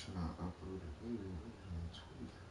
Trying to upload a video, I'm tweaking.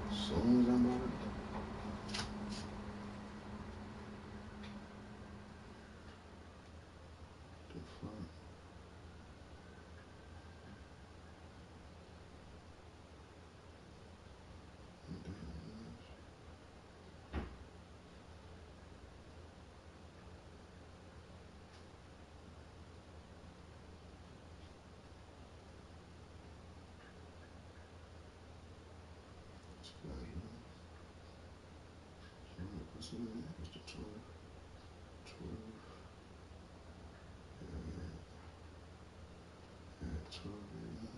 As soon as I'm out of the fuck. What's the name? What's the 12? 12. Yeah, 12, yeah.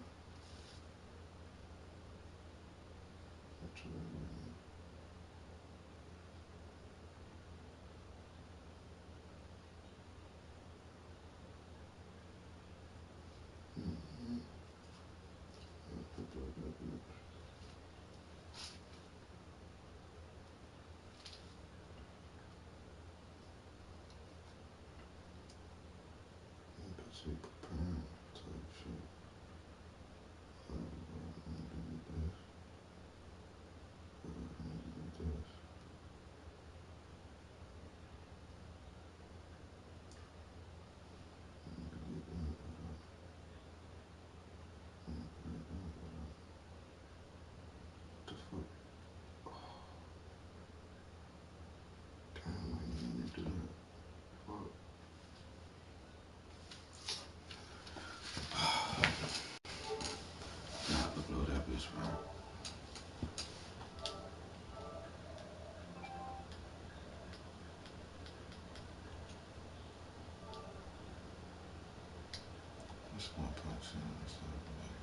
12, yeah. Say preparing type shit. I'm gonna do this. I'm gonna do this. What the fuck? Oh, damn, I didn't even do that. Fuck. Nah, upload that bitch, man. Just one punch in. It's not like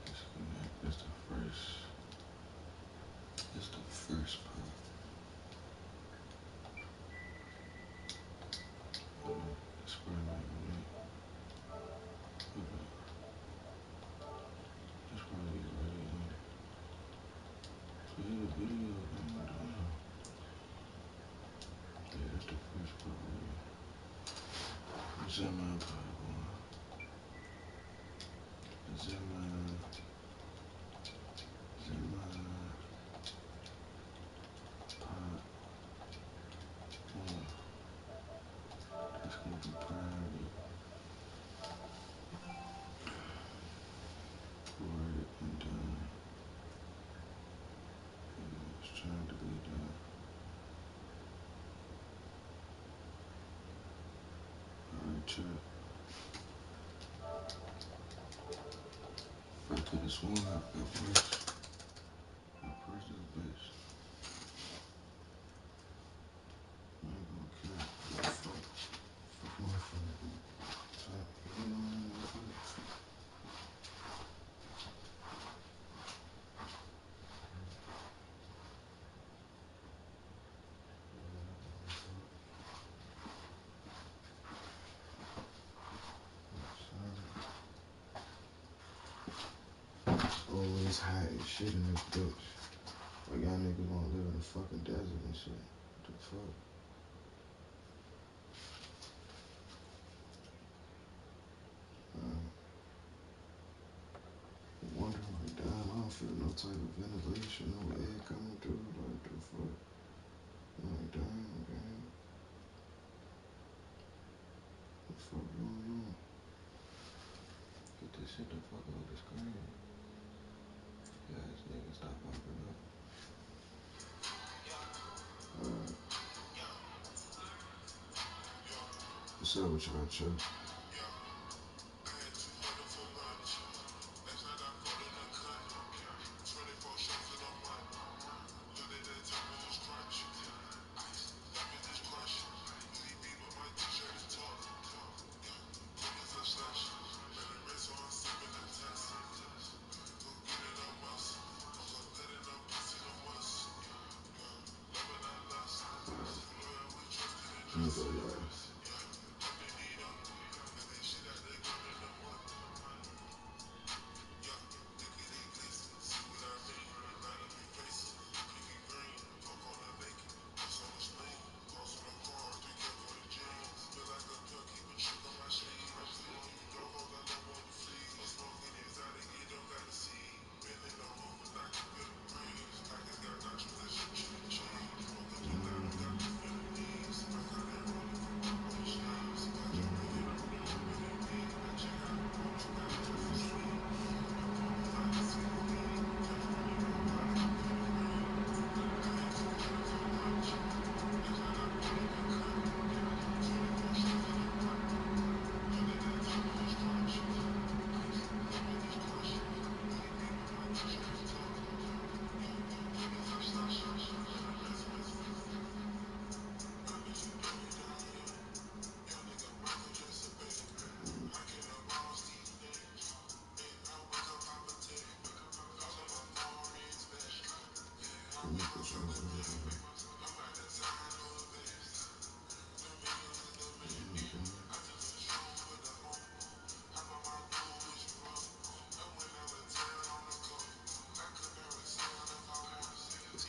disconnect. It's the first. It's the first part. It's probably right. It's probably already on. Play the video. Yeah, that's the first part. Zimmer part one. Zimmer. Part one. That's gonna be private. Word and done. Let's try to delete that. Alright, chat. I could have sworn I pressed this bitch. I ain't gonna care. Fuck my phone. Always hot as shit in this bitch. Like y'all niggas wanna live in the fucking desert and shit. What the fuck? Wondering like, damn, I don't feel no type of ventilation, no air coming through. Like, the fuck? Like, damn, man. What the fuck going on? Get this shit the fuck off the screen. Yeah, this nigga stop popping up. What's up with y'all, Chuck? Let me go live.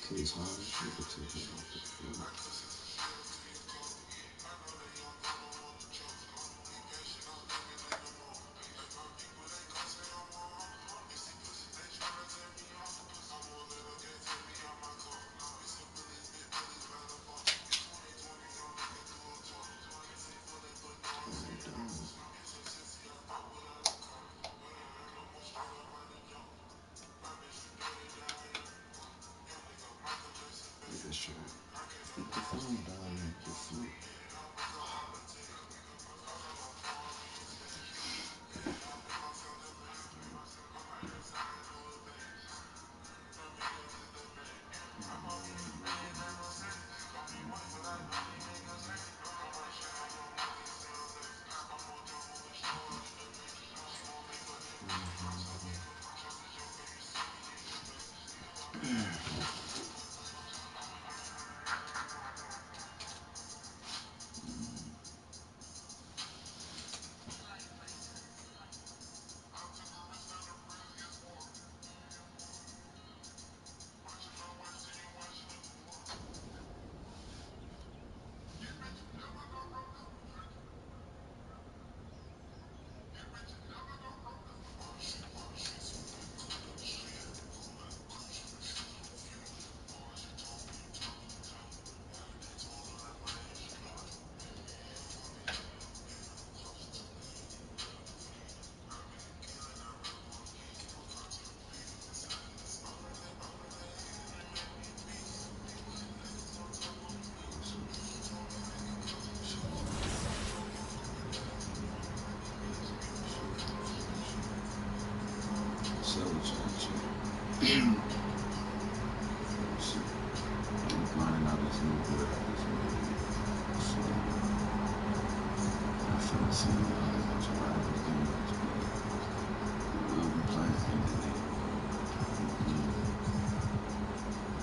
Case hard as shit to take him off the field. Let's try. Put the phone down and the flute. So what y'all check? I'm finding out this new good at this movie. So I finna see how much rivals games be. We'll be playing internet.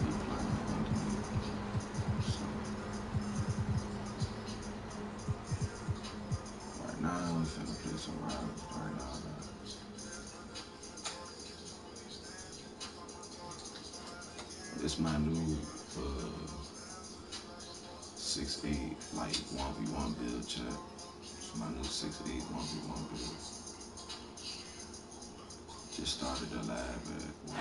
Be playing internet. So right now we finna play some rivals right now. It's my new 6-8 like 1v1 build chat. It's my new 6-8 1v1 build. Just started the live at 1:05.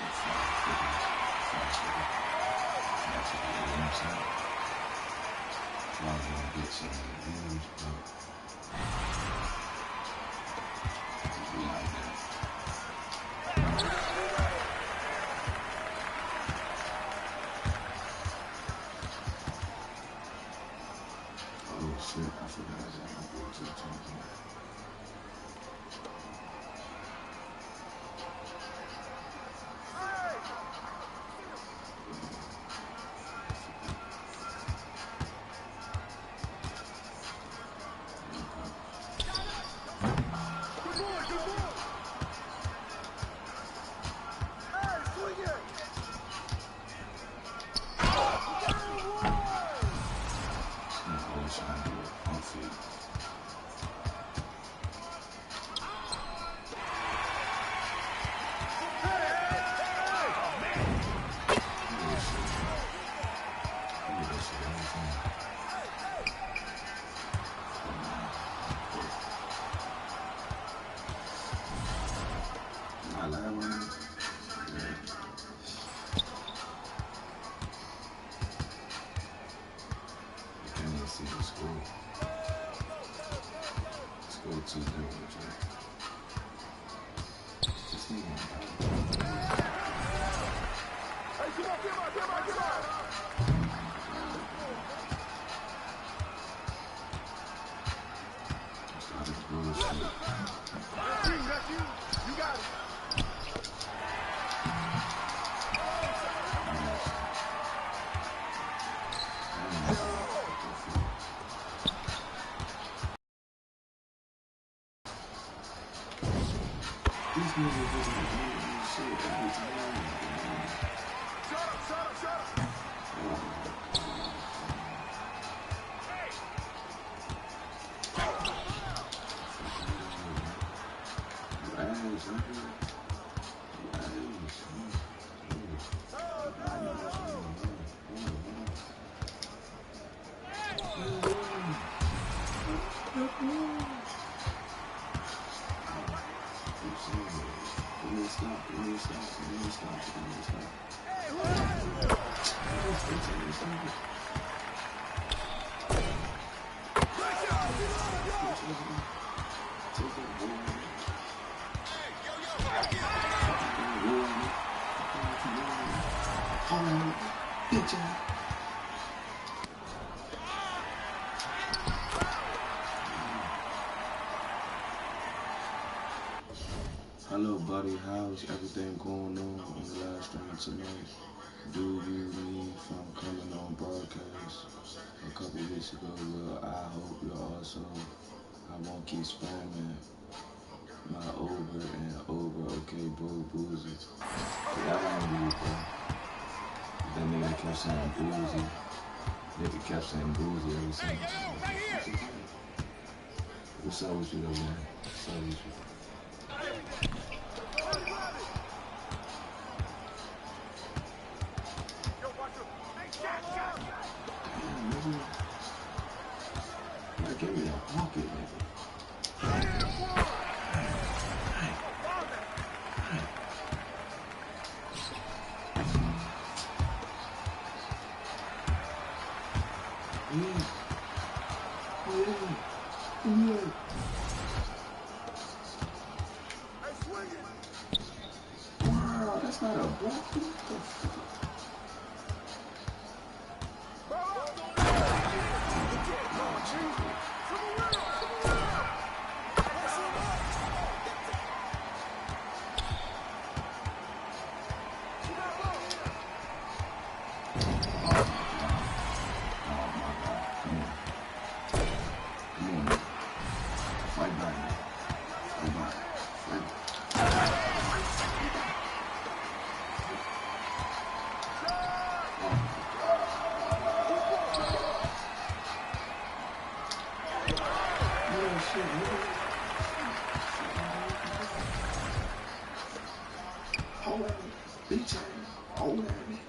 Hello, buddy. How's everything going on the live stream tonight? Do you need from coming on broadcast a couple weeks ago? Well, I hope you're also. I won't keep spamming my over and over. Okay, boo, boozy. Yeah, I don't believe that. That nigga kept saying boozy. Nigga kept saying boozy every single time. What's up with you though, man? What's up with you? Give me that pocket, nigga. Wow, that's not a block. What the fuck?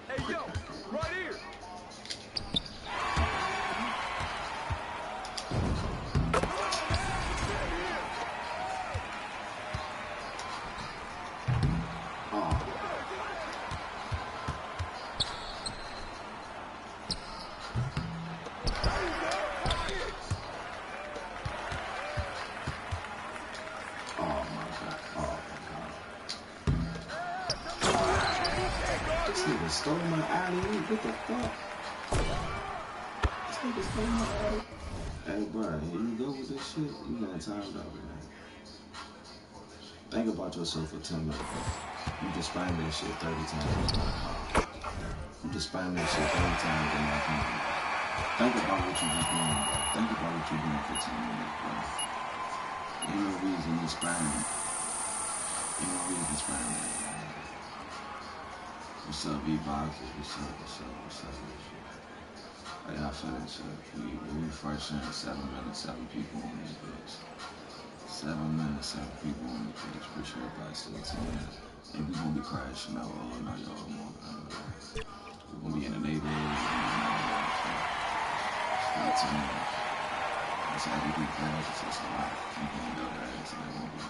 Hey, yo, right here. nigga stole my alley. What the fuck? This nigga stole my alley. Hey, bro, here you go with this shit. You getting timed out, man. Think about yourself for 10 minutes. You just spam that shit 30 times. You just spam that shit 30 times in my phone. Think about what you just doing, bro. Think about what you're doing for 10 minutes, bro. Ain't no reason to spam it. Ain't no reason to spam it. What's up, V-Boxes? What's up? How y'all feeling, shit? We refreshing 7 minutes, 7 people on this bitch. 7 minutes, 7 people on this bitch. Appreciate everybody still tuning in. And we gonna be crashing out all night, all morning. We're gonna be in the neighborhood. Stay tuned. That's how we do crashes. It's a lot. You gonna know that ass and that won't be.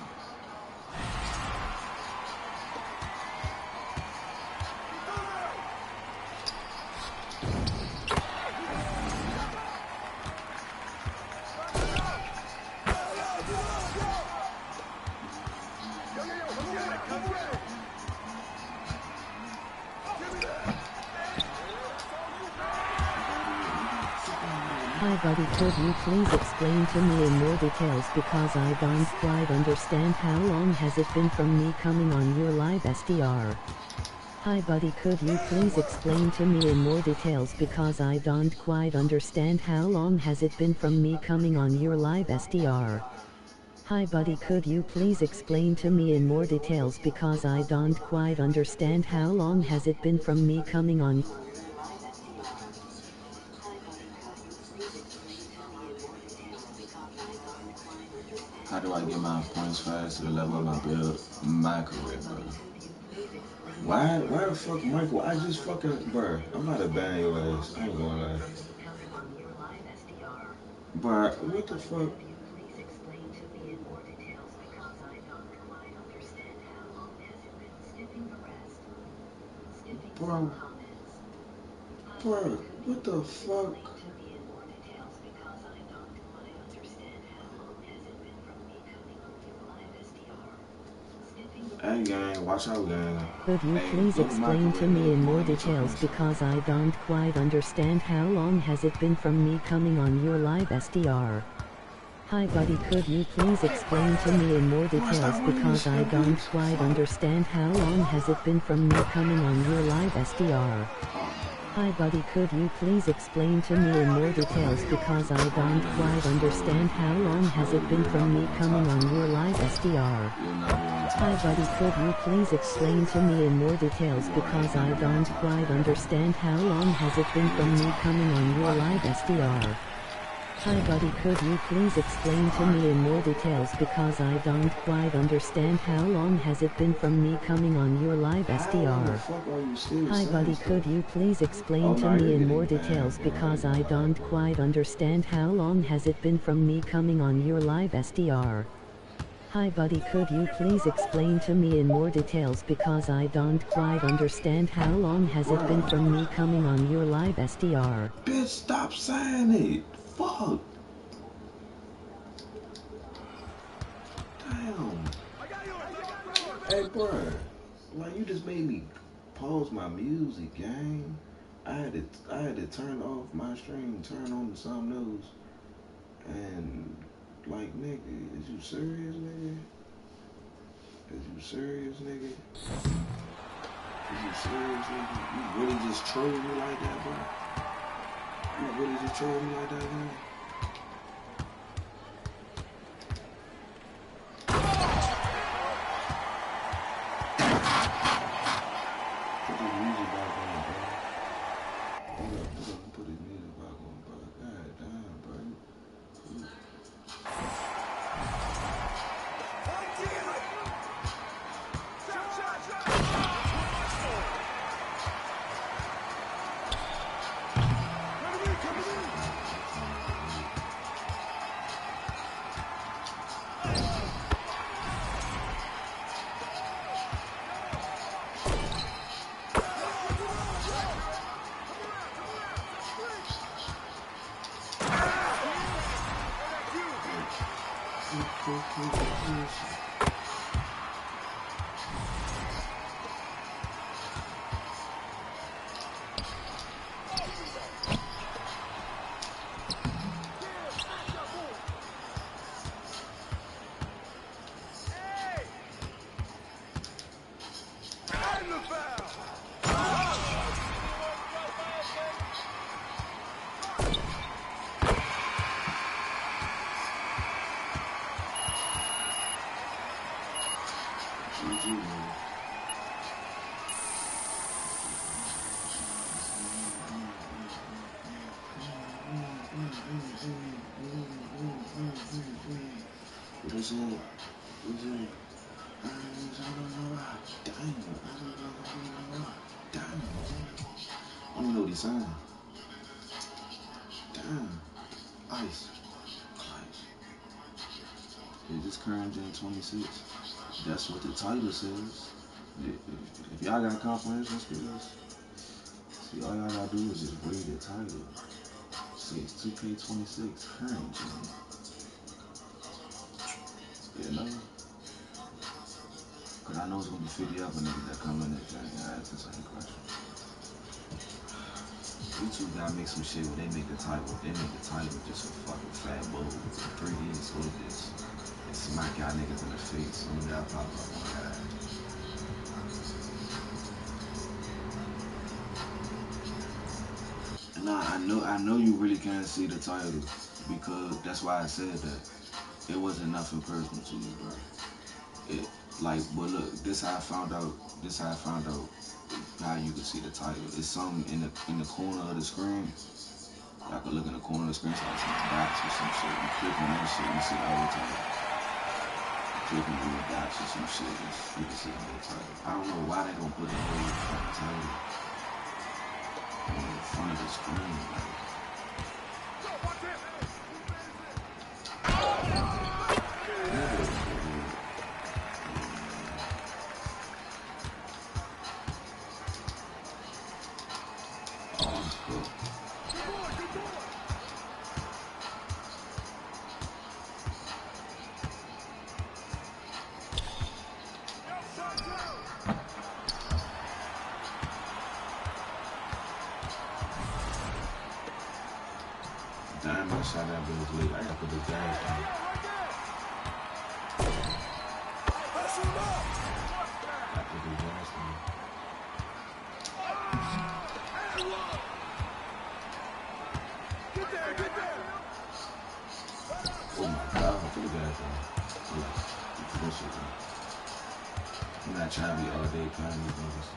Hi buddy, could you please explain to me in more details because I don't quite understand how long has it been from me coming on your live SDR. Hi buddy, could you please explain to me in more details because I don't quite understand how long has it been from me coming on your live SDR. Hi buddy, could you please explain to me in more details because I don't quite understand how long has it been from me coming on. How do I get my points fast to level up my build my career, bro? Why the fuck, Michael? I just fucking, bro. I'm about to ban your ass. I ain't gonna lie. Bro, what the fuck? Bro, what the fuck? Hey gang, watch out gang. Could you please explain to me in more details because I don't quite understand how long has it been from me coming on your live SDR. Hi buddy, could you please explain to me in more details because I don't quite understand how long has it been from me coming on your live SDR. Hi buddy, could you please explain to me in more details because I don't quite understand how long has it been from me coming on your live SDR. Hi buddy, could you please explain to me in more details because I don't quite understand how long has it been from me coming on your live SDR. Hi buddy, could you please explain to me in more details because I don't quite understand how long has it been from me coming on your live SDR. Hi buddy, could you please explain to me in more details because I don't quite understand how long has it been from me coming on your live SDR. Hi buddy, could you please explain to me in more details because I don't quite understand how long has it been from me coming on your live SDR. Bitch, stop saying it. Fuck. Damn. Hey, bro. Like, you just made me pause my music, gang. I had to turn off my stream, turn on something else. And, like, nigga, is you serious, nigga? Is you serious, nigga? Is you serious, nigga? You really just troll me like that, bro? You really just troll me like that, man? Put this music back on, bro. Hold up, put this music back on, bro. God damn, bro. What is it? What is it? Damn. I don't know what he's saying. Damn. Ice. Is this GRINDN 26? That's what the title says. If y'all got confidence, let's do this. See, all y'all gotta do is just read the title. See, it's 2K26 GRINDN. You know? Cause I know it's gonna be 50 other niggas that come in and ask the same question. YouTube gotta make some shit where they make the title just a fucking fat bowl, 3D images, and smack y'all niggas in the face. Some of y'all pop up on that. And I know you really can't see the title because that's why I said that it wasn't nothing personal to you, bro. But look, this how I found out how you can see the title. It's something in the corner of the screen. I could look in the corner of the screen, so like some dots or some shit. You click on that shit, you see the whole title. Click on the dots or some shit, you can see the whole title. I don't know why they don't put the whole fucking title in front of the screen. Like, damn, I shot that bitch late. I gotta put this gas down. I put this gas down. Oh my god, I put the gas down. Yeah, put this shit down. I'm not trying to be all day playing these niggas.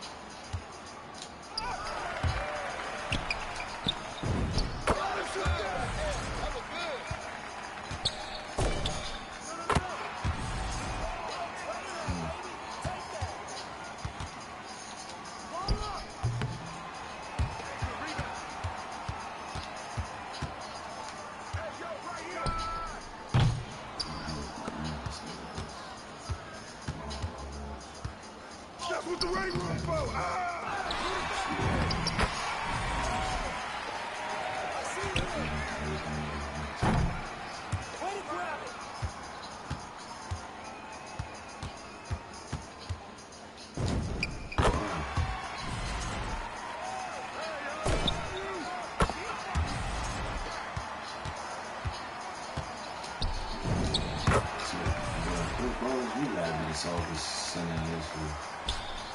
With the ring room, bro.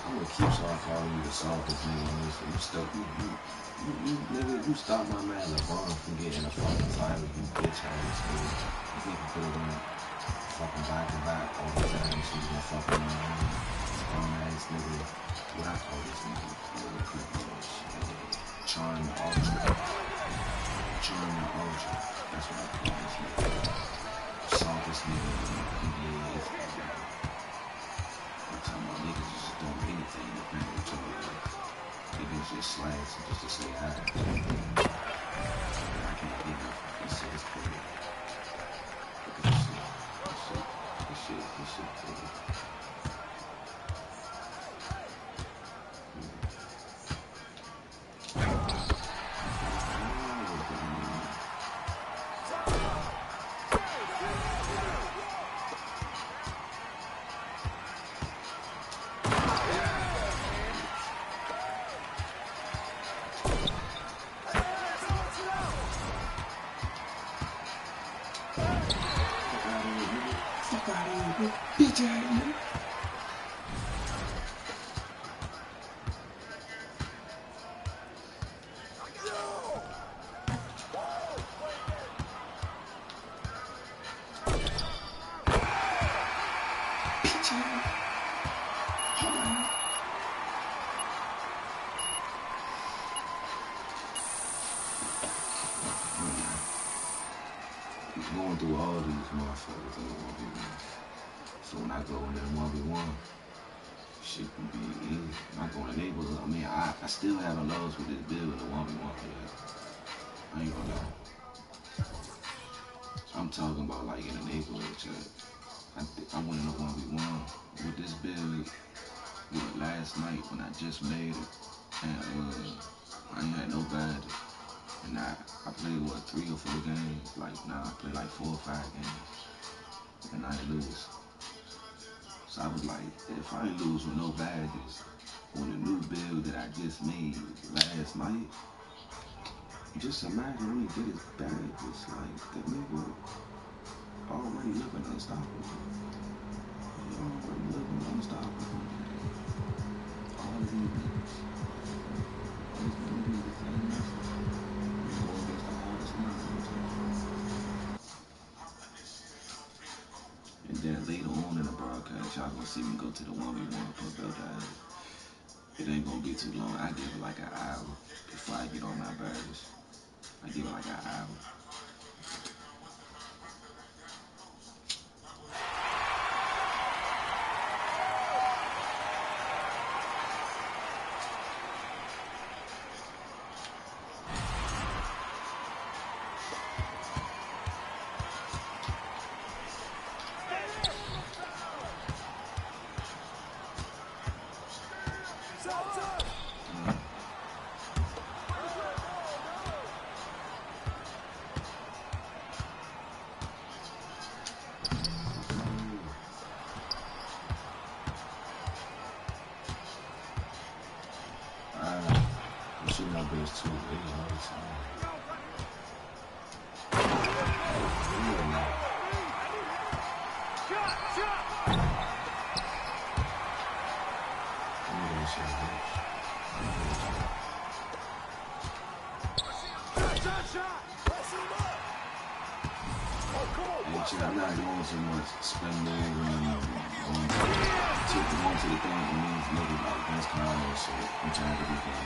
I'm gonna keep on calling you the softest nigga in this. You stuck, nigga, you stopped my man LeBron from getting a fucking title, you bitch ass nigga. You think you could have went fucking back to back all the time, so you gonna fucking bum ass nigga. What I call this nigga? Charm the Ultra. Charm the Ultra. That's what I call this nigga. Softest nigga in the NBA. Niggas just don't do anything in the paint with each other. Niggas just slash just to say hi. I can't get enough of this shit. It's crazy. Look at this shit. This shit crazy. Bitch ass nigga. going through all these motherfuckers in the 1v1. So when I go in that 1v1, shit can be easy. When I go in the neighborhood, I mean, I still have a loss with this build in the 1v1. Yeah. I ain't gonna lie. I'm talking about like in the neighborhood, chat. I went in a 1v1 with this build last night when I just made it. And I ain't had no badges. And I played, what, 3 or 4 games? Like, nah, I played like 4 or 5 games. And I ain't lose. So I was like, if I ain't lose with no badges on the new build that I just made last night, just imagine when he get his badges. Like, that nigga already looking unstoppable. He already looking unstoppable. All these niggas. It's gonna be the same message. Go against the hardest niggas. And then later on in the broadcast, y'all gonna see me go to the 1v1 for belt ass. It ain't gonna be too long. I give it like an hour before I get on my badges. I give it like an hour. It's too late all the time. I'm not doing so much spending and going to the thing. It means niggas like Vince Conner, so I'm trying to be good.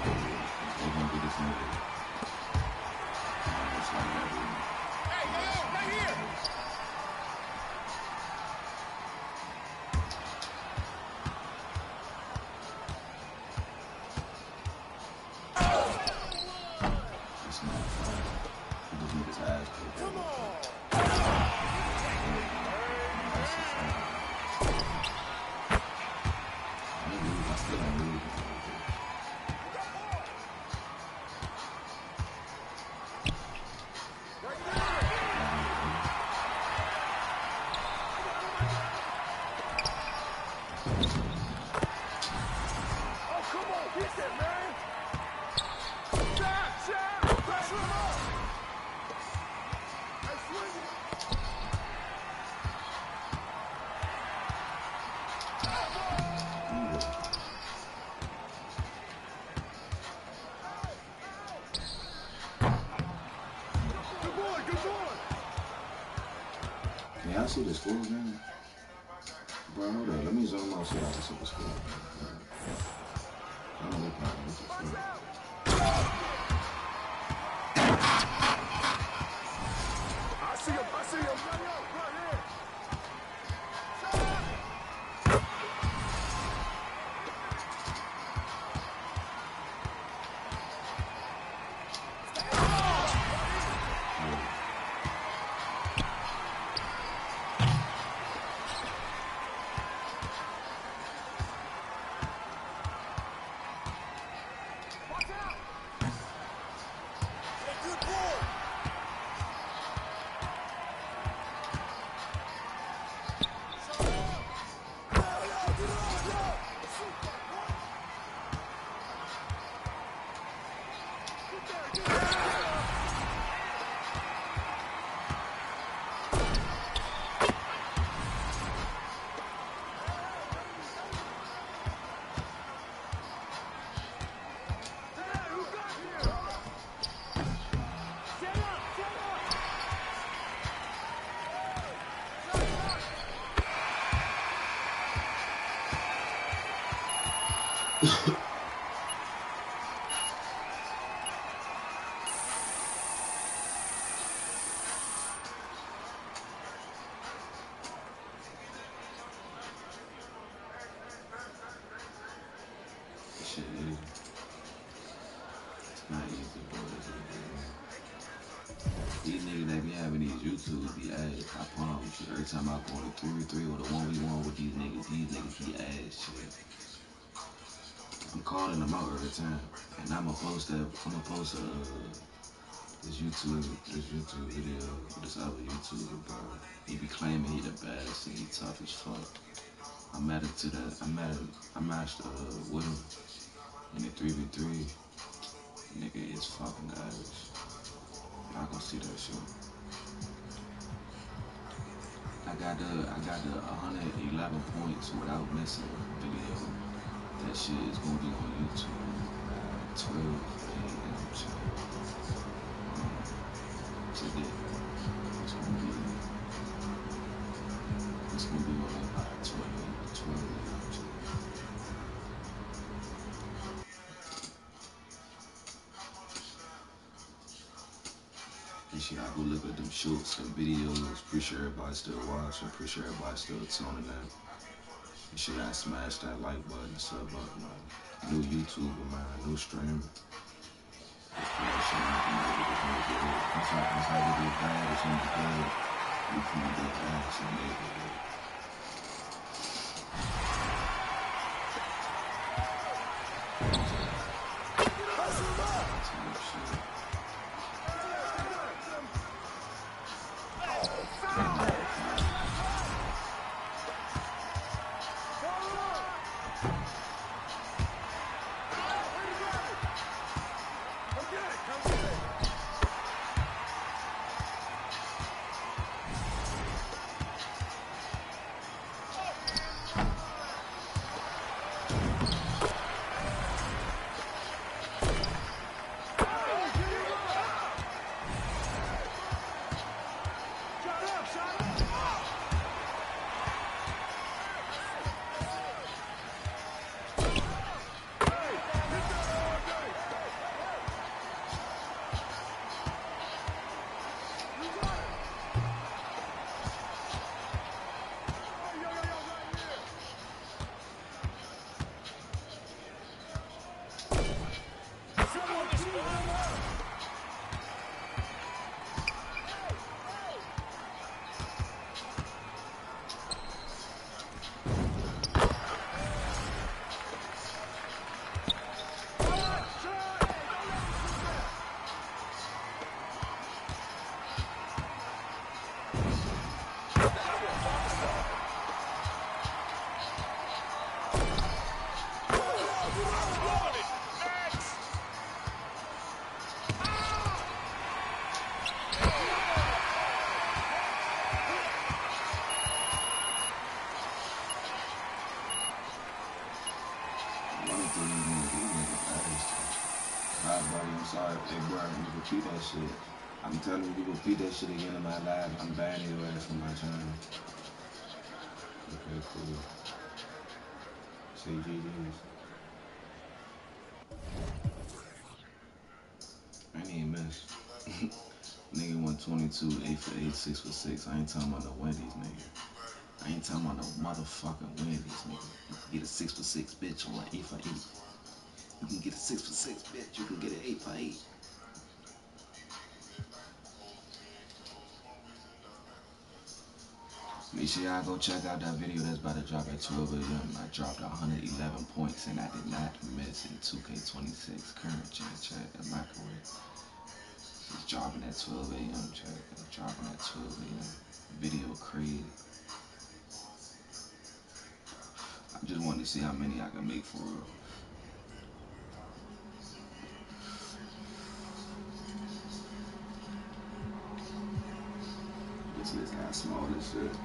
They're gonna be this nigga. It's like that. Hey, yo, right here. It's not fun. These niggas ass kicked. Come on. Can y'all see the score again? Bro, hold on. Let me zoom out so y'all can see the score. I don't know what's the score. I see him. niggas that be having these YouTubers be ass. I promise you, every time I go on a 3v3 or the 1v1 with these niggas be ass shit. I'm calling them out every time, and I'ma post this YouTube video with this other YouTuber, bro. He be claiming he the best and he tough as fuck. I matched with him in the 3v3. Nigga is fucking ass. Y'all gonna see that shit. I got the 111 points without missing a video. That shit is gonna be on YouTube at 12 a.m. Today. It's gonna be on about 12 a.m. And shit, I go look at them shorts and videos. Appreciate everybody still watching. Appreciate everybody still tuning in. And shit, I smash that like button, sub button, man. New YouTuber, man. New streamer. That's how we get bad. It's in the good. We finna get bad. It's in the neighborhood. Repeat that shit. I'm telling you, you repeat that shit again in my live, I'm banning your ass from my channel. Okay, cool. Say GG's. I ain't even miss. Nigga 122, 8 for 8, 6 for 6. I ain't talking about no Wendy's, nigga. I ain't talking about no motherfucking Wendy's, nigga. You can get a 6 for 6, bitch, or an 8 for 8. You can get a 6 for 6, bitch. You can get an 8 for 8. Make sure y'all go check out that video that's about to drop at 12 a.m. I dropped 111 points and I did not miss in 2K26 current gen, check. Am I correct? It's dropping at 12 a.m. check. It's dropping at 12 a.m. Video created. I just wanted to see how many I can make for real. This list got small as shit.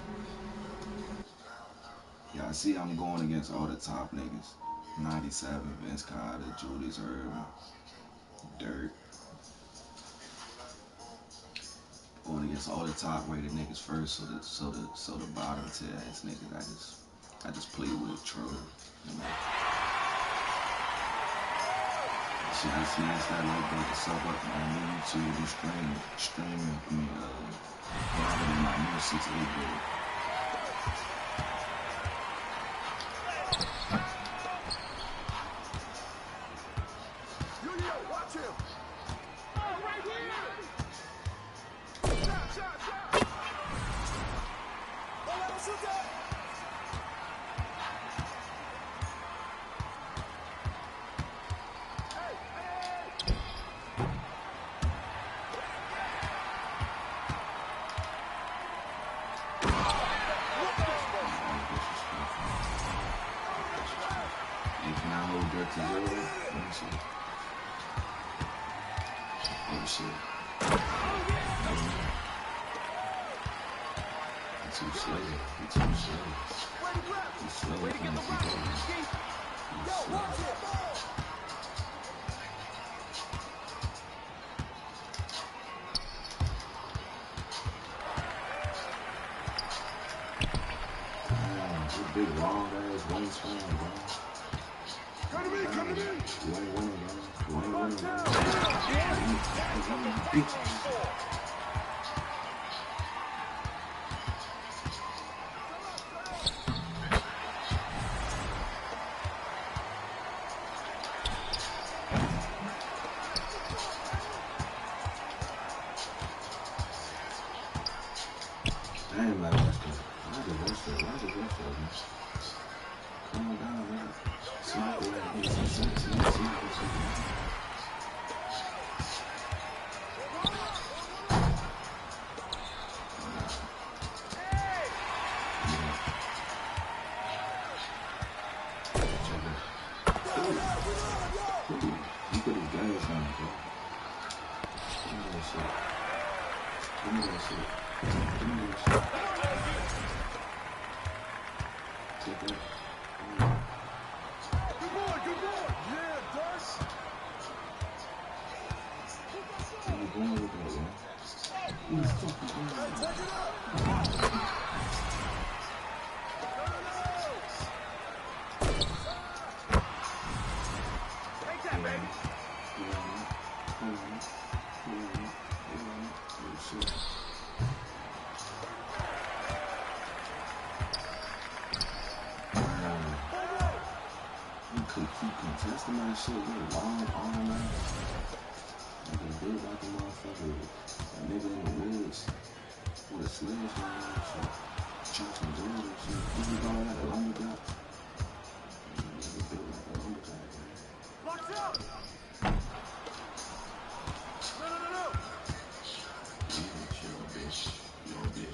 Y'all see I'm going against all the top niggas. 97, Vince Carter, Julius Erving, Dirk. Going against all the top rated niggas first, so the bottom tier ass niggas I just play with troll. You know? Shit, I see this that like that to sub up my new YouTube streaming. I mean, in my new 6-8 video. Watch him! Oh, right here! shit. He's too slow. He's too slow. He's slow. He can't keep up. He's slow. Damn, this big long ass wingspan, bro. Come to me, come to me. You ain't winning, bro. You ain't winning, bro. Bitch. Damn, like, what's that? Why the rest of it, man? Calm down, man. Smack it like this. See. You put his gas on, bro. Give me that shit. Take that. Good boy. Yeah, Dust. Where you going with that, man? Who the fuck you going with that? Take it up. Take that, baby. You could keep contesting that shit with a long arm, man. You can build like a motherfucker. A nigga in the woods with a sledgehammer and shit. Chop some wood and shit. You can go like a lumberjack. You can build like a lumberjack, man. Watch out. No. You're a bitch.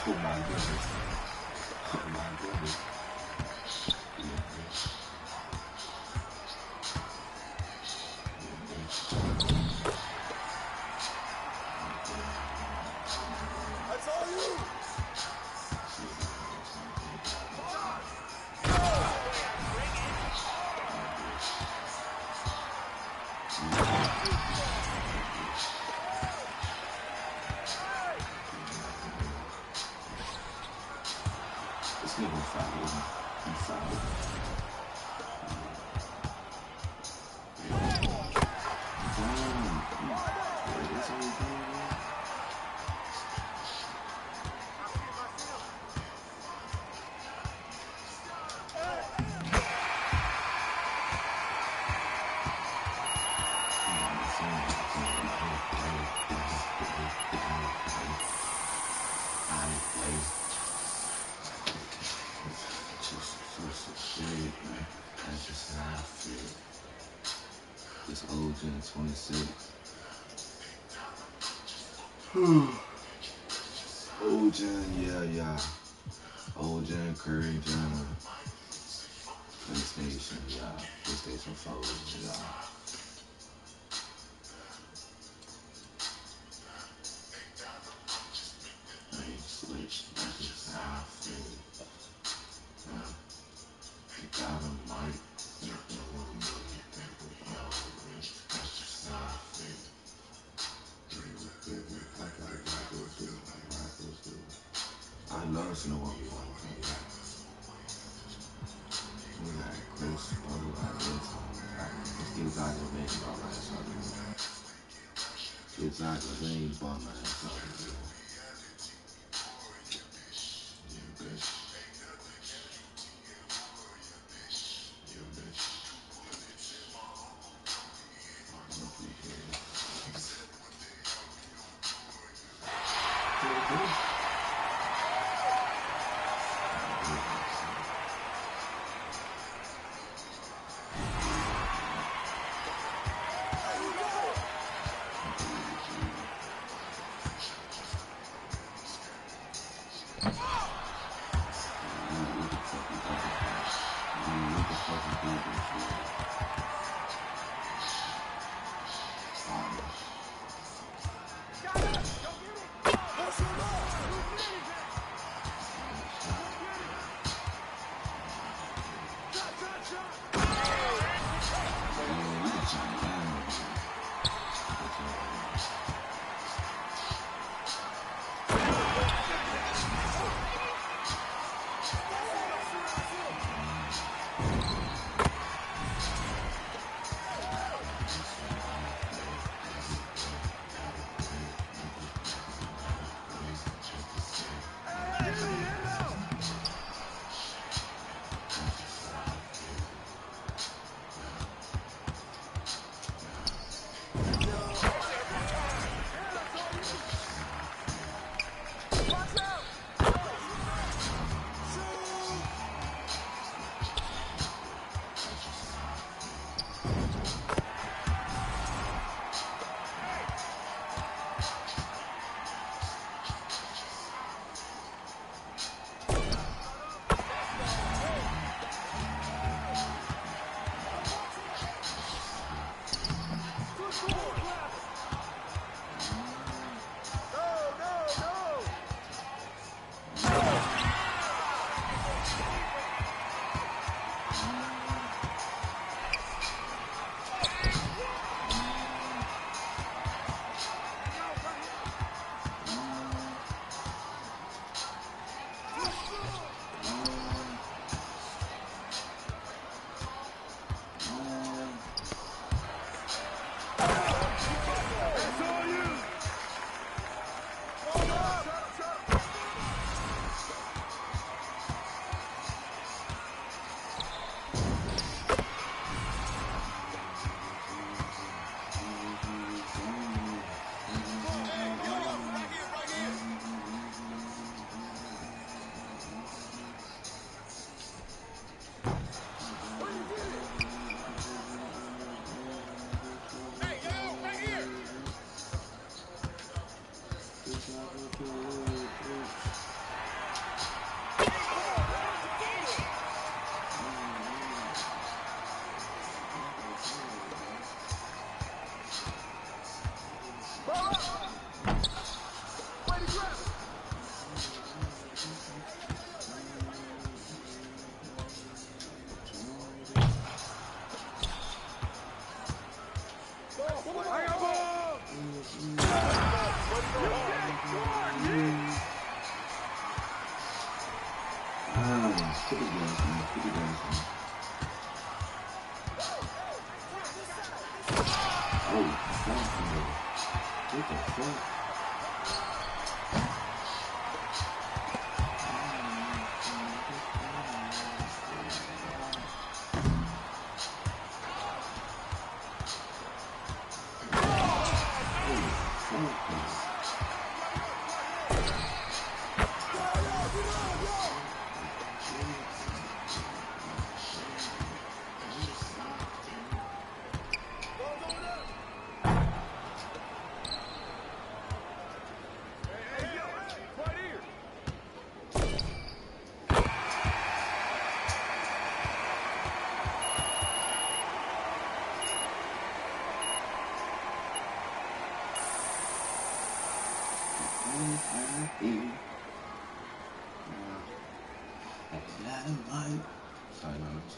Oh my goodness. That's all you. This nigga fouled. He fouled. That's all he doing, man. That's just how I feel. This old Gen 26. Old Gen, yeah. Old Gen, Curry Gen. PlayStation, yeah. PlayStation 4, yeah. Hey, switch. That's just how I feel. Yeah. You got 'em right. I love to know what we want. We got Chris, bro, like this. Let's get Xodwvonn ball ass out of here. Get Xodwvonn ball ass out of here. Yeah, bitch.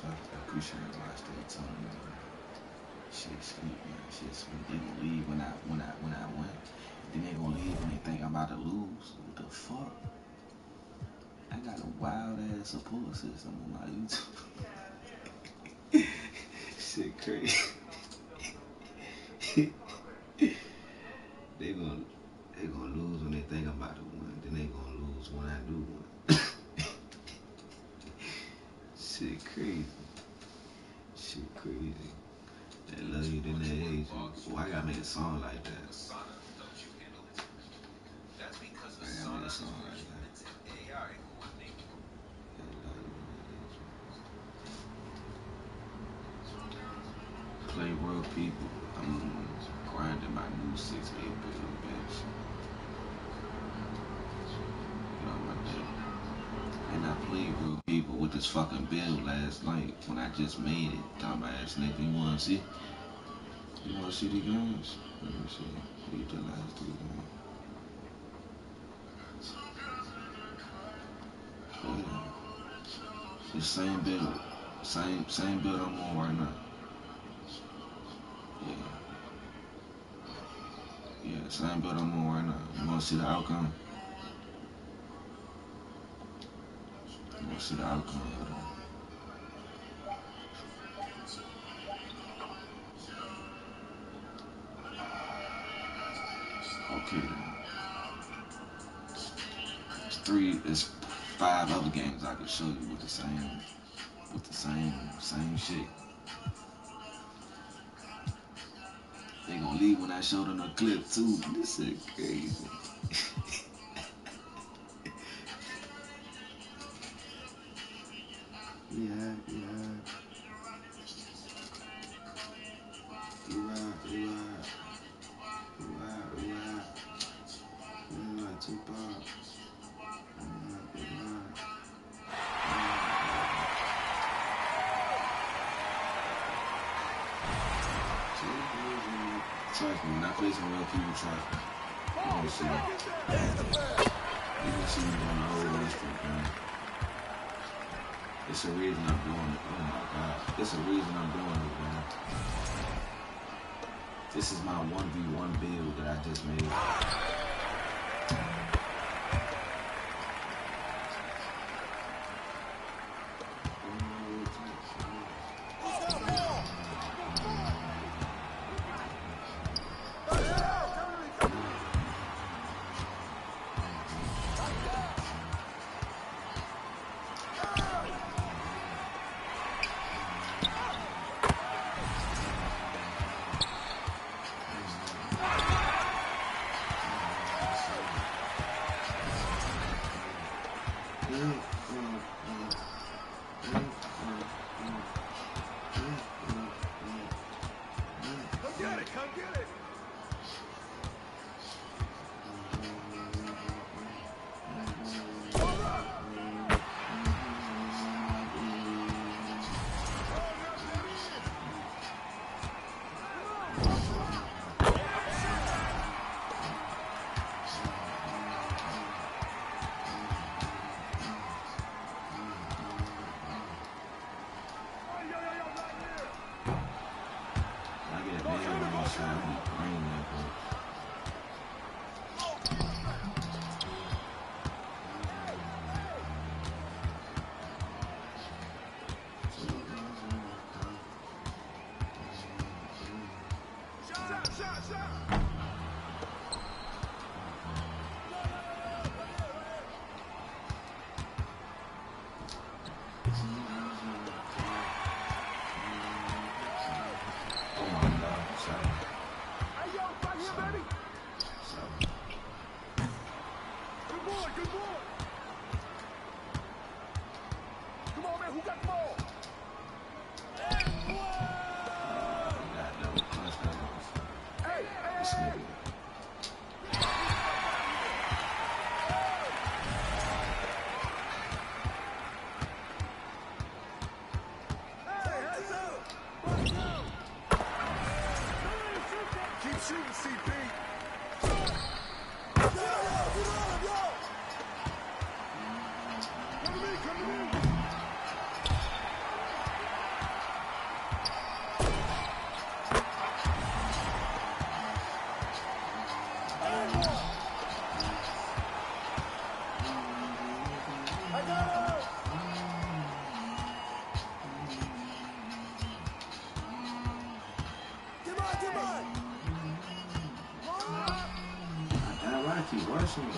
I appreciate my stay tuned. Shit sleep, man. Shit sleep. They gonna leave when I win. Then they gonna leave when they think I'm about to lose. What the fuck? I got a wild ass support system on my YouTube. Shit crazy. they gonna lose when they think I'm about to win. Then they gonna lose when I do win. Shit crazy. Shit crazy. They love you, then they hate you. Well, I gotta make a song like that. I gotta make a song like that. Play real people. I'm grinding my new 6-8 build, bitch. Get on my build. And I played real people with this fucking build last night when I just made it. Dumbass nigga, you wanna see? You wanna see the games? Let me see. Read the last 3 games. Yeah. The same build. Same build I'm on right now. Yeah, same build I'm on right now. You wanna see the outcome? You wanna see the outcome of that? Okay then. It's 5 other games I could show you with the same shit. They gonna believe when I showed him the clip too. This shit crazy. Yeah. Tupac. Trust me, not facing real people, trust me. You gonna see me. You gonna see me doing the whole industry, man. It's a reason I'm doing it. Oh my God. It's a reason I'm doing it, man. This is my 1v1 build that I just made. Keep rushing me.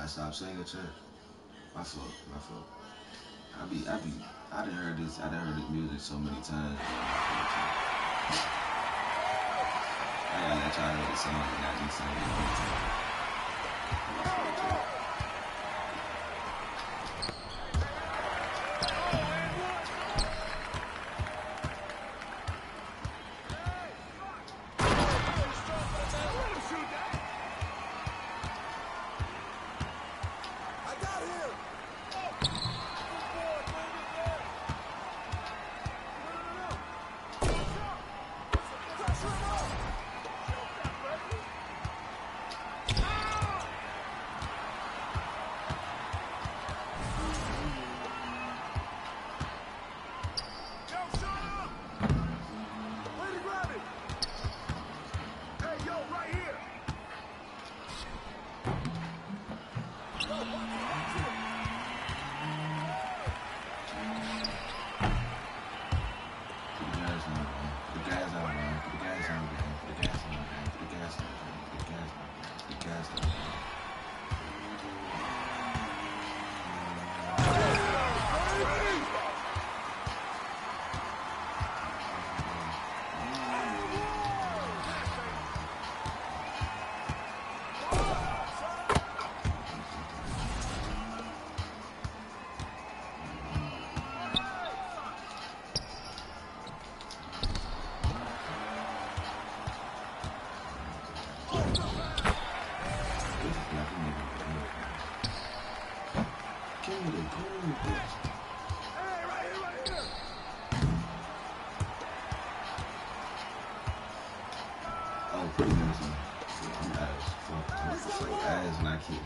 gotta stop singing, check. My fault. I done heard this music so many times. I gotta let y'all hear the song and not be singing.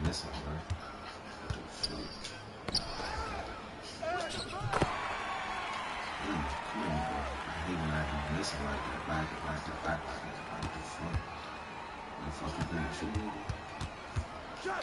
Missing, bro. What the fuck? Come on, bro. I hate when I keep missing like that. Back it. What the fuck? What the fuck you doing? Shoot me? Shot!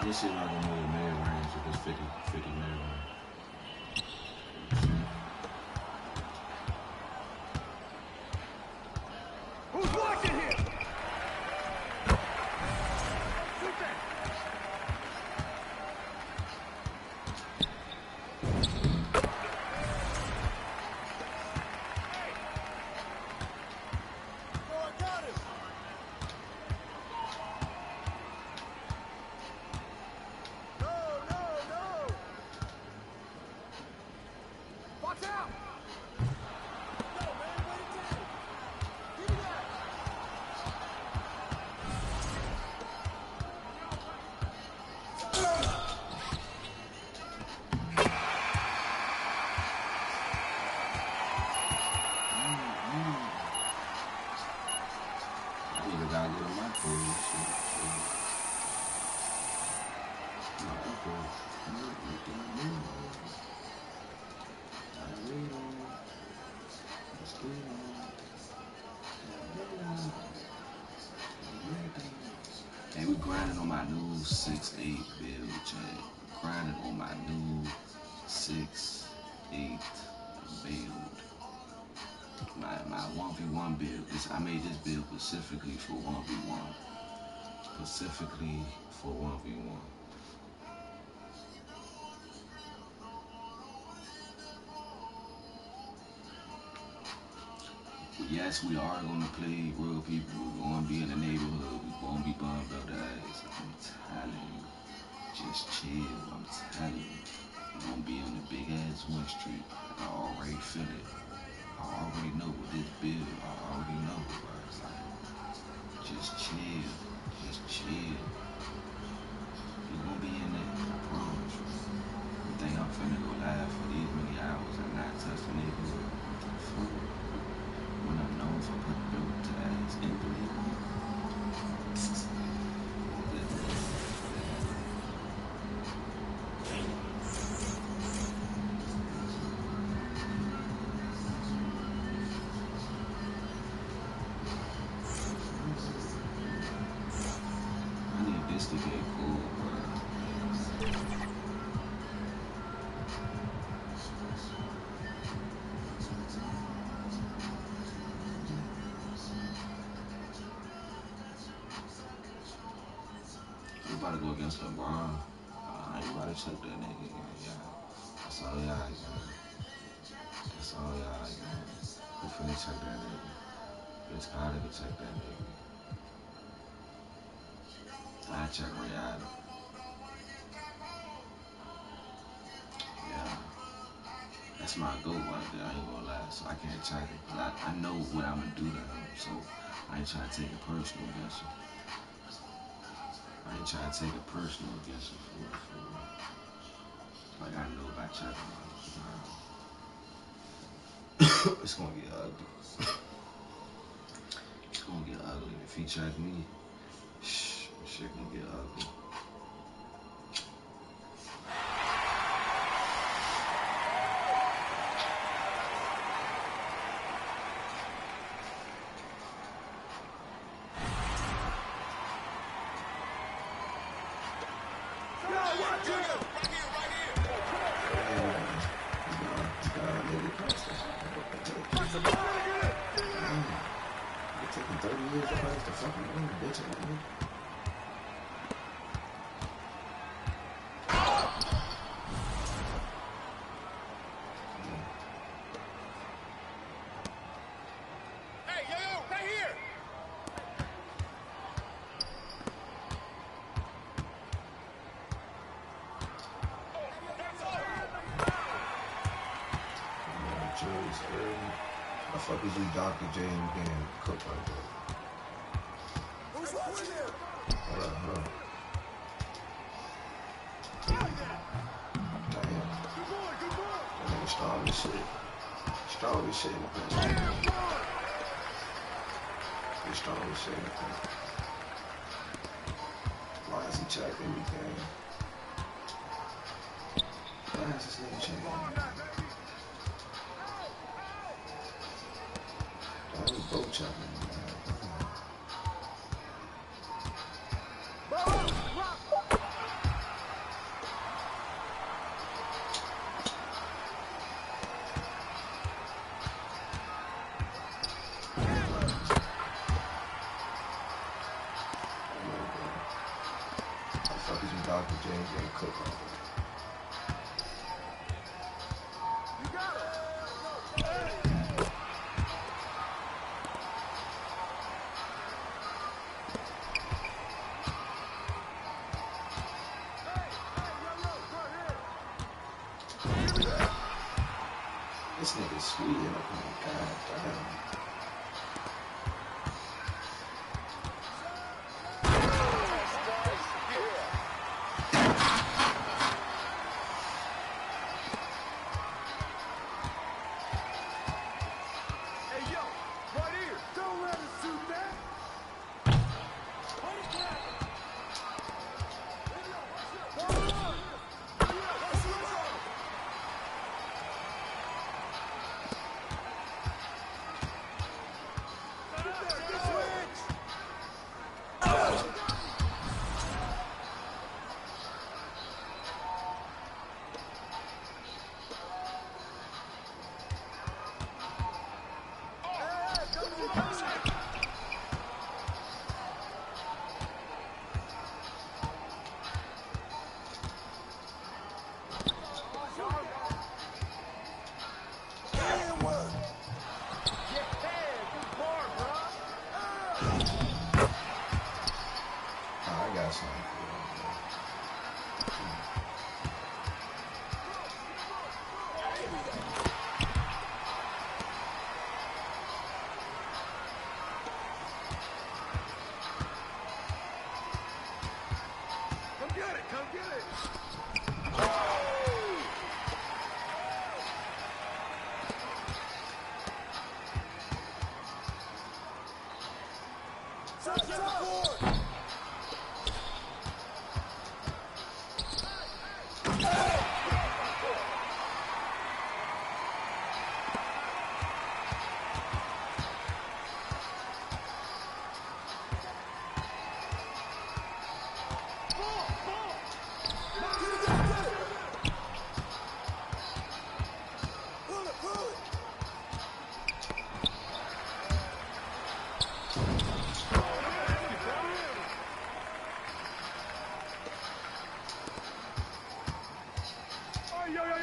This shit not gonna move the mid-range with this 50 mid-range. Who's watching here? Shoot that! Oh, I got him! No! Watch out! Go, man, wait it down! Give me that! I need to gotta get in my food and shit. Hey, we grinding on my new 6-8 build, Chad. Grinding on my new 6-8 build. My 1v1 build. I made this build specifically for 1v1. Specifically for 1v1. Yes, we are gonna play real people. We're gonna be in the neighborhood. We're gonna be bummed out the ass. I'm telling you. Just chill. I'm telling you. We're gonna be on the big ass 1 Street. I already feel it. I already know what this build. I already know, bro. It's like, Just chill. Just chill. You gonna be in there, I promise you. You think I'm finna go live for these many hours and not touch the niggas? What the fuck? When I'm known for putting dope to ass in the league. I need this to get cool, bro. You about to go against LeBron. You about to check that nigga again, yeah. That's all y'all got. That's all y'all got. We finna check that nigga. It's harder to check that nigga. I check reality. Yeah. That's my goal right there, I ain't gonna lie. So I can't check it. Cause I know what I'm gonna do to him. So I ain't trying to take it personal against him. I ain't trying to take it personal against him for real. Like I know if I check him out. It's gonna get ugly. It's gonna get ugly. If he check me, shit gonna get ugly. Taking 30 years to pass the fucking game, bitch. Hey, yo, right here! How the fuck is you Dr. James getting cooked like that? Who's watching there? Hold up. Damn. Good boy. That nigga started this shit. Started this shit in the pinch. He started this shit in the pinch. Why is he checking anything? Why is this nigga checking? Why is both checking? Dr. James getting cooked on. You got it. This nigga's sweet. God damn.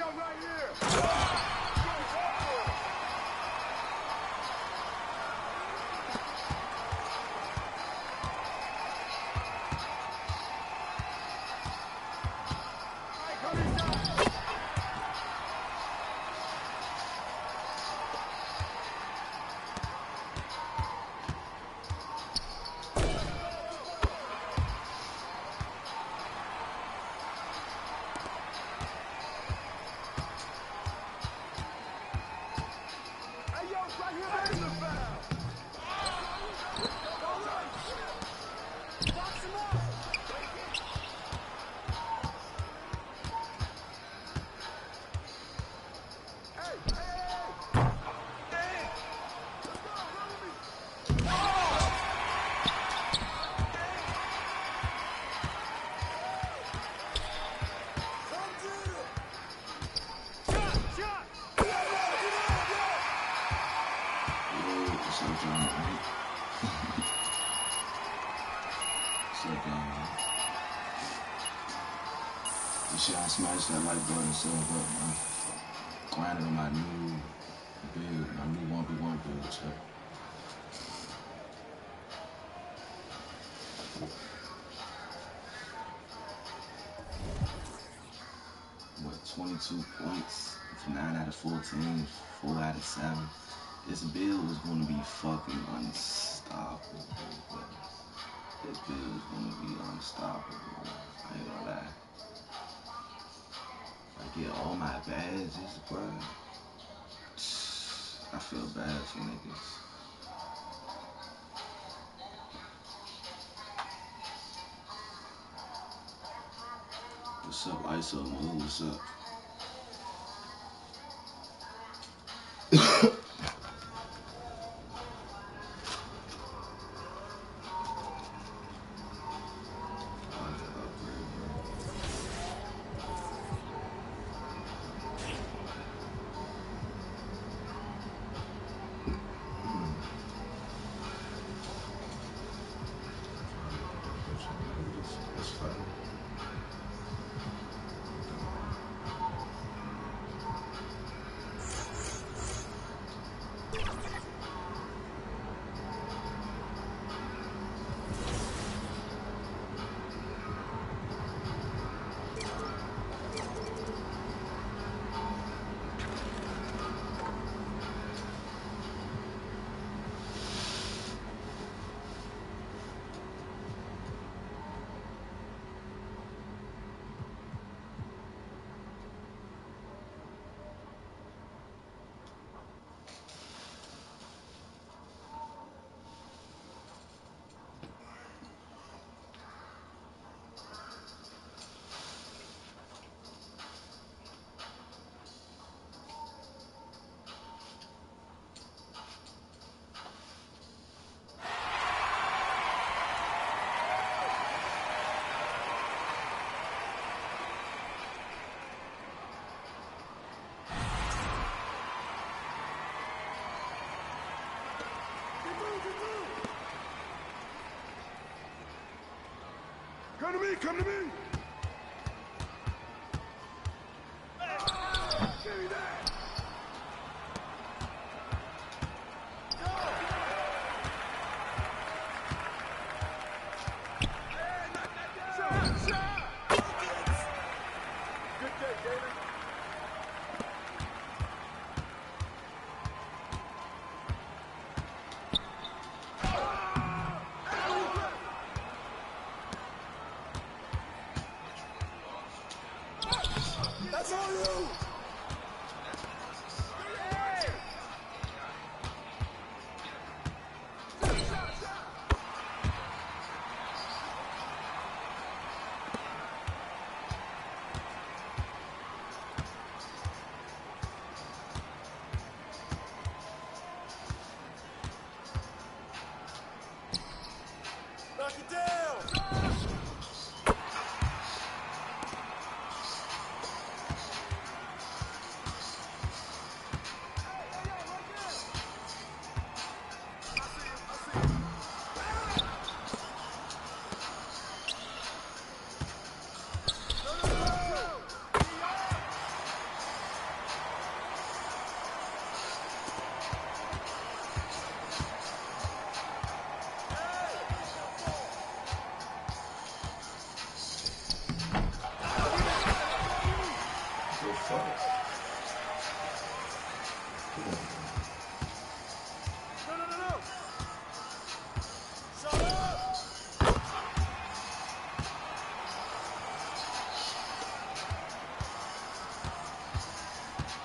I'm right here. I smashed that like button, so man. Grinding on my new build, my new 1v1 build, so. What, 22 points, 9 out of 14, 4 out of 7. This build is gonna be fucking unstoppable, bro. This build is gonna be unstoppable, I ain't gonna lie. I get all my badges, bro. I feel bad for niggas. What's up, ISO Moo? What's up? Come to me, come to me! Give me that! Good day, David. No. Shut up!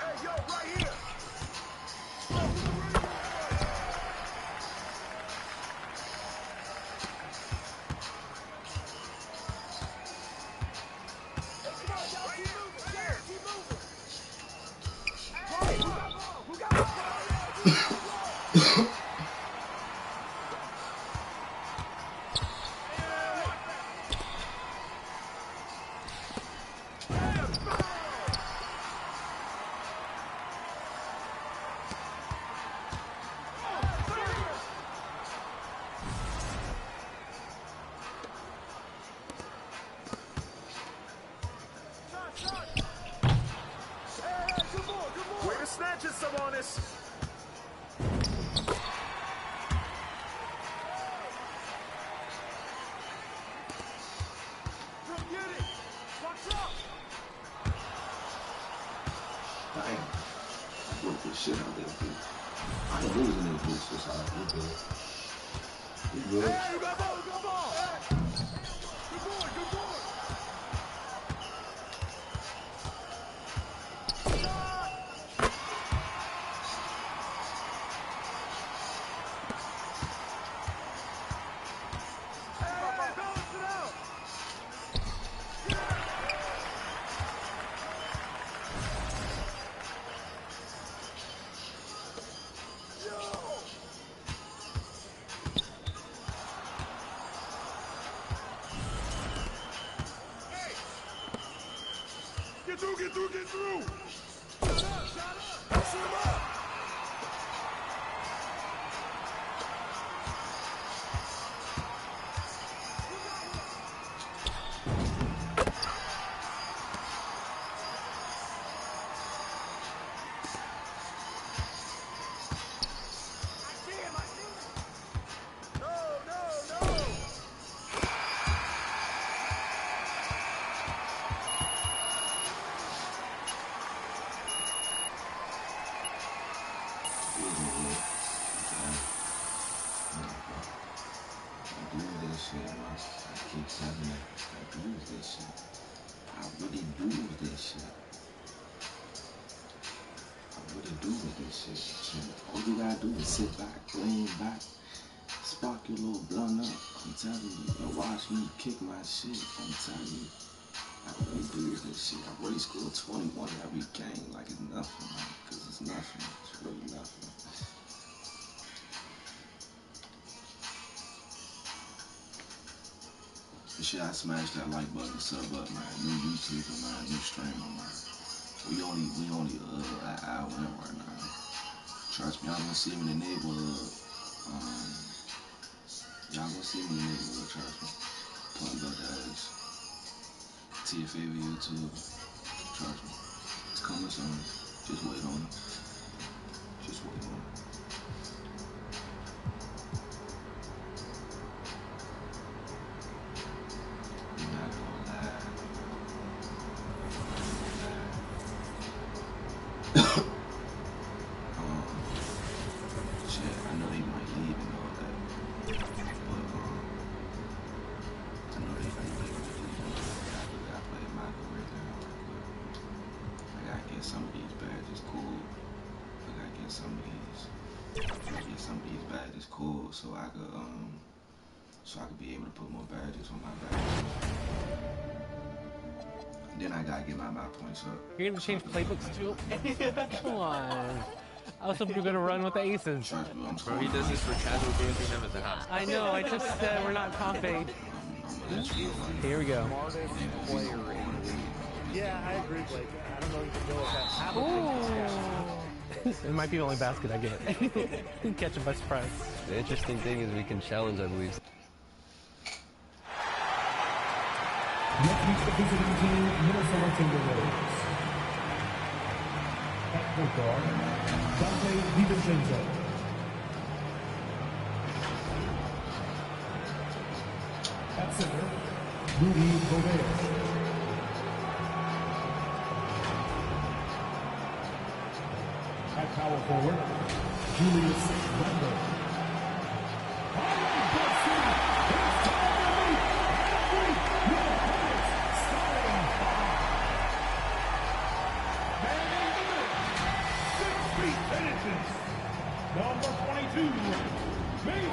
Hey, yo, right here! Way to snatch it, Sabonis! Come get it! Watch out! Damn. I broke the shit out of this bitch. I ain't losing this bitch. It's alright. We good. We good. Hey, you got ball! You got ball! Hey. Good boy! Good boy! Get through! Shut up! Shoot him up! All you gotta do is sit back, lean back, spark your little blunt up. I'm telling you, and watch me kick my shit. I'm telling you, I really do this shit. I really score 21 every game like it's nothing, man. Cause it's nothing. It's really nothing. Shit, I smashed that like button, sub up, man. New YouTuber, man. New streamer, man. We only an hour in right now. Trust me, y'all gonna see me in the neighborhood. Y'all gonna see me in the neighborhood, trust me. Putting up ads to your favorite YouTube. Trust me. It's coming soon. Just wait on it. Just wait on it. I'm not gonna lie. Shit, I know they might leave and all that. But, I know they might leave and I gotta play my career down. I gotta get some of these badges cool. I gotta get some of these badges cool so I could be able to put more badges on my badges. Then I gotta get my points up. You're gonna change playbooks too? Come on. I was hoping you were gonna run with the aces. Bro, he does this for casual games we have at the house. I know, I just said we're not comping. Here we go. Yeah, I agree, Blake. I don't know if you can go with that. It might be the only basket I get. Catch it by surprise. The interesting thing is we can challenge, I believe. Next week's the visiting team, Minnesota Timberwolves. At point guard, Dante DiVincenzo. At center, Rudy Gobert. At Power forward, Julius Randle. Number 22, Mason.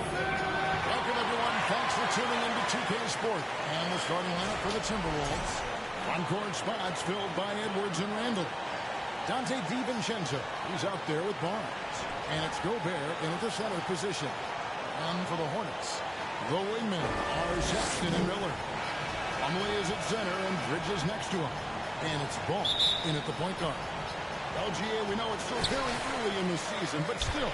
Welcome, everyone. Thanks for tuning in to 2K Sport. And the starting lineup for the Timberwolves. Front-court spots filled by Edwards and Randall. Dante DiVincenzo, he's out there with Barnes. And it's Gobert in at the center position. And for the Hornets, the wingmen are Sexton and Miller. Plumlee is at center and Bridges next to him. And it's Ball in at the point guard. LGA, we know it's still very early in the season, but still,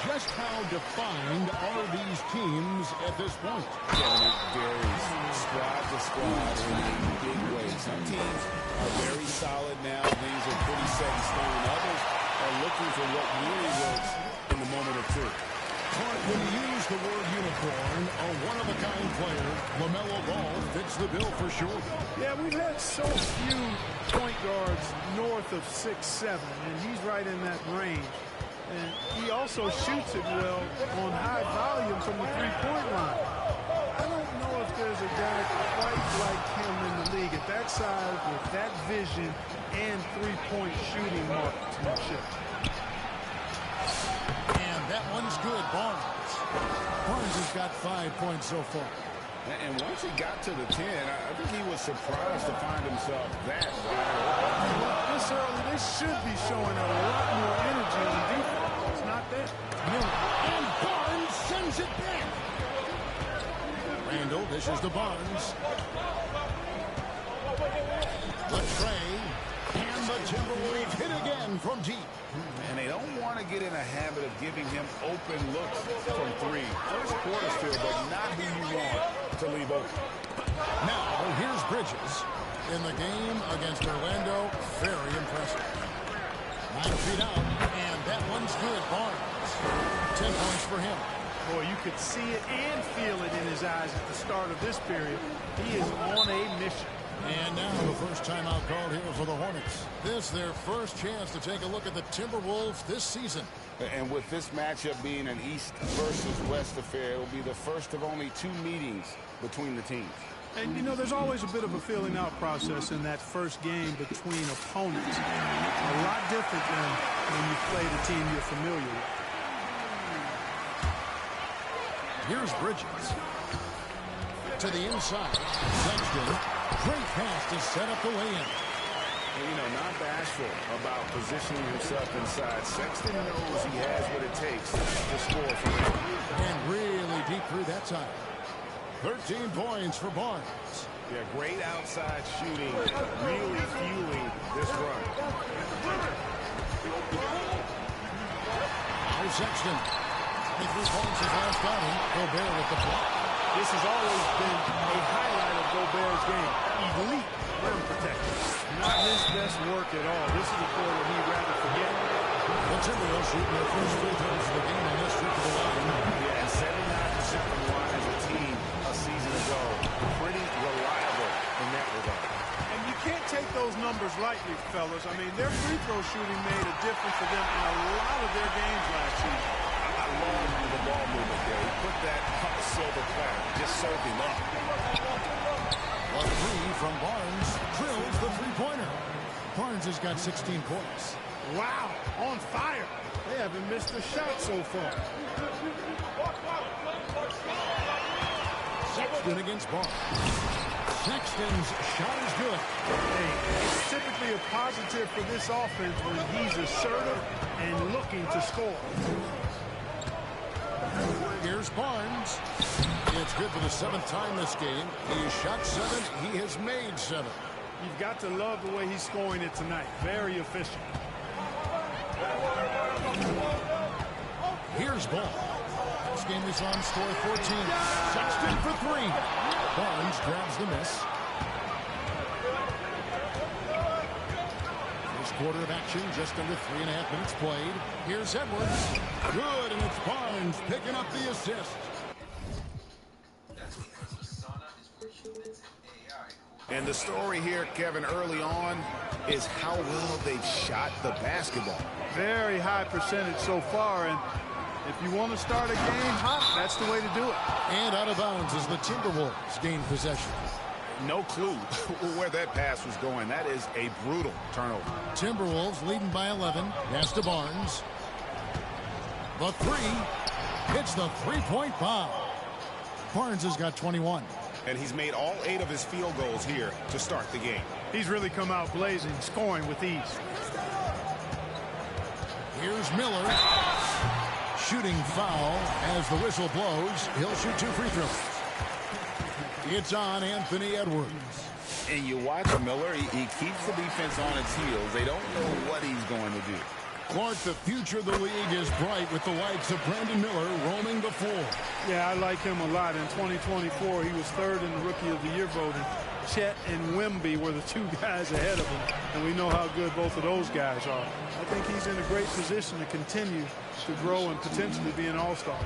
just how defined are these teams at this point? Yeah, it varies squad to squad in big ways. Some teams are very solid now. Things are pretty set in stone. Others are looking for what really works in the moment or two. Clark, when you use the word unicorn, a one-of-a-kind player, LaMelo Ball fits the bill for sure. Yeah, we've had so few point guards north of 6'7", and he's right in that range. And he also shoots it well on high volume from the three-point line. I don't know if there's a guy quite like him in the league at that size with that vision and three-point shooting marksmanship. And that one's good, Barnes. Barnes has got 5 points so far. And once he got to the 10, I think he was surprised to find himself that wide open. This early, they should be showing a lot more energy on defense. It's not there. Miller. And Barnes sends it back. Randall dishes to Barnes. Latrey. And the Timberwolves hit again from deep. And they don't want to get in a habit of giving him open looks from three. First quarter still, but not who you want to leave open. Now, here's Bridges. In the game against Orlando, very impressive. 9 feet out, and that one's good. Barnes. 10 points for him. Boy, you could see it and feel it in his eyes at the start of this period. He is on a mission. And now the first timeout called here for the Hornets. This their first chance to take a look at the Timberwolves this season. And with this matchup being an East versus West affair, it will be the first of only 2 meetings between the teams. And, you know, there's always a bit of a feeling out process in that first game between opponents. A lot different than when you play the team you're familiar with. Here's Bridges. To the inside. Sexton. Great pass to set up the lay-in. You know, not bashful about positioning himself inside. Sexton knows he has what it takes to score for him. And really deep through that time. 13 points for Barnes. Yeah, great outside shooting, really fueling this run. Here's Sexton. 23 points his last outing. Gobert with the block. This has always been a highlight of Gobert's game. Elite rim protector. Not his best work at all. This is a quarter he'd rather forget. The Timberwolves shooting their first free throws of the game on this trip to the line. Yeah, and 79% from the line as a team a season ago. Pretty reliable in that regard. And you can't take those numbers lightly, fellas. I mean, their free throw shooting made a difference for them in a lot of their games last season. I love the ball movement there. He put that on a silver platter. Just served him up. A three from Barnes drills the three-pointer. Barnes has got 16 points. Wow, on fire. They haven't missed a shot so far. Sexton against Barnes. Sexton's shot is good. Hey, it's typically a positive for this offense when he's assertive and looking to score. Here's Barnes. It's good for the 7th time this game. He shot 7. He has made 7. You've got to love the way he's scoring it tonight. Very efficient. Here's Ball. This game is on score 14. Sexton for 3. Barnes grabs the miss. First quarter of action, just under 3.5 minutes played. Here's Edwards. Good, and it's Barnes picking up the assist. And the story here, Kevin, early on, is how well they've shot the basketball. Very high percentage so far, and if you want to start a game hot, that's the way to do it. And out of bounds as the Timberwolves gain possession. No clue where that pass was going. That is a brutal turnover. Timberwolves leading by 11. Pass to Barnes. The three. Hits the three-point bomb. Barnes has got 21. And he's made all 8 of his field goals here to start the game. He's really come out blazing, scoring with ease. Here's Miller. Shooting foul as the whistle blows. He'll shoot 2 free throws. It's on Anthony Edwards. And you watch Miller, he keeps the defense on its heels. They don't know what he's going to do. Clark, the future of the league is bright with the likes of Brandon Miller roaming the floor. Yeah, I like him a lot. In 2024, he was 3rd in the Rookie of the Year voting. Chet and Wemby were the 2 guys ahead of him, and we know how good both of those guys are. I think he's in a great position to continue to grow and potentially be an all-star.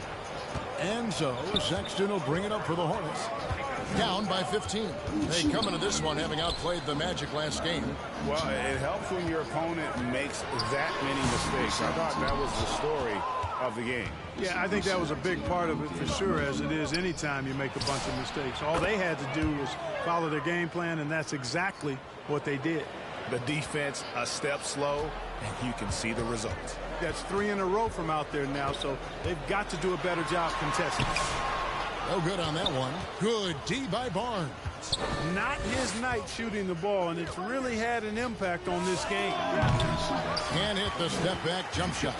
And so Sexton will bring it up for the Hornets. Down by 15. They come into this one having outplayed the Magic last game. Well, it helps when your opponent makes that many mistakes. I thought that was the story of the game. Yeah, I think that was a big part of it for sure, as it is anytime you make a bunch of mistakes. All they had to do was follow their game plan, and that's exactly what they did. The defense a step slow, and you can see the results. That's 3 in a row from out there now, so they've got to do a better job contesting. No good on that one. Good D by Barnes. Not his night shooting the ball, and it's really had an impact on this game. Can't hit the step-back jump shot.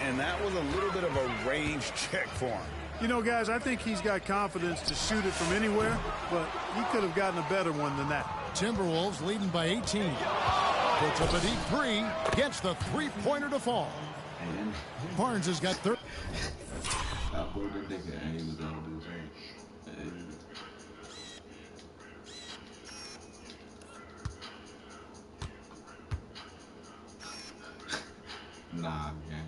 And that was a little bit of a range check for him. You know, guys, I think he's got confidence to shoot it from anywhere, but he could have gotten a better one than that. Timberwolves leading by 18. Puts up a deep 3. Gets the three-pointer to fall. Barnes has got 30. I broke the nigga and he was gonna do something. Nah, man.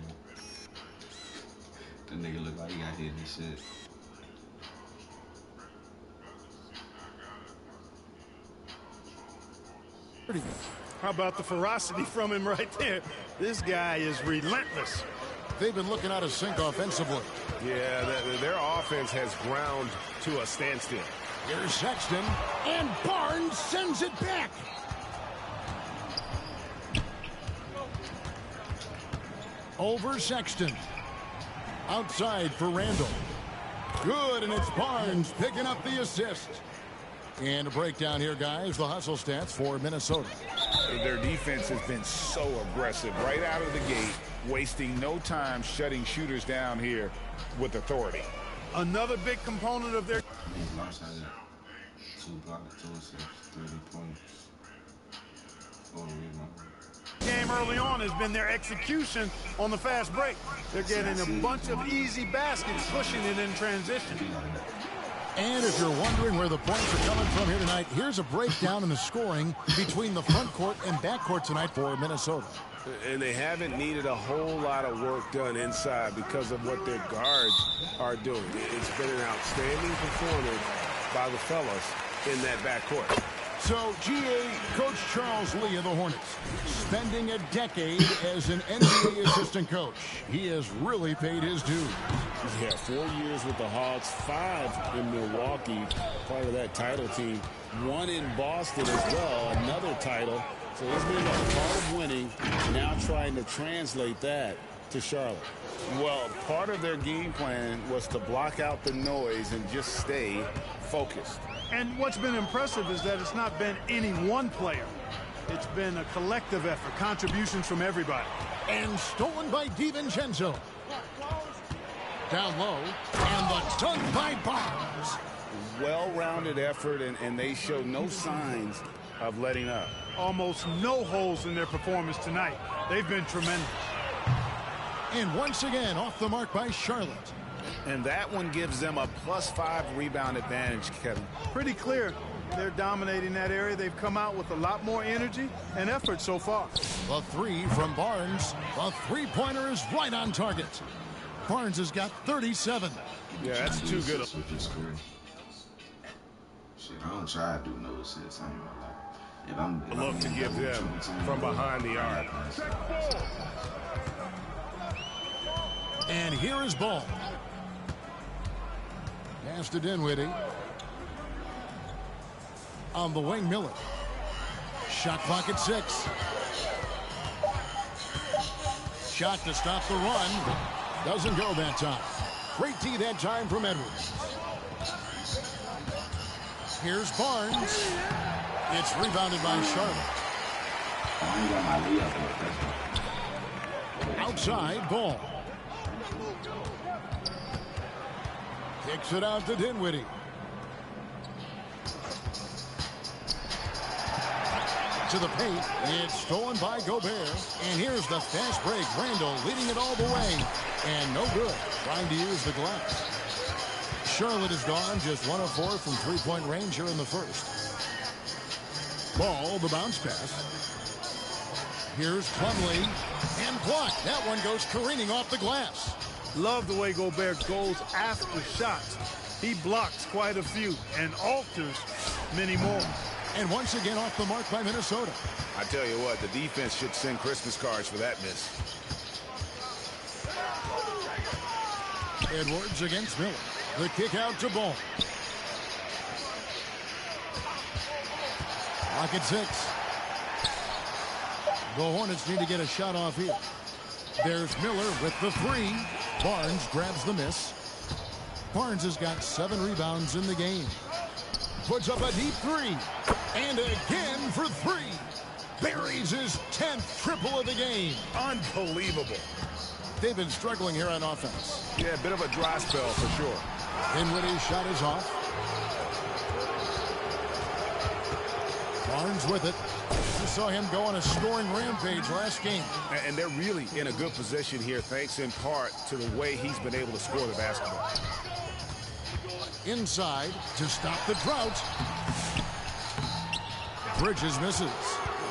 That nigga look like he got hit in his shit. How about the ferocity from him right there? This guy is relentless. They've been looking out of sync offensively. Yeah, their offense has ground to a standstill. Here's Sexton, and Barnes sends it back. Over Sexton. Outside for Randall. Good, and it's Barnes picking up the assist. And a breakdown here, guys. The hustle stats for Minnesota. Their defense has been so aggressive right out of the gate, wasting no time shutting shooters down here with authority. Another big component of their... 2 blocks, 2 assists, 30 points. Game early on has been their execution on the fast break. They're getting a bunch of easy baskets, pushing it in transition. And if you're wondering where the points are coming from here tonight, here's a breakdown in the scoring between the front court and back court tonight for Minnesota. And they haven't needed a whole lot of work done inside because of what their guards are doing. It's been an outstanding performance by the fellas in that backcourt. So, GA Coach Charles Lee of the Hornets, spending a decade as an NBA assistant coach. He has really paid his dues. Yeah, 4 years with the Hawks, 5 in Milwaukee, part of that title team. 1 in Boston as well, another title. So he's been a part of winning, now trying to translate that to Charlotte. Well, part of their game plan was to block out the noise and just stay focused. And what's been impressive is that it's not been any one player. It's been a collective effort, contributions from everybody. And stolen by DiVincenzo. Down low, and the dunk by Barnes. Well-rounded effort, and they show no signs of letting up. Almost no holes in their performance tonight. They've been tremendous. And once again, off the mark by Charlotte. And that one gives them a +5 rebound advantage, Kevin. Pretty clear. They're dominating that area. They've come out with a lot more energy and effort so far. The 3 from Barnes. The three-pointer is right on target. Barnes has got 37. Yeah, that's too good. Shit, I don't try to do no assists. I ain't gonna lie. Look to give them from behind the arc. And here is ball. Pass to Dinwiddie. On the wing, Miller. Shot clock at 6. Shot to stop the run. Doesn't go that time. Great D that time from Edwards. Here's Barnes. It's rebounded by Charlotte. Outside ball. Kicks it out to Dinwiddie. To the paint. It's stolen by Gobert. And here's the fast break. Randall leading it all the way. And no good. Trying to use the glass. Charlotte is gone. Just 1 of 4 from three-point range here in the first. Ball, the bounce pass. Here's Plumlee. And blocked. That one goes careening off the glass. Love the way Gobert goes after shots. He blocks quite a few and alters many more. And once again off the mark by Minnesota. I tell you what, the defense should send Christmas cards for that miss. Edwards against Miller. The kick out to Ball. Clock at 6. The Hornets need to get a shot off here. There's Miller with the 3. Barnes grabs the miss. Barnes has got 7 rebounds in the game. Puts up a deep 3. And again for 3. Buries his 10th triple of the game. Unbelievable. They've been struggling here on offense. Yeah, a bit of a dry spell for sure. Dinwiddie's shot is off. Barnes with it. We saw him go on a scoring rampage last game. And they're really in a good position here, thanks in part to the way he's been able to score the basketball. Inside to stop the drought. Bridges misses.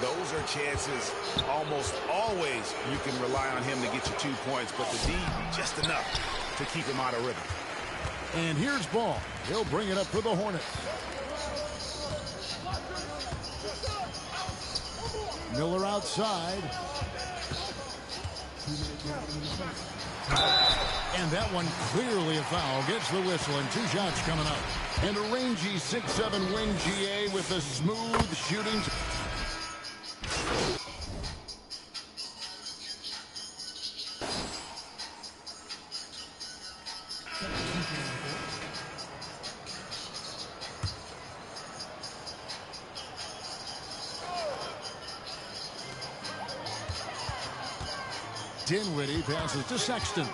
Those are chances almost always you can rely on him to get you 2 points, but the D just enough to keep him out of rhythm. And here's Ball. He'll bring it up for the Hornets. Miller outside. And that one clearly a foul. Gets the whistle and 2 shots coming up. And a rangy 6'7" wing GA with a smooth shooting. Dinwiddie passes to Sexton.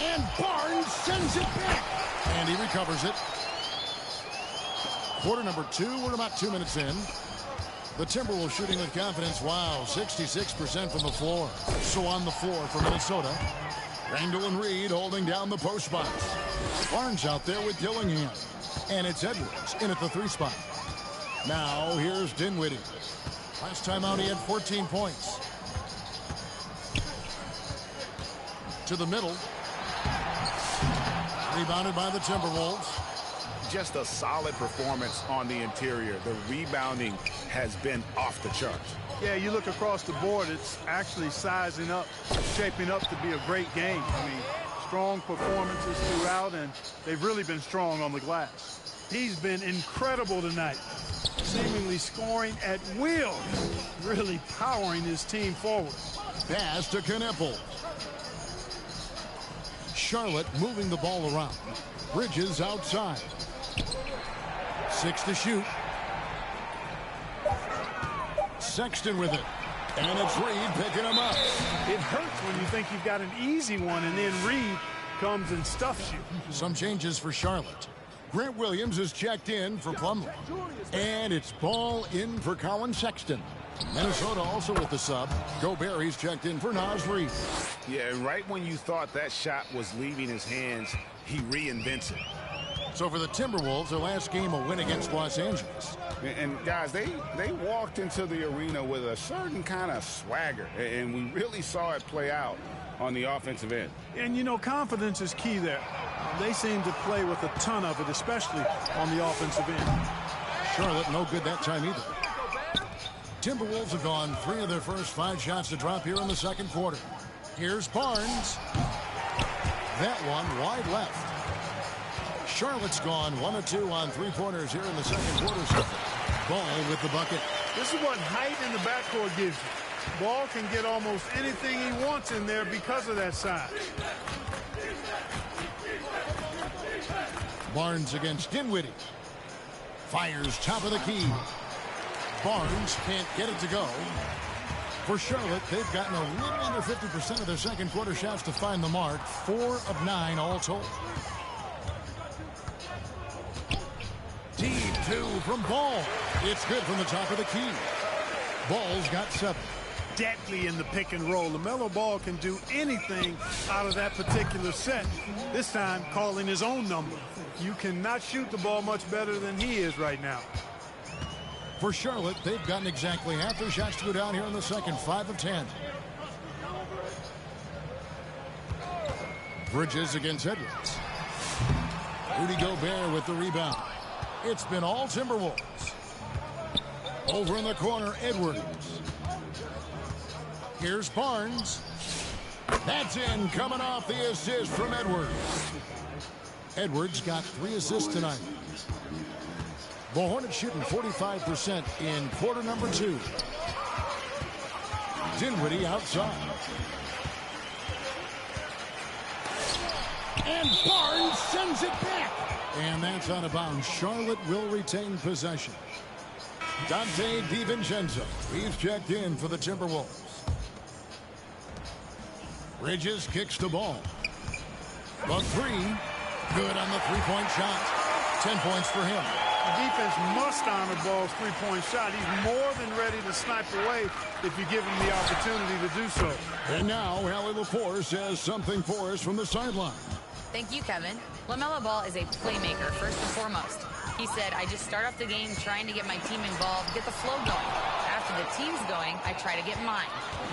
And Barnes sends it back. And he recovers it. Quarter number 2. We're about 2 minutes in. The Timberwolves shooting with confidence. Wow, 66% from the floor. So on the floor for Minnesota. Randall and Reed holding down the post spots. Barnes out there with Dillingham. And it's Edwards in at the 3 spot. Now here's Dinwiddie. Last time out he had 14 points. To the middle. Rebounded by the Timberwolves. Just a solid performance on the interior. The rebounding has been off the charts. Yeah, you look across the board, it's actually sizing up, shaping up to be a great game. I mean, strong performances throughout, and they've really been strong on the glass. He's been incredible tonight, seemingly scoring at will, really powering his team forward. Pass to Kneppel. Charlotte moving the ball around. Bridges outside. 6 to shoot. Sexton with it. And it's Reed picking him up. It hurts when you think you've got an easy one and then Reed comes and stuffs you. Some changes for Charlotte. Grant Williams is checked in for Plumlee. And it's Ball in for Colin Sexton. Minnesota also with the sub. Gobert, he's checked in for Naz Reid. Yeah, and right when you thought that shot was leaving his hands, he reinvents it. So for the Timberwolves, their last game a win against Los Angeles. And guys, they walked into the arena with a certain kind of swagger, and we really saw it play out on the offensive end. And, you know, confidence is key there. They seem to play with a ton of it, especially on the offensive end. Charlotte no good that time either. Timberwolves have gone 3 of their first 5 shots to drop here in the second quarter. Here's Barnes. That one wide left. Charlotte's gone 1 of 2 on 3-pointers here in the second quarter. Ball with the bucket. This is what height in the backcourt gives you. Ball can get almost anything he wants in there because of that size. Barnes against Dinwiddie. Fires top of the key. Barnes can't get it to go. For Charlotte, they've gotten a little under 50% of their second quarter shots to find the mark. 4 of 9 all told. Deep 2 from Ball. It's good from the top of the key. Ball's got 7. Deadly in the pick and roll. LaMelo Ball can do anything out of that particular set. This time calling his own number. You cannot shoot the ball much better than he is right now. For Charlotte, they've gotten exactly half their shots to go down here in the second. 5 of 10. Bridges against Edwards. Rudy Gobert with the rebound. It's been all Timberwolves. Over in the corner, Edwards. Here's Barnes. That's in, coming off the assist from Edwards. Edwards got 3 assists tonight. The Hornets shooting 45% in quarter number 2. Dinwiddie outside. And Barnes sends it back. And that's out of bounds. Charlotte will retain possession. Dante DiVincenzo. He's checked in for the Timberwolves. Bridges kicks the ball. The 3. Good on the 3-point shot. 10 points for him. The defense must honor Ball's 3-point shot. He's more than ready to snipe away if you give him the opportunity to do so. And now, Allie LaForce says something for us from the sideline. Thank you, Kevin. LaMelo Ball is a playmaker, first and foremost. He said, I just start off the game trying to get my team involved, get the flow going. After the team's going, I try to get mine.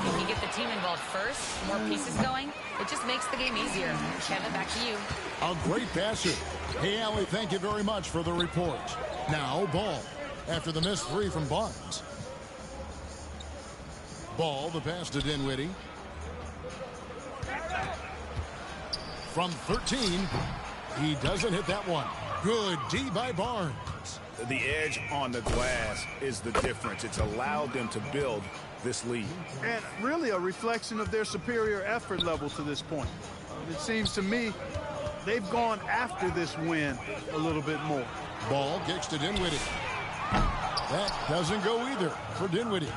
If you get the team involved first, more pieces going, it just makes the game easier. Kevin, back to you. A great passer. Hey, Allie, thank you very much for the report. Now, Ball. After the missed 3 from Barnes. Ball, the pass to Dinwiddie. From 13, he doesn't hit that one. Good D by Barnes. The edge on the glass is the difference. It's allowed them to build this lead. And really a reflection of their superior effort level to this point. It seems to me they've gone after this win a little bit more. Ball kicks to Dinwiddie. That doesn't go either for Dinwiddie.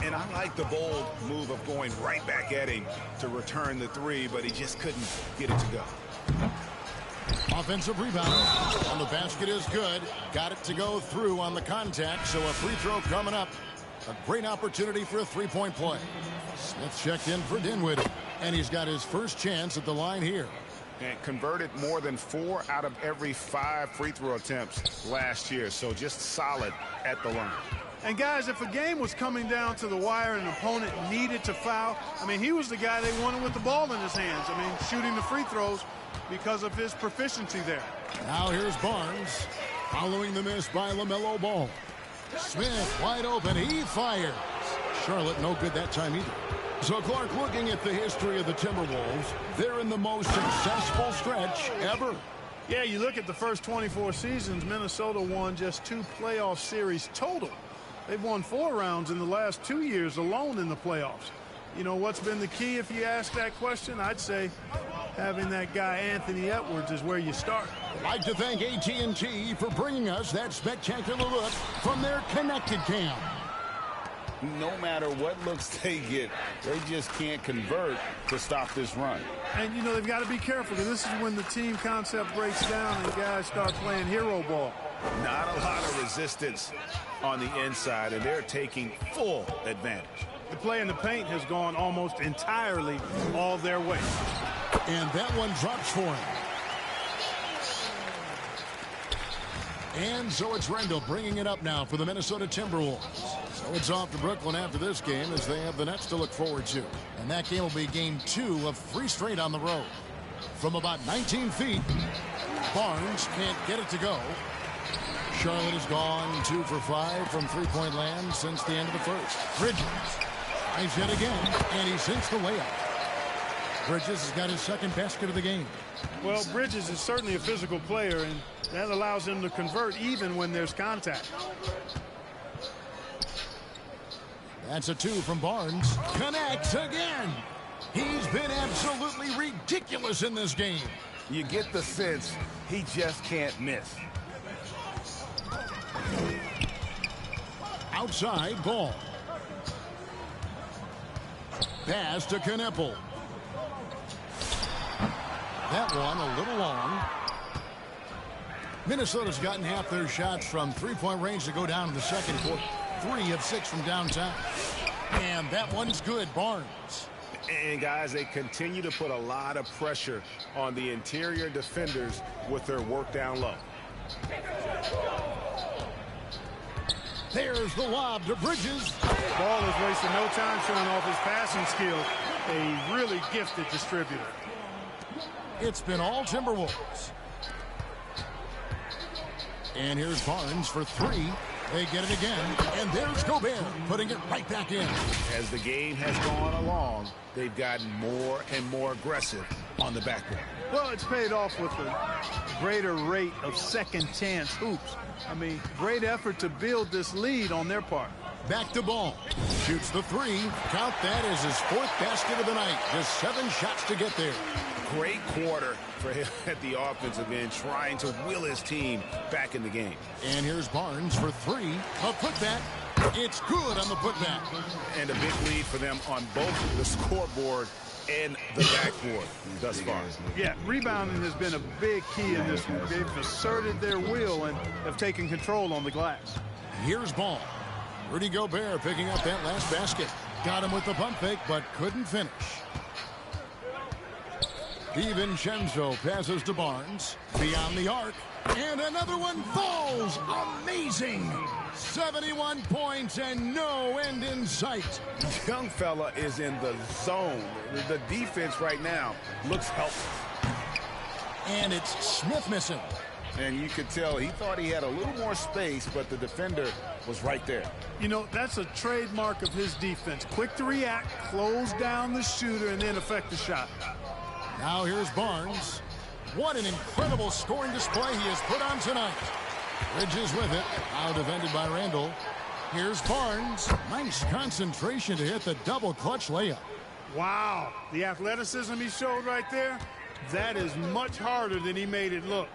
And I like the bold move of going right back at him to return the 3, but he just couldn't get it to go. Offensive rebound. And the basket is good. Got it to go through on the contact, so a free throw coming up. A great opportunity for a 3-point play. Smith checked in for Dinwiddie, and he's got his first chance at the line here. And converted more than 4 out of every 5 free throw attempts last year, so just solid at the line. And guys, if a game was coming down to the wire and an opponent needed to foul, I mean, he was the guy they wanted with the ball in his hands. I mean, shooting the free throws because of his proficiency there. Now here's Barnes, following the miss by LaMelo Ball. Smith wide open, he fires. Charlotte no good that time either. So Clark, looking at the history of the Timberwolves, they're in the most successful stretch ever. Yeah, you look at the first 24 seasons, Minnesota won just 2 playoff series total. They've won 4 rounds in the last 2 years alone in the playoffs. You know, what's been the key if you ask that question? I'd say having that guy Anthony Edwards is where you start. I'd like to thank AT&T for bringing us that spectacular look from their connected cam. No matter what looks they get, they just can't convert to stop this run. And, you know, they've got to be careful, because this is when the team concept breaks down and guys start playing hero ball. Not a lot of resistance on the inside, and they're taking full advantage. The play in the paint has gone almost entirely all their way. And that one drops for him. And so it's Rendell bringing it up now for the Minnesota Timberwolves. So it's off to Brooklyn after this game, as they have the Nets to look forward to. And that game will be game 2 of 3 straight on the road. From about 19 feet, Barnes can't get it to go. Charlotte has gone 2 for 5 from three-point land since the end of the first. Bridges tries it again, and he sinks the layup. Bridges has got his second basket of the game. Well, Bridges is certainly a physical player, and that allows him to convert even when there's contact. That's a 2 from Barnes. Connects again. He's been absolutely ridiculous in this game. You get the sense he just can't miss. Outside ball. Pass to Kneppel. That one a little long. Minnesota's gotten half their shots from three-point range to go down in the second quarter. 3 of 6 from downtown. And that one's good, Barnes. And, guys, they continue to put a lot of pressure on the interior defenders with their work down low. There's the lob to Bridges. Ball is wasting no time showing off his passing skill. A really gifted distributor. It's been all Timberwolves. And here's Barnes for 3. They get it again, and there's Gobert putting it right back in. As the game has gone along, they've gotten more and more aggressive on the backboard. Well, it's paid off with a greater rate of second chance hoops. I mean, great effort to build this lead on their part. Back to Ball. Shoots the 3. Count that as his 4th basket of the night. Just 7 shots to get there. Great quarter for him at the offensive end, trying to will his team back in the game. And here's Barnes for 3. A putback. It's good on the putback. And a big lead for them on both the scoreboard and the backboard thus far. Yeah, rebounding has been a big key in this one. They've asserted their will and have taken control on the glass. Here's Ball. Rudy Gobert picking up that last basket. Got him with the pump fake, but couldn't finish. DiVincenzo passes to Barnes. Beyond the arc. And another one falls. Amazing. 71 points and no end in sight. Young fella is in the zone. The defense right now looks helpless. And it's Smith missing. And you could tell he thought he had a little more space, but the defender was right there. You know, that's a trademark of his defense. Quick to react, close down the shooter, and then affect the shot. Now here's Barnes. What an incredible scoring display he has put on tonight. Bridges with it. Now defended by Randall. Here's Barnes. Nice concentration to hit the double clutch layup. Wow. The athleticism he showed right there, that is much harder than he made it look.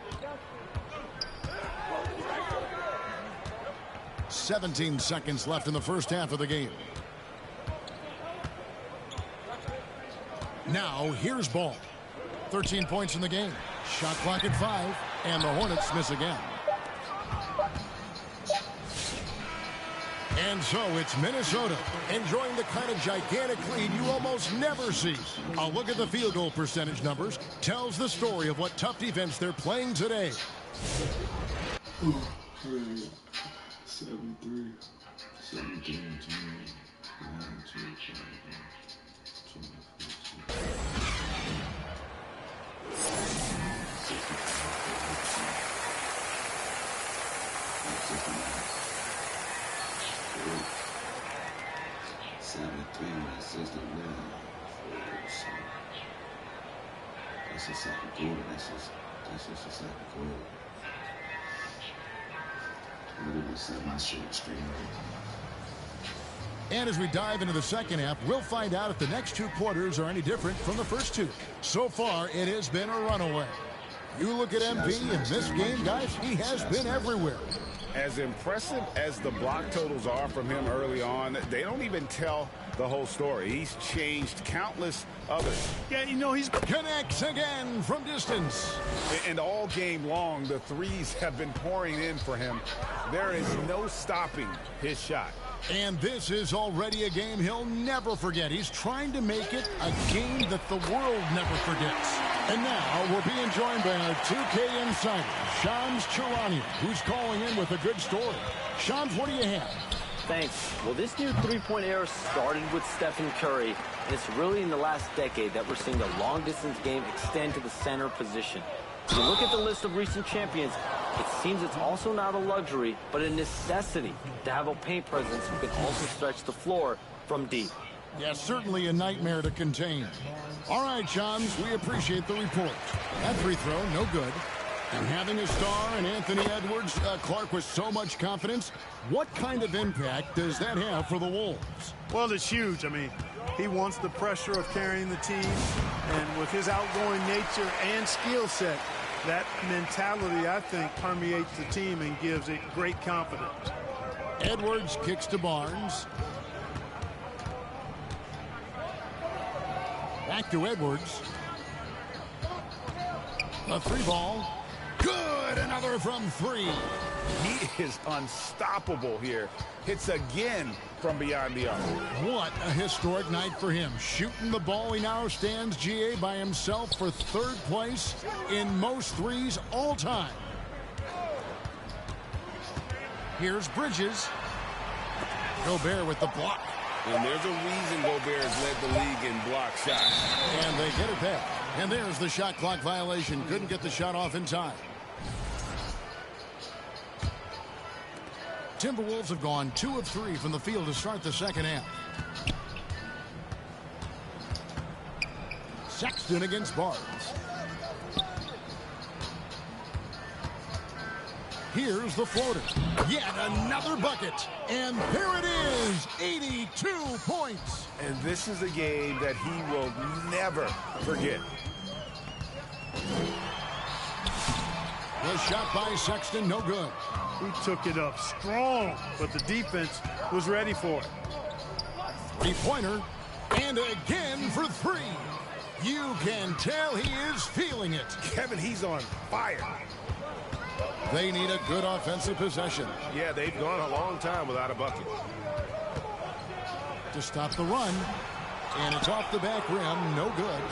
17 seconds left in the first half of the game. Now here's Ball. 13 points in the game. Shot clock at 5, and the Hornets miss again. And so it's Minnesota enjoying the kind of gigantic lead you almost never see. A look at the field goal percentage numbers tells the story of what tough defense they're playing today. 73, 17, 20, 73 and 69. That's the second quarter. That's just the second quarter. I'm gonna set my shit straight. And as we dive into the second half, we'll find out if the next 2 quarters are any different from the first 2. So far, it has been a runaway. You look at MP in this game, guys, he has been everywhere. As impressive as the block totals are from him early on, they don't even tell the whole story. He's changed countless others. Yeah, you know, he's connects again from distance. And all game long, the threes have been pouring in for him. There is no stopping his shot. And this is already a game he'll never forget. He's trying to make it a game that the world never forgets. And now we're being joined by our 2K insider, Shams Charania, who's calling in with a good story. Shams, what do you have? Thanks. Well, this new three-point era started with Stephen Curry, and it's really in the last decade that we're seeing the long-distance game extend to the center position. If you look at the list of recent champions, It seems it's also not a luxury, but a necessity to have a paint presence who can also stretch the floor from deep. Yes, certainly a nightmare to contain. All right, chums, we appreciate the report. That free throw, no good. And having a star in Anthony Edwards, Clark, with so much confidence, what kind of impact does that have for the Wolves? Well, it's huge. I mean, he wants the pressure of carrying the team, and with his outgoing nature and skill set, that mentality, I think, permeates the team and gives it great confidence. Edwards kicks to Barnes. Back to Edwards. A three ball. Good, another from three. He is unstoppable here. Hits again from beyond the arc. What a historic night for him. Shooting the ball, he now stands, GA, by himself for third place in most threes all time. Here's Bridges. Gobert with the block. And there's a reason Gobert has led the league in block shots. And they get it back. And there's the shot clock violation. Couldn't get the shot off in time. Timberwolves have gone 2 of 3 from the field to start the second half. Sexton against Barnes. Here's the floater. Yet another bucket. And there it is. 82 points. And this is a game that he will never forget. The shot by Sexton, no good. He took it up strong, but the defense was ready for it. Three-pointer, and again for three. You can tell he is feeling it. Kevin, he's on fire. They need a good offensive possession. Yeah, they've gone a long time without a bucket. To stop the run, and it's off the back rim, no good.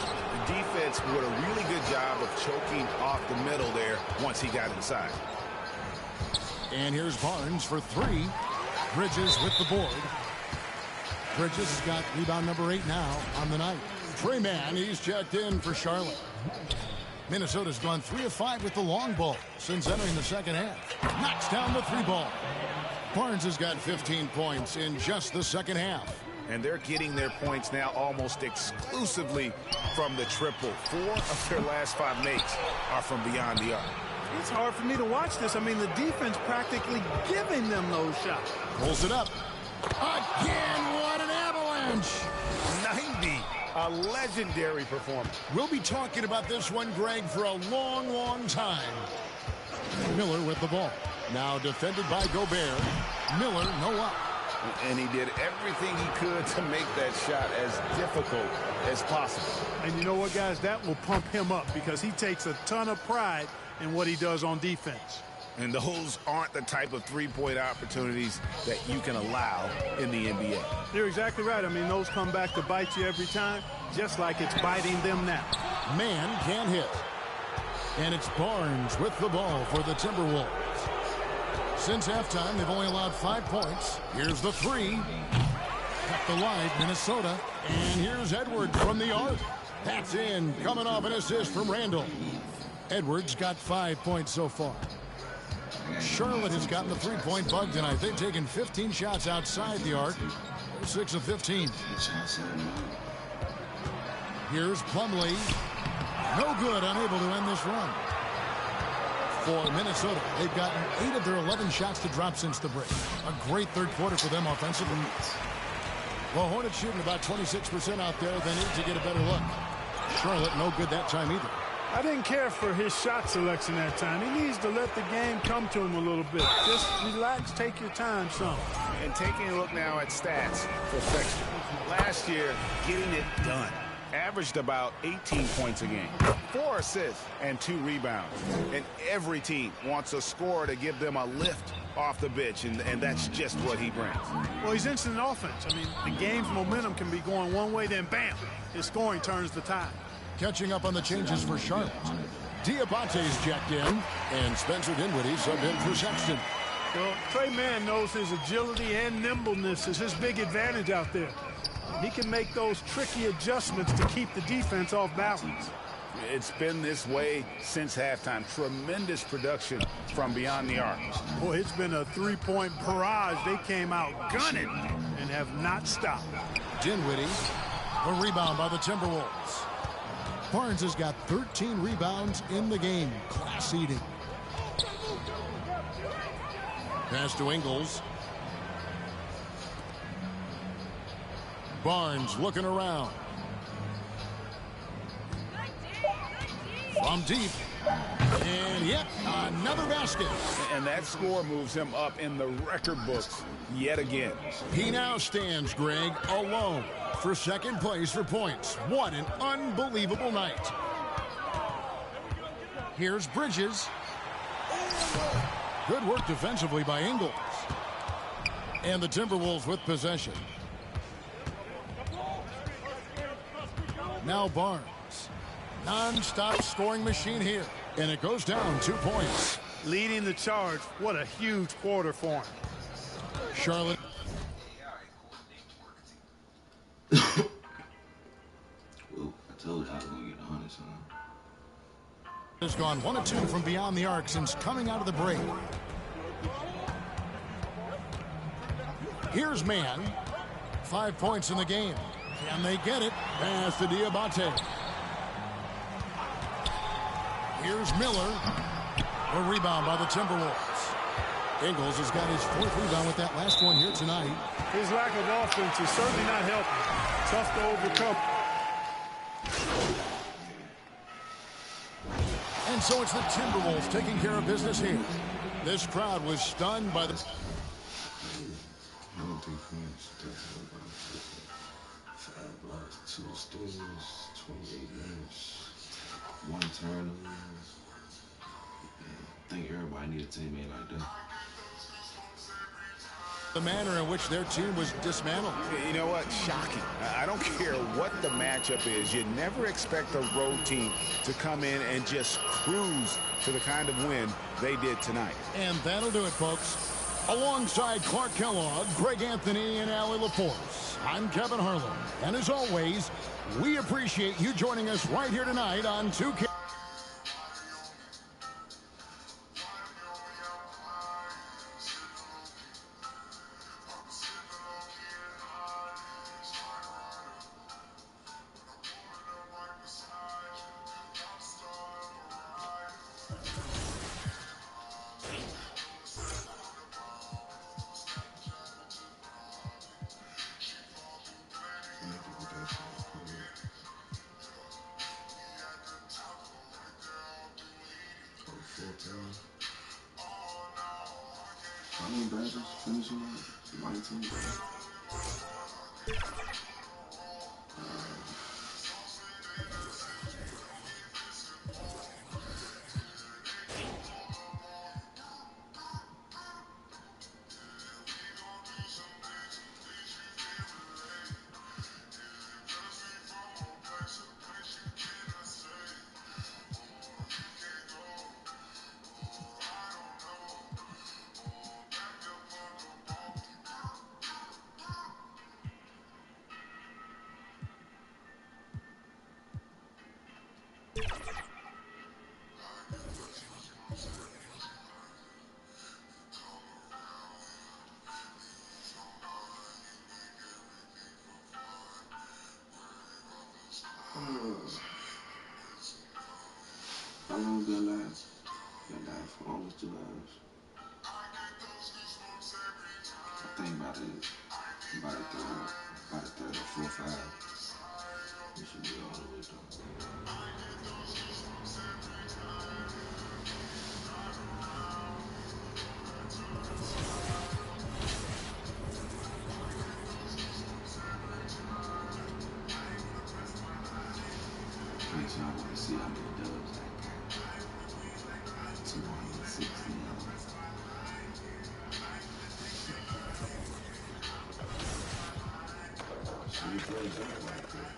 The defense did a really good job of choking off the middle there once he got inside. And here's Barnes for three. Bridges with the board. Bridges has got rebound number 8 now on the night. Trey Mann, he's checked in for Charlotte. Minnesota's gone 3 of 5 with the long ball since entering the second half. Knocks down the 3 ball. Barnes has got 15 points in just the second half. And they're getting their points now almost exclusively from the triple. 4 of their last 5 makes are from beyond the arc. It's hard for me to watch this. I mean, the defense practically giving them those shots. Pulls it up. Again, what an avalanche. 90. A legendary performance. We'll be talking about this one, Greg, for a long, long time. Miller with the ball. Now defended by Gobert. Miller, no up. And he did everything he could to make that shot as difficult as possible. And you know what, guys? That will pump him up because he takes a ton of pride in what he does on defense. And those aren't the type of three-point opportunities that you can allow in the NBA. You're exactly right. I mean, those come back to bite you every time, just like it's biting them now. Man can't hit. And it's Barnes with the ball for the Timberwolves. Since halftime, they've only allowed 5 points. Here's the 3. Cut the line, Minnesota. And here's Edwards from the arc. That's in, coming off an assist from Randall. Edwards got 5 points so far. Charlotte has gotten the three-point bug tonight. They've taken 15 shots outside the arc. They're 6 of 15. Here's Plumlee. No good, unable to end this run. For Minnesota, they've gotten 8 of their 11 shots to drop since the break. A great third quarter for them offensively. Well, Hornets shooting about 26% out there. They need to get a better look. Charlotte, no good that time either. I didn't care for his shot selection that time. He needs to let the game come to him a little bit. Just relax, take your time some. And taking a look now at stats for Sexton. Last year, getting it done. Averaged about 18 points a game, 4 assists, and 2 rebounds. And every team wants a scorer to give them a lift off the bench, and that's just what he brings. Well, he's instant offense. I mean, the game's momentum can be going one way, then bam, his scoring turns the tide. Catching up on the changes for Charlotte. Diabate's jacked in, and Spencer Dinwiddie subbed in for Sexton. Well, Trey Mann knows his agility and nimbleness is his big advantage out there. He can make those tricky adjustments to keep the defense off balance. It's been this way since halftime. Tremendous production from beyond the arc. Boy, it's been a three-point barrage. They came out gunning and have not stopped. Dinwiddie, a rebound by the Timberwolves. Barnes has got 13 rebounds in the game. Class eating. Pass to Ingles. Barnes looking around. From deep. And yet another basket. And that score moves him up in the record books yet again. He now stands, Greg, alone for second place for points. What an unbelievable night. Here's Bridges. Good work defensively by Ingles. And the Timberwolves with possession. Now Barnes. Non-stop scoring machine here. And it goes down 2 points. Leading the charge. What a huge quarter for him. Charlotte. Well, I told you I was going to get 100 son. Has gone 1 of 2 from beyond the arc since coming out of the break. Here's Mann. 5 points in the game. Can they get it? Pass to Diabate. Here's Miller. A rebound by the Timberwolves. Ingles has got his 4th rebound with that last one here tonight. His lack of offense is certainly not helping. Tough to overcome. And so it's the Timberwolves taking care of business here. This crowd was stunned by the... 5 blocks, 2 steals, 28 minutes, 1 turnover. I think everybody need a teammate like that. The manner in which their team was dismantled. You know what? Shocking. I don't care what the matchup is. You never expect a road team to come in and just cruise to the kind of win they did tonight. And that'll do it, folks. Alongside Clark Kellogg, Greg Anthony, and Allie LaForce, I'm Kevin Harlan. And as always, we appreciate you joining us right here tonight on 2K. How many badges finishing like 19? How long did that last? That last for almost 2 hours. I think about the third or 4th hour. We should be all the way done. So I want to see how many dubs I got. 260. So you play that like that.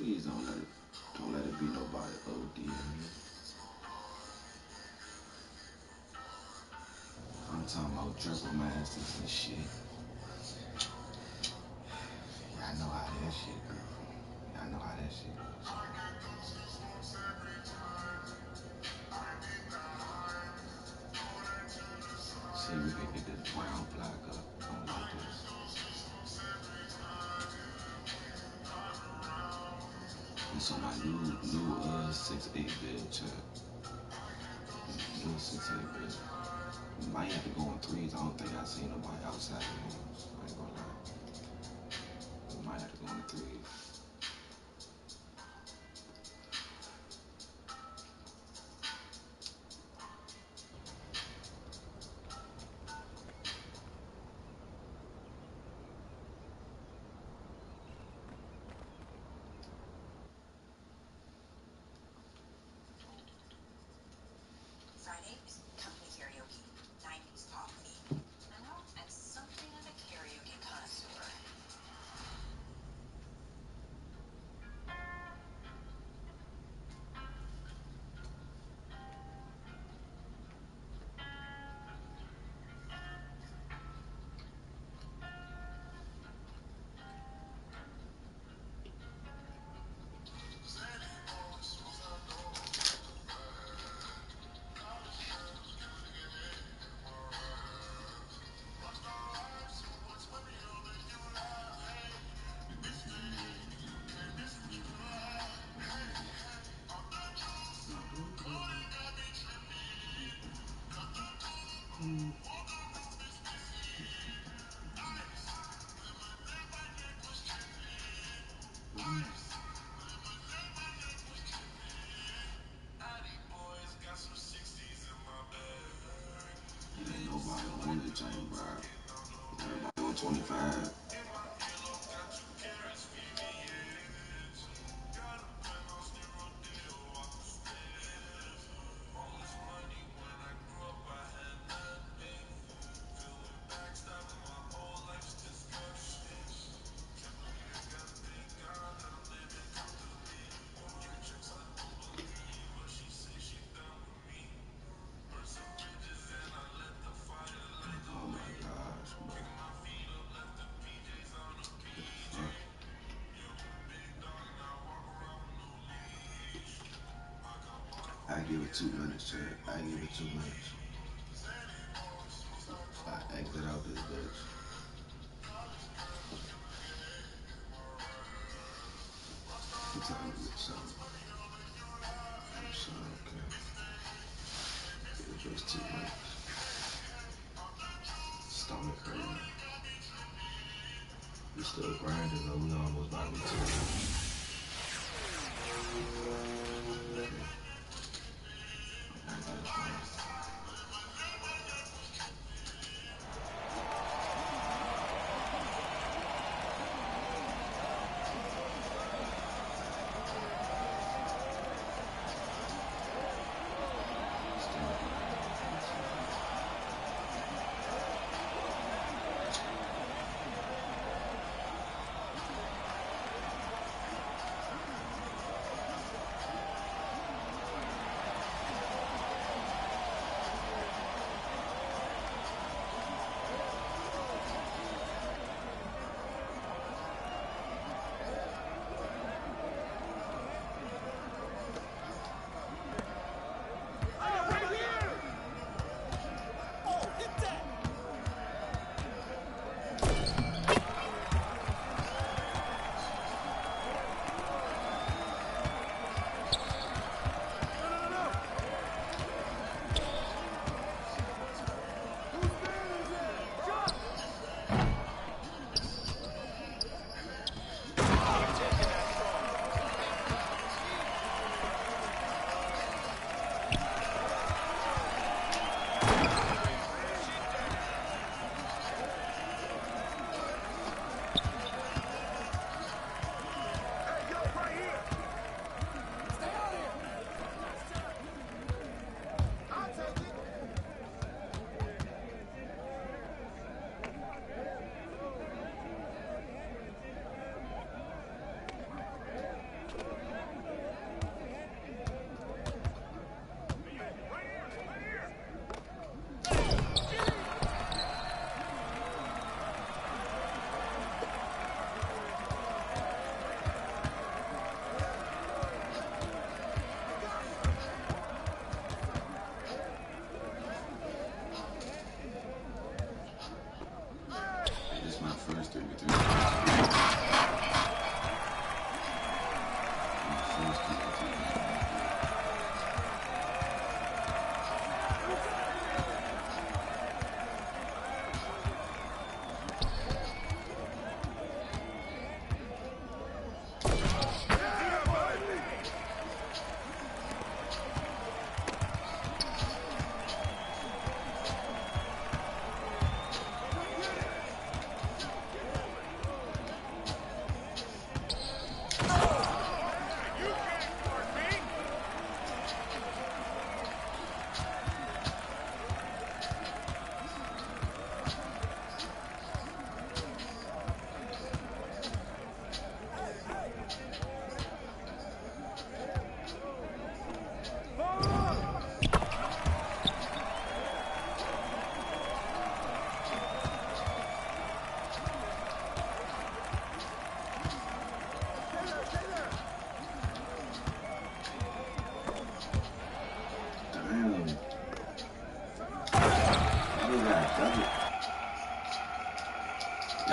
Please don't let it be nobody OD. I'm talking about triple masters and shit. Y'all know how that shit go. Y'all know how that shit goes. See, we can get this brown block up on like this. This on my new 6-8 build chat. New 6-8 build. Might have to go in threes. I don't think I seen nobody outside of him. I ain't gonna lie. We might have to go in threes. Friday is company karaoke. 90s pop theme. And well, I'm something of a karaoke connoisseur. Ain't nobody on the chain, bro. Everybody on 25. Oh my gosh, bro. Fuck. I give it 2 minutes, Chad. I give it 2 minutes. If I exit out this bitch. I'm trying to get something. So, okay. Give it just 2 minutes. Stomach hurting. We still grinding though. We almost about to be 2 minutes. Okay. I got this one.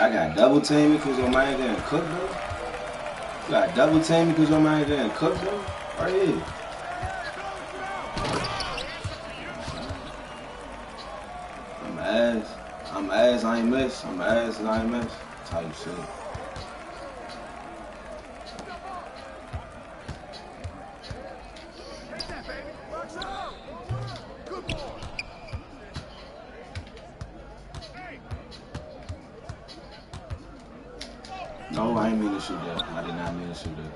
I got double team because your man didn't cook though. You got double team because your man didn't cook though. Right here. I'm ass, I ain't miss. I'm ass and I ain't miss. Type shit. No, I ain't mean to shoot that. I did not mean to shoot that.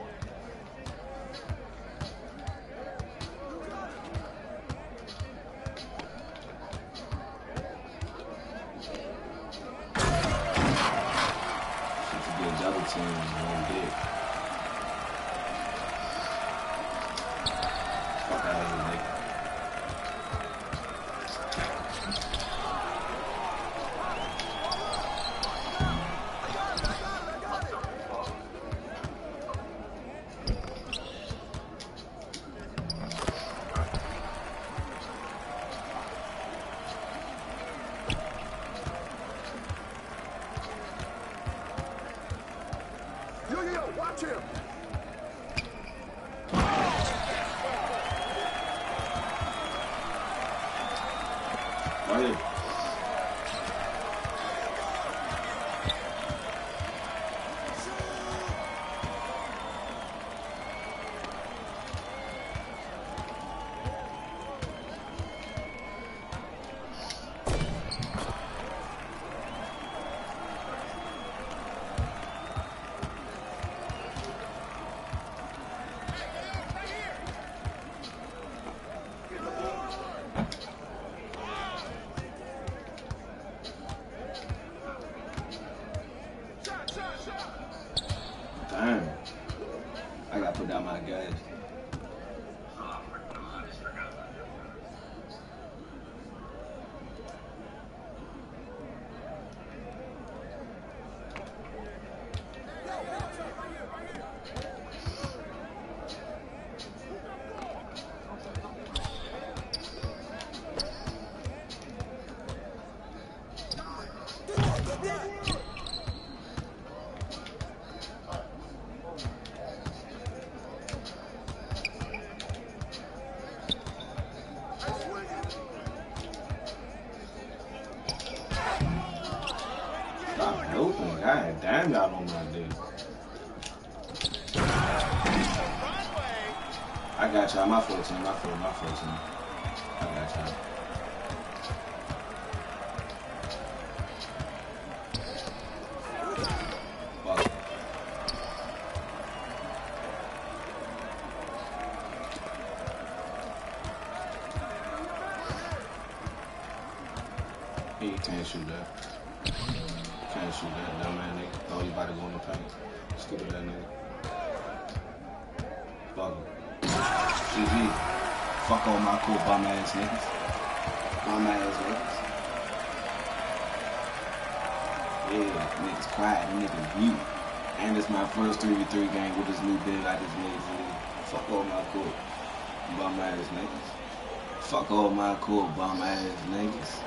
Damn. I gotta put down my gas. God damn, y'all on my dick. I got y'all. My 14. My 14. I got y'all. Fuck. He can't shoot that. Can't shoot that dumb ass nigga. Oh, you about to go in the paint. Stupid that nigga. Fuck him. GG. Fuck all my cool bum ass niggas. Bum ass niggas. Yeah, niggas quiet, niggas mute. And it's my first 3v3 game with this new build I just made for you. Fuck all my cool bum ass niggas. Fuck all my cool bum ass niggas.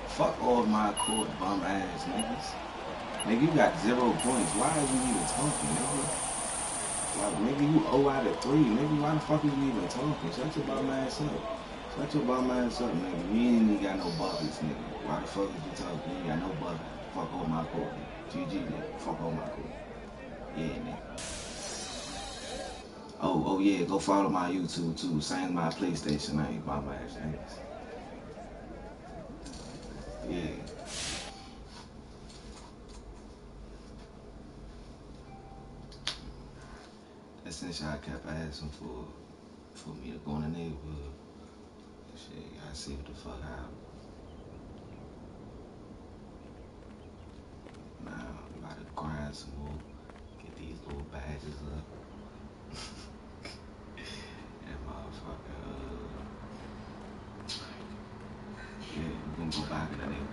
Fuck all my court bum ass niggas. Nigga, you got 0 points. Why are you even talking, nigga? Like, nigga, you 0 out of 3. Nigga, why the fuck are you even talking? Shut your bum ass up. Shut your bum ass up, nigga. You ain't even got no buckets, nigga. Why the fuck is you talking? You ain't got no bucket. Fuck on my court. GG, nigga. Fuck on my court. Yeah, nigga. Oh yeah, go follow my YouTube too. Same my PlayStation name, bum ass niggas. Yeah. Essentially, I kept asking for me to go in the neighborhood. Shit, I see what the fuck happened. Now, I'm about to grind some more. Get these little badges up. And motherfucker, yeah, we're gonna go back in the neighborhood.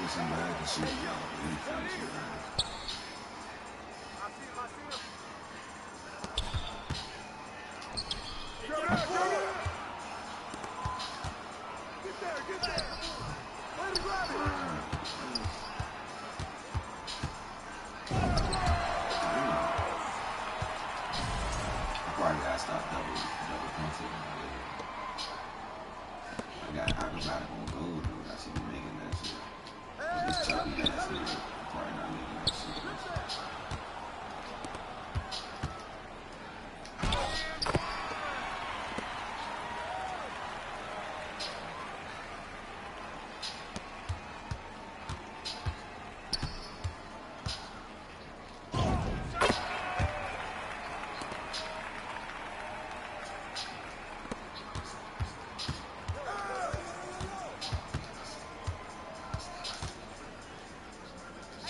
Somebody can see y'all. Get there! Way to grab it! I probably gotta stop double punching. I got acrobatic on gold, dude. I should be making that shit. But this chubby ass nigga, I'm probably not making that shit.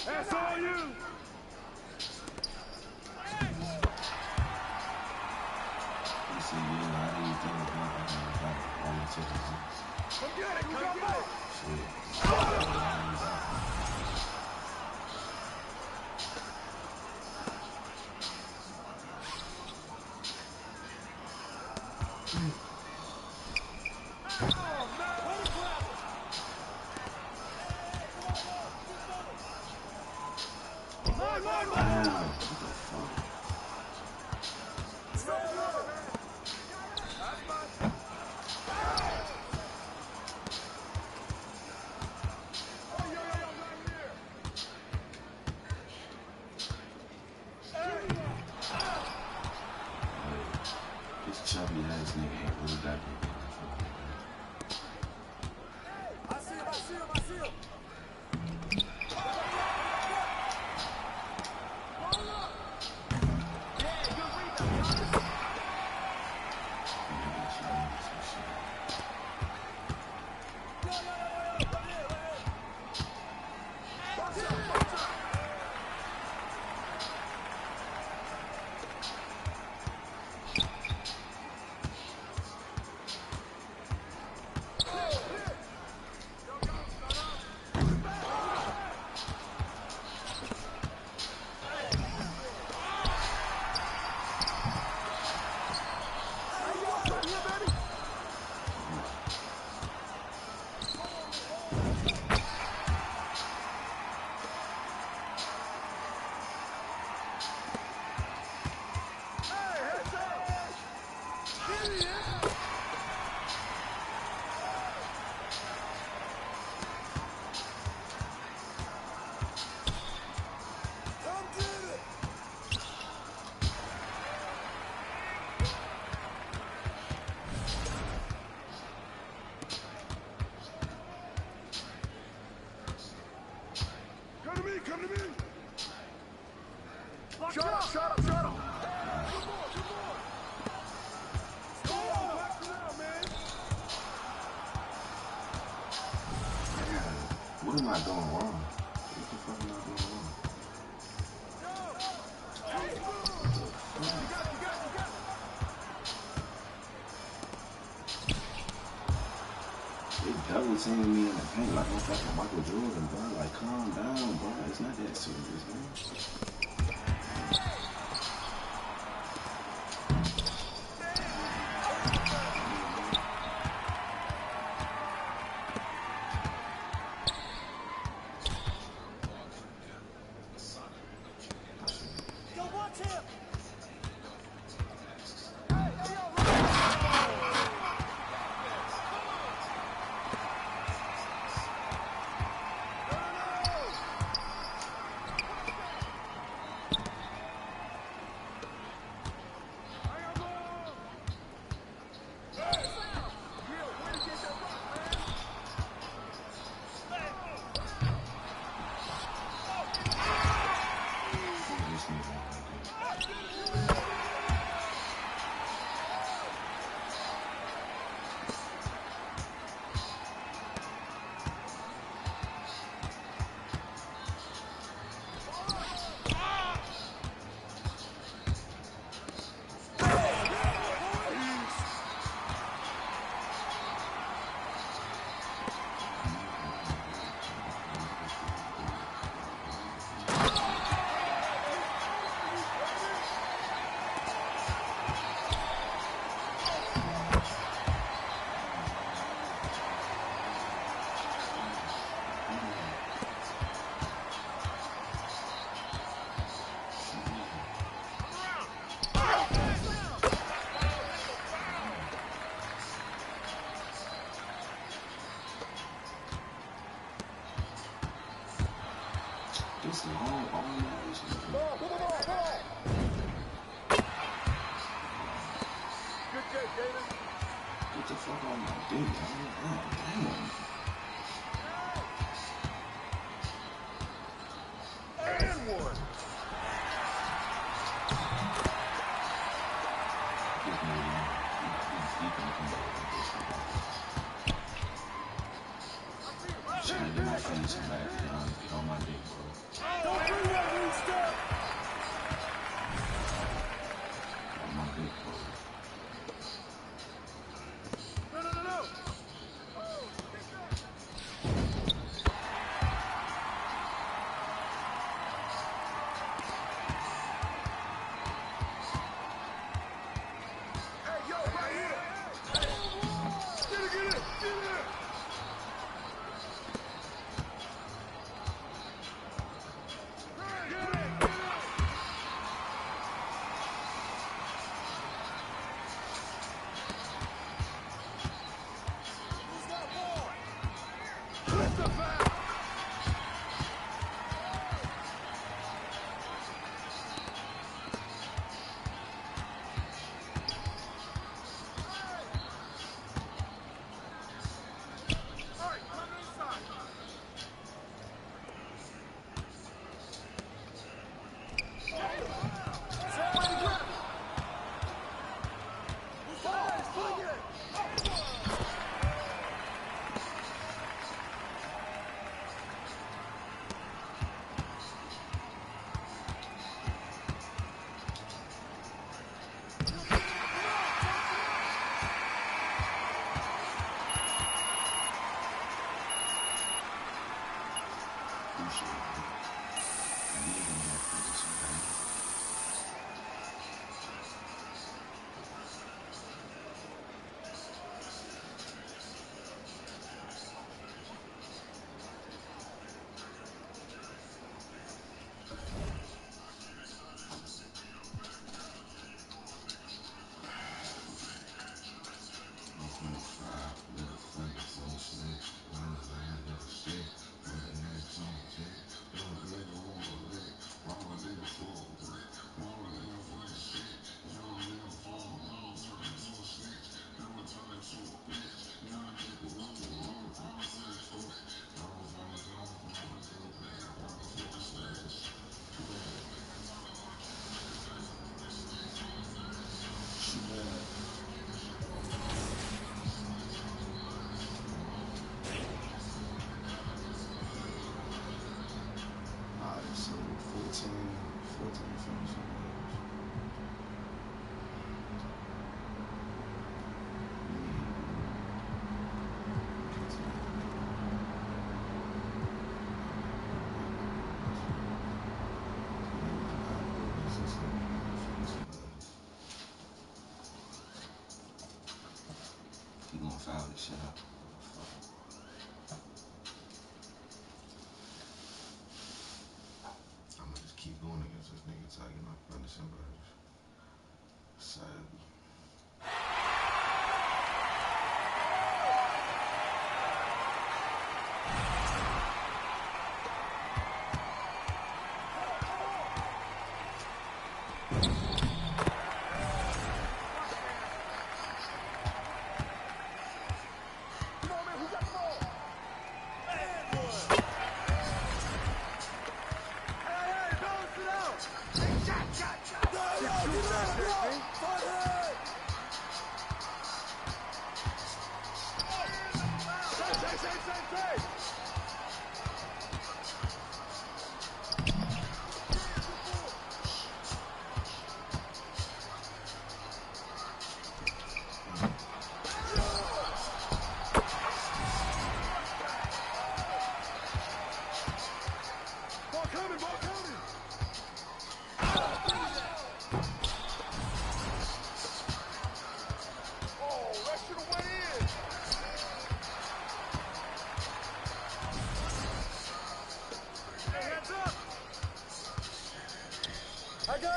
That's all you! You see, you know, how do you think about all the chickens? Come get it! Come get it! Shit. This chubby ass nigga ain't Shut up, shut up, shut up. What am I doing wrong? What the fuck am I doing wrong? They double teaming me in the paint like I'm fucking Michael Jordan, bro. Like, calm down, bro. It's not that serious, man.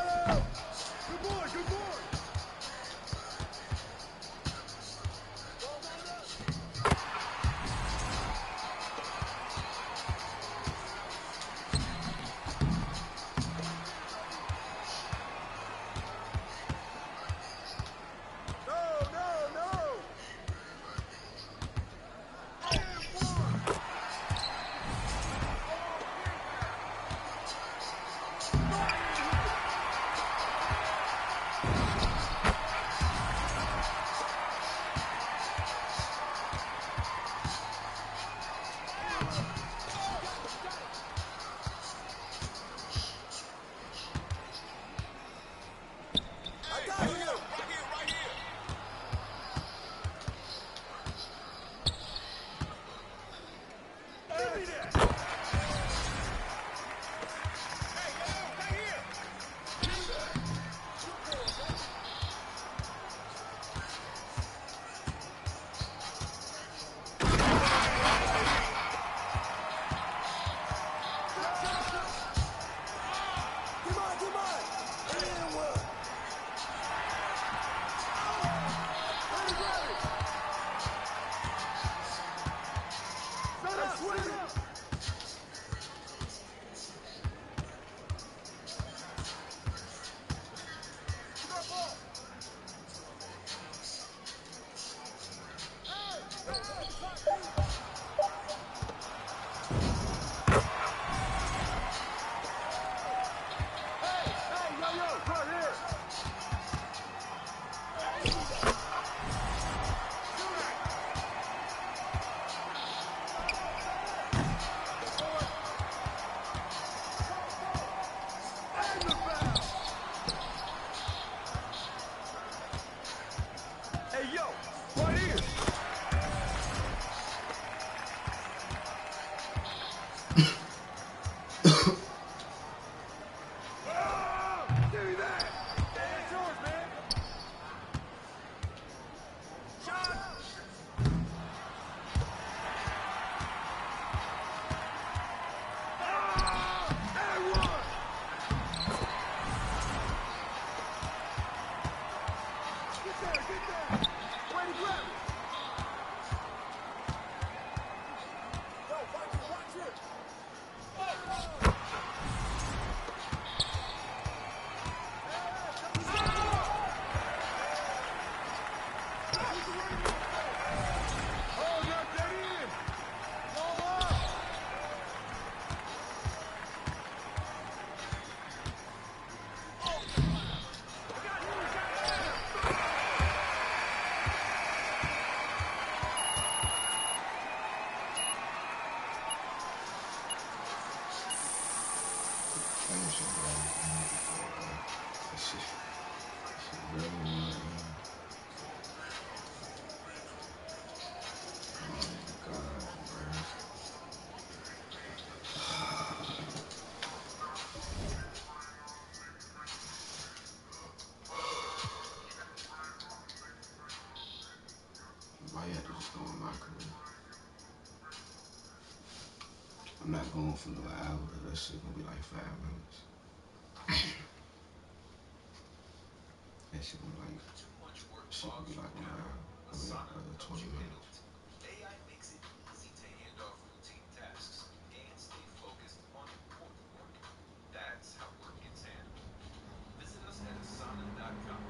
Good boy, good boy. I'm not going for no hour. That shit gonna be like 5 minutes. That shit gonna be like 1 hour. I mean, 20 minutes. AI makes it easy to hand off routine tasks and stay focused on important work. That's how work gets handled. Visit us at asana.com.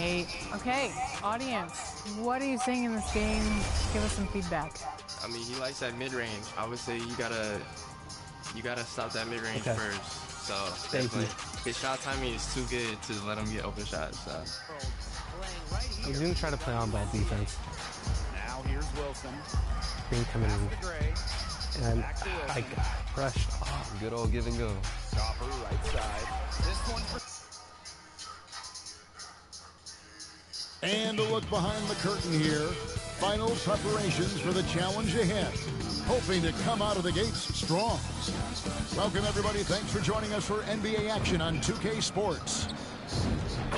Hey, okay, audience, what are you seeing in this game? Give us some feedback. I mean, he likes that mid-range. I would say you gotta stop that mid-range first. So definitely, his shot timing is too good to let him get open shots. So I'm gonna try to play on ball defense. Now here's Wilson. Green coming in, and I got crushed. Oh. Good old give and go. Chopper right side. This one for... And a look behind the curtain here. Final preparations for the challenge ahead. Hoping to come out of the gates strong. Welcome, everybody. Thanks for joining us for NBA action on 2K Sports.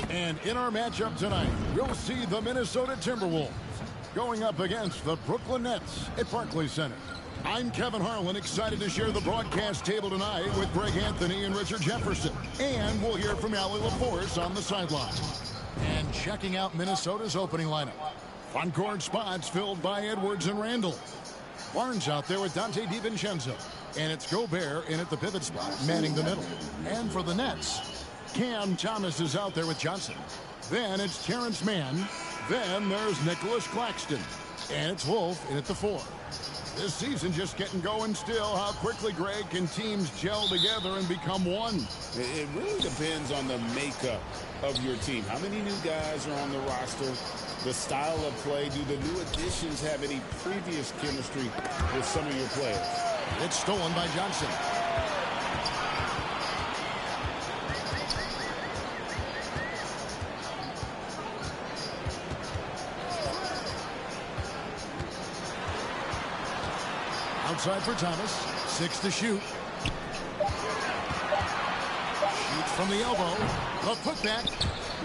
And in our matchup tonight, we'll see the Minnesota Timberwolves going up against the Brooklyn Nets at Barclays Center. I'm Kevin Harlan, excited to share the broadcast table tonight with Greg Anthony and Richard Jefferson. And we'll hear from Allie LaForce on the sideline. And checking out Minnesota's opening lineup. Front-court spots filled by Edwards and Randall. Barnes out there with Dante DiVincenzo. And it's Gobert in at the pivot spot, manning the middle. And for the Nets, Cam Thomas is out there with Johnson. Then it's Terrence Mann. Then there's Nicholas Claxton. And it's Wolf in at the 4. This season just getting going still. How quickly, Greg, can teams gel together and become one? It really depends on the makeup of your team. How many new guys are on the roster? The style of play. Do the new additions have any previous chemistry with some of your players? It's stolen by Johnson. Outside for Thomas. 6 to shoot. Shoots from the elbow. The putback.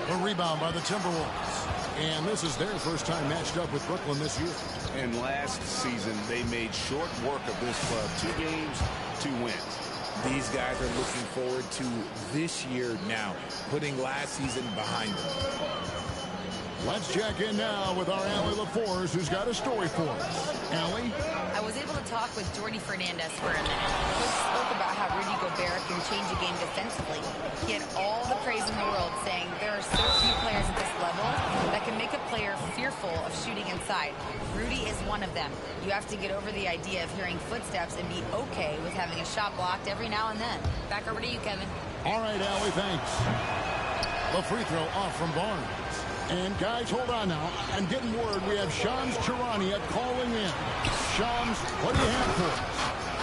A rebound by the Timberwolves. And this is their first time matched up with Brooklyn this year. And last season, they made short work of this club. 2 games, 2 wins. These guys are looking forward to this year now, putting last season behind them. Let's check in now with our Allie LaForce, who's got a story for us. Allie? I was able to talk with Jordy Fernandez for a minute. Coach spoke about how Rudy Gobert can change a game defensively. He had all the praise in the world, saying there are so few players at this level that can make a player fearful of shooting inside. Rudy is one of them. You have to get over the idea of hearing footsteps and be okay with having a shot blocked every now and then. Back over to you, Kevin. All right, Allie, thanks. The free throw off from Barnes. And guys, hold on now. I'm getting word we have Shams Charania calling in. Shams, what do you have for us?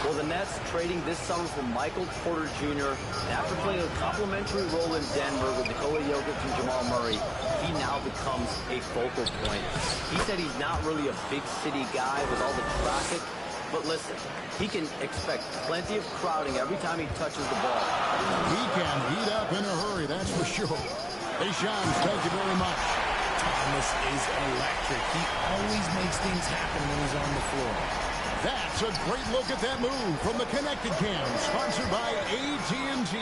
Well, the Nets trading this summer for Michael Porter Jr. And after playing a complimentary role in Denver with Nikola Jokic and Jamal Murray, he now becomes a focal point. He said he's not really a big city guy with all the traffic. But listen, he can expect plenty of crowding every time he touches the ball. He can heat up in a hurry, that's for sure. Hey, Shams, thank you very much. Thomas is electric. He always makes things happen when he's on the floor. That's a great look at that move from the Connected Cam, sponsored by AT&T.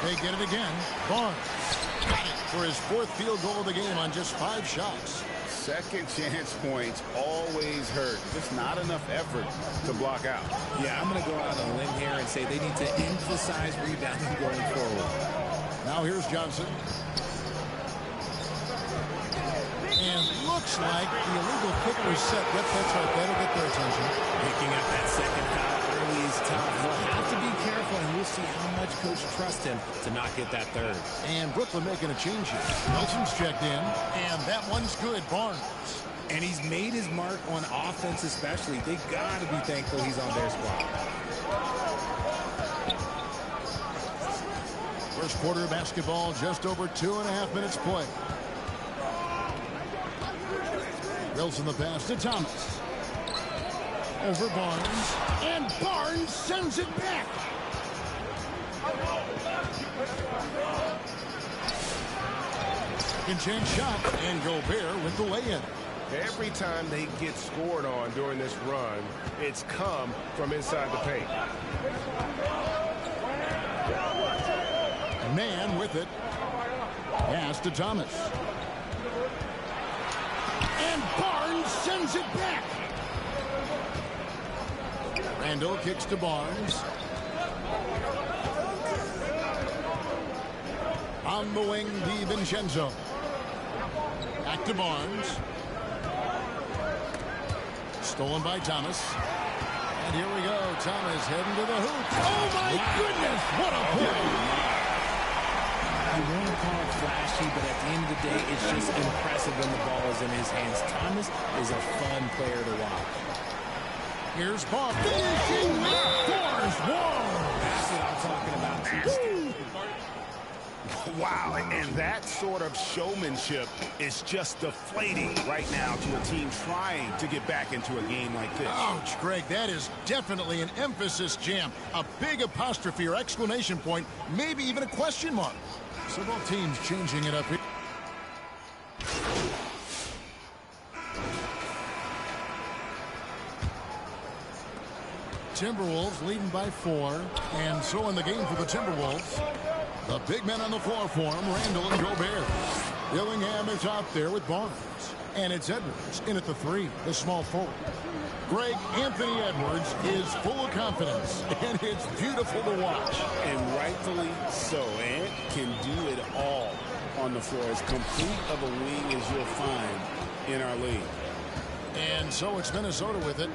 They get it again. Barnes got it for his 4th field goal of the game on just 5 shots. Second chance points always hurt. Just not enough effort to block out. Yeah, I'm going to go out on a limb here and say they need to emphasize rebounding going forward. Now here's Johnson. And looks like the illegal kick was set. Yep, that's right. That'll get their attention. Picking up that second foul early is tough. We'll have to be careful, and we'll see how much Coach trusts him to not get that third. And Brooklyn making a change here. Nelson's checked in, and that one's good. Barnes. And he's made his mark on offense especially. They got to be thankful he's on their squad. First quarter of basketball, just over 2.5 minutes play. Wilson the pass to Thomas. Over Barnes. And Barnes sends it back. Second chance shot. And Gobert with the lay-in. Every time they get scored on during this run, it's come from inside the paint. Man with it. Pass to Thomas. And Barnes sends it back. Randall kicks to Barnes. On the wing, DiVincenzo. Back to Barnes. Stolen by Thomas. And here we go. Thomas heading to the hoop. Oh, my goodness. What a play. You want to call it flashy, but at the end of the day, it's just impressive when the ball is in his hands. Thomas is a fun player to watch. Here's Bob. Finishing Force Wall. That's what I'm talking about. Wow, and that sort of showmanship is just deflating right now to a team trying to get back into a game like this. Ouch, Greg, that is definitely an emphasis jam. A big apostrophe or exclamation point, maybe even a question mark. So both teams changing it up here. Timberwolves leading by 4, and so in the game for the Timberwolves. The big men on the floor for him, Randall and Gobert. Dillingham is out there with Barnes. And it's Edwards in at the 3, the small forward. Greg, Anthony Edwards is full of confidence, and it's beautiful to watch. And rightfully so. Ant can do it all on the floor. As complete of a wing as you'll find in our league. And so it's Minnesota with it.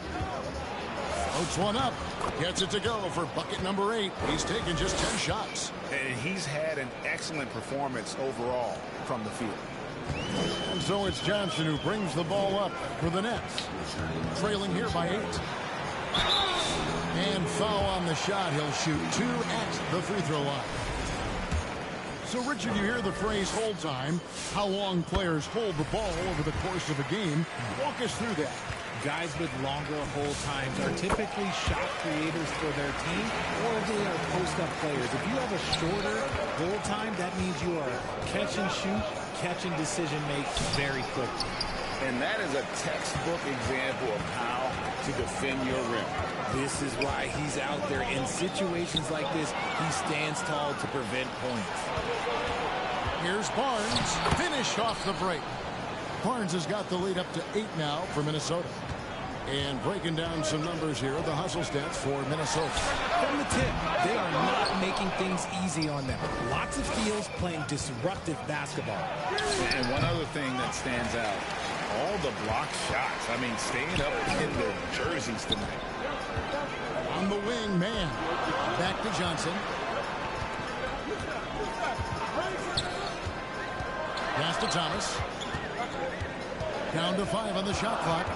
Floats one up. Gets it to go for bucket number 8. He's taken just 10 shots. And he's had an excellent performance overall from the field. And so it's Johnson who brings the ball up for the Nets. Trailing here by 8. And foul on the shot. He'll shoot 2 at the free throw line. So, Richard, you hear the phrase hold time. How long players hold the ball over the course of a game. Walk us through that. Guys with longer hold times are typically shot creators for their team, or they are post-up players. If you have a shorter hold time, that means you are catch and shoot, catch and decision make very quickly. And that is a textbook example of how to defend your rim. This is why he's out there in situations like this. He stands tall to prevent points. Here's Barnes. Finished off the break. Barnes has got the lead up to 8 now for Minnesota. And breaking down some numbers here, the hustle stats for Minnesota. From the tip, they are not making things easy on them. Lots of steals, playing disruptive basketball. And one other thing that stands out, all the block shots. I mean, staying up in their jerseys tonight. On the wing, man. Back to Johnson. Pass to Thomas. Down to 5 on the shot clock.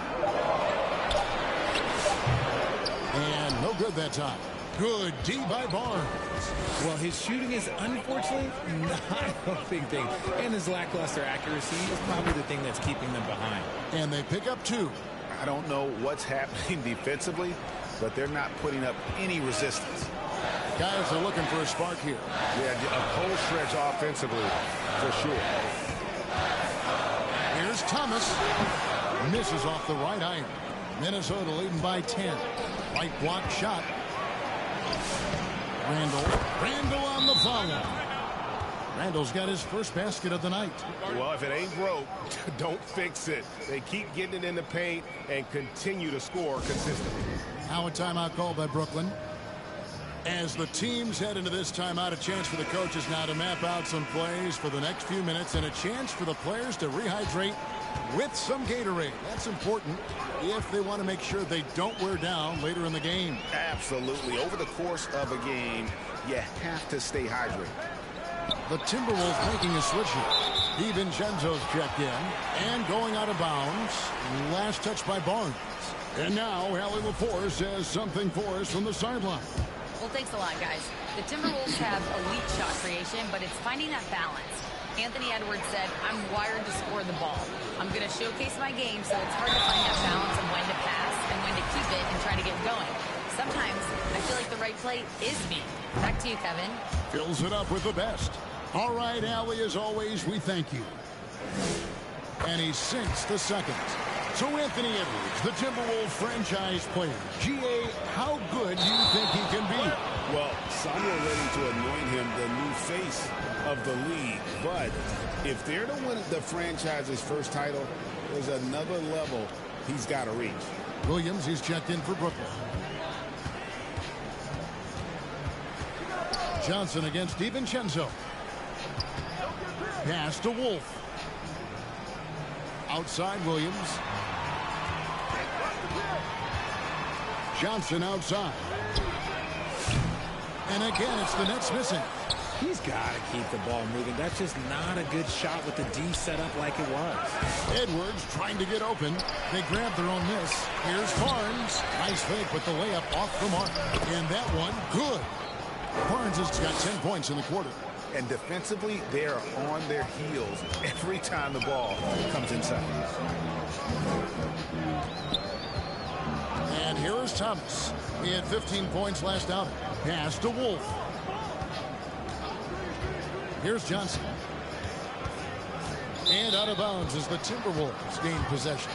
And no good that time. Good D by Barnes. Well, his shooting is unfortunately not a big thing. And his lackluster accuracy is probably the thing that's keeping them behind. And they pick up 2. I don't know what's happening defensively, but they're not putting up any resistance. Guys are looking for a spark here. Yeah, a cold stretch offensively, for sure. Here's Thomas. Misses off the right iron. Minnesota leading by 10. Right block shot. Randall on the foul line. Randall's got his first basket of the night. Well, if it ain't broke, don't fix it. They keep getting it in the paint and continue to score consistently. Now a timeout called by Brooklyn. As the teams head into this timeout, a chance for the coaches now to map out some plays for the next few minutes and a chance for the players to rehydrate with some Gatorade. That's important if they want to make sure they don't wear down later in the game. Absolutely. Over the course of a game, you have to stay hydrated. The Timberwolves making a switch here. DiVincenzo's checked in and going out of bounds. Last touch by Barnes. And now Allie LaForce says something for us from the sideline. Well, thanks a lot, guys. The Timberwolves have elite shot creation, but it's finding that balance. Anthony Edwards said, I'm wired to score the ball. I'm going to showcase my game, so it's hard to find that balance of when to pass and when to keep it and try to get going. Sometimes I feel like the right play is me. Back to you, Kevin. Fills it up with the best. All right, Allie, as always, we thank you. And he sinks the second. So Anthony Edwards, the Timberwolves franchise player. G.A., how good do you think he can be? Well, some are ready to anoint him the new face of the league. But if they're to win the franchise's first title, there's another level he's got to reach. Williams, he's checked in for Brooklyn. Johnson against DiVincenzo. Pass to Wolf. Outside Williams. Johnson outside. And again, it's the Nets missing. He's got to keep the ball moving. That's just not a good shot with the D set up like it was. Edwards trying to get open. They grab their own miss. Here's Barnes. Nice fake with the layup off the mark. And that one, good. Barnes has got 10 points in the quarter. And defensively, they are on their heels every time the ball comes inside. And here is Thomas. He had 15 points last outing. Pass to Wolf. Here's Johnson. And out of bounds as the Timberwolves gain possession.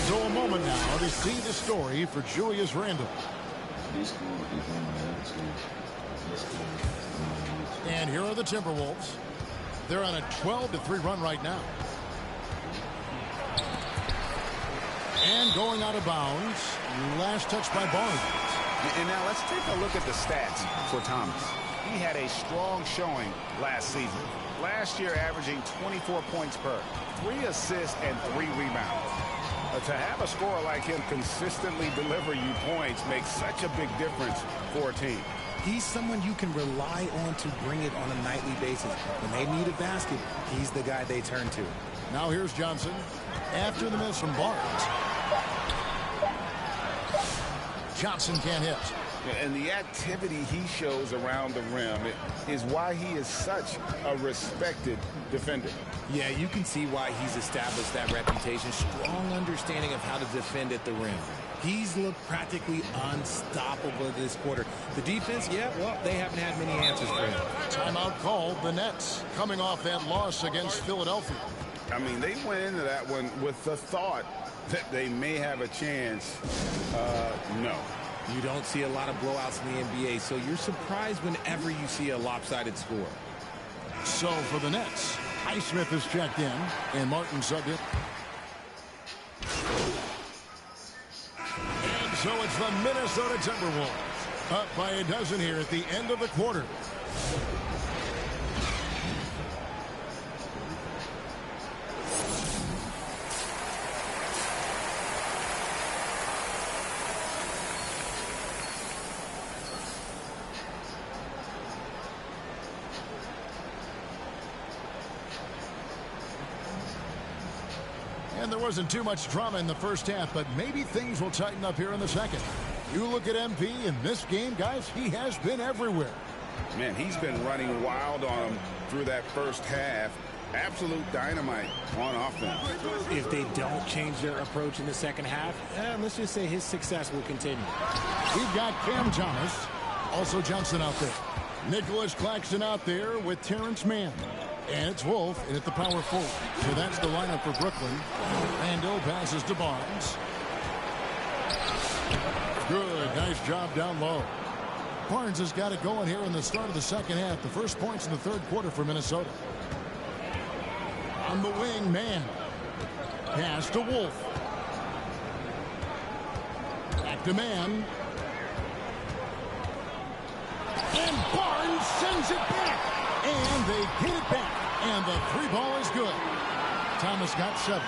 So a moment now to see the story for Julius Randle. And here are the Timberwolves. They're on a 12-3 run right now. And going out of bounds. Last touch by Barnes. And now let's take a look at the stats for Thomas. He had a strong showing last season. Last year averaging 24 points per, 3 assists and 3 rebounds. To have a scorer like him consistently deliver you points makes such a big difference for a team. He's someone you can rely on to bring it on a nightly basis. When they need a basket, he's the guy they turn to. Now here's Johnson after the miss from Barnes. Johnson can't hit. And the activity he shows around the rim is why he is such a respected defender. Yeah, you can see why he's established that reputation. Strong understanding of how to defend at the rim. He's looked practically unstoppable this quarter. The defense, yeah, well, they haven't had many answers for him. Timeout called. The Nets coming off that loss against Philadelphia. I mean, they went into that one with the thought that they may have a chance. No. You don't see a lot of blowouts in the NBA, so you're surprised whenever you see a lopsided score. So for the Nets, Highsmith is checked in, and Martin subbed in. And so it's the Minnesota Timberwolves up by a dozen here at the end of the quarter. And there wasn't too much drama in the first half, but maybe things will tighten up here in the second. You look at MP in this game, guys, he has been everywhere. Man, he's been running wild on them through that first half. Absolute dynamite on offense. If they don't change their approach in the second half, let's just say his success will continue. We've got Cam Thomas, also Johnson out there. Nicholas Claxton out there with Terrence Mann. And it's Wolf in at the power forward. So that's the lineup for Brooklyn. Randle passes to Barnes. Good, nice job down low. Barnes has got it going here in the start of the second half. The first points in the third quarter for Minnesota. On the wing, Mann. Pass to Wolf. Back to Mann. And Barnes sends it back. And they get it back. And the three ball is good. Thomas got 7.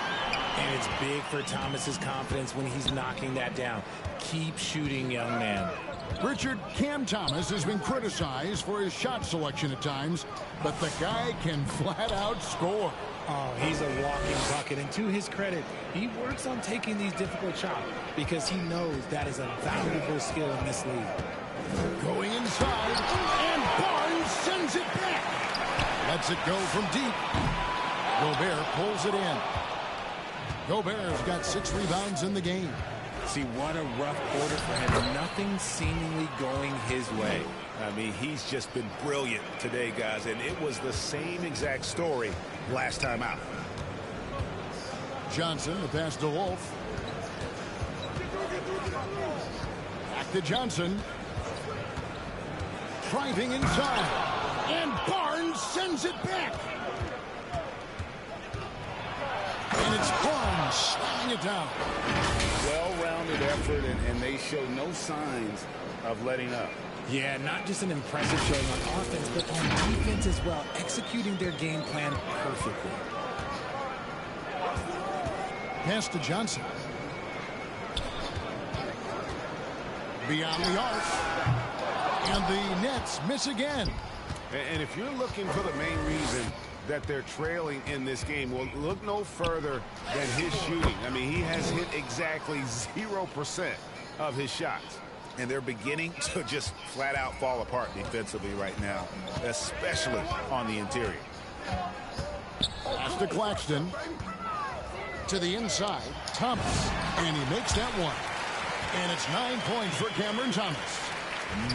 And it's big for Thomas's confidence when he's knocking that down. Keep shooting, young man. Richard, Cam Thomas has been criticized for his shot selection at times, but the guy can flat out score. Oh, he's a walking bucket. And to his credit, he works on taking these difficult shots because he knows that is a valuable skill in this league. Going inside, and Barnes sends it back. Lets it go from deep. Gobert pulls it in. Gobert's got 6 rebounds in the game. See, what a rough quarter for him. Nothing seemingly going his way. I mean, he's just been brilliant today, guys, and it was the same exact story last time out. Johnson, the pass to Wolf. Back to Johnson. Driving inside. And Barnes sends it back. And it's Barnes slamming it down. Well-rounded effort, and they show no signs of letting up. Yeah, not just an impressive showing on offense, but on defense as well, executing their game plan perfectly. Pass to Johnson. Beyond the arc. And the Nets miss again. And if you're looking for the main reason that they're trailing in this game, well, look no further than his shooting. I mean, he has hit exactly 0% of his shots. And they're beginning to just flat out fall apart defensively right now, especially on the interior. Pass to Claxton. To the inside, Thomas. And he makes that one. And it's 9 points for Cameron Thomas.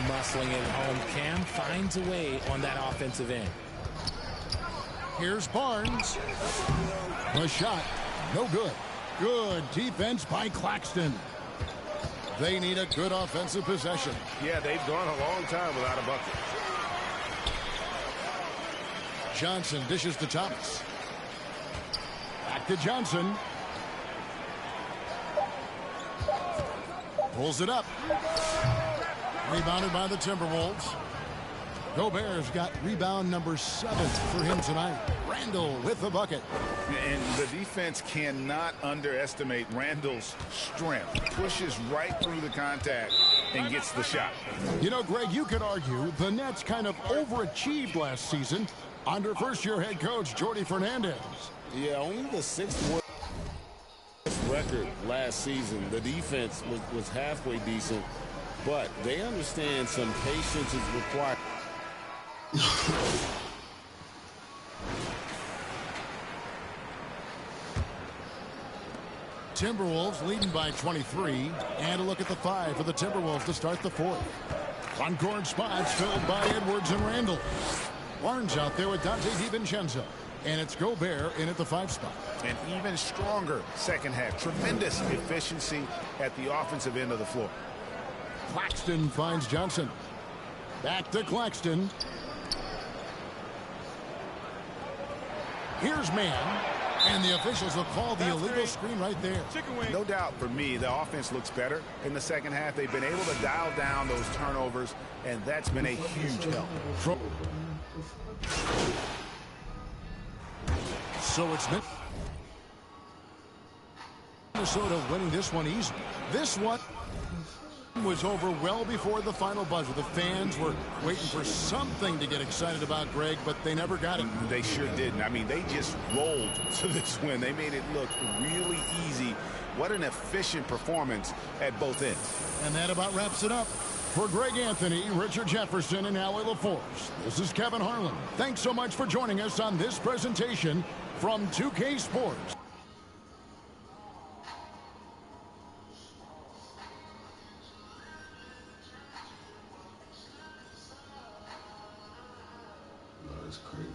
Muscling it home. Cam finds a way on that offensive end. Here's Barnes. The shot, no good. Good defense by Claxton. They need a good offensive possession. Yeah, they've gone a long time without a bucket. Johnson dishes to Thomas. Back to Johnson. Pulls it up. Rebounded by the Timberwolves. Gobert's got rebound number 7 for him tonight. Randall with the bucket. And the defense cannot underestimate Randall's strength. Pushes right through the contact and gets the shot. You know, Greg, you could argue the Nets kind of overachieved last season under first-year head coach Jordi Fernandez. Yeah, only the 6th worst record last season. The defense was halfway decent, but they understand some patience is required. Timberwolves leading by 23. And a look at the 5 for the Timberwolves to start the 4th. Front-court spots filled by Edwards and Randall. Barnes out there with Dante DiVincenzo. And it's Gobert in at the 5 spot. An even stronger second half. Tremendous efficiency at the offensive end of the floor. Claxton finds Johnson. Back to Claxton. Here's man. And the officials will call the illegal screen right there. No doubt for me, the offense looks better in the second half. They've been able to dial down those turnovers, and that's been a huge help. So it's Minnesota winning this one easy. This one was over well before the final buzzer. The fans were waiting for something to get excited about, Greg, but they never got it. They sure didn't. I mean, they just rolled to this win. They made it look really easy. What an efficient performance at both ends. And that about wraps it up. For Greg Anthony, Richard Jefferson, and Howie LaForce, this is Kevin Harlan. Thanks so much for joining us on this presentation from 2K Sports. That's crazy.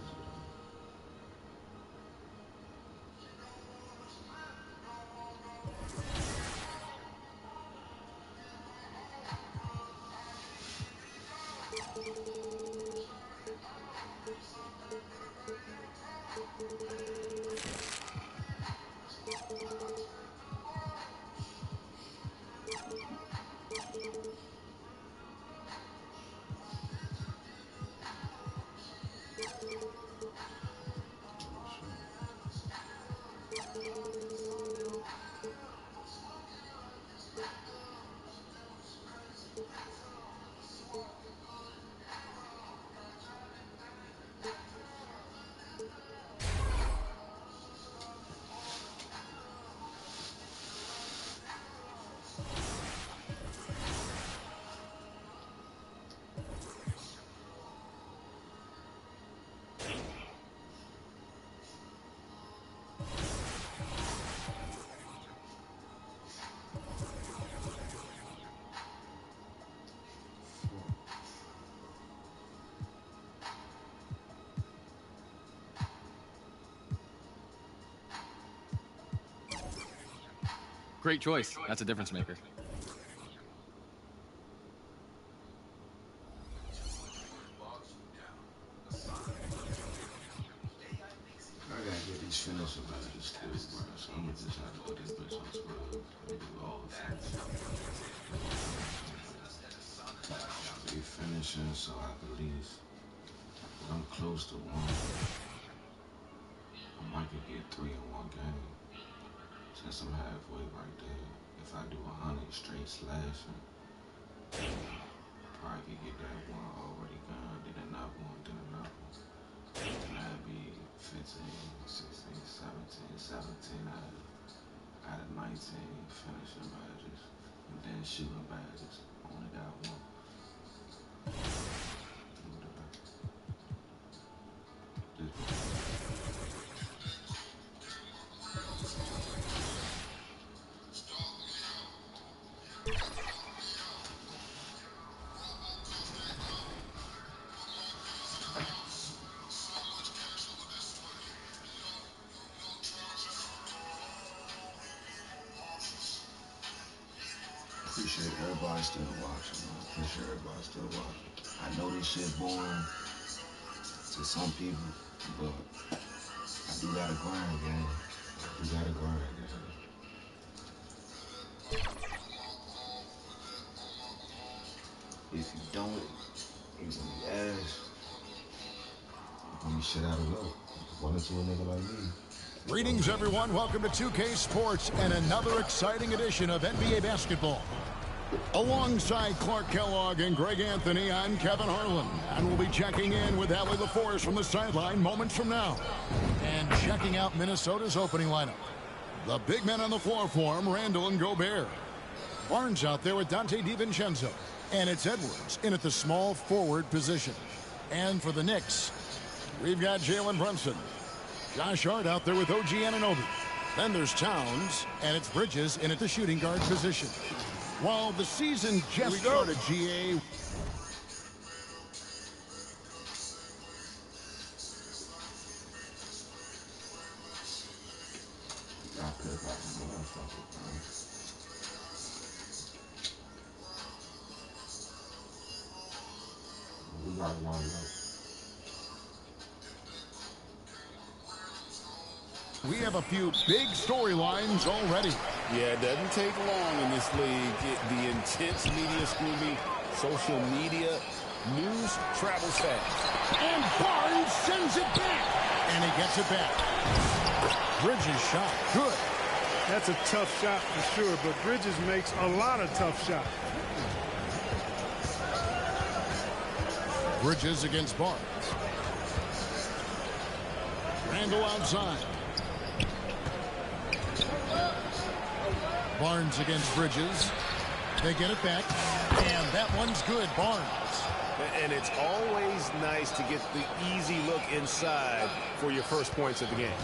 Great choice. That's a difference maker. I gotta get these finisher badges too, bro. So I'm gonna just have to put this bitch on 12 and do all the finishes. Be finishing so I can at least, I'm close to 1. I might could get 3 in one game. So That's some halfway right there. If I do 100 straight slashing, probably could get that one already gone, then another one, then another one. And that'd be 15, 16, 17 out of 19 finishing badges. And then shooting badges. Only got one. Appreciate everybody still watching, man. Appreciate everybody still watching. I know this shit boring to some people, but I do gotta grind, gang. I do gotta grind, gang. If you don't, you're gonna be ass. You're gonna be shit out of luck. Run into a nigga like me. Greetings, everyone. Welcome to 2K Sports and another exciting edition of NBA basketball. Alongside Clark Kellogg and Greg Anthony, I'm Kevin Harlan, and we'll be checking in with Allie LaForce from the sideline moments from now. And checking out Minnesota's opening lineup. The big men on the floor for him, Randall and Gobert. Barnes out there with Donte DiVincenzo. And it's Edwards in at the small forward position. And for the Knicks, we've got Jalen Brunson. Josh Hart out there with OG Anunoby. Then there's Towns, and it's Bridges in at the shooting guard position. While the season just started, GA. We have a few big storylines already. Yeah, it doesn't take long in this league. The intense media scrutiny, social media, news travels fast. And Barnes sends it back. And he gets it back. Bridges shot. Good. That's a tough shot for sure, but Bridges makes a lot of tough shots. Bridges against Barnes. Randall outside. Barnes against Bridges. They get it back. And that one's good, Barnes. And it's always nice to get the easy look inside for your first points of the game.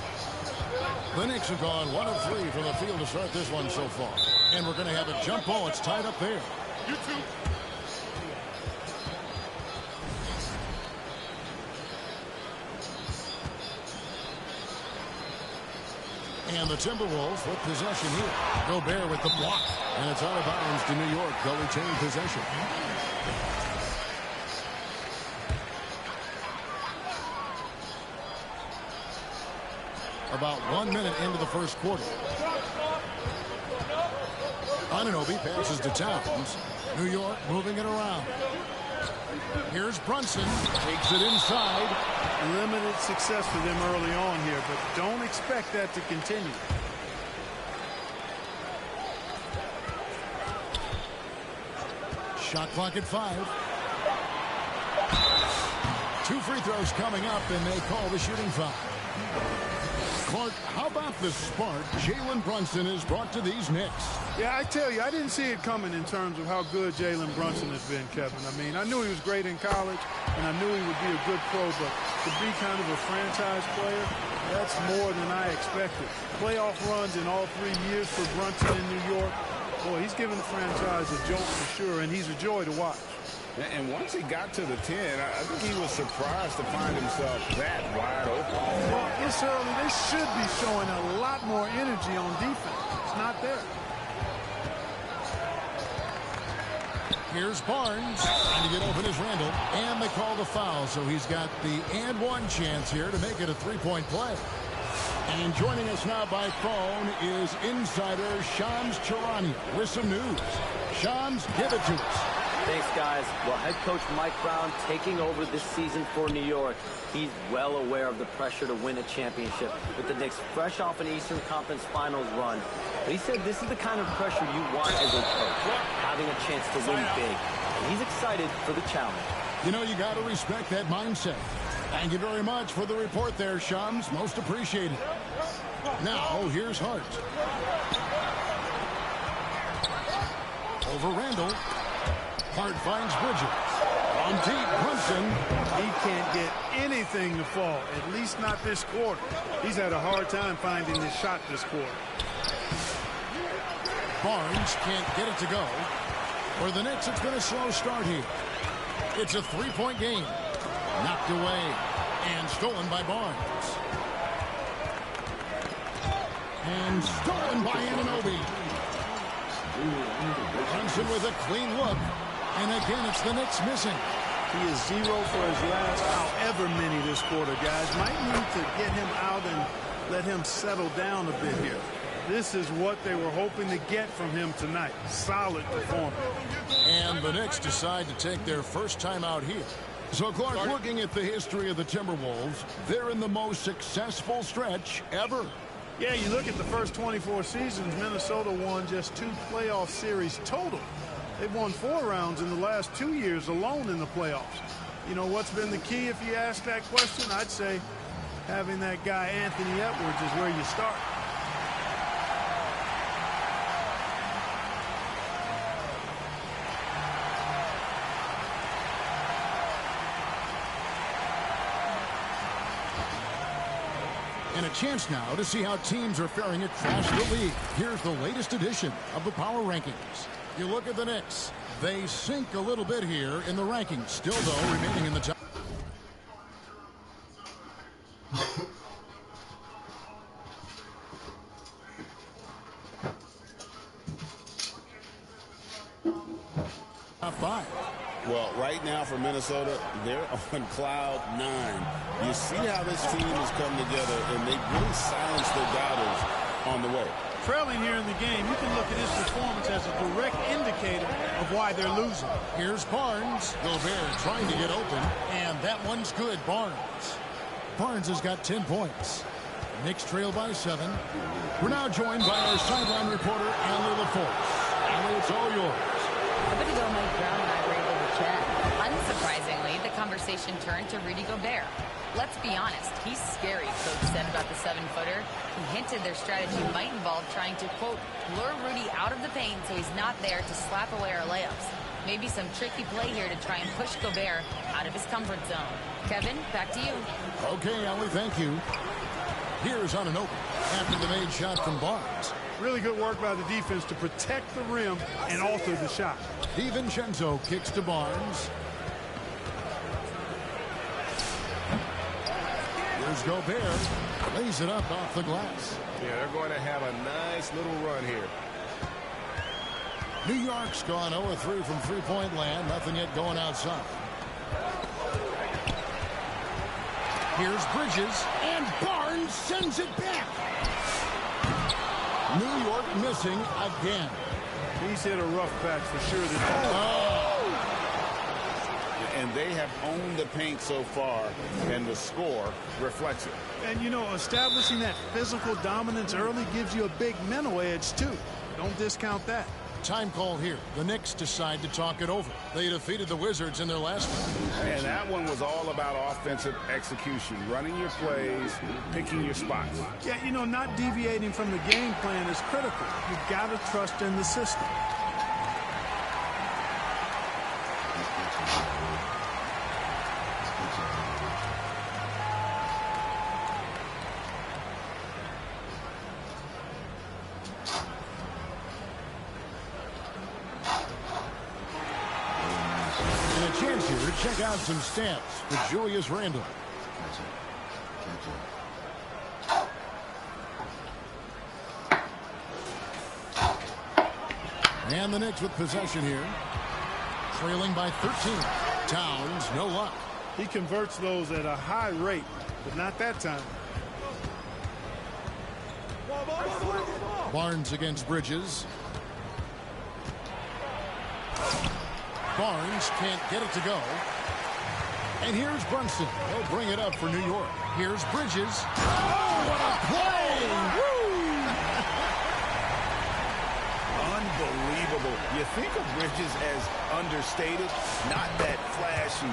The Knicks have gone 1 of 3 from the field to start this one so far. And we're going to have a jump ball. It's tied up there. You too. And the Timberwolves with possession here. Gobert with the block. And it's out of bounds to New York. They'll retain possession. About 1 minute into the first quarter. Anunoby passes to Towns. New York moving it around. Here's Brunson. Takes it inside. Limited success for them early on here, but don't expect that to continue. Shot clock at 5. 2 free throws coming up, and they call the shooting foul. Clark, how about the spark Jalen Brunson has brought to these Knicks? Yeah, I tell you, I didn't see it coming in terms of how good Jalen Brunson has been, Kevin. I mean, I knew he was great in college, and I knew he would be a good pro, but to be kind of a franchise player, that's more than I expected. Playoff runs in all 3 years for Brunson in New York. Boy, he's given the franchise a jolt for sure, and he's a joy to watch. And once he got to the 10, I think he was surprised to find himself that wide open. Well, it's early. They should be showing a lot more energy on defense. It's not there. Here's Barnes. Trying to get open is Randall. And they call the foul, so he's got the and one chance here to make it a three-point play. And joining us now by phone is insider Shams Charania with some news. Shams, give it to us. Thanks, guys. Well, head coach Mike Brown taking over this season for New York. He's well aware of the pressure to win a championship. With the Knicks fresh off an Eastern Conference Finals run, But he said this is the kind of pressure you want as a coach, having a chance to win big. And he's excited for the challenge. You know, you got to respect that mindset. Thank you very much for the report there, Shams. Most appreciated. Now, here's Hart. Over Randall. Hart finds Bridges. On deep, Brunson. He can't get anything to fall, at least not this quarter. He's had a hard time finding his shot this quarter. Barnes can't get it to go. For the Knicks, it's been a slow start here. It's a three-point game. Knocked away and stolen by Barnes. And stolen by Anunoby. Brunson with a clean look. And again, it's the Knicks missing. He is 0 for his last however many this quarter, guys. Might need to get him out and let him settle down a bit here. This is what they were hoping to get from him tonight. Solid performance. And the Knicks decide to take their first time out here. So, Clark, looking at the history of the Timberwolves, they're in the most successful stretch ever. Yeah, you look at the first 24 seasons, Minnesota won just 2 playoff series total. They've won 4 rounds in the last 2 years alone in the playoffs. You know, what's been the key if you ask that question? I'd say having that guy Anthony Edwards is where you start. And a chance now to see how teams are faring across the league. Here's the latest edition of the Power Rankings. You look at the Knicks. They sink a little bit here in the rankings. Still, though, remaining in the top. Top 5. Well, right now for Minnesota, they're on cloud 9. You see how this team has come together, and they really silenced their doubters on the way. Trailing here in the game, you can look at his performance as a direct indicator of why they're losing. Here's Barnes. Gobert trying to get open, and that one's good. Barnes. Barnes has got 10 points. Knicks trail by 7. We're now joined by our sideline reporter, Allie LaForce. Allie, it's all yours. A bit ago, Mike Brown and I were able to chat. Unsurprisingly, the conversation turned to Rudy Gobert. Let's be honest, he's scary, Coach said about the 7-footer. He hinted their strategy might involve trying to, quote, lure Rudy out of the paint so he's not there to slap away our layups. Maybe some tricky play here to try and push Gobert out of his comfort zone. Kevin, back to you. Okay, Allie, thank you. Here's Anunoby after the made shot from Barnes. Really good work by the defense to protect the rim and alter the shot. DiVincenzo kicks to Barnes. Here's Gobert. Lays it up off the glass. Yeah, they're going to have a nice little run here. New York's gone 0-3 from three-point land. Nothing yet going outside. Here's Bridges. And Barnes sends it back. New York missing again. He's hit a rough patch for sure. And they have owned the paint so far, and the score reflects it. And, you know, establishing that physical dominance early gives you a big mental edge, too. Don't discount that. Time call here. The Knicks decide to talk it over. They defeated the Wizards in their last one. And that one was all about offensive execution, running your plays, picking your spots. Yeah, you know, not deviating from the game plan is critical. You've got to trust in the system. Check out some stats for Julius Randle. And the Knicks with possession here. Trailing by 13. Towns, no luck. He converts those at a high rate, but not that time. Barnes against Bridges. Barnes can't get it to go. And here's Brunson. He'll bring it up for New York. Here's Bridges. Oh, what a play! Woo! Unbelievable. You think of Bridges as understated, not that flashy,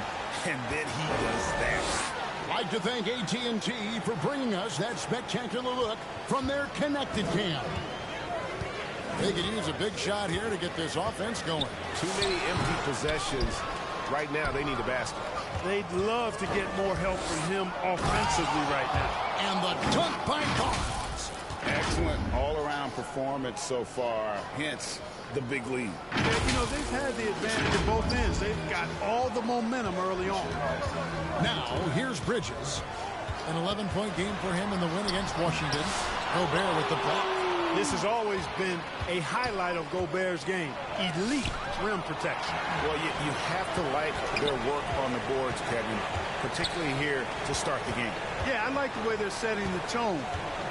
and then he does that. I'd like to thank AT&T for bringing us that spectacular look from their connected cam. They could use a big shot here to get this offense going. Too many empty possessions. Right now, they need a basket. They'd love to get more help from him offensively right now. And the dunk by Barnes. Excellent all-around performance so far, hence the big lead. Yeah, you know, they've had the advantage at both ends. They've got all the momentum early on. Now, here's Bridges. An 11-point game for him in the win against Washington. Gobert with the block. This has always been a highlight of Gobert's game. Elite rim protection. Well, you have to like their work on the boards, Kevin, particularly here to start the game. Yeah, I like the way they're setting the tone.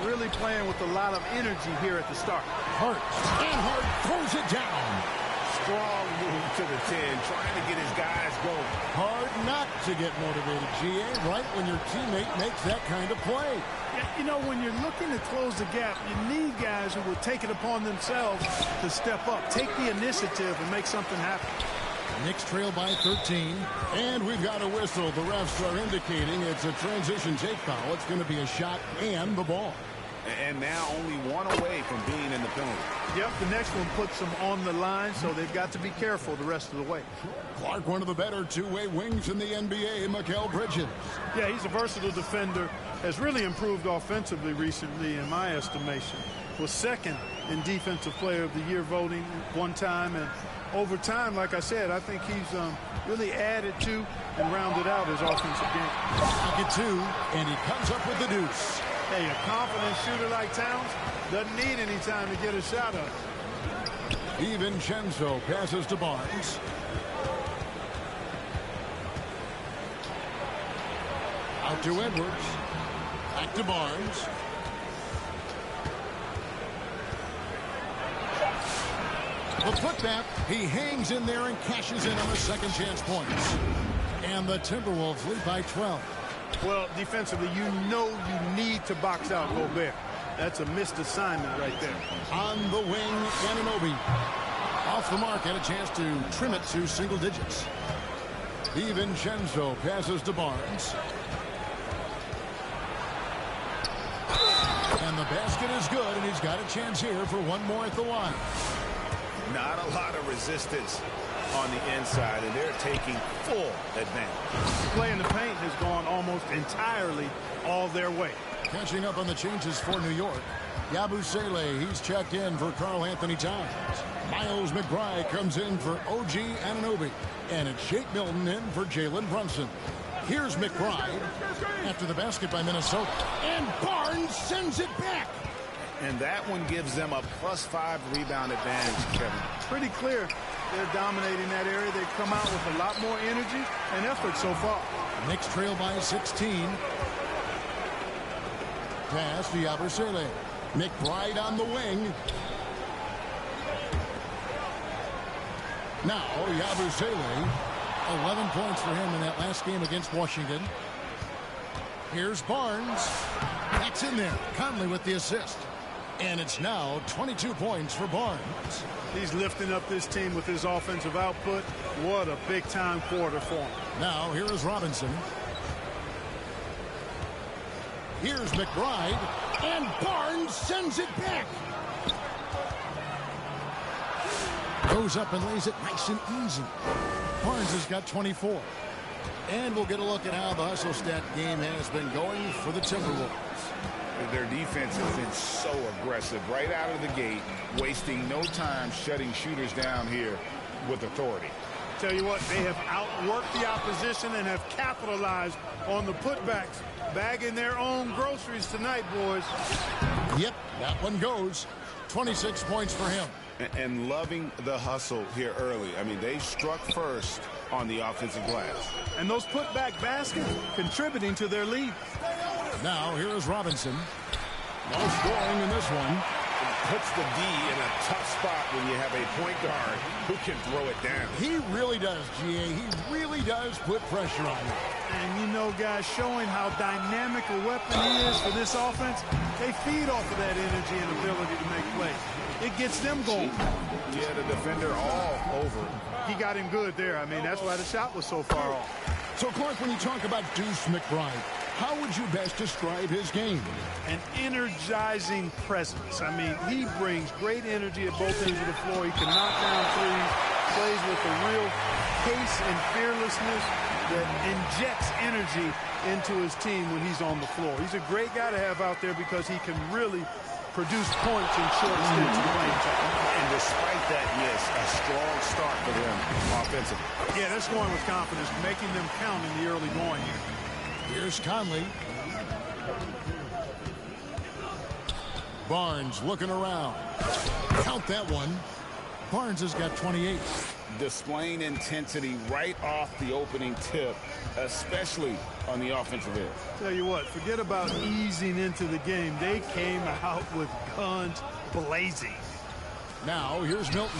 Really playing with a lot of energy here at the start. Hart. And Hart throws it down. Strong move to the 10, trying to get his guys going. Hard not to get motivated, GA, right when your teammate makes that kind of play. Yeah, you know, when you're looking to close the gap, you need guys who will take it upon themselves to step up, take the initiative, and make something happen. Knicks trail by 13, and we've got a whistle. The refs are indicating it's a transition take foul. It's going to be a shot and the ball. And now only one away from being in the penalty. Yep, the next one puts them on the line, so they've got to be careful the rest of the way. Clark, one of the better two-way wings in the NBA, Mikal Bridges. Yeah, he's a versatile defender. Has really improved offensively recently, in my estimation. Was second in Defensive Player of the Year voting one time. And over time, like I said, I think he's really added to and rounded out his offensive game. Pocket two, and he comes up with the deuce. Hey, a confident shooter like Towns doesn't need any time to get a shot up. DiVincenzo passes to Barnes. Out to Edwards. Back to Barnes. The putback, he hangs in there and cashes in on the second chance points. And the Timberwolves lead by 12. Well, defensively, you know you need to box out Gobert. That's a missed assignment right there. On the wing, Anunoby. Off the mark, and a chance to trim it to single digits. DiVincenzo passes to Barnes. And the basket is good, and he's got a chance here for one more at the line. Not a lot of resistance on the inside, and they're taking full advantage. Play in the paint has gone almost entirely all their way. Catching up on the changes for New York. Yabusele, he's checked in for Karl Anthony Towns. Miles McBride comes in for OG Anunoby. And it's Shake Milton in for Jalen Brunson. Here's McBride after the basket by Minnesota. And Barnes sends it back. And that one gives them a +5 rebound advantage, Kevin. Pretty clear. They're dominating that area. They've come out with a lot more energy and effort so far. Knicks trail by 16. Pass to Yabusele. McBride on the wing. Now Yabusele, 11 points for him in that last game against Washington. Here's Barnes. That's in there. Conley with the assist. And it's now 22 points for Barnes. He's lifting up this team with his offensive output. What a big-time quarter for him. Now, here is Robinson. Here's McBride. And Barnes sends it back. Goes up and lays it nice and easy. Barnes has got 24. And we'll get a look at how the hustle stat game has been going for the Timberwolves. Their defense has been so aggressive right out of the gate, wasting no time shutting shooters down here with authority. Tell you what, they have outworked the opposition and have capitalized on the putbacks, bagging their own groceries tonight, boys. Yep, that one goes. 26 points for him. And loving the hustle here early. I mean, they struck first on the offensive glass. And those putback baskets contributing to their lead. Now, here is Robinson. No scoring in this one. It puts the D in a tough spot when you have a point guard who can throw it down. He really does, GA. He really does put pressure on you. And you know, guys, showing how dynamic a weapon he is for this offense, they feed off of that energy and ability to make plays. it gets them going. Yeah, the defender all over it. He got him good there. I mean, that's why the shot was so far off. So, Clark, when you talk about Deuce McBride, how would you best describe his game? An energizing presence. I mean, he brings great energy at both ends of the floor. He can knock down threes, plays with a real pace and fearlessness that injects energy into his team when he's on the floor. He's a great guy to have out there because he can really produce points in short stints of playing time. And despite that miss, a strong start for them offensively. Yeah, they're scoring with confidence, making them count in the early going here. Here's Conley. Barnes looking around. Count that one. Barnes has got 28. Displaying intensity right off the opening tip, especially on the offensive end. Tell you what, forget about easing into the game. They came out with guns blazing. Now, here's Milton.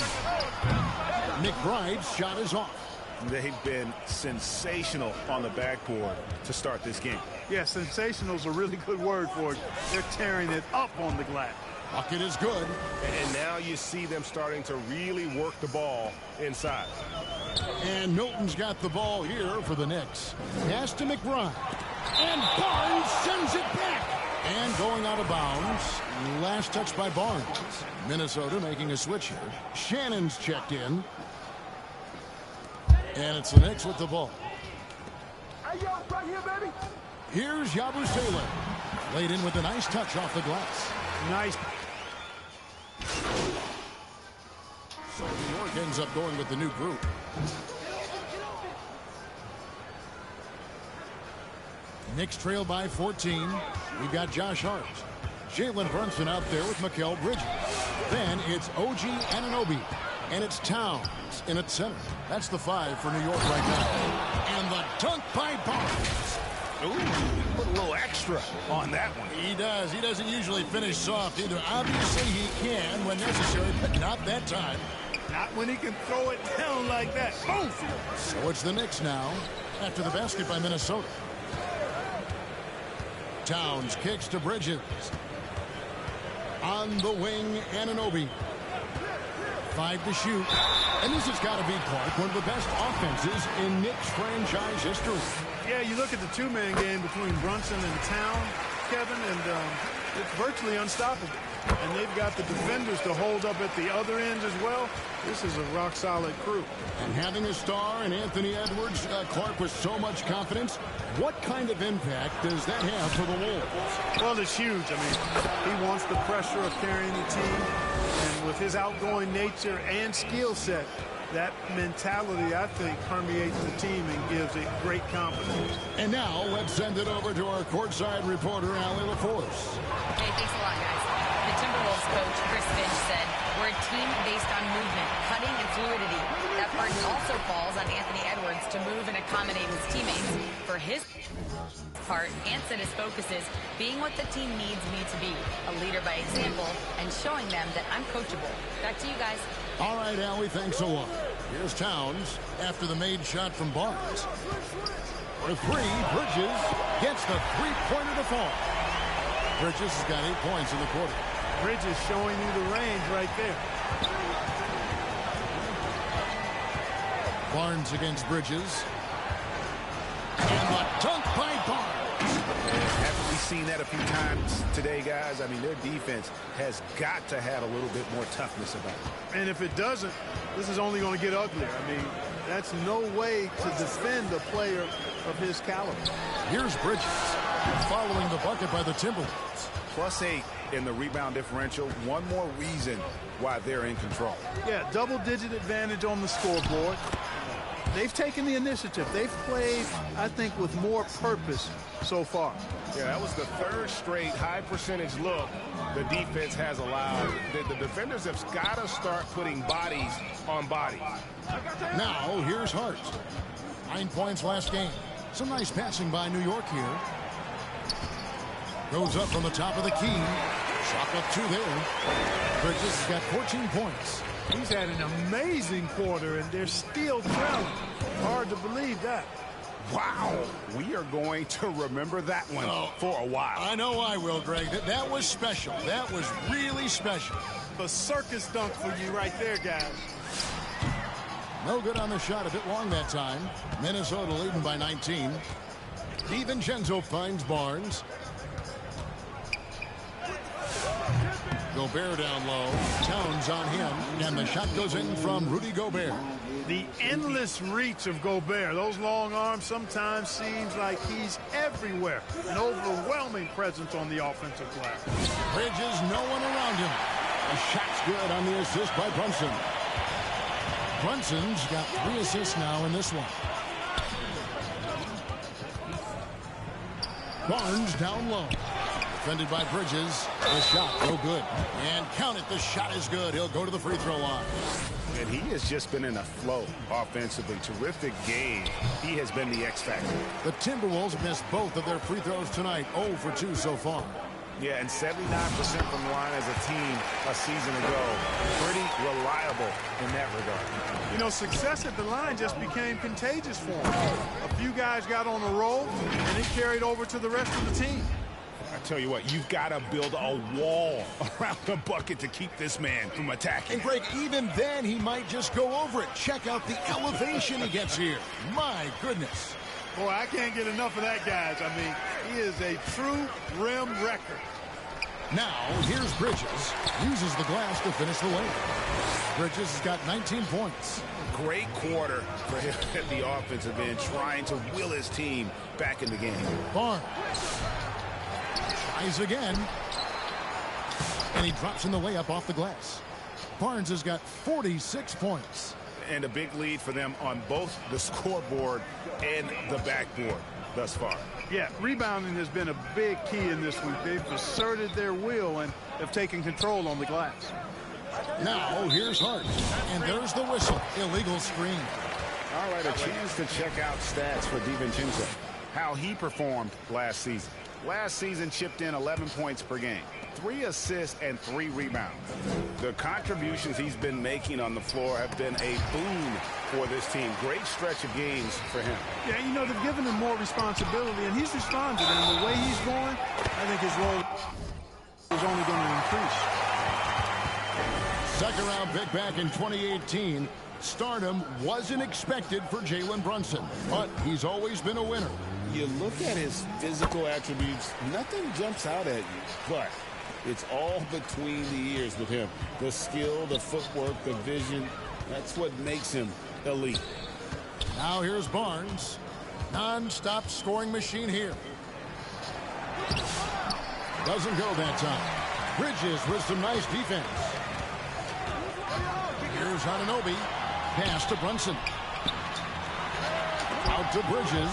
McBride's shot is off. They've been sensational on the backboard to start this game. Yeah, sensational is a really good word for it. They're tearing it up on the glass. Bucket is good. And now you see them starting to really work the ball inside. And Milton's got the ball here for the Knicks. Pass to McBride. And Barnes sends it back. And going out of bounds. Last touch by Barnes. Minnesota making a switch here. Shannon's checked in. And it's the Knicks with the ball. Hey, yo, right here, baby. Here's Yabusele. Laid in with a nice touch off the glass. Nice. So New York ends up going with the new group. Knicks trail by 14. We've got Josh Hart. Jalen Brunson out there with Mikal Bridges. Then it's OG Anunoby. And it's Towns in at center. That's the 5 for New York right now. And the dunk by Barnes. Ooh, put a little extra on that one. He does. He doesn't usually finish soft either. Obviously, he can when necessary, but not that time. Not when he can throw it down like that. Boom! So it's the Knicks now after the basket by Minnesota. Towns kicks to Bridges. On the wing, Anunoby. 5 to shoot. And this has got to be, Clark, one of the best offenses in Knicks franchise history. Yeah, you look at the two-man game between Brunson and Town, Kevin, and it's virtually unstoppable. And they've got the defenders to hold up at the other ends as well. This is a rock-solid crew. And having a star in Anthony Edwards, Clark, with so much confidence, what kind of impact does that have for the Wolves? Well, it's huge. I mean, he wants the pressure of carrying the team. And with his outgoing nature and skill set, that mentality, I think, permeates the team and gives it great confidence. And now, let's send it over to our courtside reporter, Allie LaForce. Hey, thanks a lot, guys. The Timberwolves coach, Chris Finch, said, we're a team based on movement, cutting, and fluidity. That burden also falls on Anthony Edwards to move and accommodate his teammates. For his part, Ant said his focus is being what the team needs me to be, a leader by example, and showing them that I'm coachable. Back to you guys. All right, Allie, thanks a lot. Here's Towns after the made shot from Barnes. For 3, Bridges gets the three-pointer to fall. Bridges has got 8 points in the quarter. Bridges showing you the range right there. Barnes against Bridges. And the dunk by Barnes. Haven't we seen that a few times today, guys? I mean, their defense has got to have a little bit more toughness about it. And if it doesn't, this is only going to get uglier. I mean, that's no way to defend a player of his caliber. Here's Bridges following the bucket by the Timberwolves. +8 in the rebound differential. One more reason why they're in control. Yeah, double-digit advantage on the scoreboard. They've taken the initiative. They've played, I think, with more purpose so far. Yeah, that was the 3rd straight high-percentage look the defense has allowed. The defenders have got to start putting bodies on bodies. Now, here's Hart. 9 points last game. Some nice passing by New York here. Goes up from the top of the key. Shot up 2 there. Bridges has got 14 points. He's had an amazing quarter, and they're still trailing. Hard to believe that. Wow. We are going to remember that one for a while. I know I will, Greg. That was special. That was really special. of a circus dunk for you right there, guys. No good on the shot, a bit long that time. Minnesota leading by 19. DiVincenzo finds Barnes. Gobert down low. Towns on him. And the shot goes in from Rudy Gobert. The endless reach of Gobert. Those long arms sometimes seems like he's everywhere. An overwhelming presence on the offensive glass. Bridges, no one around him. The shot's good on the assist by Brunson. Brunson's got 3 assists now in this one. Barnes down low. Defended by Bridges. The shot, no good. And count it, the shot is good. He'll go to the free throw line. And he has just been in a flow offensively. Terrific game. He has been the X factor. The Timberwolves missed both of their free throws tonight. 0 for 2 so far. Yeah, and 79% from the line as a team a season ago. Pretty reliable in that regard. You know, success at the line just became contagious for him. A few guys got on a roll, and it carried over to the rest of the team. I tell you what, you've got to build a wall around the bucket to keep this man from attacking. And Greg, even then, he might just go over it. Check out the elevation he gets here. My goodness. Boy, I can't get enough of that, guys. I mean, he is a true rim wrecker. Now, here's Bridges. Uses the glass to finish the layup. Bridges has got 19 points. Great quarter for him at the offensive end, trying to will his team back in the game. Barnes tries again. And he drops in the layup off the glass. Barnes has got 46 points. And a big lead for them on both the scoreboard and the backboard thus far. Yeah, rebounding has been a big key in this week. They've asserted their will and have taken control on the glass. Now, here's Hart. And there's the whistle. Illegal screen. All right, a chance to check out stats for DiVincenzo. How he performed last season. Last season chipped in 11 points per game. 3 assists and 3 rebounds. The contributions he's been making on the floor have been a boon for this team. Great stretch of games for him. Yeah, you know, they've given him more responsibility, and he's responded. And the way he's going, I think his role is only going to increase. Second round pick back in 2018. Stardom wasn't expected for Jalen Brunson, but he's always been a winner. You look at his physical attributes, nothing jumps out at you, but it's all between the ears with him. The skill, the footwork, the vision, that's what makes him elite. Now here's Barnes. Non-stop scoring machine here. Doesn't go that time. Bridges with some nice defense. Here's Anunoby. Pass to Brunson. Out to Bridges.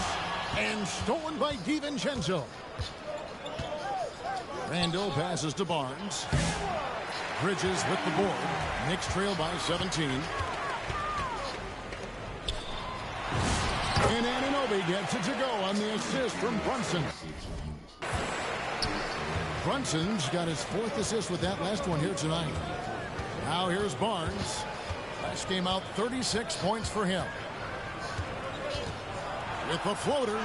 And stolen by DiVincenzo. Randall passes to Barnes. Bridges with the board. Knicks trail by 17. And Anunoby gets it to go on the assist from Brunson. Brunson's got his 4th assist with that last one here tonight. Now here's Barnes. Last game out, 36 points for him. With the floater.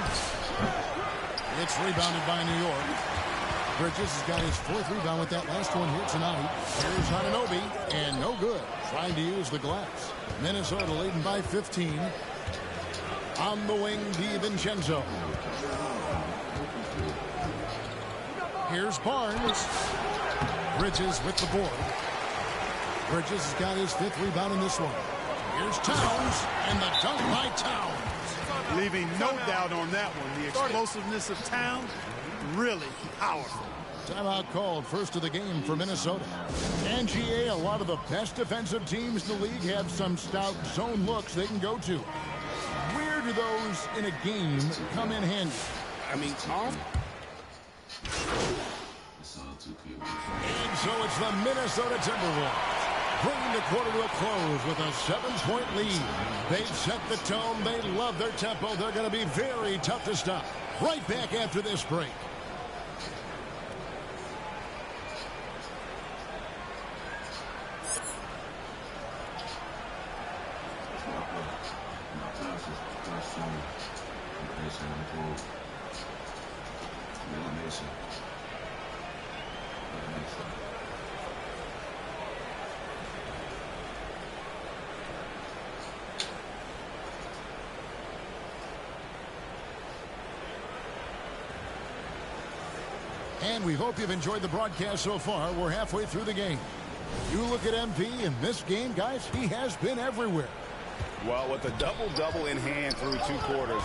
It's rebounded by New York. Bridges has got his 4th rebound with that last one here tonight. Here's Anunoby, and no good. Trying to use the glass. Minnesota leading by 15. On the wing, DiVincenzo. Here's Barnes. Bridges with the board. Bridges has got his 5th rebound in this one. Here's Towns, and the dunk by Towns. Leaving no doubt on that one. The explosiveness of Towns, really powerful. Timeout called, first of the game for Minnesota. And GA, a lot of the best defensive teams in the league have some stout zone looks they can go to. Where do those in a game come in handy? I mean, and so it's the Minnesota Timberwolves bringing the quarter to a close with a 7-point lead. They've set the tone. They love their tempo. They're going to be very tough to stop. Right back after this break. And we hope you've enjoyed the broadcast so far. We're halfway through the game. You look at MP in this game, guys, he has been everywhere. Well, with a double-double in hand through 2 quarters,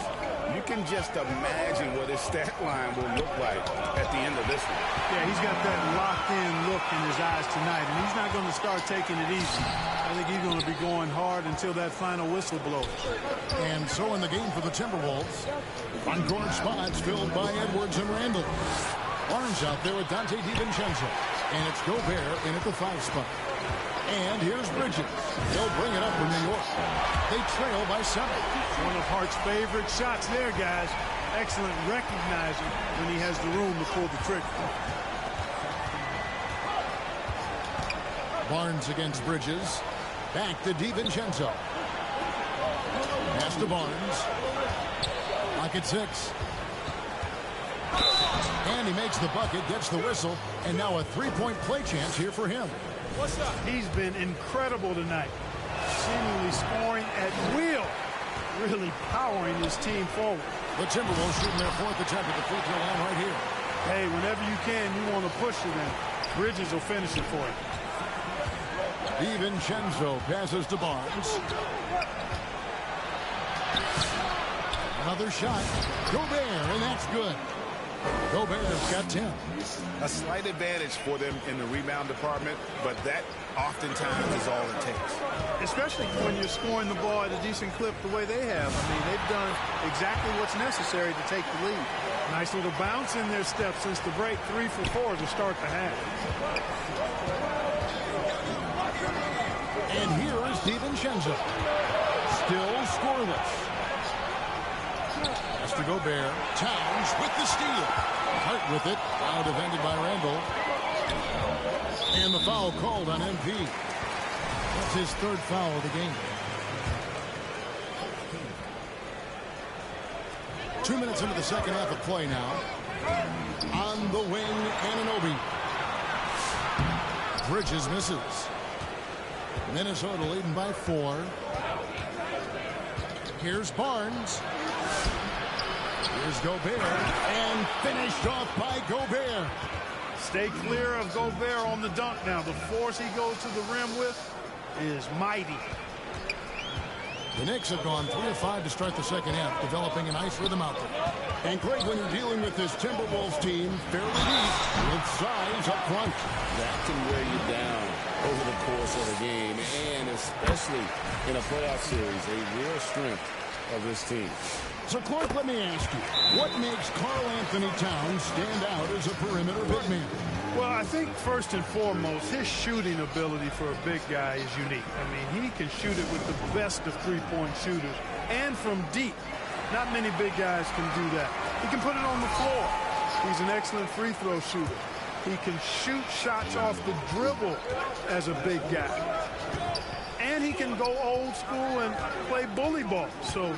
you can just imagine what his stat line will look like at the end of this one. Yeah, he's got that locked-in look in his eyes tonight, and he's not going to start taking it easy. I think he's going to be going hard until that final whistle blows. And so in the game for the Timberwolves, on-court spots filled by Edwards and Randall. Barnes out there with Dante DiVincenzo. And it's Gobert in at the 5 spot. And here's Bridges. They'll bring it up for New York. They trail by 7. One of Hart's favorite shots there, guys. Excellent recognizing when he has the room to pull the trigger. Barnes against Bridges. Back to DiVincenzo. Pass to Barnes. Clock at 6. And he makes the bucket, gets the whistle, and now a 3-point play chance here for him. What's up? He's been incredible tonight. Seemingly scoring at will. Really powering his team forward. The Timberwolves shooting their 4th attempt at the free throw line right here. Hey, whenever you can, you want to push it in. Bridges will finish it for you. DiVincenzo passes to Barnes. Another shot. Gobert, and that's good. Gobert's got 10. A slight advantage for them in the rebound department, but that oftentimes is all it takes. Especially when you're scoring the ball at a decent clip the way they have. I mean, they've done exactly what's necessary to take the lead. Nice little bounce in their step since the break. 3 for 4 to start the half. And here is DiVincenzo. Still scoreless. That's to Gobert. Towns with the steal. Hart with it. Now defended by Randall. And the foul called on MP. That's his 3rd foul of the game. 2 minutes into the second half of play now. On the wing, Anunoby. Bridges misses. Minnesota leading by 4. Here's Barnes. Here's Gobert, and finished off by Gobert. Stay clear of Gobert on the dunk now. The force he goes to the rim with is mighty. The Knicks have gone 3 of 5 to start the second half, developing a nice rhythm out there. And Greg, when you're dealing with this Timberwolves team, fairly deep, with size up front. That can wear you down over the course of the game, and especially in a playoff series, a real strength of this team. So, Clark, let me ask you, what makes Karl Anthony Towns stand out as a perimeter big man? Well, I think first and foremost, his shooting ability for a big guy is unique. I mean, he can shoot it with the best of three-point shooters and from deep. Not many big guys can do that. He can put it on the floor. He's an excellent free throw shooter. He can shoot shots off the dribble as a big guy. And he can go old school and play bully ball. So,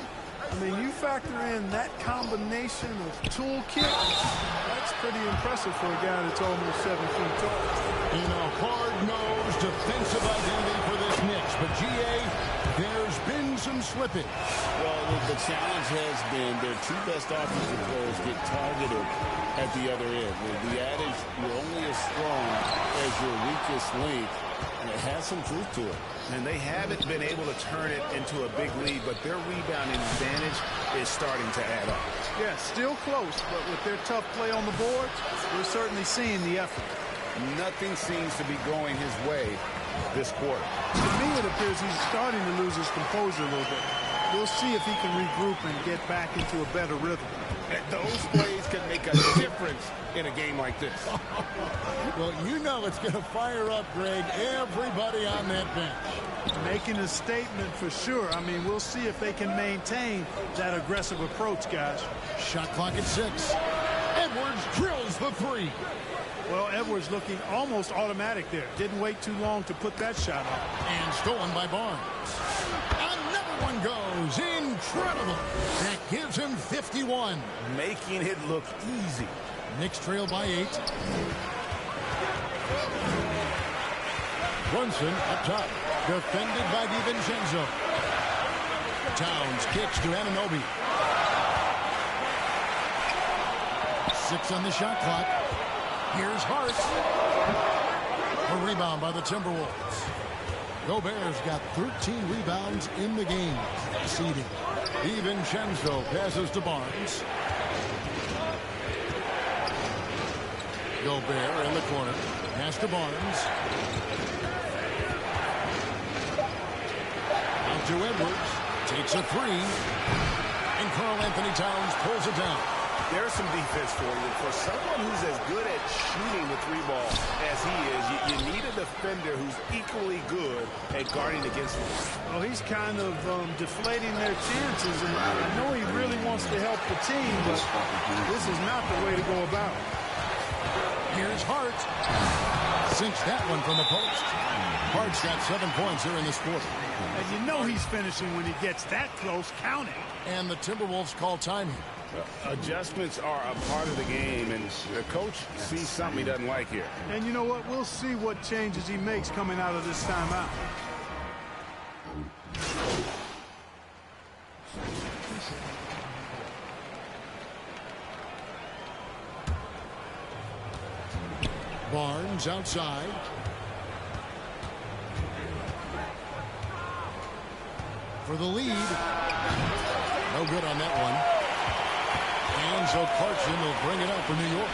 I mean, you factor in that combination of toolkit, that's pretty impressive for a guy that's almost 7 feet tall. In a hard-nosed defensive identity for this Knicks. But, G.A., there's been some slippage. Well, the challenge has been their 2 best offensive players get targeted at the other end. The adage, you're only as strong as your weakest link, and it has some truth to it. And they haven't been able to turn it into a big lead, but their rebounding advantage is starting to add up. Yeah, still close, but with their tough play on the boards, we're certainly seeing the effort. Nothing seems to be going his way this quarter. To me, it appears he's starting to lose his composure a little bit. We'll see if he can regroup and get back into a better rhythm. And those plays can make a difference in a game like this. Well, you know it's going to fire up, Greg, everybody on that bench. Making a statement for sure. I mean, we'll see if they can maintain that aggressive approach, guys. Shot clock at 6. Edwards drills the 3. Well, Edwards looking almost automatic there. Didn't wait too long to put that shot up. And stolen by Barnes. Another one goes. Incredible. That gives him 51. Making it look easy. Knicks trail by 8. Brunson up top. Defended by DiVincenzo. Towns kicks to Anunoby. 6 on the shot clock. Here's Hart. A rebound by the Timberwolves. Gobert's got 13 rebounds in the game. Seeding. DiVincenzo passes to Barnes. Gobert in the corner. Pass to Barnes. Out to Edwards. Takes a three. And Karl-Anthony Towns pulls it down. There's some defense for you. For someone who's as good at shooting the three ball as he is, you need a defender who's equally good at guarding against him. Well, he's kind of deflating their chances, and I know he really wants to help the team, but this is not the way to go about it. Here's Hart. Sinks that one from the post. Hart's got 7 points here in this quarter. And you know he's finishing when he gets that close. Count it. And the Timberwolves call time here. Adjustments are a part of the game, and the coach sees something he doesn't like here. And you know what? We'll see what changes he makes coming out of this timeout. Barnes outside. For the lead. No good on that one. And so Crashin will bring it up for New York.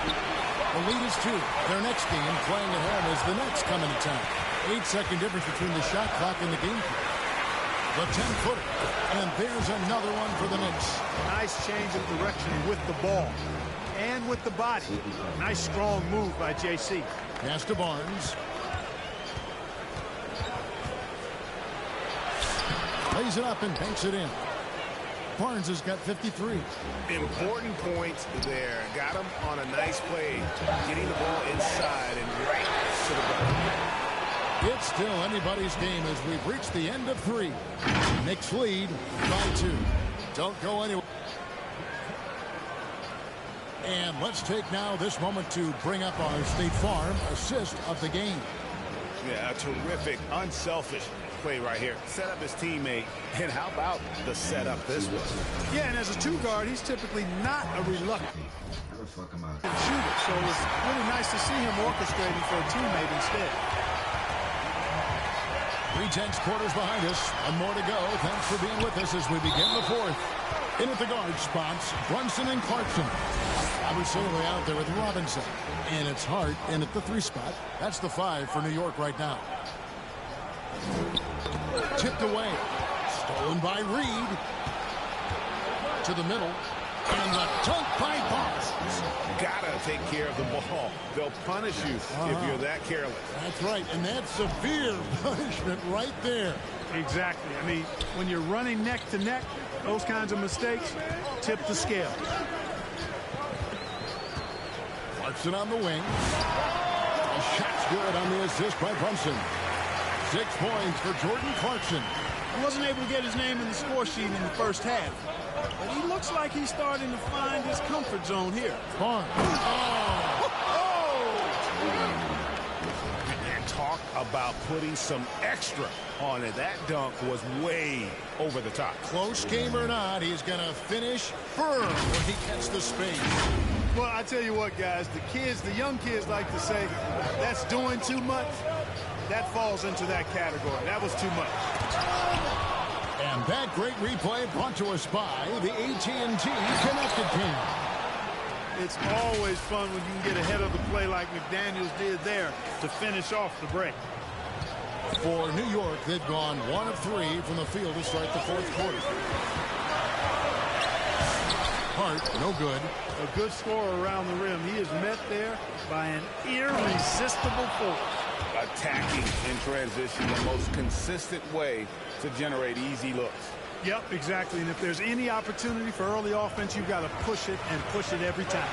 The lead is 2. Their next game playing at home as the Nets come into town. 8-second difference between the shot clock and the game clock. The 10-footer. And there's another one for the Knicks. Nice change of direction with the ball. And with the body. Nice strong move by JC. Pass to Barnes. Lays it up and banks it in. Barnes has got 53. Important points there. Got him on a nice play. Getting the ball inside and right to the ball. It's still anybody's game as we've reached the end of 3. Knicks lead by 2. Don't go anywhere. And let's take now this moment to bring up our State Farm assist of the game. Yeah, a terrific, unselfish play right here. Set up his teammate, and how about the setup this was? Yeah, and as a 2-guard, he's typically not a reluctant shooter, so it's really nice to see him orchestrating for a teammate instead. 3 quarters behind us, and more to go. Thanks for being with us as we begin the 4th. In at the guard spots, Brunson and Clarkson. Abusele out there with Robinson. And it's Hart in at the 3 spot. That's the 5 for New York right now. Tipped away. Stolen by Reed. To the middle. And the dunk by Barnes. Gotta take care of the ball. They'll punish you if you're that careless. That's right, and that's severe punishment right there. Exactly. I mean, when you're running neck to neck, those kinds of mistakes tip the scale. Clarkson on the wing. The shot's good on the assist by Brunson. 6 points for Jordan Clarkson. He wasn't able to get his name in the score sheet in the first half, but he looks like he's starting to find his comfort zone here. Barnes. And talk about putting some extra on it. That dunk was way over the top. Close game or not, he's going to finish firm when he gets the space. Well, I tell you what, guys, the young kids like to say, that's doing too much. That falls into that category. That was too much. And that great replay brought to us by the AT&T Connected Team. It's always fun when you can get ahead of the play like McDaniels did there to finish off the break. For New York, they've gone 1 of 3 from the field to start the 4th quarter. Hart, no good. A good scorer around the rim. He is met there by an irresistible force. Attacking in transition, the most consistent way to generate easy looks. Yep, exactly. And if there's any opportunity for early offense, you've got to push it and push it every time.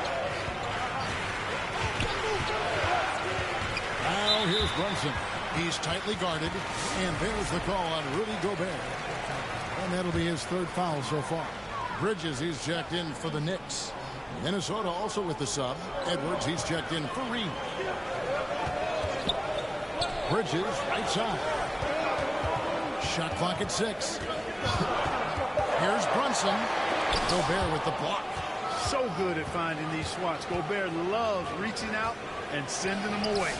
Now here's Brunson. He's tightly guarded, and there's the call on Rudy Gobert. And that'll be his 3rd foul so far. Bridges, he's checked in for the Knicks. Minnesota also with the sub. Edwards, he's checked in for Reed. Bridges, right side. Shot clock at 6. Here's Brunson. Gobert with the block. So good at finding these swats. Gobert loves reaching out and sending them away.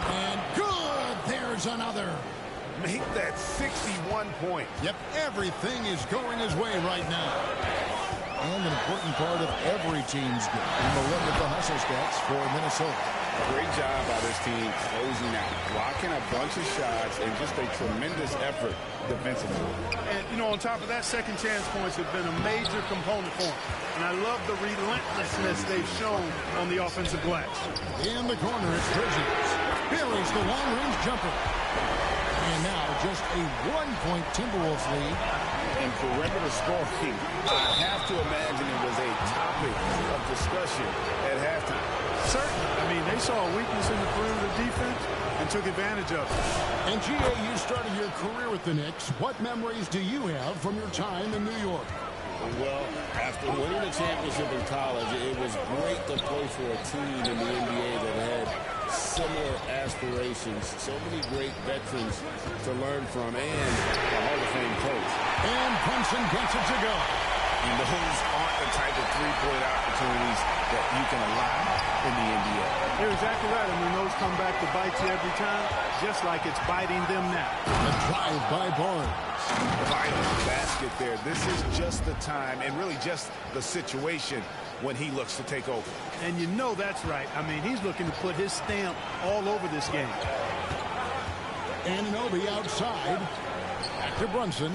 And good. There's another. Make that 61 point. Yep, everything is going his way right now. And an important part of every team's game. And we'll look at the hustle stats for Minnesota. Great job by this team closing out, blocking a bunch of shots, and just a tremendous effort defensively. And, you know, on top of that, second chance points have been a major component for them. And I love the relentlessness they've shown on the offensive glass. In the corner, it's Bridges. Here is the long-range jumper. And now just a 1-point Timberwolves lead. And perimeter scoring, I have to imagine it was a topic of discussion at halftime. Certainly. I mean, they saw a weakness in the perimeter defense and took advantage of it. And G.A., you started your career with the Knicks. What memories do you have from your time in New York? Well, after winning the championship in college, it was great to play for a team in the NBA that had similar aspirations, so many great veterans to learn from, and a Hall of Fame coach. And Brunson gets it to go. And those aren't the type of three-point opportunities that you can allow in the NBA. You're exactly right. I mean, those come back to bite you every time, just like it's biting them now. A drive by Barnes. Vital basket there. This is just the time and really just the situation when he looks to take over. And you know that's right. I mean, he's looking to put his stamp all over this game. Anunoby outside. Back to Brunson.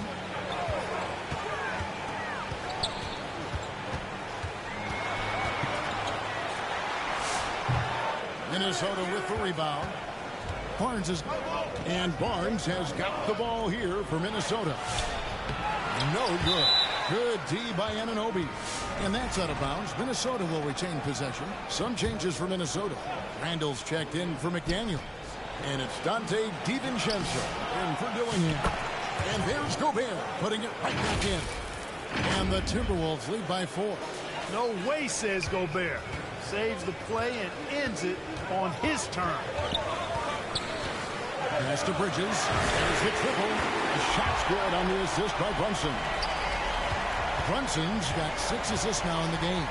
Minnesota with the rebound. Barnes has got the ball here for Minnesota. No good. Good D by Anunoby. And that's out of bounds. Minnesota will retain possession. Some changes for Minnesota. Randall's checked in for McDaniel. And it's Dante DiVincenzo in for Dillingham. And there's Gobert putting it right back in. And the Timberwolves lead by 4. No way, says Gobert. Saves the play and ends it on his turn. Pass to Bridges. There's the triple. The shot's good on the assist by Brunson. Brunson's got 6 assists now in the game.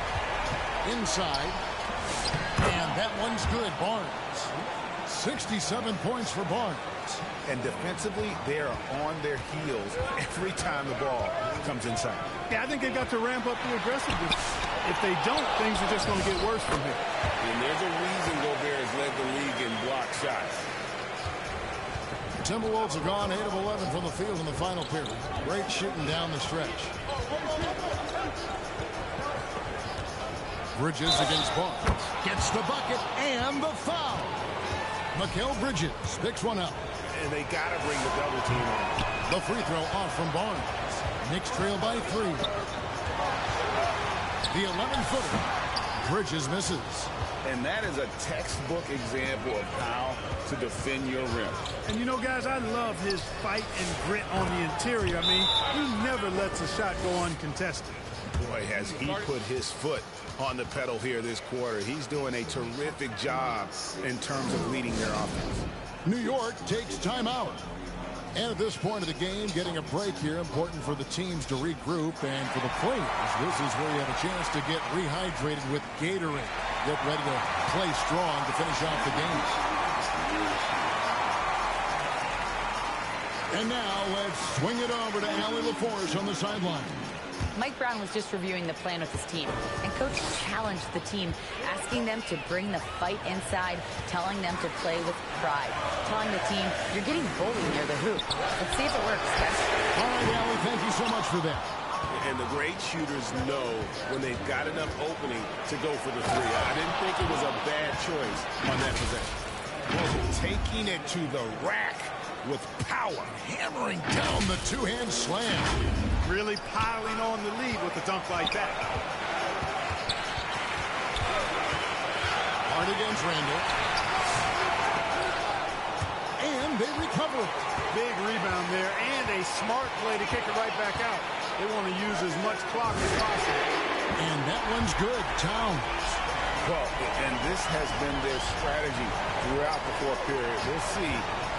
Inside. And that one's good. Barnes. 67 points for Barnes. And defensively, they are on their heels every time the ball comes inside. Yeah, I think they've got to ramp up the aggressiveness. If they don't, things are just going to get worse from here. And there's a reason Gobert has led the league in block shots. Timberwolves have gone 8 of 11 from the field in the final period. Great shooting down the stretch. Bridges against Barnes. Gets the bucket and the foul. Mikal Bridges picks one up. And they got to bring the double team on. The free throw off from Barnes. Knicks trail by 3. The 11-footer. Bridges misses. And that is a textbook example of how to defend your rim. And you know, guys, I love his fight and grit on the interior. I mean, he never lets a shot go uncontested. Boy, has he put his foot on the pedal here this quarter. He's doing a terrific job in terms of leading their offense. New York takes timeout. And at this point of the game, getting a break here, important for the teams to regroup. And for the players, this is where you have a chance to get rehydrated with Gatorade. Get ready to play strong to finish off the game. And now let's swing it over to Allie LaForce on the sideline. Mike Brown was just reviewing the plan with his team, and Coach challenged the team, asking them to bring the fight inside, telling them to play with pride, telling the team, you're getting bullied near the hoop. Let's see if it works, guys. All right, Allie, thank you so much for that. And the great shooters know when they've got enough opening to go for the 3. I didn't think it was a bad choice on that possession. Taking it to the rack with power, hammering down the two-hand slam. Really piling on the lead with a dunk like that. Hard against Randall. And they recover. Big rebound there, and a smart play to kick it right back out. They want to use as much clock as possible. And that one's good. Towns. Well, and this has been their strategy throughout the fourth period. We'll see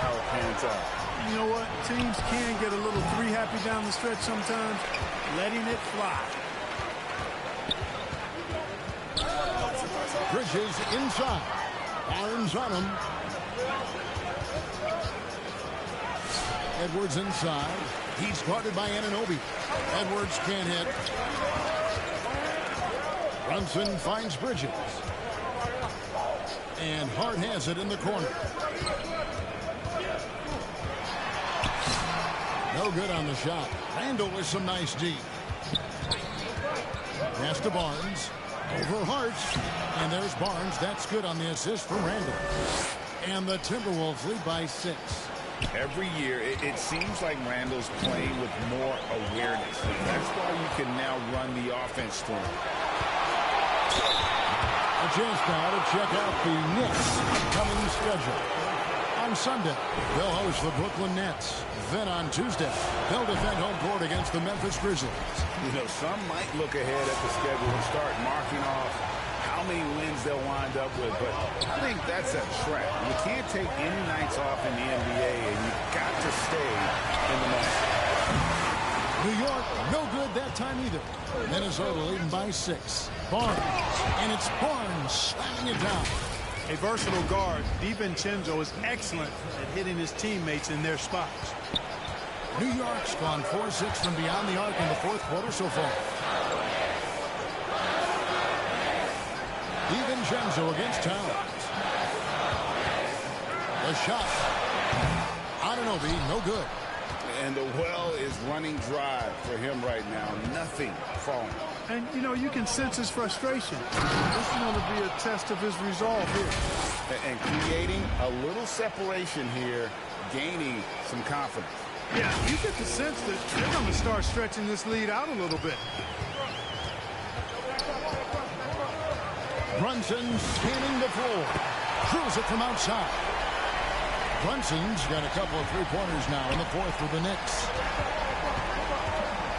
how it pans out. You know what? Teams can get a little three happy down the stretch sometimes, letting it fly. Bridges inside. Barnes on him. Edwards inside. He's guarded by Anunoby. Edwards can't hit. Brunson finds Bridges. And Hart has it in the corner. No good on the shot. Randall with some nice D. Pass to Barnes. Over Hart. And there's Barnes. That's good on the assist from Randall. And the Timberwolves lead by 6. Every year, it seems like Randall's playing with more awareness. That's why you can now run the offense through him. A chance now to check out the Knicks' coming schedule. On Sunday, they'll host the Brooklyn Nets. Then on Tuesday, they'll defend home court against the Memphis Grizzlies. You know, some might look ahead at the schedule and start marking off how many wins they'll wind up with, but I think that's a trap. You can't take any nights off in the NBA, and you've got to stay in the moment. New York, no good that time either. Minnesota leading by 6. Barnes, and it's Barnes slamming it down. A versatile guard, DiVincenzo is excellent at hitting his teammates in their spots. New York's gone 4-6 from beyond the arc in the fourth quarter so far. DiVincenzo against Towns. The shot. Anunoby, no good. And the well is running dry for him right now. Nothing falling. And, you know, you can sense his frustration. This is going to be a test of his resolve here. And creating a little separation here, gaining some confidence. Yeah, you get the sense that they're going to start stretching this lead out a little bit. Brunson scanning the floor. Throws it from outside. Brunson's got a couple of three-pointers now in the fourth for the Knicks.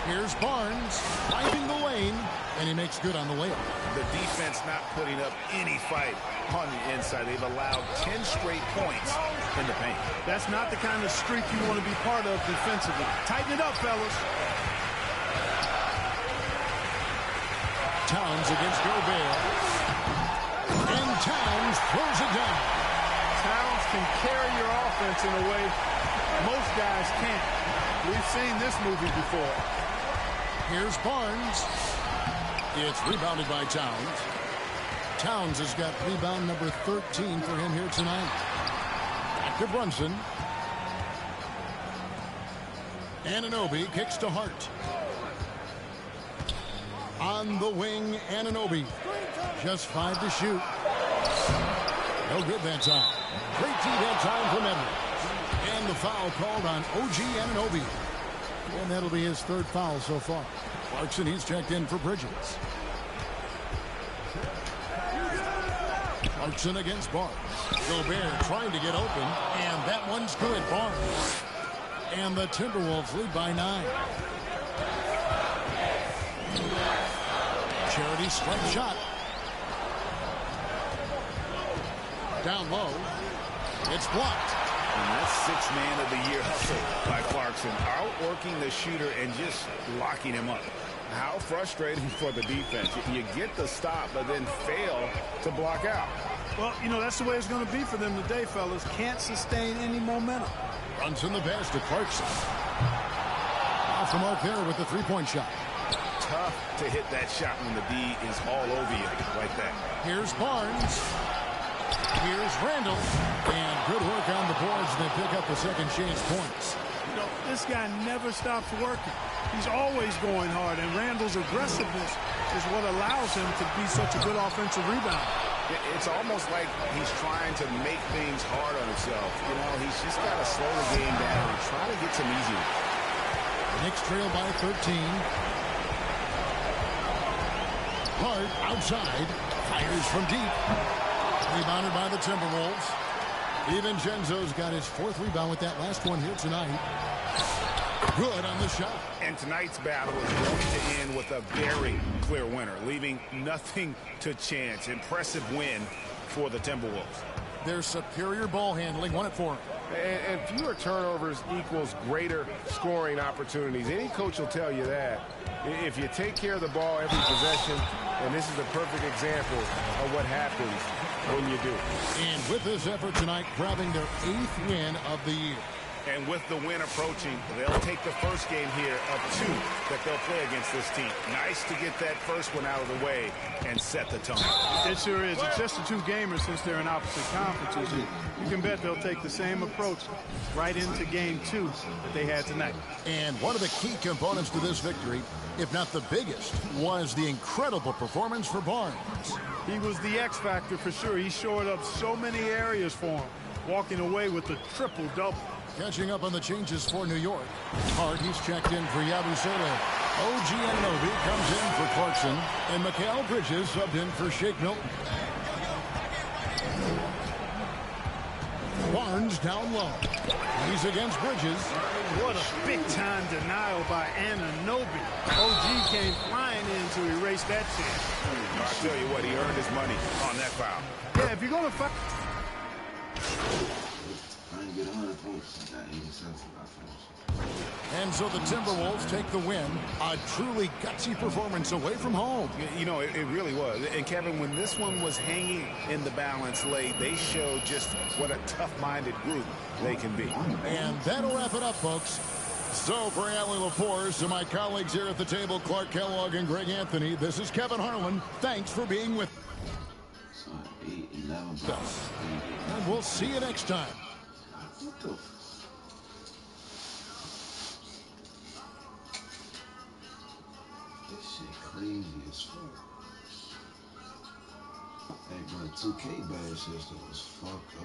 Here's Barnes, driving the lane, and he makes good on the layup. The defense not putting up any fight on the inside. They've allowed 10 straight points in the paint. That's not the kind of streak you want to be part of defensively. Tighten it up, fellas. Towns against Gobert. And Towns throws it down. Towns can carry your offense in a way most guys can't. We've seen this movie before. Here's Barnes. It's rebounded by Towns. Towns has got rebound number 13 for him here tonight. Back to Brunson. Anunoby kicks to Hart. On the wing, Anunoby. Just 5 to shoot. No good that time. Great D that time from Edwards. And the foul called on OG Anunoby. And that'll be his 3rd foul so far. Clarkson, he's checked in for Bridges. Clarkson against Barnes. Gobert trying to get open. And that one's good. Barnes. And the Timberwolves lead by 9. Charity strike shot. Down low. It's blocked. And that's 6th man of the year hustle by Clarkson. Outworking the shooter and just locking him up. How frustrating for the defense. You get the stop, but then fail to block out. Well, you know, that's the way it's going to be for them today, fellas. Can't sustain any momentum. Runs in the pass to Clarkson. Off the mark there with the three-point shot. Tough to hit that shot when the D is all over you like that. Here's Barnes. Here's Randall. And good work on the boards. They pick up the second chance points. You know, this guy never stops working. He's always going hard, and Randall's aggressiveness is what allows him to be such a good offensive rebounder. It's almost like he's trying to make things hard on himself. You know, he's just got to slow the game down and try to get some easy ones. Knicks trail by 13. Hart outside. Fires from deep. Rebounded by the Timberwolves. DiVincenzo's got his 4th rebound with that last one here tonight. Good on the shot. And tonight's battle is going to end with a very clear winner, leaving nothing to chance. Impressive win for the Timberwolves. Their superior ball handling won it for them. And fewer turnovers equals greater scoring opportunities. Any coach will tell you that. If you take care of the ball every possession, and this is a perfect example of what happens when you do. And with this effort tonight, grabbing their 8th win of the year. And with the win approaching, they'll take the first game here of 2 that they'll play against this team. Nice to get that first one out of the way and set the tone. It sure is. It's just a 2-gamer since they're in opposite conferences. You can bet they'll take the same approach right into game 2 that they had tonight. And one of the key components to this victory, if not the biggest, was the incredible performance for Barnes. He was the X factor for sure. He shored up so many areas for him, walking away with a triple-double. Catching up on the changes for New York. Hart, he's checked in for Yabusele. OG Anunoby comes in for Clarkson. And Mikal Bridges subbed in for Shake Milton. Barnes down low. He's against Bridges. What a big-time denial by Anunoby. OG came flying in to erase that chance. I'll tell you what, he earned his money on that foul. Yeah, if you're going to fight... Get 100 points. I got 87 for my finish. And so the Timberwolves take the win. A truly gutsy performance away from home. You know, it really was. And Kevin, when this one was hanging in the balance late, they showed just what a tough-minded group they can be. And that'll wrap it up, folks. So for Allie LaForce, to my colleagues here at the table, Clark Kellogg and Greg Anthony, this is Kevin Harlan. Thanks for being with us. And we'll see you next time. What the? This shit crazy as fuck. Hey, but 2K badge system was fucked up.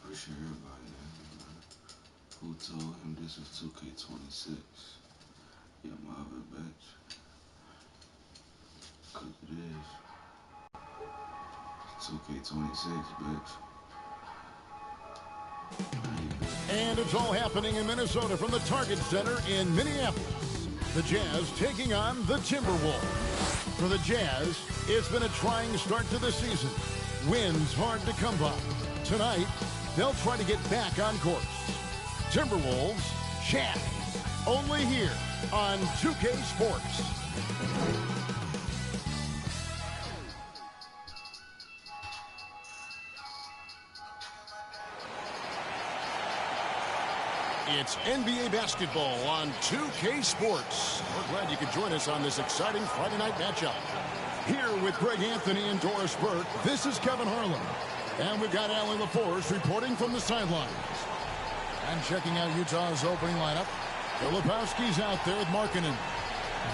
Appreciate everybody who told him this is 2K26. Yeah, my other bitch. Cause it is 2K26, bitch. And it's all happening in Minnesota from the Target Center in Minneapolis. The Jazz taking on the Timberwolves. For the Jazz, it's been a trying start to the season. Wins hard to come by. Tonight, they'll try to get back on course. Timberwolves, Jazz, only here on 2K Sports. It's NBA basketball on 2K Sports. We're glad you could join us on this exciting Friday night matchup. Here with Greg Anthony and Doris Burke, this is Kevin Harlan. And we've got Allie LaForce reporting from the sidelines. And checking out Utah's opening lineup, Filipowski's out there with Markkanen.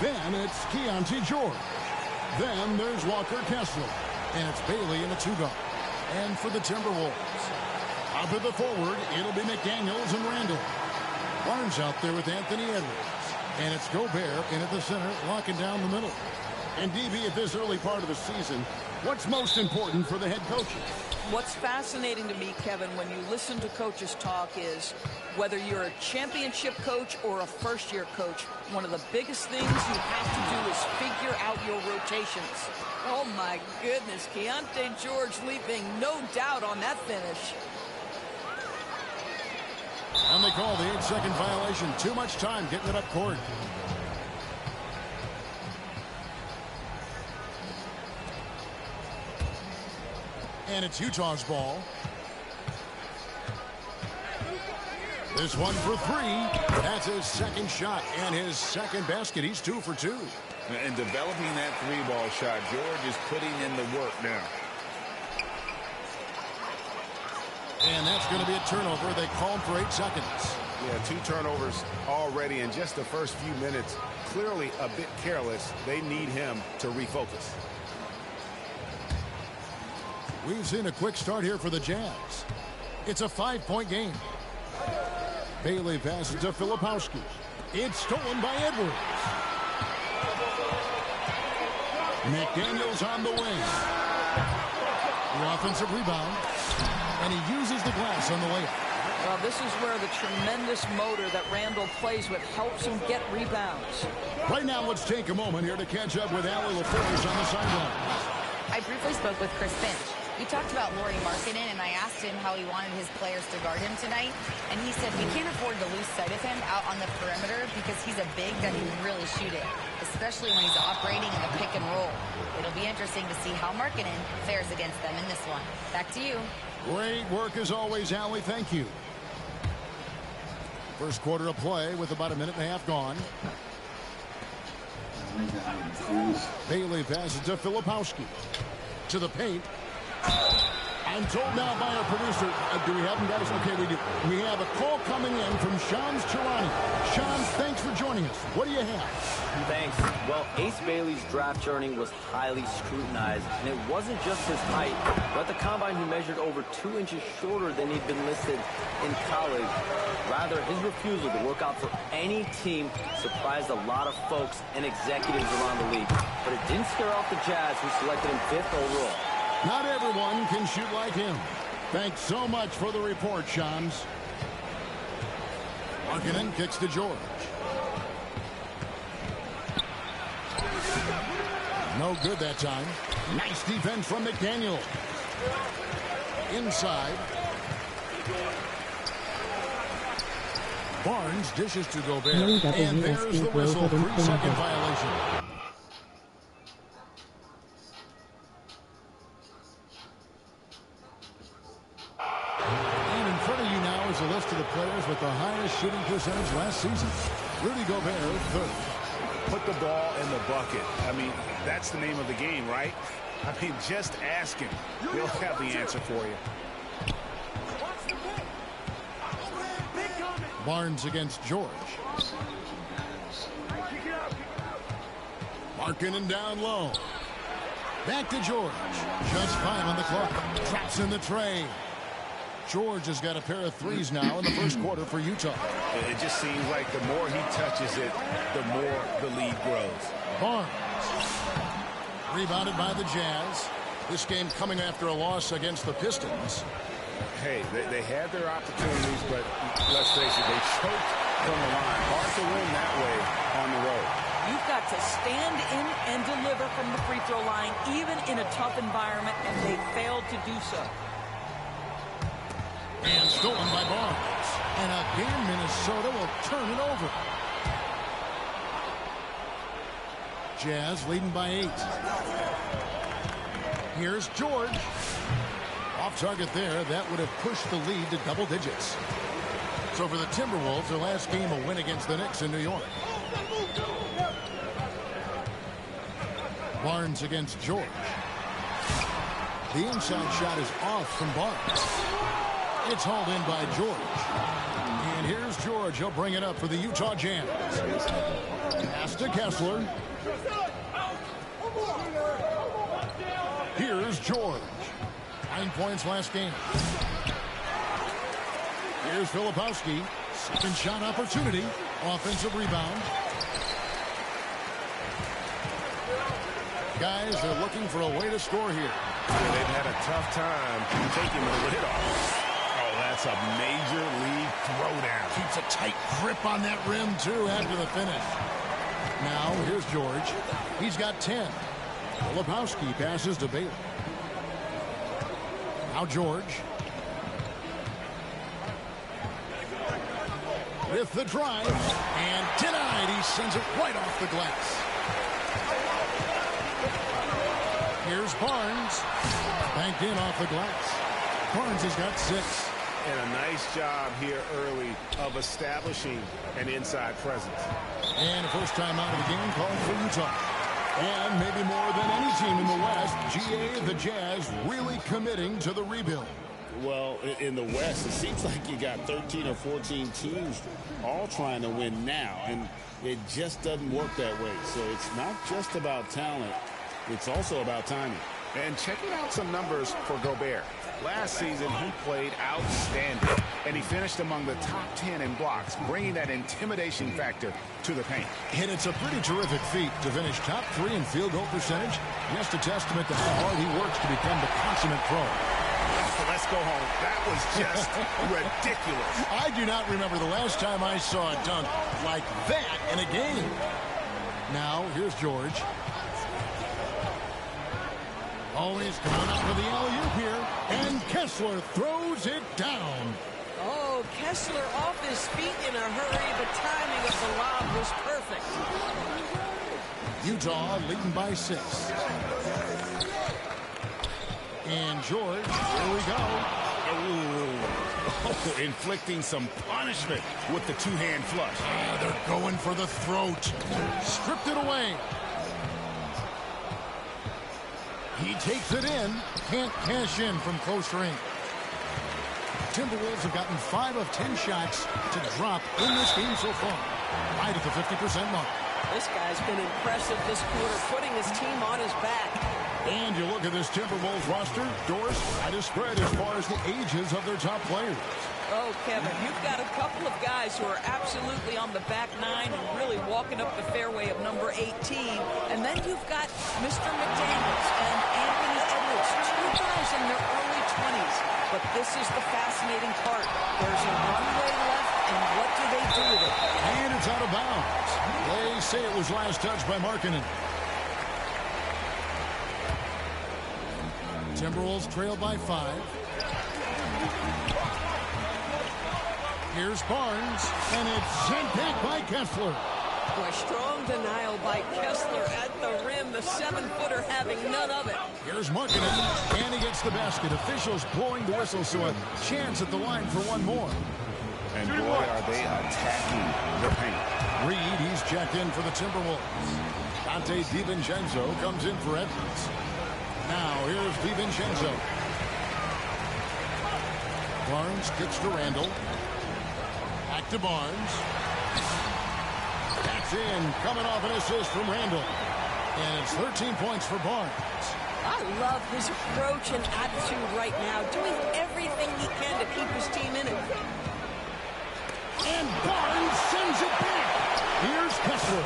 Then it's Keontae George. Then there's Walker Kessler. And it's Bailey in the 2-guard. And for the Timberwolves, out of the forward, it'll be McDaniels and Randall. Barnes out there with Anthony Edwards. And it's Gobert in at the center, locking down the middle. And DB, at this early part of the season, what's most important for the head coaches? What's fascinating to me, Kevin, when you listen to coaches talk is whether you're a championship coach or a first-year coach, one of the biggest things you have to do is figure out your rotations. Oh, my goodness. Keontae George leaping, no doubt on that finish. And they call the 8-second violation. Too much time getting it up court. And it's Utah's ball. This one for three. That's his second shot and his second basket. He's 2 for 2. And developing that 3-ball shot, George is putting in the work now. And that's going to be a turnover. They called for 8 seconds. Yeah, 2 turnovers already in just the first few minutes. Clearly a bit careless. They need him to refocus. We've seen a quick start here for the Jazz. It's a 5-point game. Bailey passes to Filipowski. It's stolen by Edwards. McDaniels on the wing. The offensive rebound. And he uses the glass on the layup. Well, this is where the tremendous motor that Randall plays with helps him get rebounds. Right now, let's take a moment here to catch up with Allie LaForce on the sidelines. I briefly spoke with Chris Finch. We talked about Lauri Markkanen, and I asked him how he wanted his players to guard him tonight. And he said we can't afford to lose sight of him out on the perimeter because he's a big that can really shoot it, especially when he's operating in the pick and roll. It'll be interesting to see how Markkanen fares against them in this one. Back to you. Great work as always, Allie. Thank you. First quarter of play with about a minute and a half gone. Bailey passes to Filipowski. To the paint. I'm told now by our producer, do we have him, guys? Okay, we do. We have a call coming in from Shams Charani. Shams, thanks for joining us. What do you have? Thanks. Well, Ace Bailey's draft journey was highly scrutinized, and it wasn't just his height, but at the combine he measured over 2 inches shorter than he'd been listed in college. Rather, his refusal to work out for any team surprised a lot of folks and executives around the league. But it didn't scare off the Jazz, who selected him 5th overall. Not everyone can shoot like him. Thanks so much for the report, Shams. Markkanen kicks to George. No good that time. Nice defense from McDaniel. Inside. Barnes dishes to Gobert. And there's the whistle. 3-second violation. A list of the players with the highest shooting percentage last season. Rudy Gobert, 3rd. Put the ball in the bucket. I mean, that's the name of the game, right? I mean, just ask him. He'll have the answer for you. Barnes against George. Markkanen down low. Back to George. Just 5 on the clock. Drops in the tray. George has got a pair of threes now in the first quarter for Utah. It just seems like the more he touches it, the more the lead grows. Barnes. Rebounded by the Jazz. This game coming after a loss against the Pistons. Hey, they had their opportunities, but let's face it, they choked from the line. Hard to win that way on the road. You've got to stand in and deliver from the free throw line, even in a tough environment, and they failed to do so. And stolen by Barnes. And again, Minnesota will turn it over. Jazz leading by 8. Here's George. Off target there. That would have pushed the lead to double digits. So for the Timberwolves, their last game a win against the Knicks in New York. Barnes against George. The inside shot is off from Barnes. It's hauled in by George. And here's George. He'll bring it up for the Utah Jazz. Pass to Kessler. Here's George. 9 points last game. Here's Filipowski. Second shot opportunity. Offensive rebound. Guys are looking for a way to score here. They've had a tough time taking the lid off. Oh, that's a major league throwdown. Keeps a tight grip on that rim, too, after the finish. Now, here's George. He's got 10. Filipowski passes to Baylor. Now George. With the drive. And denied. He sends it right off the glass. Here's Barnes. Banked in off the glass. Barnes has got 6. And a nice job here early of establishing an inside presence. And a first time out of the game called for Utah. And maybe more than any team in the West, GA, the Jazz, really committing to the rebuild. Well, in the West, it seems like you got 13 or 14 teams all trying to win now, and it just doesn't work that way. So it's not just about talent, it's also about timing. And checking out some numbers for Gobert. Last season, he played outstanding, and he finished among the top 10 in blocks, bringing that intimidation factor to the paint. And it's a pretty terrific feat to finish top 3 in field goal percentage. Just a testament to how hard he works to become the consummate pro. Let's go home. That was just ridiculous. I do not remember the last time I saw a dunk like that in a game. Now, here's George. Always coming up for the alley-oop here. And Kessler throws it down. Oh, Kessler off his feet in a hurry. The timing of the lob was perfect. Utah leading by 6. And George, here we go. Oh, inflicting some punishment with the two-hand flush. They're going for the throat. Stripped it away. He takes it in. Can't cash in from close range. Timberwolves have gotten 5 of 10 shots to drop in this game so far. Right at the 50% mark. This guy's been impressive this quarter, putting his team on his back. And you look at this Timberwolves roster, Doris, quite a spread as far as the ages of their top players. Oh, Kevin, you've got a couple of guys who are absolutely on the back 9 and really walking up the fairway of number 18. And then you've got Mr. McDaniels and Anthony Edwards, 2 guys in their early 20s. But this is the fascinating part. There's a runway left, and what do they do with it? And it's out of bounds. They say it was last touched by Markkanen. Timberwolves trail by 5. Here's Barnes, and it's sent back by Kessler. Boy, strong denial by Kessler at the rim. The 7-footer having none of it. Here's Markkanen, and he gets the basket. Officials blowing the whistle, so a chance at the line for one more. And boy, are they attacking the paint. Reed, he's checked in for the Timberwolves. Dante DiVincenzo comes in for Edwards. Now, here's DiVincenzo. Barnes kicks to Randall. Back to Barnes. That's in, coming off an assist from Randall. And it's 13 points for Barnes. I love his approach and attitude right now, doing everything he can to keep his team in it. And Barnes sends it back. Here's Kessler.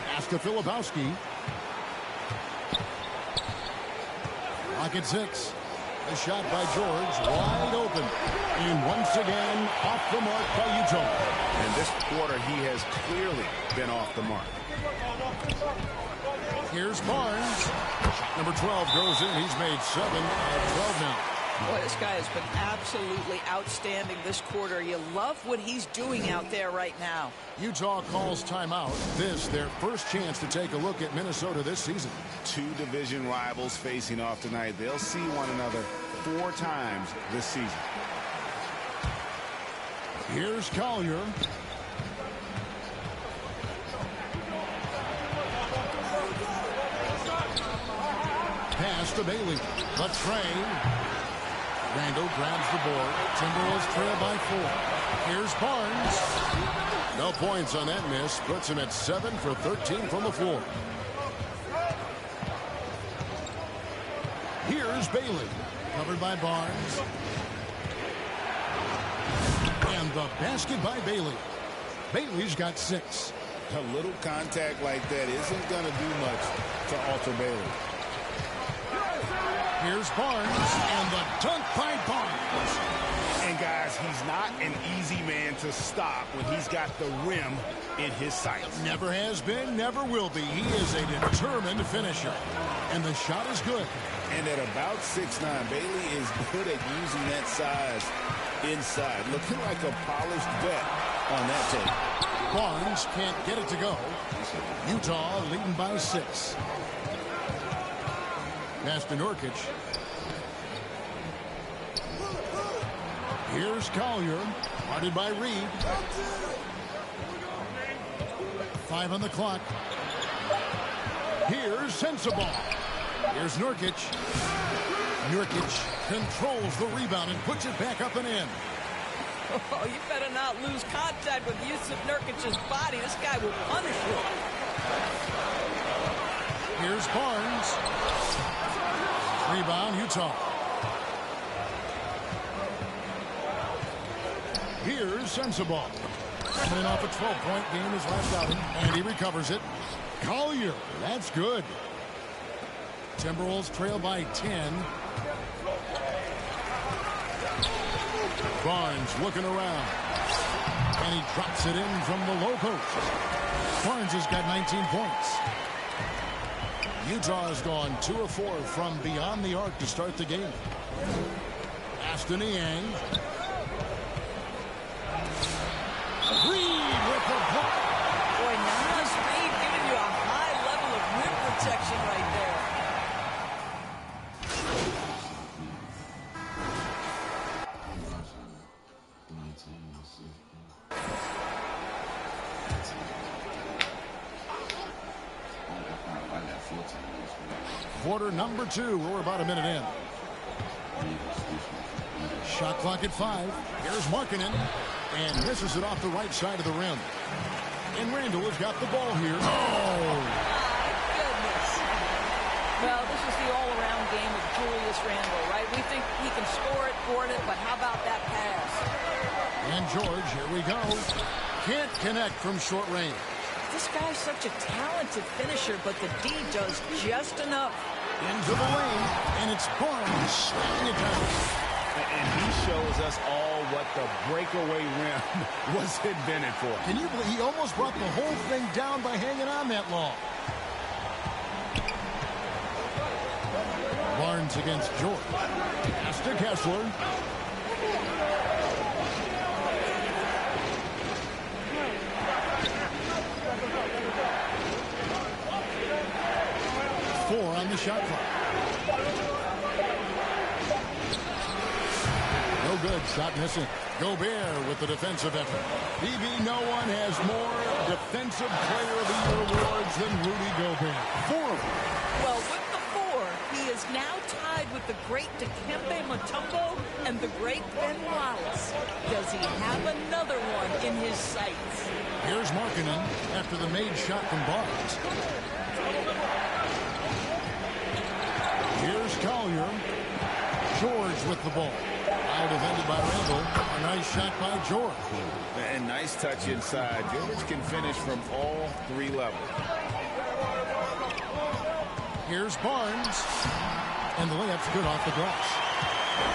Pass to Filipowski. Rocket 6. The shot by George, wide open. And once again, off the mark by Utah. And this quarter, he has clearly been off the mark. Here's Barnes. Shot number 12 goes in. He's made 7 out of 12 now. Boy, this guy has been absolutely outstanding this quarter. You love what he's doing out there right now. Utah calls timeout. This, their first chance to take a look at Minnesota this season. 2 division rivals facing off tonight. They'll see one another 4 times this season. Here's Collier. Pass to Bailey. The train. Randall grabs the board. Timberwolves trail by 4. Here's Barnes. No points on that miss. Puts him at 7 for 13 from the floor. Here's Bailey. Covered by Barnes. And the basket by Bailey. Bailey's got 6. A little contact like that isn't going to do much to alter Bailey. Here's Barnes, and the dunk by Barnes. And guys, he's not an easy man to stop when he's got the rim in his sights. Never has been, never will be. He is a determined finisher. And the shot is good. And at about 6'9", Bailey is good at using that size inside. Looking like a polished vet on that tape. Barnes can't get it to go. Utah leading by 6. Pass to Nurkic. Here's Collier. Guarded by Reed. 5 on the clock. Here's Sensabaugh. Here's Nurkic. Nurkic controls the rebound and puts it back up and in. Oh, you better not lose contact with Yusuf Nurkic's body. This guy will punish you. Here's Barnes. Rebound, Utah. Here's Sensabaugh. Coming off a 12-point game his last outing, and he recovers it. Collier, that's good. Timberwolves trail by 10. Barnes looking around. And he drops it in from the low post. Barnes has got 19 points. Utah has gone 2 of 4 from beyond the arc to start the game. Aston Yang. Reed with the block. Boy, nice Reed giving you a high level of rim protection right there. Quarter number 2. We're about a minute in. Shot clock at 5. Here's Markkanen. And misses it off the right side of the rim. And Randall has got the ball here. Oh! My goodness. Well, this is the all-around game of Julius Randall, right? We think he can score it, board it, but how about that pass? And George, here we go. Can't connect from short range. This guy's such a talented finisher, but the D does just enough. Into the lane, and it's Barnes slamming it down. And he shows us all what the breakaway rim was invented for. Can you believe he almost brought the whole thing down by hanging on that long? Barnes against George. Pass to Kessler. Four on the shot clock. No good. Shot missing. Gobert with the defensive effort. BB, no one has more Defensive Player of the Year awards than Rudy Gobert. 4 of them. Well, with the 4, he is now tied with the great Dikembe Mutombo and the great Ben Wallace. Does he have another one in his sights? Here's Markkanen after the made shot from Barnes. Here's Collier. George with the ball. Out defended by Randall. A nice shot by George. And nice touch inside. George can finish from all 3 levels. Here's Barnes. And the layup's good off the glass.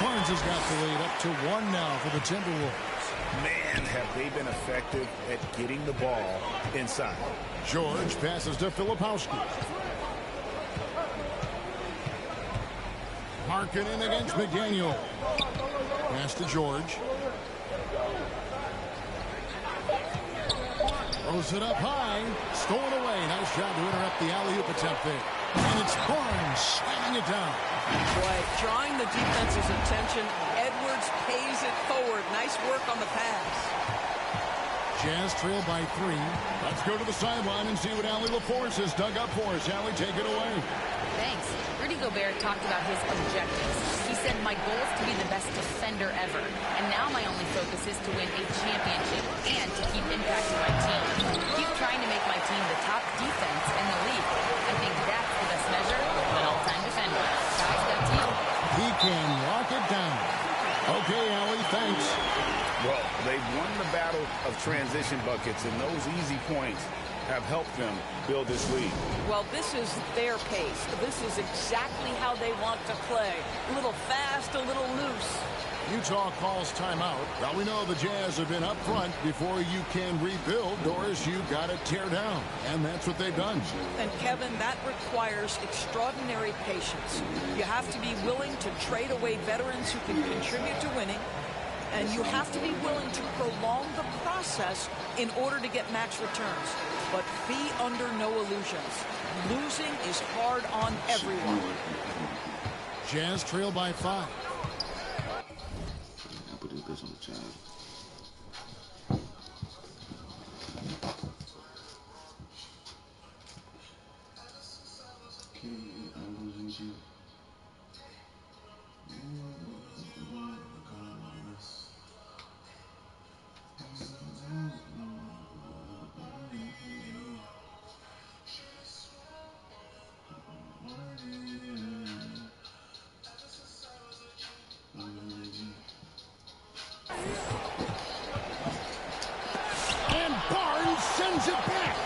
Barnes has got the lead up to 1 now for the Timberwolves. Man, have they been effective at getting the ball inside. George passes to Filipowski. Markkanen against McDaniel. Pass to George. Throws it up high. Stolen away. Nice job to interrupt the alley-oop attempt there. And it's Barnes slamming it down. Boy, drawing the defense's attention. Edwards Edwards pays it forward. Nice work on the pass. Jazz trail by 3. Let's go to the sideline and see what Allie LaForce has dug up for us. Allie, take it away. Thanks. Rudy Gobert talked about his objectives. He said, my goal is to be the best defender ever. And now my only focus is to win a championship and to keep impacting my team. Keep trying to make my team the top defense in the league. I think that's the best measure of an all-time defender. Guys, back to you. He can lock it down. Okay, Allie, thanks. Well, they've won the battle of transition buckets, and those easy points have helped them build this lead. Well, this is their pace. This is exactly how they want to play. A little fast, a little loose. Utah calls timeout. Well, we know the Jazz have been up front. Before you can rebuild, Doris, you got to tear down. And that's what they've done. And, Kevin, that requires extraordinary patience. You have to be willing to trade away veterans who can contribute to winning. And you have to be willing to prolong the process in order to get max returns. But be under no illusions. Losing is hard on everyone. Jazz trail by 5. I'll put this bitch on the charge. And Barnes sends it back.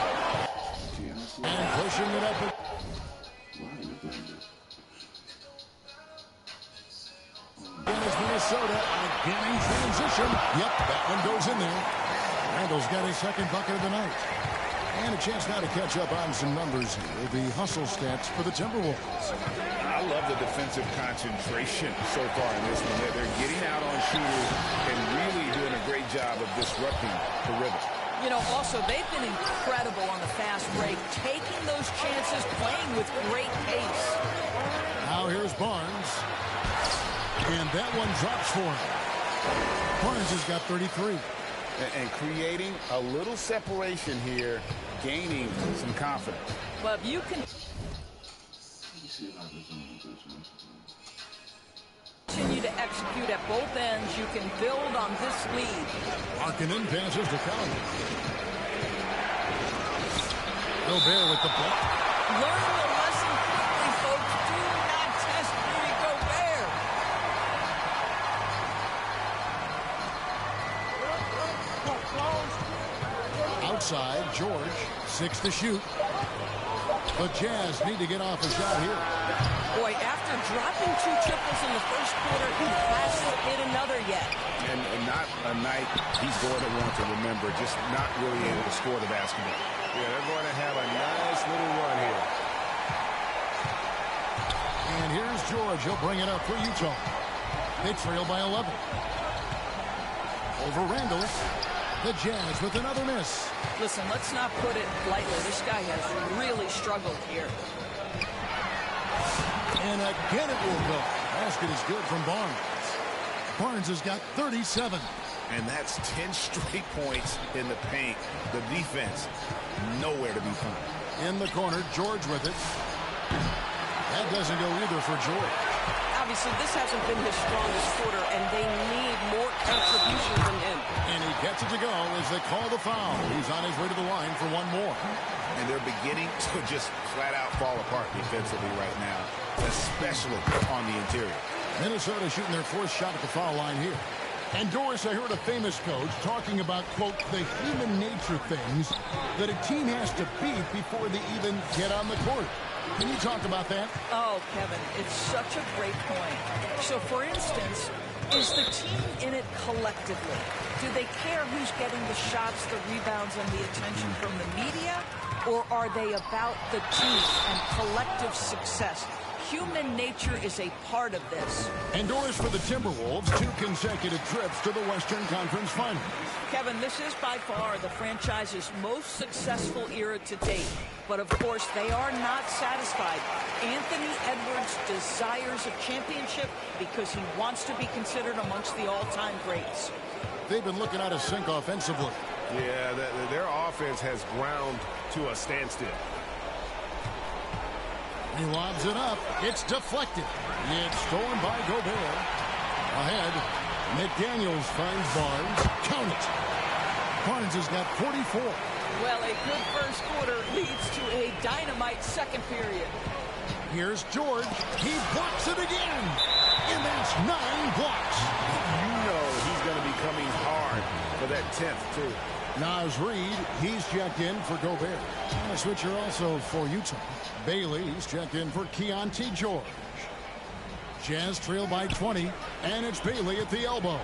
And pushing it up. Against Minnesota, again in transition. Yep, that one goes in there. Randall's got his second bucket of the night. And a chance now to catch up on some numbers here. The hustle stats for the Timberwolves. I love the defensive concentration so far in this one. They're getting out on shooters and really doing a great job of disrupting the rhythm. You know, also, they've been incredible on the fast break, taking those chances, playing with great pace. Now here's Barnes. And that one drops for him. Barnes has got 33. And creating a little separation here, gaining some confidence. But you can continue to execute at both ends. You can build on this lead. Markkanen passes to Collins. Gobert with the block. Learn the lesson quickly, folks. Do not test Rudy Gobert. Outside, George, 6 to shoot. The Jazz need to get off a shot here. Boy, after dropping 2 triples in the first quarter, he hasn't hit another yet. And not a night he's going to want to remember, just not really able to score the basketball. Yeah, they're going to have a nice little run here. And here's George. He'll bring it up for Utah. They trail by 11. Over Randall. The Jazz with another miss. Listen, let's not put it lightly. This guy has really struggled here. And again it will go. Basket is good from Barnes. Barnes has got 37. And that's 10 straight points in the paint. The defense, nowhere to be found. In the corner, George with it. That doesn't go either for George. Obviously, this hasn't been his strongest quarter, and they need more contribution from him. And he gets it to go as they call the foul. He's on his way to the line for one more. And they're beginning to just flat out fall apart defensively right now, especially on the interior. Minnesota shooting their 4th shot at the foul line here. And Doris, I heard a famous coach talking about, quote, the human nature things that a team has to beat before they even get on the court. Can you talk about that? Oh, Kevin, it's such a great point. So, for instance, is the team in it collectively? Do they care who's getting the shots, the rebounds, and the attention from the media? Or are they about the team and collective success? human nature is a part of this. Endorse for the Timberwolves 2 consecutive trips to the Western Conference Finals. Kevin, this is by far the franchise's most successful era to date. But of course, they are not satisfied. Anthony Edwards desires a championship because he wants to be considered amongst the all-time greats. They've been looking out of sync offensively. Yeah, their offense has ground to a standstill. He lobs it up. It's deflected. It's stolen by Gobert. Ahead, McDaniels finds Barnes. Count it. Barnes has got 44. Well, a good first quarter leads to a dynamite second period. Here's George. He blocks it again. And that's 9 blocks. You know he's going to be coming hard for that 10th, too. Naz Reid, he's checked in for Gobert. A switcher also for Utah. Bailey's checked in for Keontae George. Jazz trail by 20, and it's Bailey at the elbow.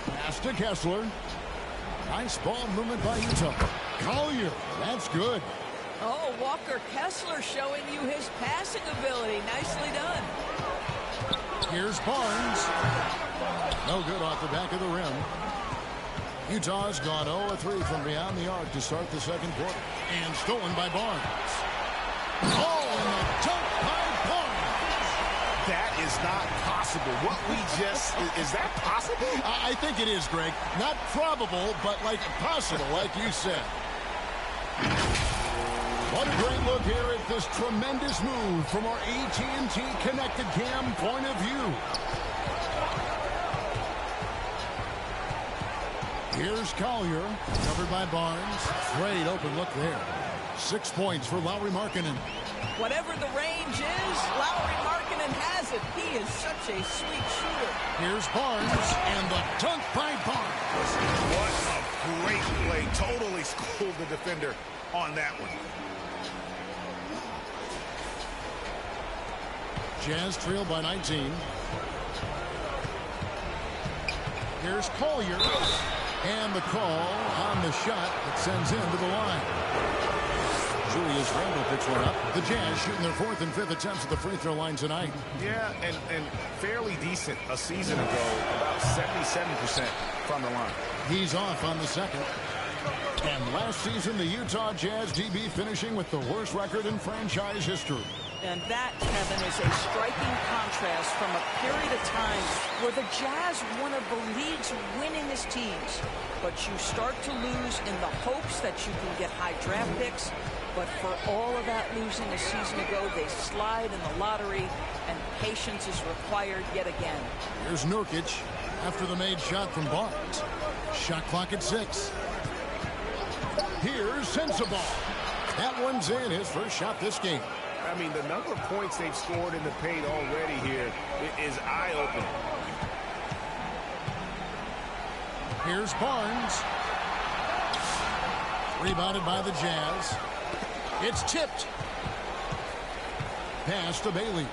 Pass to Kessler. Nice ball movement by Utah. Collier, that's good. Oh, Walker Kessler showing you his passing ability. Nicely done. Here's Barnes. No good off the back of the rim. Utah's gone 0-3 from beyond the arc to start the second quarter. And stolen by Barnes. Oh, and a dunk by Barnes. That is not possible. What we just... Is that possible? I think it is, Greg. Not probable, but like possible, like you said. What a great look here at this tremendous move from our AT&T Connected Cam point of view. Here's Collier, covered by Barnes. Great open look there. 6 points for Lauri Markkanen. Whatever the range is, Lauri Markkanen has it. He is such a sweet shooter. Here's Barnes, and the dunk by Barnes. What a great play. Totally schooled the defender on that one. Jazz trail by 19. Here's Collier. And the call on the shot that sends him to the line. Julius Randle picks one up. The Jazz shooting their 4th and 5th attempts at the free throw line tonight. Yeah, and fairly decent a season ago. About 77% from the line. He's off on the second. And last season, the Utah Jazz DB finishing with the worst record in franchise history. And that, Kevin, is a striking contrast from a period of time where the Jazz, one of the league's winningest teams. But you start to lose in the hopes that you can get high draft picks. But for all of that losing a season ago, they slide in the lottery, and patience is required yet again. Here's Nurkic after the made shot from Barnes. Shot clock at 6. Here's Sensabaugh. That one's in, his first shot this game. I mean, the number of points they've scored in the paint already here is eye-opening. Here's Barnes. Rebounded by the Jazz. It's tipped. Pass to Bailey.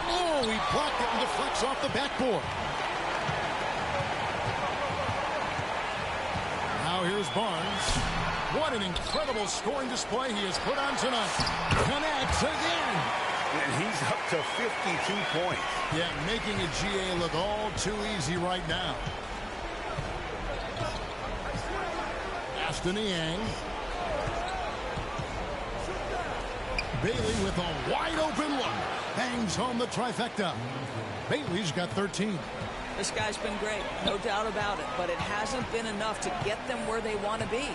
Oh, he blocked it and deflects off the backboard. Now here's Barnes. What an incredible scoring display he has put on tonight. Connects again. And he's up to 52 points. Yeah, making a GA look all too easy right now. Aston Yang. Bailey with a wide open look. Bangs home the trifecta. Bailey's got 13. This guy's been great, no doubt about it, but it hasn't been enough to get them where they want to be.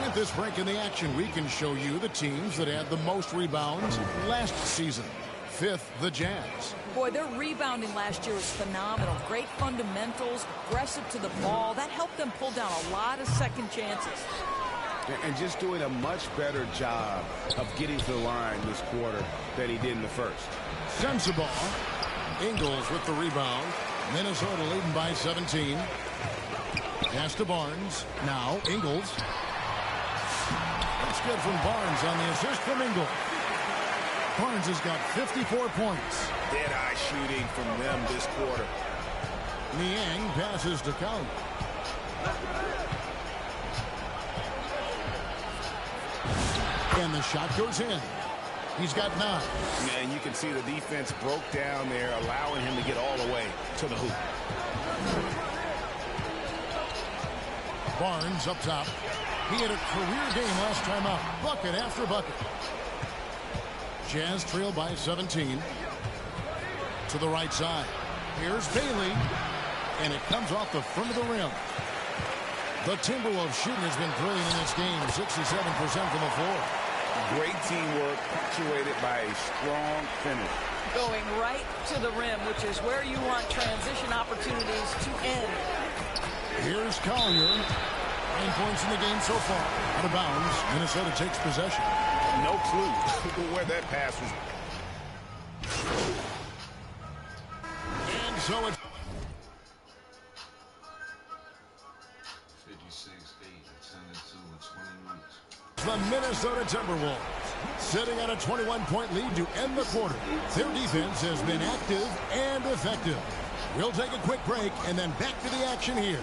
With this break in the action, we can show you the teams that had the most rebounds last season. 5th, the Jazz. Boy, their rebounding last year was phenomenal. Great fundamentals, aggressive to the ball. That helped them pull down a lot of second chances. And just doing a much better job of getting to the line this quarter than he did in the first. Sensabaugh. Ingles with the rebound. Minnesota leading by 17. Pass to Barnes. Now Ingles. That's good from Barnes on the assist from Ingles. Barnes has got 54 points. Dead-eye shooting from them this quarter. Niang passes to Count. And the shot goes in. He's got 9. And you can see the defense broke down there, allowing him to get all the way to the hoop. Barnes up top. He had a career game last time out. Bucket after bucket. Jazz trail by 17. To the right side. Here's Bailey. And it comes off the front of the rim. The Timberwolves shooting has been brilliant in this game. 67% from the floor. Great teamwork, punctuated by a strong finish. Going right to the rim, which is where you want transition opportunities to end. Here's Collier. 9 points in the game so far. Out of bounds. Minnesota takes possession. No clue where that pass was. And so it's 56-8, 10-2 with 20 minutes. the Minnesota Timberwolves sitting at a 21-point lead to end the quarter. Their defense has been active and effective. We'll take a quick break and then back to the action here.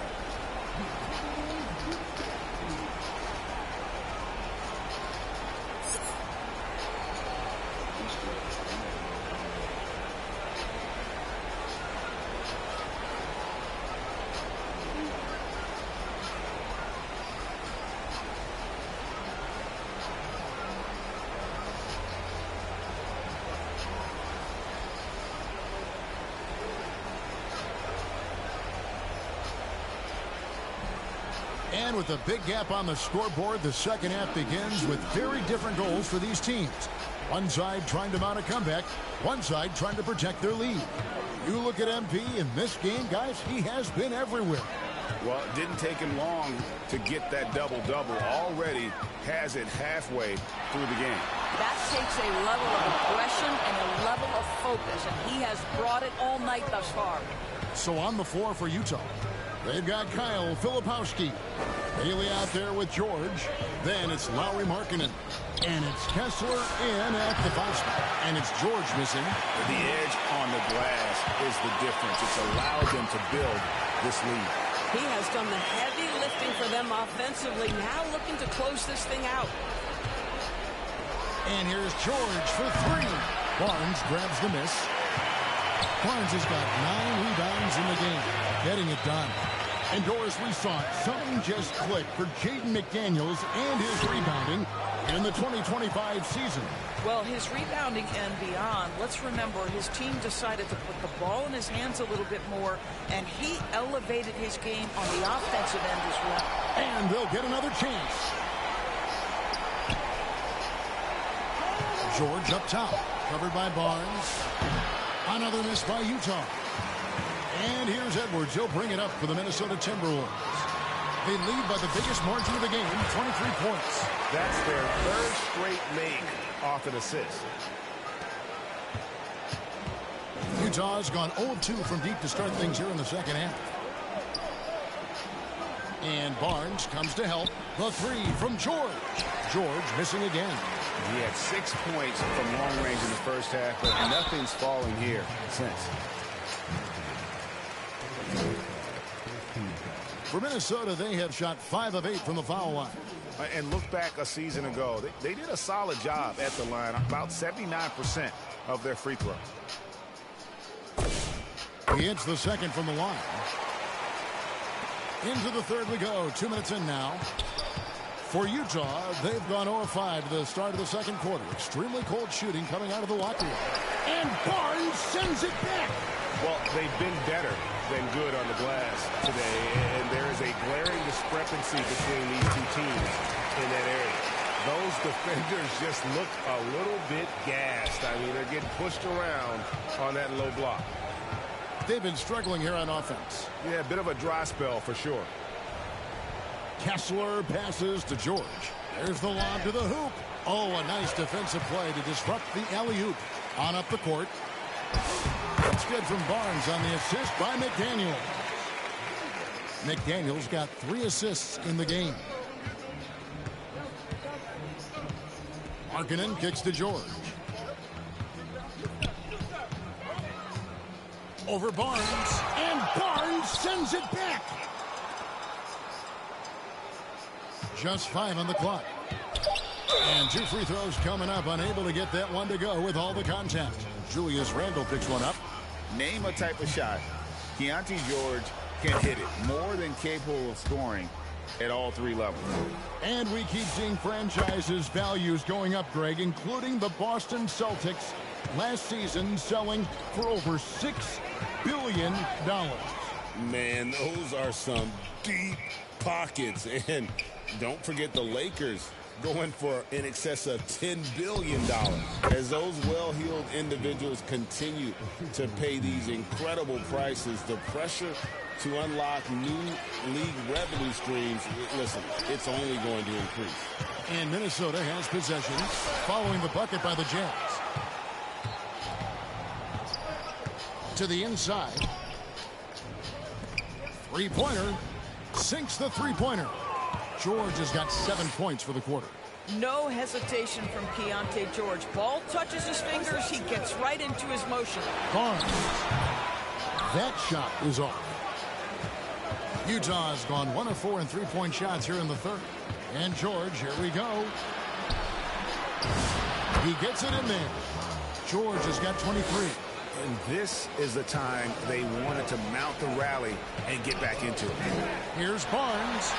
And with a big gap on the scoreboard, the second half begins with very different goals for these teams. One side trying to mount a comeback, one side trying to protect their lead. You look at MP in this game, guys, he has been everywhere. Well, it didn't take him long to get that double-double. Already has it halfway through the game. That takes a level of aggression and a level of focus, and he has brought it all night thus far. So on the floor for Utah, they've got Kyle Filipowski. Haley out there with George. Then it's Lauri Markkanen. And it's Kessler in at the foul spot. And it's George missing. The edge on the glass is the difference. It's allowed them to build this lead. He has done the heavy lifting for them offensively, now looking to close this thing out. And here's George for 3. Barnes grabs the miss. Barnes has got 9 rebounds in the game, getting it done. And Doris, we saw it. Something just clicked for Jaden McDaniels and his rebounding in the 2025 season. Well, his rebounding and beyond, let's remember his team decided to put the ball in his hands a little bit more, and he elevated his game on the offensive end as well. And they'll get another chance. George up top, covered by Barnes. Another miss by Utah. And here's Edwards. He'll bring it up for the Minnesota Timberwolves. They lead by the biggest margin of the game, 23 points. That's their 3rd straight make off an assist. Utah's gone 0-2 from deep to start things here in the second half. And Barnes comes to help. The 3 from George. George missing again. He had 6 points from long range in the first half, but nothing's falling here since. For Minnesota, they have shot 5 of 8 from the foul line. And look back a season ago. They did a solid job at the line, about 79% of their free throws. He hits the second from the line. Into the third we go. 2 minutes in now. For Utah, they've gone 0-5 to the start of the second quarter. Extremely cold shooting coming out of the locker room. And Barnes sends it back. Well, they've been better than good on the glass today, and there is a glaring discrepancy between these two teams in that area. Those defenders just look a little bit gassed. I mean, they're getting pushed around on that low block. They've been struggling here on offense. Yeah, a bit of a dry spell for sure. Kessler passes to George. There's the lob to the hoop. Oh, a nice defensive play to disrupt the alley-oop. On up the court. That's good from Barnes on the assist by McDaniel. McDaniel's got 3 assists in the game. Markkanen kicks to George. Over Barnes. And Barnes sends it back. Just 5 on the clock. And 2 free throws coming up, unable to get that one to go with all the contact. Julius Randle picks one up. Name a type of shot Keontae George can hit it, more than capable of scoring at all 3 levels. And we keep seeing franchises' values going up, Greg, including the Boston Celtics last season selling for over $6 billion. Man, those are some deep pockets. And don't forget the Lakers going for in excess of $10 billion. As those well-heeled individuals continue to pay these incredible prices, the pressure to unlock new league revenue streams, listen, it's only going to increase. And Minnesota has possession following the bucket by the Jazz. To the inside. Three-pointer. Sinks the three-pointer. George has got 7 points for the quarter. No hesitation from Keontae George. Ball touches his fingers, he gets right into his motion. Barnes. That shot is off. Utah has gone 1 of 4 in three-point shots here in the third. And George, here we go. He gets it in there. George has got 23. And this is the time they wanted to mount the rally and get back into it. Here's Barnes.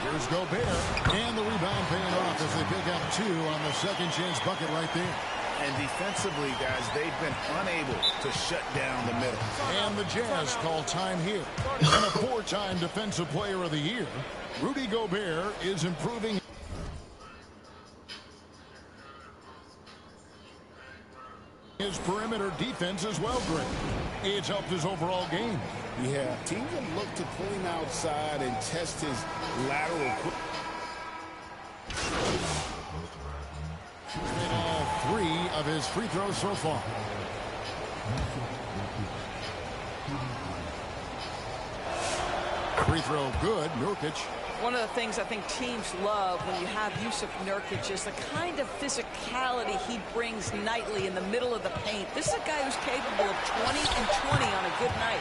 Here's Gobert. And the rebound paying off as they pick up 2 on the second chance bucket right there. And defensively, guys, they've been unable to shut down the middle. And the Jazz call time here. And a 4-time Defensive Player of the Year, Rudy Gobert is improving his perimeter defense as well, Greg. It's helped his overall game. Yeah, teams have looked to pull him outside and test his lateral. He's made all 3 of his free throws so far. Free throw good, Nurkic. One of the things I think teams love when you have Jusuf Nurkic is the kind of physicality he brings nightly in the middle of the paint. This is a guy who's capable of 20 and 20 on a good night.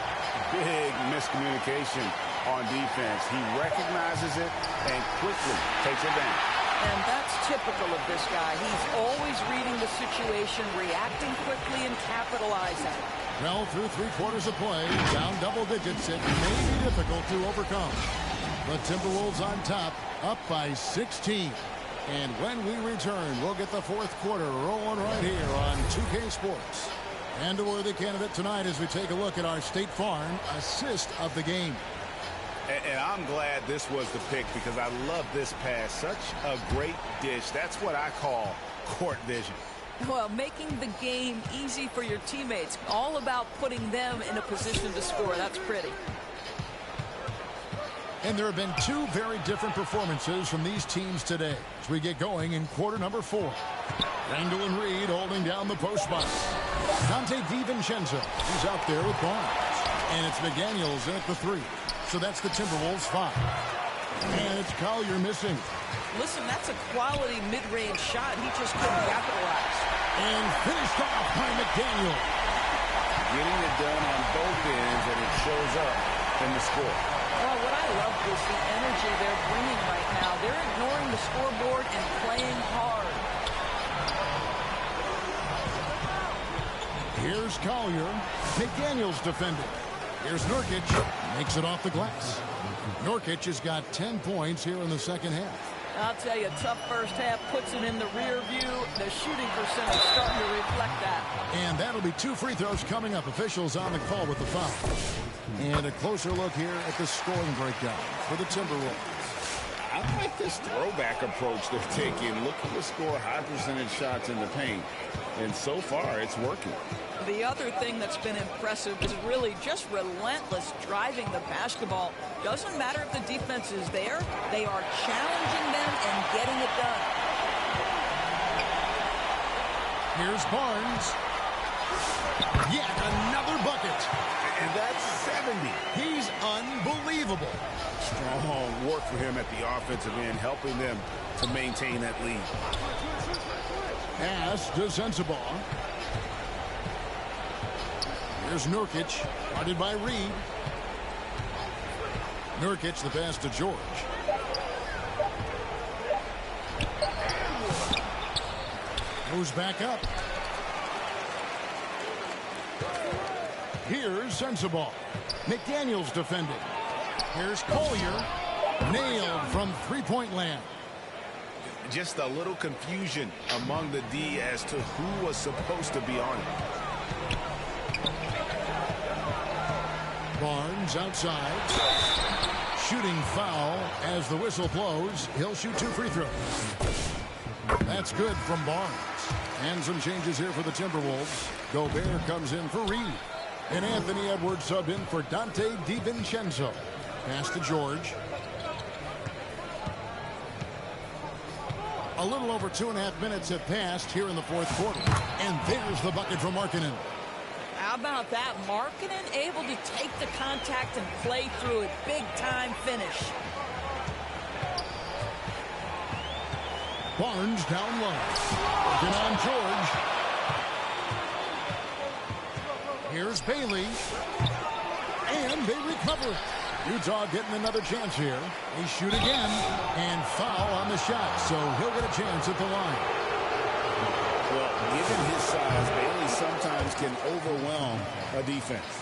Big miscommunication on defense. He recognizes it and quickly takes advantage. And that's typical of this guy. He's always reading the situation, reacting quickly, and capitalizing. Well, through 3 quarters of play, down double digits, it may be difficult to overcome. The Timberwolves on top, up by 16. And when we return, we'll get the 4th quarter rolling right here on 2K Sports. And a worthy candidate tonight as we take a look at our State Farm assist of the game. And I'm glad this was the pick because I love this pass. Such a great dish. That's what I call court vision. Well, making the game easy for your teammates. All about putting them in a position to score. That's pretty. And there have been 2 very different performances from these teams today as we get going in quarter number 4. Randle and Reed holding down the post box. Dante DiVincenzo, he's out there with Barnes. And it's McDaniels in at the 3. So that's the Timberwolves 5. And it's Collier missing. Listen, that's a quality mid-range shot. He just couldn't capitalize. And finished off by McDaniel. Getting it done on both ends, and it shows up in the score. Well, what I love is the energy they're bringing right now. They're ignoring the scoreboard and playing hard. Here's Collier. McDaniels defending. Here's Nurkic. Makes it off the glass. Nurkic has got 10 points here in the second half. I'll tell you, tough first half puts it in the rear view. The shooting percentage starting to reflect that. And that'll be 2 free throws coming up. Officials on the call with the foul. And a closer look here at the scoring breakdown for the Timberwolves. I like this throwback approach they're taking, looking to score high percentage shots in the paint. And so far, it's working. The other thing that's been impressive is really just relentless driving the basketball. Doesn't matter if the defense is there, they are challenging them and getting it done. Here's Barnes. Yet another bucket. And that's 70. He's unbelievable. Strong work for him at the offensive end, helping them to maintain that lead. Pass to Sensabaugh. Here's Nurkic, guarded by Reed. Nurkic, the pass to George. Goes back up. Here's Sensabaugh. McDaniels defending. Here's Collier. Nailed from three-point land. Just a little confusion among the D as to who was supposed to be on it. Barnes outside. Shooting foul as the whistle blows. He'll shoot 2 free throws. That's good from Barnes. And some changes here for the Timberwolves. Gobert comes in for Reed. And Anthony Edwards subbed in for Dante DiVincenzo. Pass to George. A little over 2.5 minutes have passed here in the fourth quarter. And there's the bucket from Markkanen. How about that? Markkanen able to take the contact and play through it. Big time finish. Barnes down low. Working on George. Here's Bailey. And they recover it. Utah getting another chance here. They shoot again. And foul on the shot. So he'll get a chance at the line. Well, given his size, Bailey sometimes can overwhelm a defense.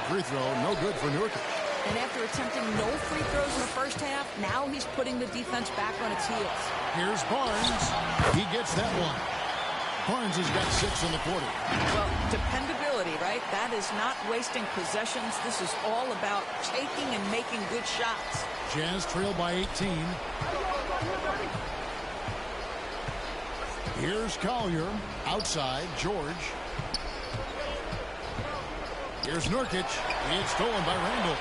Free throw, no good for Nurkic. And after attempting no free throws in the first half, now he's putting the defense back on its heels. Here's Barnes. He gets that one. Barnes has got 6 in the quarter. Well, dependability, right? That is not wasting possessions. This is all about taking and making good shots. Jazz trail by 18. Here's Collier. Outside, George. Here's Nurkic. It's stolen by Randall.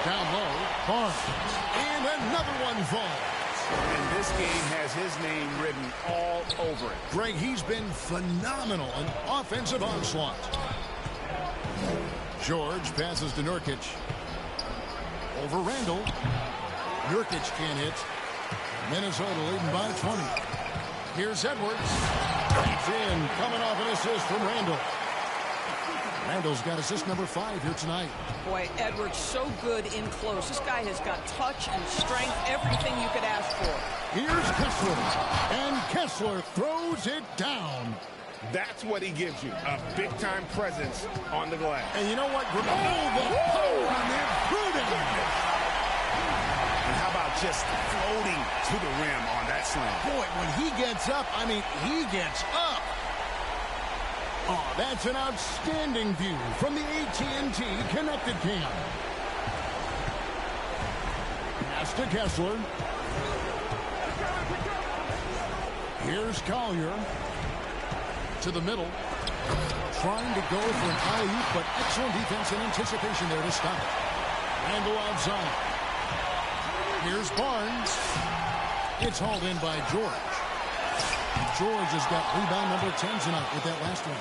Down low, Barnes. And another one falls. And this game has his name written all over it. Greg, he's been phenomenal. An offensive onslaught. George passes to Nurkic. Over Randall. Nurkic can't hit. Minnesota leading by 20. Here's Edwards. It's in. Coming off an assist from Randall. Randall's got assist number 5 here tonight. Boy, Edwards so good in close. This guy has got touch and strength, everything you could ask for. Here's Kessler. And Kessler throws it down. That's what he gives you, a big-time presence on the glass. And you know what? Oh, the power on that Gruden. And how about just floating to the rim on that slam? Boy, when he gets up, I mean, he gets up. Oh, that's an outstanding view from the AT&T Connected Cam. Pass to Kessler. Here's Collier. To the middle. Trying to go for an alley-oop, but excellent defense and anticipation there to stop it. Randall outside. Here's Barnes. It's hauled in by George. George has got rebound number 10 tonight with that last one.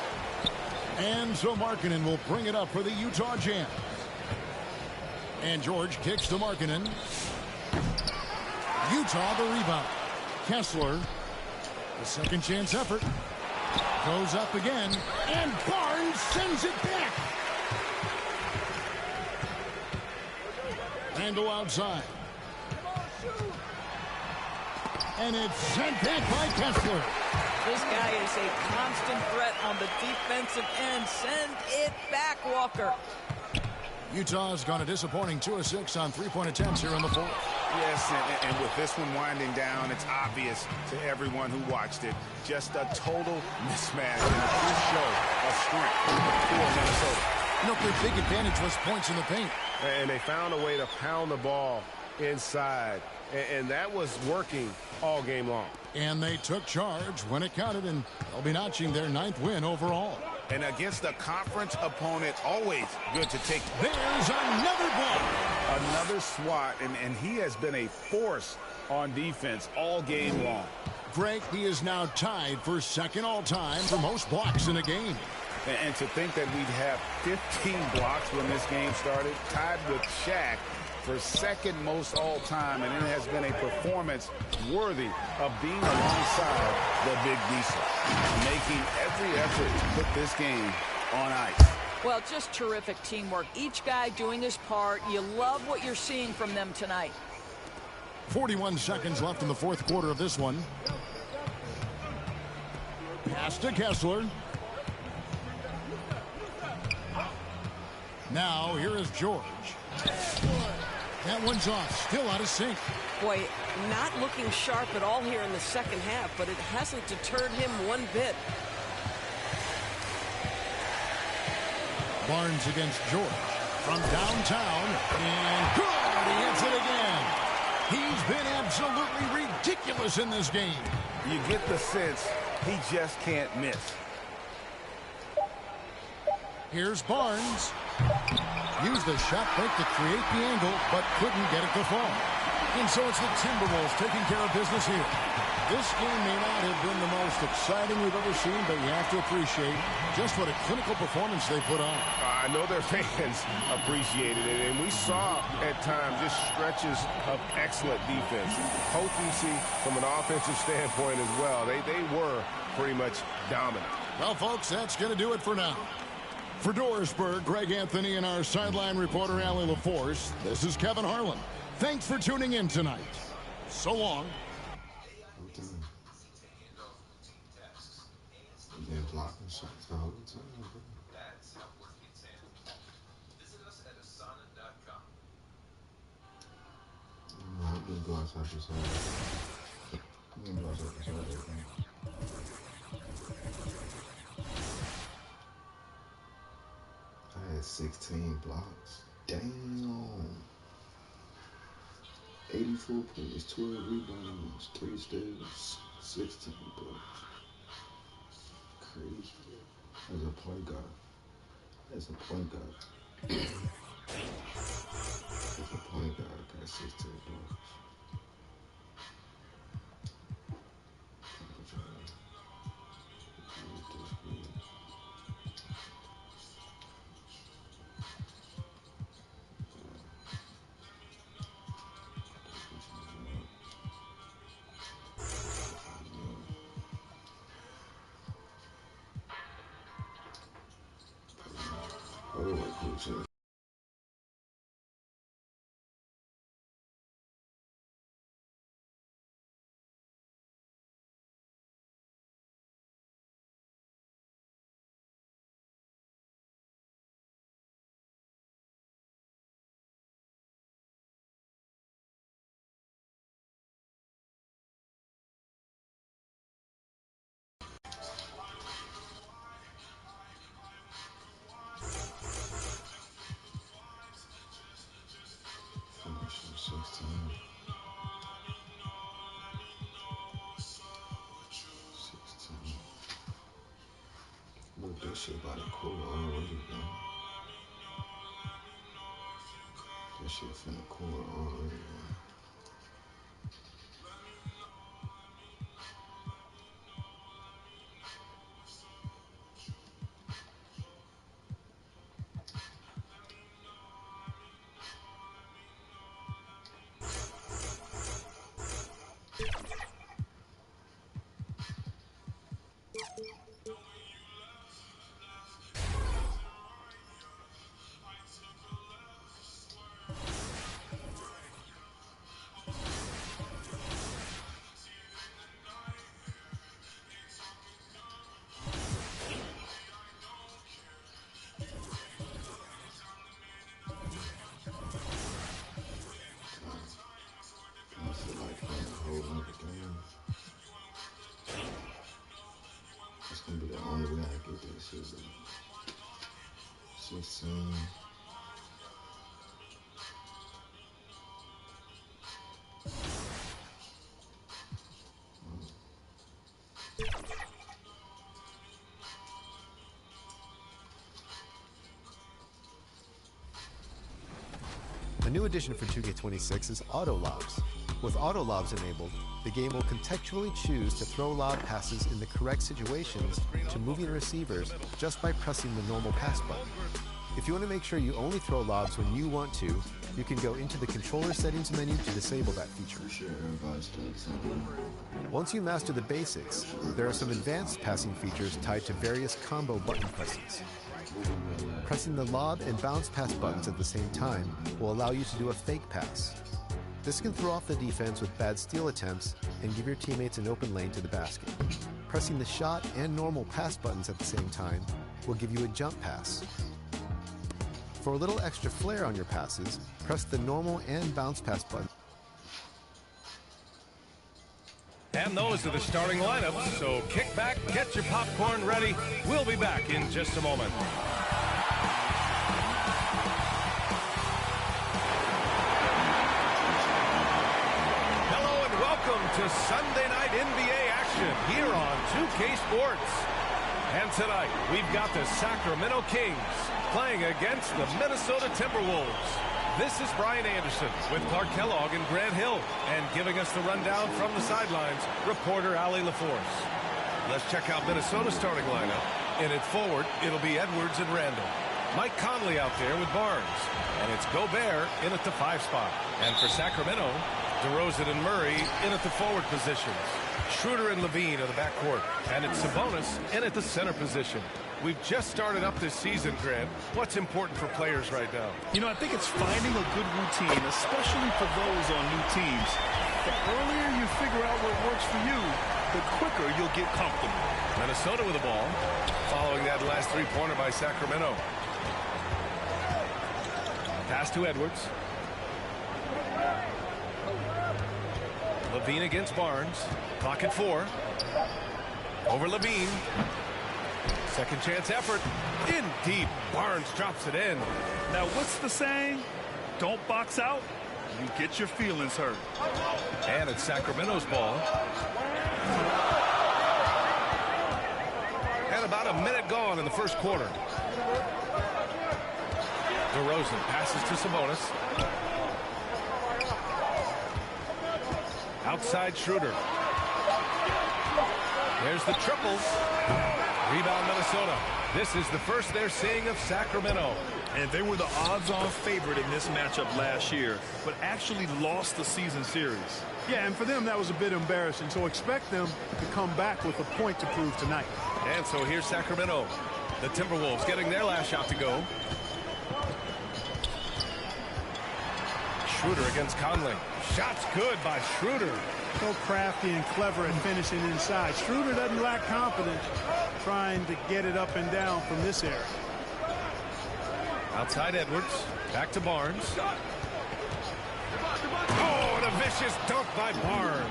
And so Markkanen will bring it up for the Utah Jazz. And George kicks to Markkanen. Utah the rebound. Kessler, the second chance effort. Goes up again. And Barnes sends it back. Randall outside. And it's sent back by Kessler. This guy is a constant threat on the defensive end. Send it back, Walker. Utah's gone a disappointing 2 of 6 on 3-point attempts here in the fourth. Yes, and with this one winding down, it's obvious to everyone who watched it. Just a total mismatch and a true show of strength for Minnesota. You know, their big advantage was points in the paint. And they found a way to pound the ball inside, and that was working all game long. And they took charge when it counted, and they'll be notching their 9th win overall. And against a conference opponent, always good to take. There's another block. Another swat, and he has been a force on defense all game long. Greg, he is now tied for second all-time for most blocks in a game. And to think that we'd have 15 blocks when this game started, tied with Shaq for second most all-time, and it has been a performance worthy of being alongside the Big Diesel, making every effort to put this game on ice. Well, just terrific teamwork. Each guy doing his part. You love what you're seeing from them tonight. 41 seconds left in the fourth quarter of this one. Pass to Kessler. Now, here is George. That one's off, still out of sync. Boy, not looking sharp at all here in the second half, but it hasn't deterred him one bit. Barnes against George from downtown, and good, he hits it again. He's been absolutely ridiculous in this game. You get the sense he just can't miss. Here's Barnes. Used the shot fake to create the angle, but couldn't get it to fall. And so it's the Timberwolves taking care of business here. This game may not have been the most exciting we've ever seen, but you have to appreciate just what a clinical performance they put on. I know their fans appreciated it, and we saw at times just stretches of excellent defense. Potency from an offensive standpoint as well. They were pretty much dominant. Well, folks, that's going to do it for now. For Dorisburg, Greg Anthony, and our sideline reporter, Allie LaForce, this is Kevin Harlan. Thanks for tuning in tonight. So long. That's how work gets handled. Visit us at asana.com. I'm gonna go outside for some. I'm gonna go outside for some. I had 16 blocks. Damn. 84 points, 12 rebounds, 3 steals, 16 blocks. Crazy. As a point guard. As a point guard. As a point guard, I got 16 blocks. Oh, Look, that shit about a quarter already, man. That shit finna quarter already, man. Let's see. A new addition for 2K26 is auto lobs. With auto lobs enabled, the game will contextually choose to throw lob passes in the correct situations to moving receivers just by pressing the normal pass button. If you want to make sure you only throw lobs when you want to, you can go into the controller settings menu to disable that feature. Once you master the basics, there are some advanced passing features tied to various combo button presses. Pressing the lob and bounce pass buttons at the same time will allow you to do a fake pass. This can throw off the defense with bad steal attempts and give your teammates an open lane to the basket. Pressing the shot and normal pass buttons at the same time will give you a jump pass. For a little extra flair on your passes, press the normal and bounce pass button. And those are the starting lineups, so kick back, get your popcorn ready. We'll be back in just a moment. Hello and welcome to Sunday Night NBA action here on 2K Sports. And tonight, we've got the Sacramento Kings playing against the Minnesota Timberwolves. This is Brian Anderson with Clark Kellogg and Grant Hill. And giving us the rundown from the sidelines, reporter Allie LaForce. Let's check out Minnesota's starting lineup. In it forward, it'll be Edwards and Randall. Mike Conley out there with Barnes. And it's Gobert in at the 5 spot. And for Sacramento, DeRozan and Murray in at the forward positions. Schroeder and Levine in the backcourt. And it's Sabonis in at the center position. We've just started up this season, Grant. What's important for players right now? You know, I think it's finding a good routine, especially for those on new teams. The earlier you figure out what works for you, the quicker you'll get comfortable. Minnesota with the ball, following that last three-pointer by Sacramento. Pass to Edwards. Levine against Barnes. Clock at 4. Over Levine. Second chance effort. In deep. Barnes drops it in. Now, what's the saying? Don't box out. You get your feelings hurt. And it's Sacramento's ball. And about a minute gone in the first quarter. DeRozan passes to Sabonis. Outside Schroeder. There's the triples. Rebound Minnesota. This is the first they're seeing of Sacramento. And they were the odds-on favorite in this matchup last year, but actually lost the season series. Yeah, and for them, that was a bit embarrassing. So expect them to come back with a point to prove tonight. And so here's Sacramento. The Timberwolves getting their last shot to go. Schroeder against Conley. Shot's good by Schroeder. So crafty and clever at finishing inside. Schroeder doesn't lack confidence trying to get it up and down from this area. Outside Edwards. Back to Barnes. Oh, and a vicious dunk by Barnes.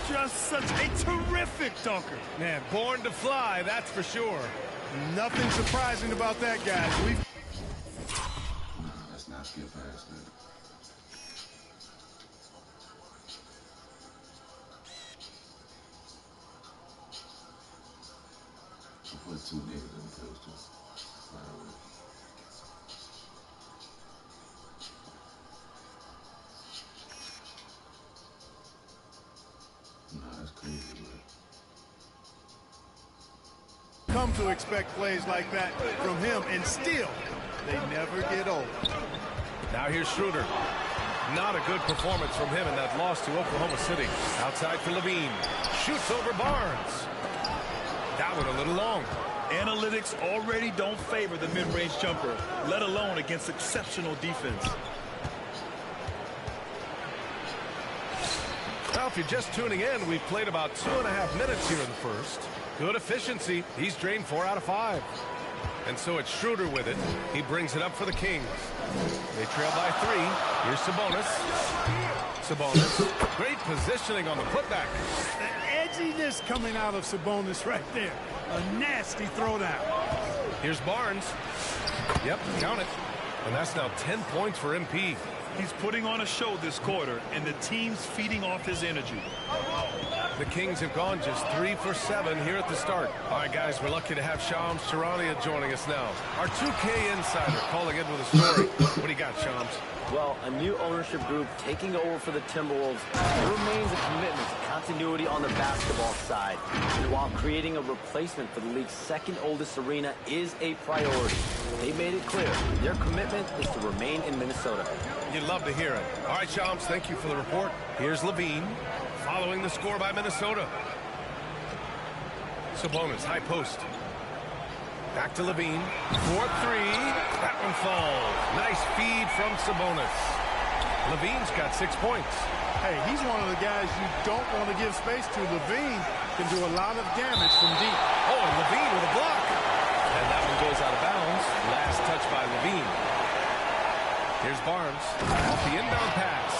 Just such a terrific dunker. Man, born to fly, that's for sure. Nothing surprising about that, guys. Let's not skip past that. Put 2 niggas in the poster. Nah, that's crazy, bro. Come to expect plays like that from him, and still, they never get old. Now here's Schroeder. Not a good performance from him in that loss to Oklahoma City. Outside for Levine. Shoots over Barnes. That one a little long. Analytics already don't favor the mid-range jumper, let alone against exceptional defense. Now, if you're just tuning in, we've played about 2.5 minutes here in the first. Good efficiency. He's drained 4 out of 5. And so it's Schroeder with it. He brings it up for the Kings. They trail by 3. Here's Sabonis. Sabonis. Great positioning on the putback. The edginess coming out of Sabonis right there. A nasty throwdown. Here's Barnes. Yep, count it. And that's now 10 points for MP. He's putting on a show this quarter, and the team's feeding off his energy. The Kings have gone just 3 for 7 here at the start. All right, guys, we're lucky to have Shams Charania joining us now. Our 2K insider calling in with a story. What do you got, Shams? Well, a new ownership group taking over for the Timberwolves. There remains a commitment to continuity on the basketball side. And while creating a replacement for the league's second oldest arena is a priority, they made it clear their commitment is to remain in Minnesota. You'd love to hear it. All right, Shams, thank you for the report. Here's Levine, following the score by Minnesota. Sabonis, high post. Back to Levine. 4-3. That one falls. Nice feed from Sabonis. Levine's got 6 points. Hey, he's one of the guys you don't want to give space to. Levine can do a lot of damage from deep. Oh, and Levine with a block. And that one goes out of bounds. Last touch by Levine. Here's Barnes off the inbound pass.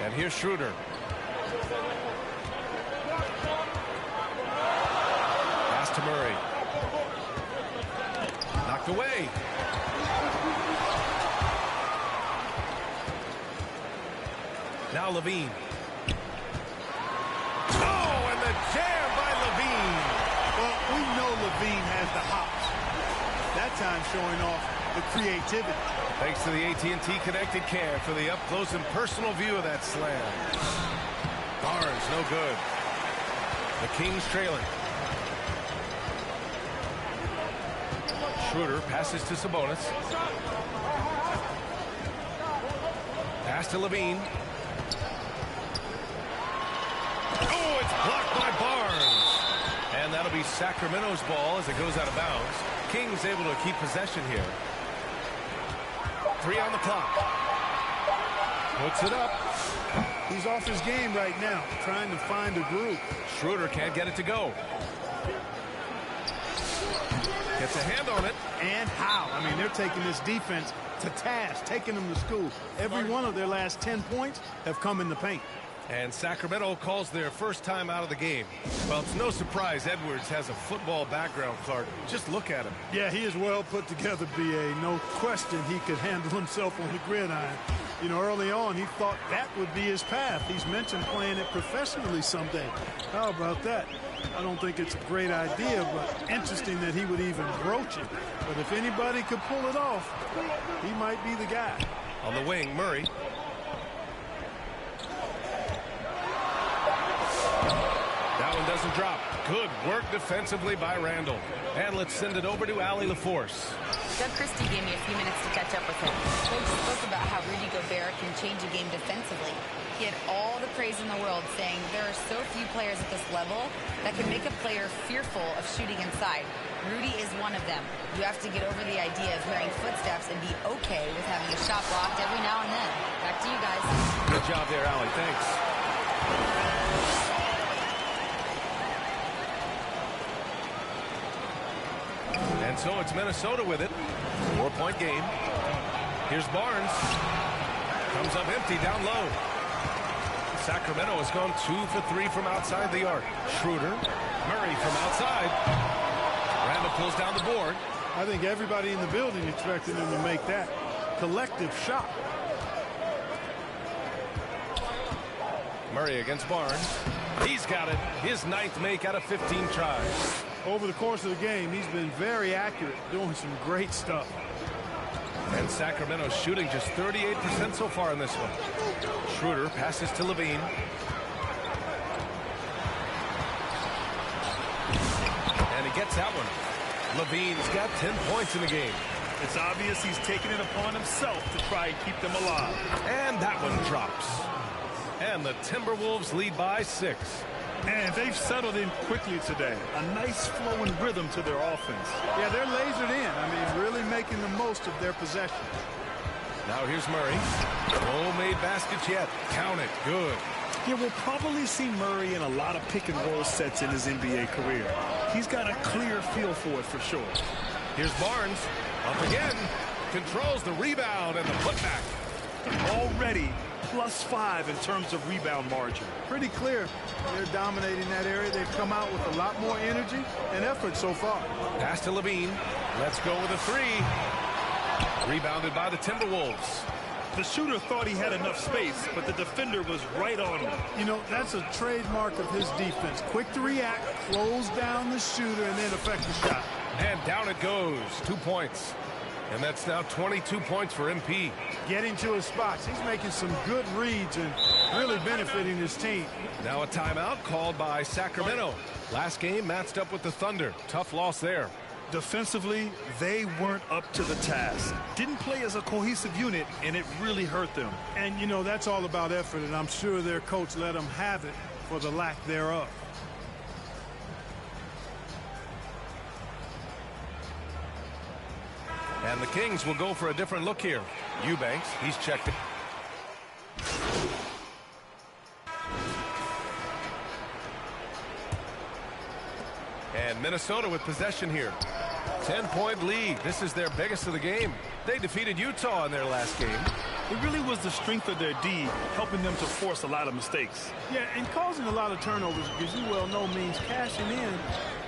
And here's Schroeder. Pass to Murray. Knocked away. Now Levine. Oh, and the jam by Levine. Well, we know Levine has the hops. That time showing off the creativity. Thanks to the AT&T Connected Cam for the up-close and personal view of that slam. Barnes, no good. The Kings trailing. Schroeder passes to Sabonis. Pass to Levine. Oh, it's blocked by Barnes. And that'll be Sacramento's ball as it goes out of bounds. Kings able to keep possession here. 3 on the clock. Puts it up. He's off his game right now, trying to find a groove. Schroeder can't get it to go. Gets a hand on it. And how? I mean, they're taking this defense to task, taking them to school. Every one of their last 10 points have come in the paint. And Sacramento calls their first time out of the game. Well, it's no surprise Edwards has a football background, Clark. Just look at him. Yeah, he is well put together, B.A. No question he could handle himself on the gridiron. You know, early on, he thought that would be his path. He's mentioned playing it professionally someday. How about that? I don't think it's a great idea, but interesting that he would even broach it. But if anybody could pull it off, he might be the guy. On the wing, Murray. That one doesn't drop. Good work defensively by Randall. And let's send it over to Allie LaForce. Doug Christie gave me a few minutes to catch up with him. Coach spoke about how Rudy Gobert can change a game defensively. He had all the praise in the world, saying there are so few players at this level that can make a player fearful of shooting inside. Rudy is one of them. You have to get over the idea of hearing footsteps and be okay with having a shot blocked every now and then. Back to you guys. Good job there, Allie. Thanks. And so it's Minnesota with it. 4-point game. Here's Barnes. Comes up empty down low. Sacramento has gone 2 for 3 from outside the arc. Schroeder. Murray from outside. Randall pulls down the board. I think everybody in the building expected him to make that collective shot. Murray against Barnes. He's got it. His 9th make out of 15 tries. Over the course of the game, he's been very accurate, doing some great stuff. And Sacramento's shooting just 38% so far in this one. Schroeder passes to Levine. And he gets that one. Levine's got 10 points in the game. It's obvious he's taking it upon himself to try and keep them alive. And that one drops. And the Timberwolves lead by 6. And they've settled in quickly today. A nice flow and rhythm to their offense. Yeah, they're lasered in. I mean, really making the most of their possession. Now here's Murray. No made baskets yet. Count it. Good. Yeah, we'll probably see Murray in a lot of pick and roll sets in his NBA career. He's got a clear feel for it for sure. Here's Barnes. Up again. Controls the rebound and the putback. Already +5 in terms of rebound margin. Pretty clear. They're dominating that area. They've come out with a lot more energy and effort so far. Pass to Levine. Let's go with a three. Rebounded by the Timberwolves. The shooter thought he had enough space, but the defender was right on him. You know, that's a trademark of his defense. Quick to react, close down the shooter, and then affect the shot. And down it goes. 2 points. And that's now 22 points for MP. Getting to his spots. He's making some good reads and really benefiting his team. Now a timeout called by Sacramento. Last game matched up with the Thunder. Tough loss there. Defensively, they weren't up to the task. Didn't play as a cohesive unit, and it really hurt them. And, you know, that's all about effort, and I'm sure their coach let them have it for the lack thereof. And the Kings will go for a different look here. Eubanks, he's checked it. And Minnesota with possession here. 10-point lead. This is their biggest of the game. They defeated Utah in their last game. It really was the strength of their D helping them to force a lot of mistakes. Yeah, and causing a lot of turnovers, as you well know, means cashing in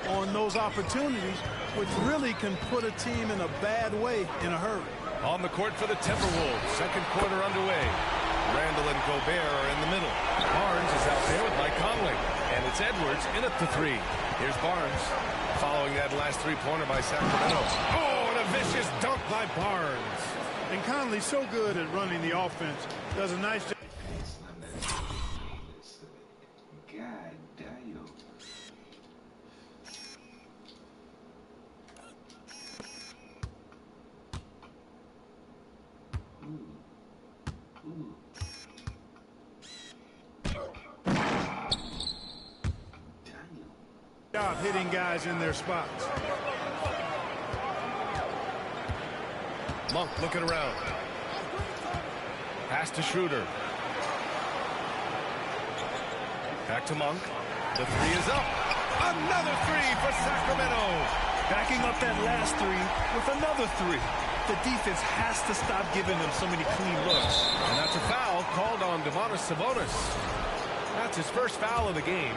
on those opportunities, which really can put a team in a bad way in a hurry. On the court for the Timberwolves. Second quarter underway. Randall and Gobert are in the middle. Barnes is out there with Mike Conley. And it's Edwards in at the three. Here's Barnes following that last three-pointer by Sacramento. Oh, and a vicious dunk by Barnes. And Conley's so good at running the offense. Does a nice job. God damn. Job hitting guys in their spots. Monk looking around. Pass to Schroeder. Back to Monk. The three is up. Another three for Sacramento. Backing up that last three with another three. The defense has to stop giving them so many clean looks. And that's a foul called on Sabonis. That's his first foul of the game.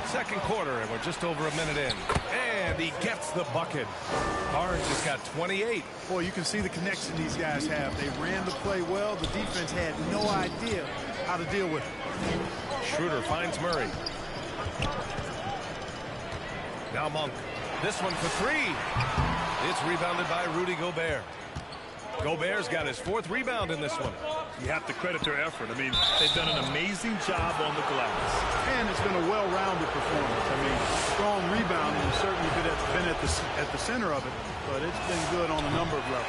Second quarter, and we're just over a minute in. And he gets the bucket. Barnes has got 28. Boy, you can see the connection these guys have. They ran the play well. The defense had no idea how to deal with it. Schroeder finds Murray. Now Monk. This one for three. It's rebounded by Rudy Gobert. Gobert's got his fourth rebound in this one. You have to credit their effort. I mean, they've done an amazing job on the glass. And it's been a well-rounded performance. I mean, strong rebounding has certainly been at the center of it, but it's been good on a number of levels.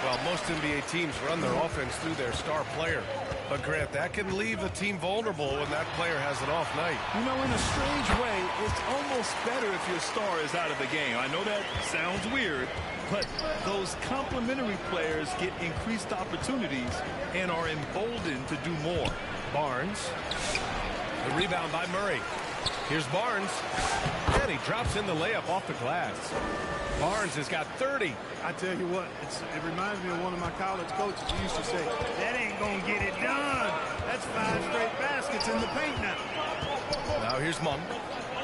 Well, most NBA teams run their offense through their star player. But, Grant, that can leave the team vulnerable when that player has an off night. You know, in a strange way, it's almost better if your star is out of the game. I know that sounds weird, but those complementary players get increased opportunities and are emboldened to do more. Barnes. The rebound by Murray. Here's Barnes. And he drops in the layup off the glass. Barnes has got 30. I tell you what, it reminds me of one of my college coaches who used to say, that ain't going to get it done. That's 5 straight baskets in the paint now. Now here's Monk.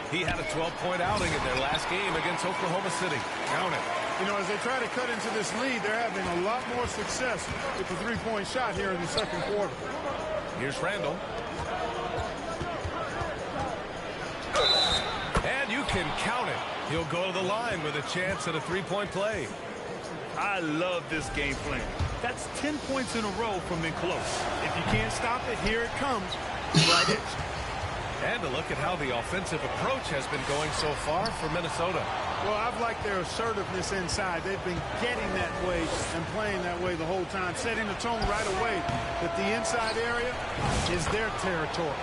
He had a 12-point outing in their last game against Oklahoma City. Count it. You know, as they try to cut into this lead, they're having a lot more success with the three-point shot here in the second quarter. Here's Randall. And you can count it. He'll go to the line with a chance at a three-point play. I love this game plan. That's 10 points in a row from in close. If you can't stop it, here it comes. Right it. And a look at how the offensive approach has been going so far for Minnesota. Well, I've liked their assertiveness inside. They've been getting that way and playing that way the whole time, setting the tone right away that the inside area is their territory.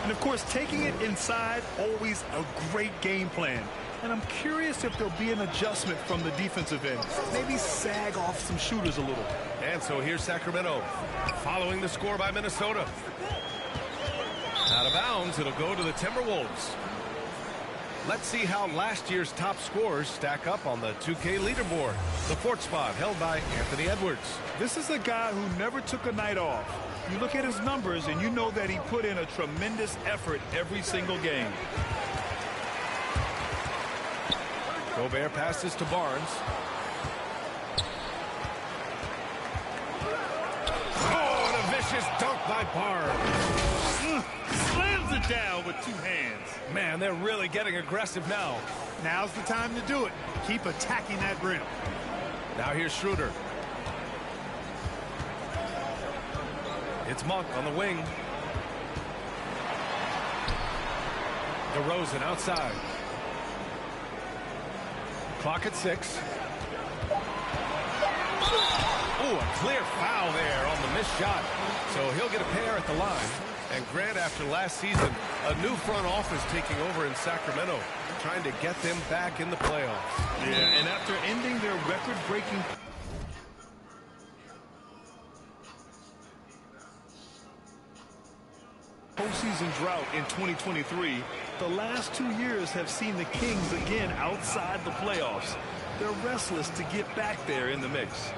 And, of course, taking it inside, always a great game plan. And I'm curious if there'll be an adjustment from the defensive end. Maybe sag off some shooters a little. And so here's Sacramento following the score by Minnesota. Out of bounds, it'll go to the Timberwolves. Let's see how last year's top scorers stack up on the 2K leaderboard. The fourth spot held by Anthony Edwards. This is a guy who never took a night off. You look at his numbers, and you know that he put in a tremendous effort every single game. Gobert passes to Barnes. Oh, and a vicious dunk by Barnes. Slams it down with 2 hands. Man, they're really getting aggressive now. Now's the time to do it. Keep attacking that rim. Now here's Schroeder. It's Monk on the wing. DeRozan outside. Clock at 6. Oh, a clear foul there on the missed shot. So he'll get a pair at the line. And Grant, after last season, a new front office taking over in Sacramento, trying to get them back in the playoffs. Yeah, and after ending their record-breaking postseason drought in 2023, the last 2 years have seen the Kings again outside the playoffs. They're restless to get back there in the mix.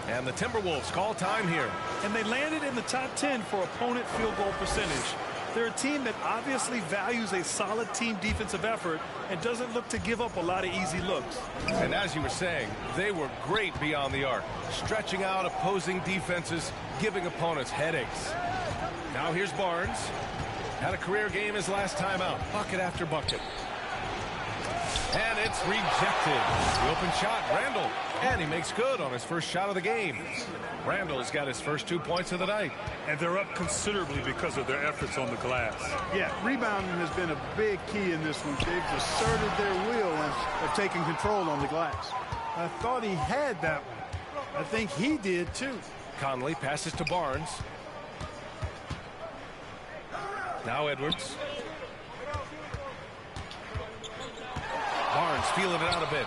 And the Timberwolves call time here. And they landed in the top 10 for opponent field goal percentage. They're a team that obviously values a solid team defensive effort and doesn't look to give up a lot of easy looks. And as you were saying, they were great beyond the arc, stretching out opposing defenses, giving opponents headaches. Now here's Barnes. Had a career game his last time out, bucket after bucket. And it's rejected. The open shot, Randall. And he makes good on his first shot of the game. Randall's got his first 2 points of the night. And they're up considerably because of their efforts on the glass. Yeah, rebounding has been a big key in this one. They've asserted their will and have taken control on the glass. I thought he had that one. I think he did too. Conley passes to Barnes. Now Edwards. Barnes feeling it out a bit.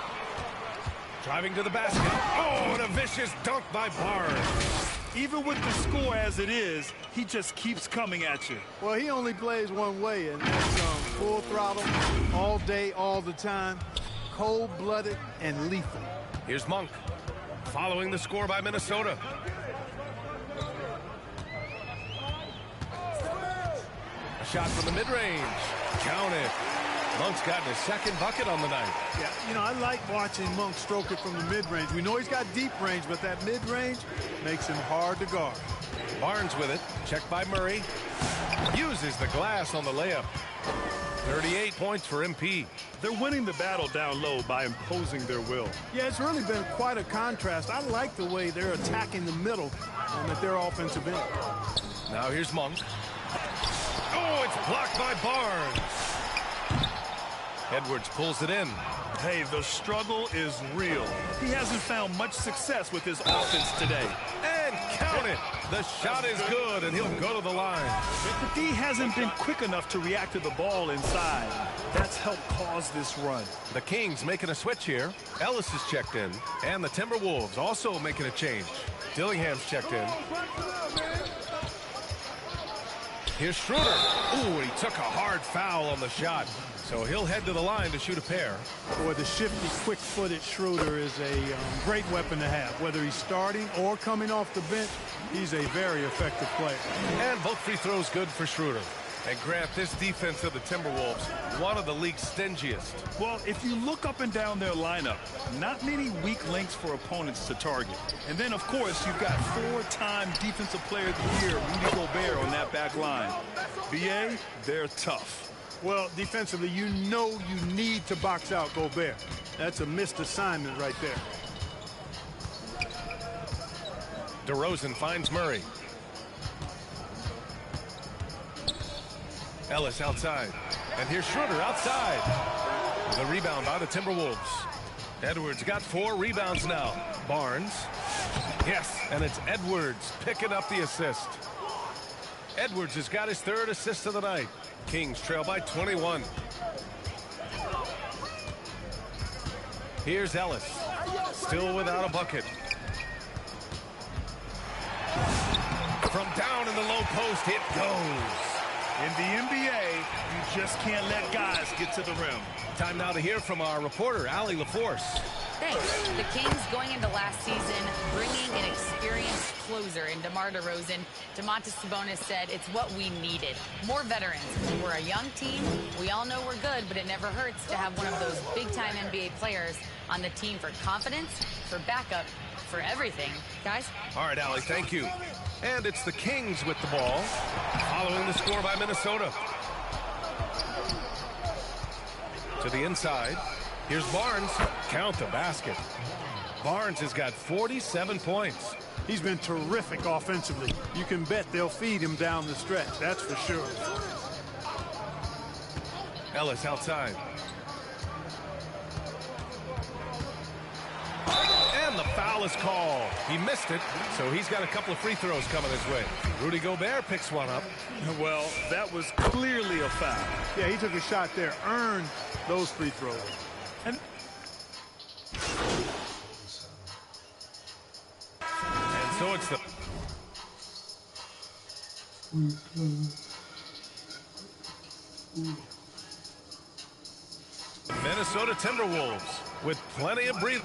Driving to the basket. Oh, and a vicious dunk by Barnes. Even with the score as it is, he just keeps coming at you. Well, he only plays one way, and that's full throttle, all day, all the time, cold-blooded and lethal. Here's Monk, following the score by Minnesota. A shot from the mid-range. Count it. Monk's gotten his second bucket on the night. Yeah, you know, I like watching Monk stroke it from the mid-range. We know he's got deep range, but that mid-range makes him hard to guard. Barnes with it. Checked by Murray. Uses the glass on the layup. 38 points for MP. They're winning the battle down low by imposing their will. Yeah, it's really been quite a contrast. I like the way they're attacking the middle and at their offensive end. Now here's Monk. Oh, it's blocked by Barnes. Edwards pulls it in. Hey, the struggle is real. He hasn't found much success with his offense today. And count it. The shot is good, and he'll go to the line. But he hasn't been quick enough to react to the ball inside. That's helped cause this run. The Kings making a switch here. Ellis is checked in, and the Timberwolves also making a change. Dillingham's checked in. Here's Schroeder. Ooh, he took a hard foul on the shot. So he'll head to the line to shoot a pair. Boy, the shifty, quick-footed Schroeder is a great weapon to have. Whether he's starting or coming off the bench, he's a very effective player. And both free throws good for Schroeder. And Grant, this defense of the Timberwolves, one of the league's stingiest. Well, if you look up and down their lineup, not many weak links for opponents to target. And then, of course, you've got four-time Defensive Player of the Year, Rudy Gobert, on that back line. BA, they're tough. Well, defensively, you know you need to box out Gobert. That's a missed assignment right there. DeRozan finds Murray. Ellis outside. And here's Schroeder outside. The rebound by the Timberwolves. Edwards got 4 rebounds now. Barnes. Yes, and it's Edwards picking up the assist. Edwards has got his 3rd assist of the night. Kings trail by 21. Here's Ellis. Still without a bucket. From down in the low post, it goes. In the NBA, you just can't let guys get to the rim. Time now to hear from our reporter, Allie LaForce. Thanks. The Kings going into last season, bringing an experienced closer in DeMar DeRozan. Domantas Sabonis said it's what we needed. More veterans. We're a young team. We all know we're good, but it never hurts to have one of those big-time NBA players on the team for confidence, for backup, for everything. Guys? All right, Allie, thank you. And it's the Kings with the ball, following the score by Minnesota. To the inside. Here's Barnes. Count the basket. Barnes has got 47 points. He's been terrific offensively. You can bet they'll feed him down the stretch. That's for sure. Ellis outside. And the foul is called. He missed it, so he's got a couple of free throws coming his way. Rudy Gobert picks one up. Well, that was clearly a foul. Yeah, he took a shot there, earned those free throws. And so it's the Minnesota Timberwolves with plenty of breathing.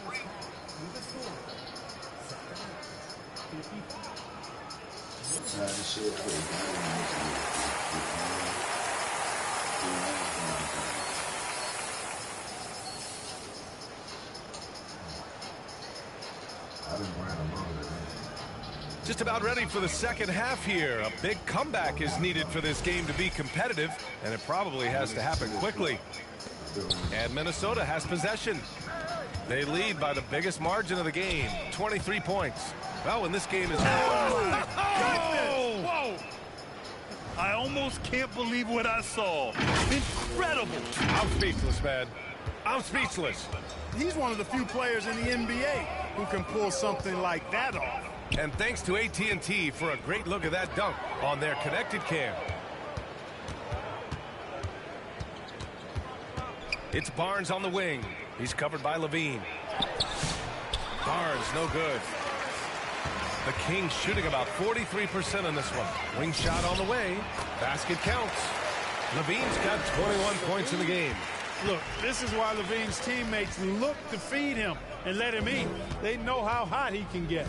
Just about ready for the second half here. A big comeback is needed for this game to be competitive, and it probably has to happen quickly. And Minnesota has possession. They lead by the biggest margin of the game, 23 points. Well, when this game is... Oh! Whoa! I almost can't believe what I saw. Incredible. I'm speechless, man. I'm speechless. He's one of the few players in the NBA who can pull something like that off. And thanks to AT&T for a great look at that dunk on their connected cam. It's Barnes on the wing. He's covered by Levine. Barnes, no good. The Kings shooting about 43% on this one. Wing shot on the way. Basket counts. Levine's got 21 points in the game. Look, this is why Levine's teammates look to feed him and let him eat. They know how hot he can get.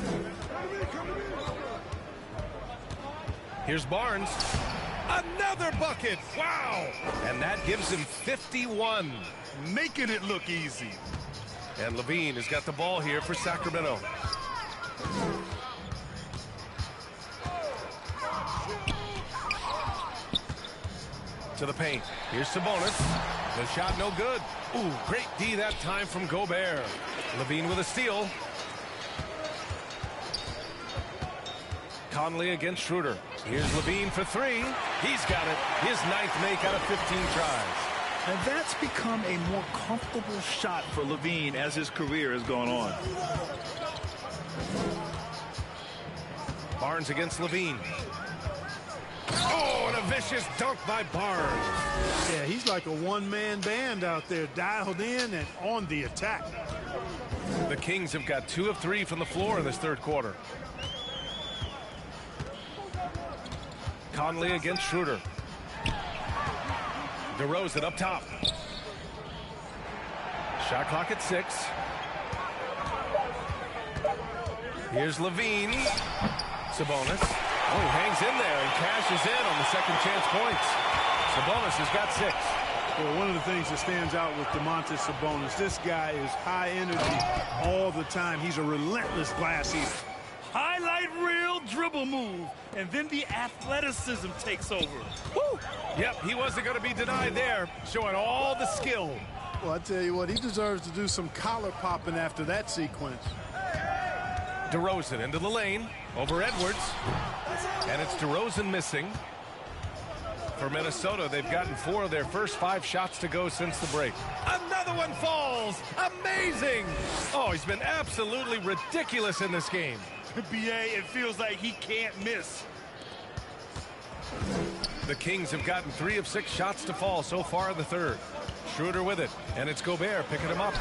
Here's Barnes. Another bucket. Wow. And that gives him 51. Making it look easy. And Levine has got the ball here for Sacramento. To the paint. Here's Sabonis. The shot no good. Ooh, great D that time from Gobert. Levine with a steal. Conley against Schroeder. Here's Levine for three. He's got it. His ninth make out of 15 tries. And that's become a more comfortable shot for Levine as his career has gone on. Barnes against Levine. Oh, and a vicious dunk by Barnes. Yeah, he's like a one-man band out there, dialed in and on the attack. The Kings have got 2 of 3 from the floor in this third quarter. Conley against Schroeder. DeRozan up top. Shot clock at 6. Here's Levine. Sabonis. Oh, he hangs in there and cashes in on the second chance points. Sabonis has got 6. Well, one of the things that stands out with Domantas Sabonis, this guy is high energy all the time. He's a relentless glass eater. Highlight reel dribble move, and then the athleticism takes over. Woo! Yep, he wasn't going to be denied there, showing all the skill. Well, I tell you what, he deserves to do some collar popping after that sequence. DeRozan into the lane, over Edwards, and it's DeRozan missing. For Minnesota, they've gotten 4 of their first 5 shots to go since the break. Another one falls! Amazing! Oh, he's been absolutely ridiculous in this game. BA, it feels like he can't miss. The Kings have gotten 3 of 6 shots to fall so far in the third. Schroeder with it, and it's Gobert picking him up.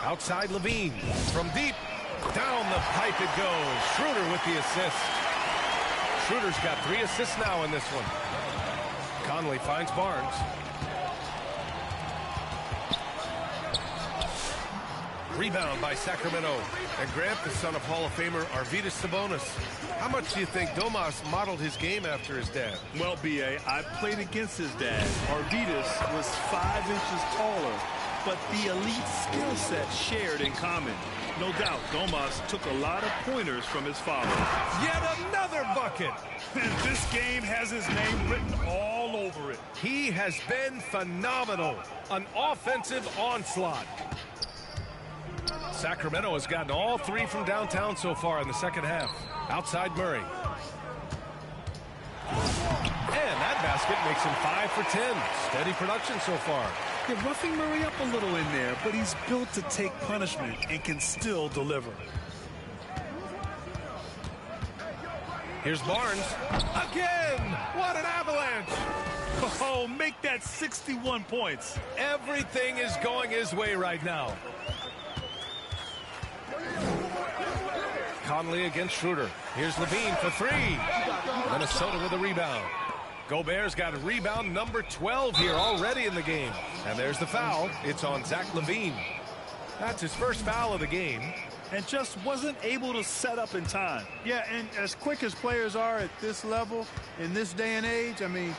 Outside Levine, from deep, down the pipe it goes. Schroeder with the assist. Schroeder's got 3 assists now in this one. Conley finds Barnes. Rebound by Sacramento. And Grant, the son of Hall of Famer Arvydas Sabonis. How much do you think Domas modeled his game after his dad? Well, B.A., I played against his dad. Arvydas was 5 inches taller, but the elite skill set shared in common. No doubt, Domas took a lot of pointers from his father. Yet another bucket. And this game has his name written all over it. He has been phenomenal. An offensive onslaught. Sacramento has gotten all 3 from downtown so far in the second half. Outside Murray. And that basket makes him 5 for 10. Steady production so far. Yeah, roughing Murray up a little in there, but he's built to take punishment and can still deliver. Here's Barnes. Again! What an avalanche! Oh, make that 61 points. Everything is going his way right now. Conley against Schroeder. Here's Levine for 3. Minnesota with a rebound. Gobert's got a rebound number 12 here already in the game. And there's the foul. It's on Zach LaVine. That's his first foul of the game. And just wasn't able to set up in time. Yeah, and as quick as players are at this level, in this day and age, I mean,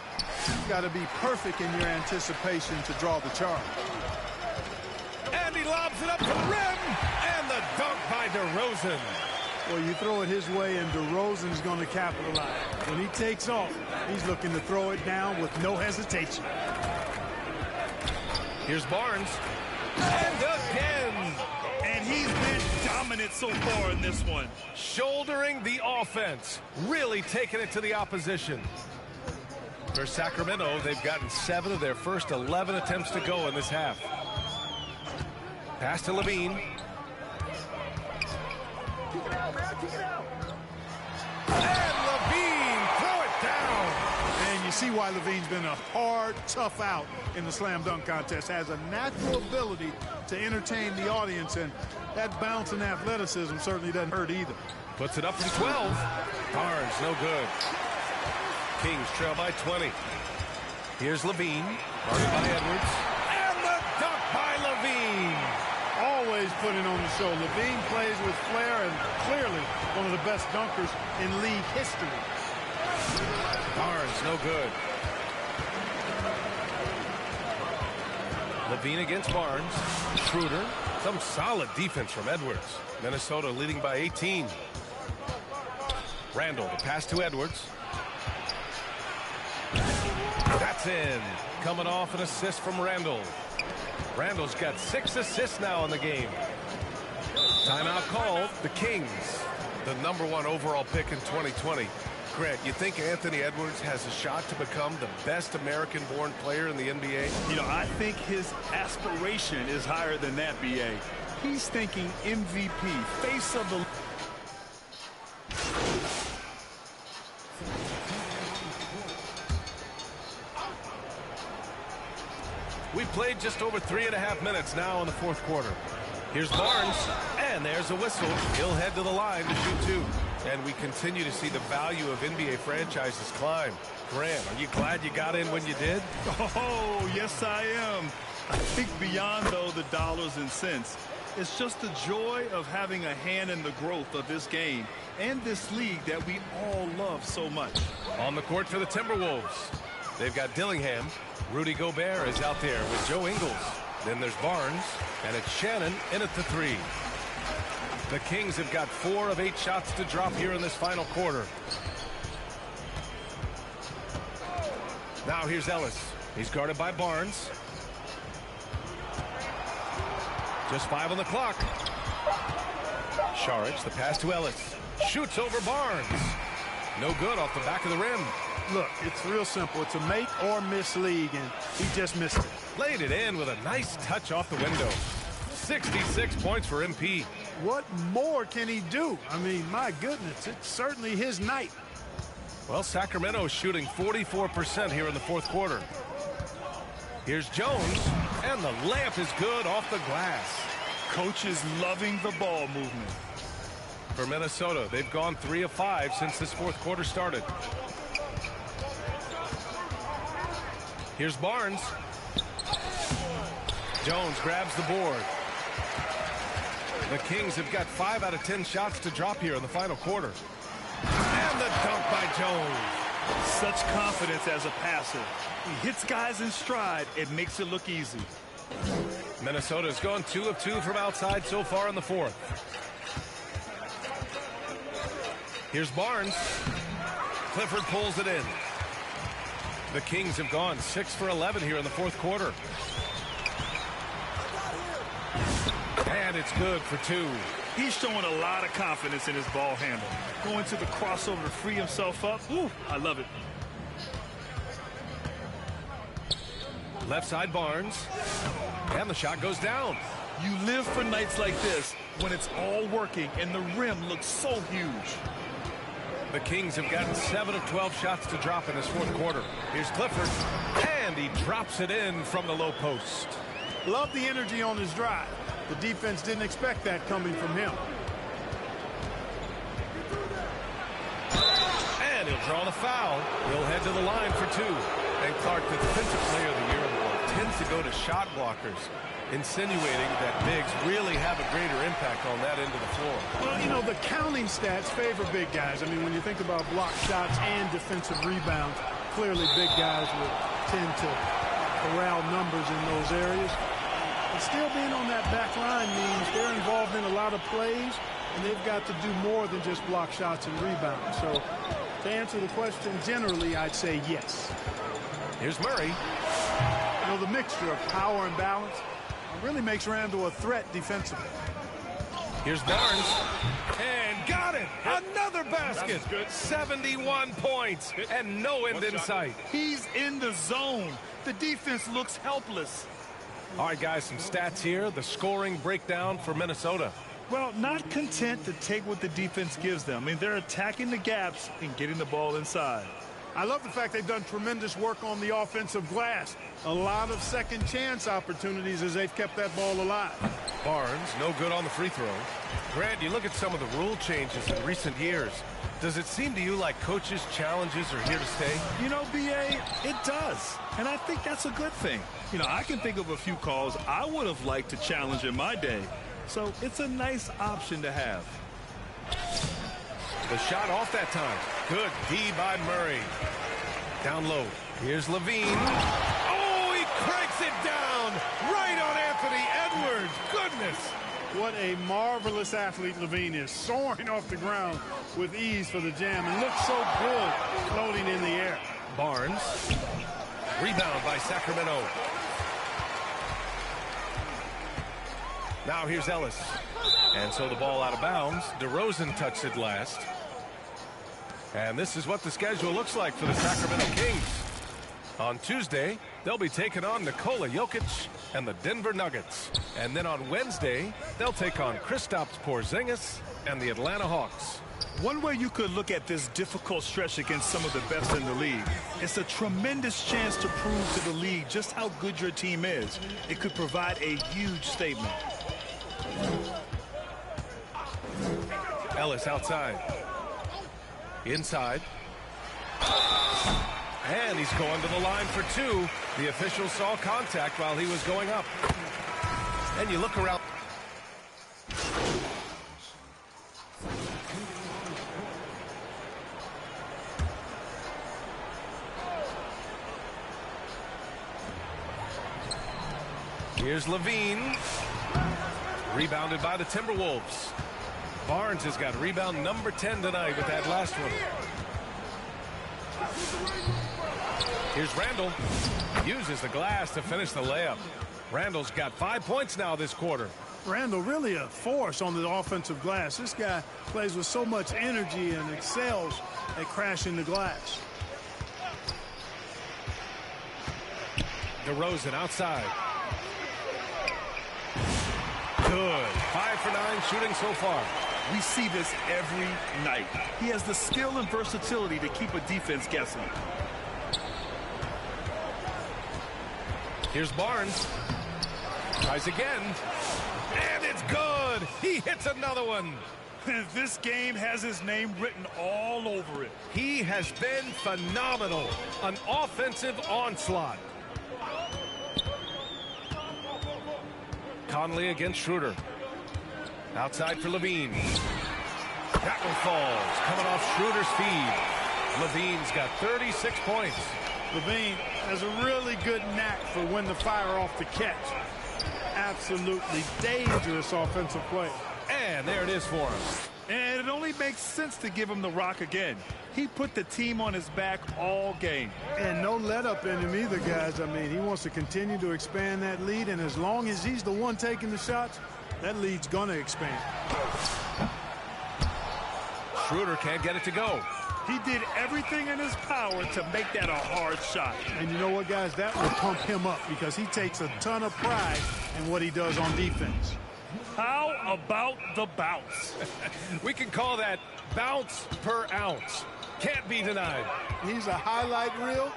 you've got to be perfect in your anticipation to draw the charge. And he lobs it up to the rim. And the dunk by DeRozan. Well, you throw it his way, and DeRozan's going to capitalize. When he takes off, he's looking to throw it down with no hesitation. Here's Barnes. And again. And he's been dominant so far in this one. Shouldering the offense. Really taking it to the opposition. For Sacramento, they've gotten 7 of their first 11 attempts to go in this half. Pass to Levine. Kick it out, man. Kick it out. And Levine, throw it down. And you see why Levine's been a hard, tough out in the slam dunk contest. Has a natural ability to entertain the audience, and that bounce and athleticism certainly doesn't hurt either. Puts it up from 12. Barnes, no good. Kings trail by 20. Here's Levine, guarded by Edwards. And the dunk by Levine. Always putting on the show. Levine plays with flair and clearly one of the best dunkers in league history. Barnes, no good. Levine against Barnes. Schroeder. Some solid defense from Edwards. Minnesota leading by 18. Randall, the pass to Edwards. That's in. Coming off an assist from Randall. Randall's got 6 assists now in the game. Timeout called. The Kings, the #1 overall pick in 2020. Grant, you think Anthony Edwards has a shot to become the best American-born player in the NBA? You know, I think his aspiration is higher than that, B.A. He's thinking MVP, face of the... We played just over 3.5 minutes now in the fourth quarter. Here's Barnes, and there's a whistle. He'll head to the line to shoot 2. And we continue to see the value of NBA franchises climb. Grant, are you glad you got in when you did? Oh, yes, I am. I think beyond, though, the dollars and cents, it's just the joy of having a hand in the growth of this game and this league that we all love so much. On the court for the Timberwolves, they've got Dillingham. Rudy Gobert is out there with Joe Ingles. Then there's Barnes, and it's Shannon in at the 3. The Kings have got 4 of 8 shots to drop here in this final quarter. Now here's Ellis. He's guarded by Barnes. Just 5 on the clock. Saric, the pass to Ellis. Shoots over Barnes. No good off the back of the rim. Look, it's real simple. It's a make or miss league, and he just missed it. Laid it in with a nice touch off the window. 66 points for MP. What more can he do? I mean, my goodness, it's certainly his night. Well, Sacramento is shooting 44% here in the fourth quarter. Here's Jones, and the layup is good off the glass. Coach is loving the ball movement. For Minnesota, they've gone 3 of 5 since this fourth quarter started. Here's Barnes. Jones grabs the board. The Kings have got 5 out of 10 shots to drop here in the final quarter. And the dunk by Jones. Such confidence as a passer. He hits guys in stride. It makes it look easy. Minnesota's gone 2 of 2 from outside so far in the fourth. Here's Barnes. Clifford pulls it in. The Kings have gone 6 for 11 here in the fourth quarter. And it's good for 2. He's showing a lot of confidence in his ball handle. Going to the crossover to free himself up. Ooh, I love it. Left side Barnes. And the shot goes down. You live for nights like this when it's all working and the rim looks so huge. The Kings have gotten 7 of 12 shots to drop in this fourth quarter. Here's Clifford. And he drops it in from the low post. Love the energy on his drive. The defense didn't expect that coming from him. And he'll draw the foul. He'll head to the line for 2. And Clark, the Defensive Player of the Year award, tends to go to shot blockers, insinuating that bigs really have a greater impact on that end of the floor. Well, you know, the counting stats favor big guys. I mean, when you think about block shots and defensive rebounds, clearly big guys would tend to corral numbers in those areas. But still being on that back line means they're involved in a lot of plays, and they've got to do more than just block shots and rebounds. So to answer the question, generally, I'd say yes. Here's Murray. You know, the mixture of power and balance really makes Randall a threat defensively. Here's Barnes. And got it. Another basket. 71 points. And no end in sight. He's in the zone. The defense looks helpless. All right, guys, some stats here. The scoring breakdown for Minnesota. Well, not content to take what the defense gives them. I mean, they're attacking the gaps and getting the ball inside. I love the fact they've done tremendous work on the offensive glass. A lot of second chance opportunities as they've kept that ball alive. Barnes, no good on the free throw. Grant, you look at some of the rule changes in recent years. Does it seem to you like coaches' challenges are here to stay? You know, B.A., it does. And I think that's a good thing. You know, I can think of a few calls I would have liked to challenge in my day. So it's a nice option to have. The shot off that time. Good D by Murray. Down low. Here's Levine. Oh, he cranks it down right on Anthony Edwards. Goodness. What a marvelous athlete Levine is. Soaring off the ground with ease for the jam and looks so good floating in the air. Barnes. Rebound by Sacramento. Now here's Ellis. And so the ball out of bounds. DeRozan touched it last. And this is what the schedule looks like for the Sacramento Kings. On Tuesday, they'll be taking on Nikola Jokic and the Denver Nuggets. And then on Wednesday, they'll take on Kristaps Porzingis and the Atlanta Hawks. One way you could look at this difficult stretch against some of the best in the league, it's a tremendous chance to prove to the league just how good your team is. It could provide a huge statement. Ellis outside. Inside. And he's going to the line for 2. The official saw contact while he was going up. And you look around. Here's Levine. Rebounded by the Timberwolves. Barnes has got rebound number 10 tonight with that last one. Here's Randall. Uses the glass to finish the layup. Randall's got 5 points now this quarter. Randall really a force on the offensive glass. This guy plays with so much energy and excels at crashing the glass. DeRozan outside. Good. 5 for 9 shooting so far. We see this every night. He has the skill and versatility to keep a defense guessing. Here's Barnes. Tries again. And it's good. He hits another one. This game has his name written all over it. He has been phenomenal. An offensive onslaught. Conley against Schroeder. Outside for Levine. That one falls, coming off Schroeder's feed. Levine's got 36 points. Levine has a really good knack for when to fire off the catch. Absolutely dangerous offensive play. And there it is for him. And it only makes sense to give him the rock again. He put the team on his back all game. And no let up in him either, guys. I mean, he wants to continue to expand that lead, and as long as he's the one taking the shots, that lead's going to expand. Schroeder can't get it to go. He did everything in his power to make that a hard shot. And you know what, guys? That will pump him up because he takes a ton of pride in what he does on defense. How about the bounce? We can call that bounce per ounce. Can't be denied. He's a highlight reel,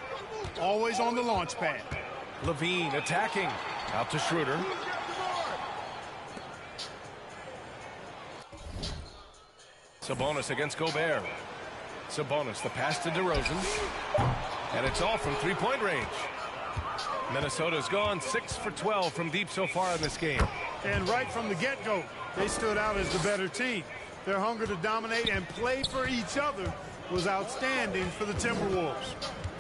always on the launch pad. Levine attacking. Out to Schroeder. Sabonis against Gobert. Sabonis, the pass to DeRozan. And it's all from three-point range. Minnesota's gone 6 for 12 from deep so far in this game. And right from the get-go, they stood out as the better team. Their hunger to dominate and play for each other was outstanding for the Timberwolves.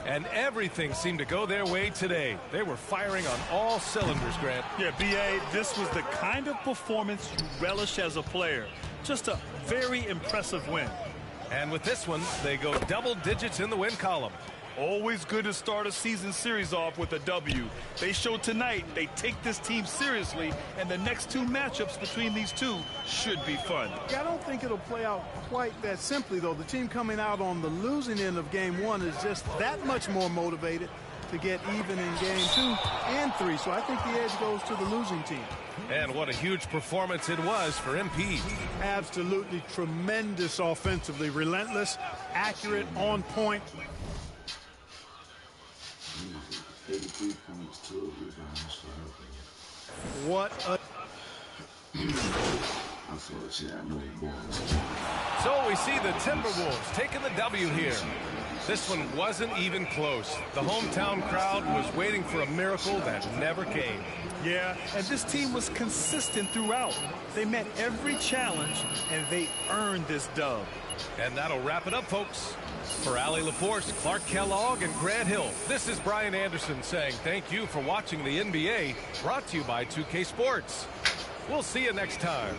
And everything seemed to go their way today. They were firing on all cylinders, Grant. Yeah, B.A., this was the kind of performance you relish as a player. Just a very impressive win. And with this one, they go double digits in the win column. Always good to start a season series off with a W. They showed tonight they take this team seriously, and the next two matchups between these two should be fun. Yeah, I don't think it'll play out quite that simply, though. The team coming out on the losing end of game one is just that much more motivated to get even in game 2 and 3. So I think the edge goes to the losing team. And what a huge performance it was for MP. Absolutely tremendous offensively. Relentless, accurate, on point. 83 points, 2 rebounds, 5. What a... I thought she had no balls. So we see the Timberwolves taking the W here. This one wasn't even close. The hometown crowd was waiting for a miracle that never came. Yeah, and this team was consistent throughout. They met every challenge, and they earned this dub. And that'll wrap it up, folks. For Allie LaForce, Clark Kellogg, and Grant Hill, this is Brian Anderson saying thank you for watching the NBA, brought to you by 2K Sports. We'll see you next time.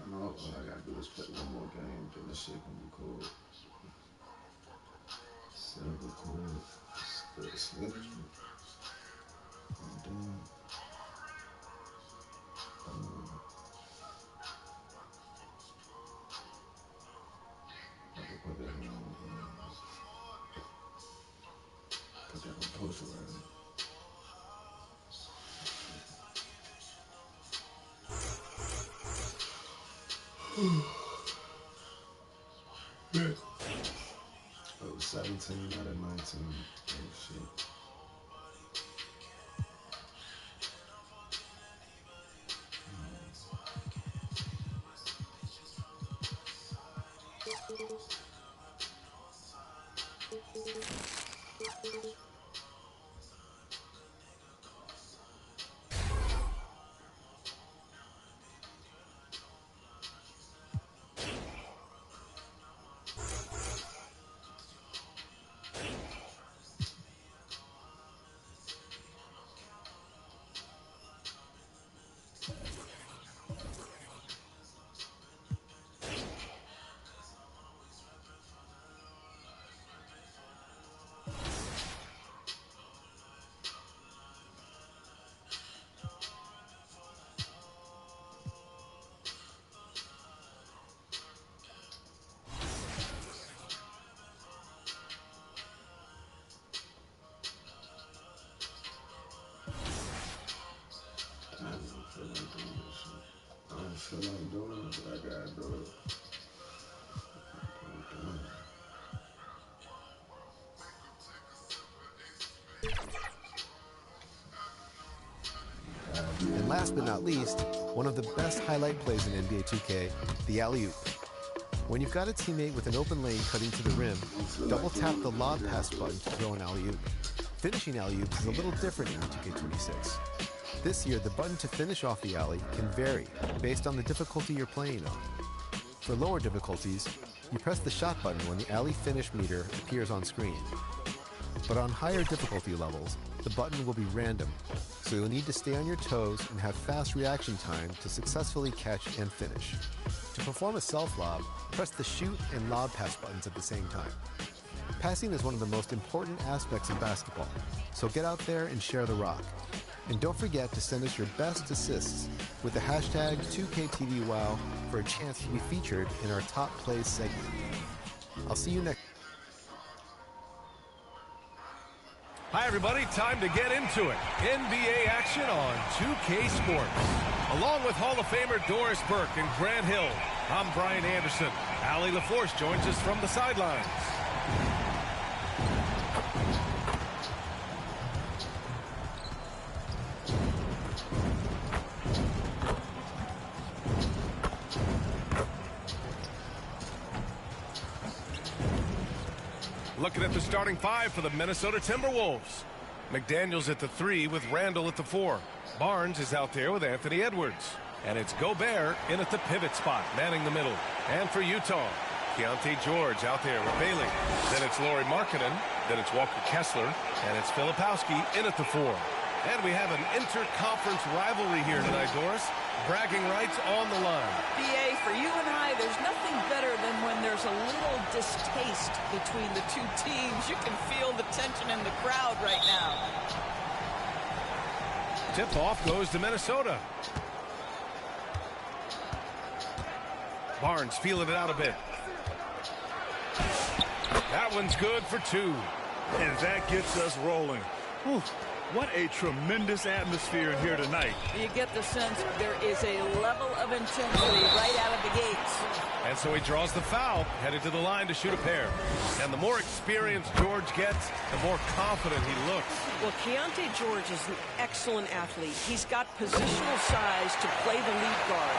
All I gotta do is play one more game, then this shit gonna be cool. Silver cool. Slip. I'm done. I can put that on post right. Oh, 17 out of 19. Oh, shit. I don't feel like doing it, but I gotta do it. And last but not least, one of the best highlight plays in NBA 2K, the alley-oop. When you've got a teammate with an open lane cutting to the rim, double tap the lob pass button to throw an alley-oop. Finishing alley-oops is a little different in 2K26. This year, the button to finish off the alley can vary based on the difficulty you're playing on. For lower difficulties, you press the shot button when the alley finish meter appears on screen. But on higher difficulty levels, the button will be random, so you'll need to stay on your toes and have fast reaction time to successfully catch and finish. To perform a self-lob, press the shoot and lob pass buttons at the same time. Passing is one of the most important aspects of basketball, so get out there and share the rock. And don't forget to send us your best assists with the hashtag 2KTVWow for a chance to be featured in our Top Plays segment. I'll see you next. Hi, everybody. Time to get into it. NBA action on 2K Sports. Along with Hall of Famer Doris Burke and Grant Hill, I'm Brian Anderson. Allie LaForce joins us from the sidelines. Looking at the starting five for the Minnesota Timberwolves. McDaniels at the 3 with Randall at the 4. Barnes is out there with Anthony Edwards. And it's Gobert in at the pivot spot, manning the middle. And for Utah, Keontae George out there with Bailey. Then it's Lauri Markkanen. Then it's Walker Kessler. And it's Filipowski in at the 4. And we have an interconference rivalry here tonight, Doris. Bragging rights on the line. BA, for you and I, there's nothing better than when there's a little distaste between the two teams. You can feel the tension in the crowd right now. Tip-off goes to Minnesota. Barnes feeling it out a bit. That one's good for 2. And that gets us rolling. Whew. What a tremendous atmosphere in here tonight. You get the sense there is a level of intensity right out of the gates. And so he draws the foul, headed to the line to shoot a pair. And the more experience George gets, the more confident he looks. Well, Keontae George is an excellent athlete. He's got positional size to play the lead guard,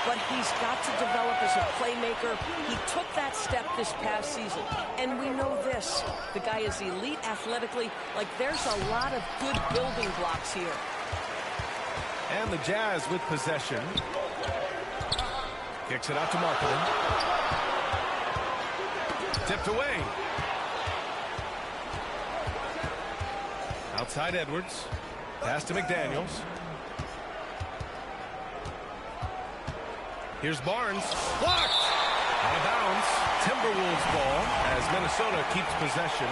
but he's got to develop as a playmaker. He took that step this past season. And we know this. The guy is elite athletically. Like, there's a lot of good building blocks here. And the Jazz with possession. Kicks it out to Markkanen. Tipped away. Outside Edwards. Pass to McDaniels. Here's Barnes. Blocked! Out of bounds. Timberwolves ball as Minnesota keeps possession.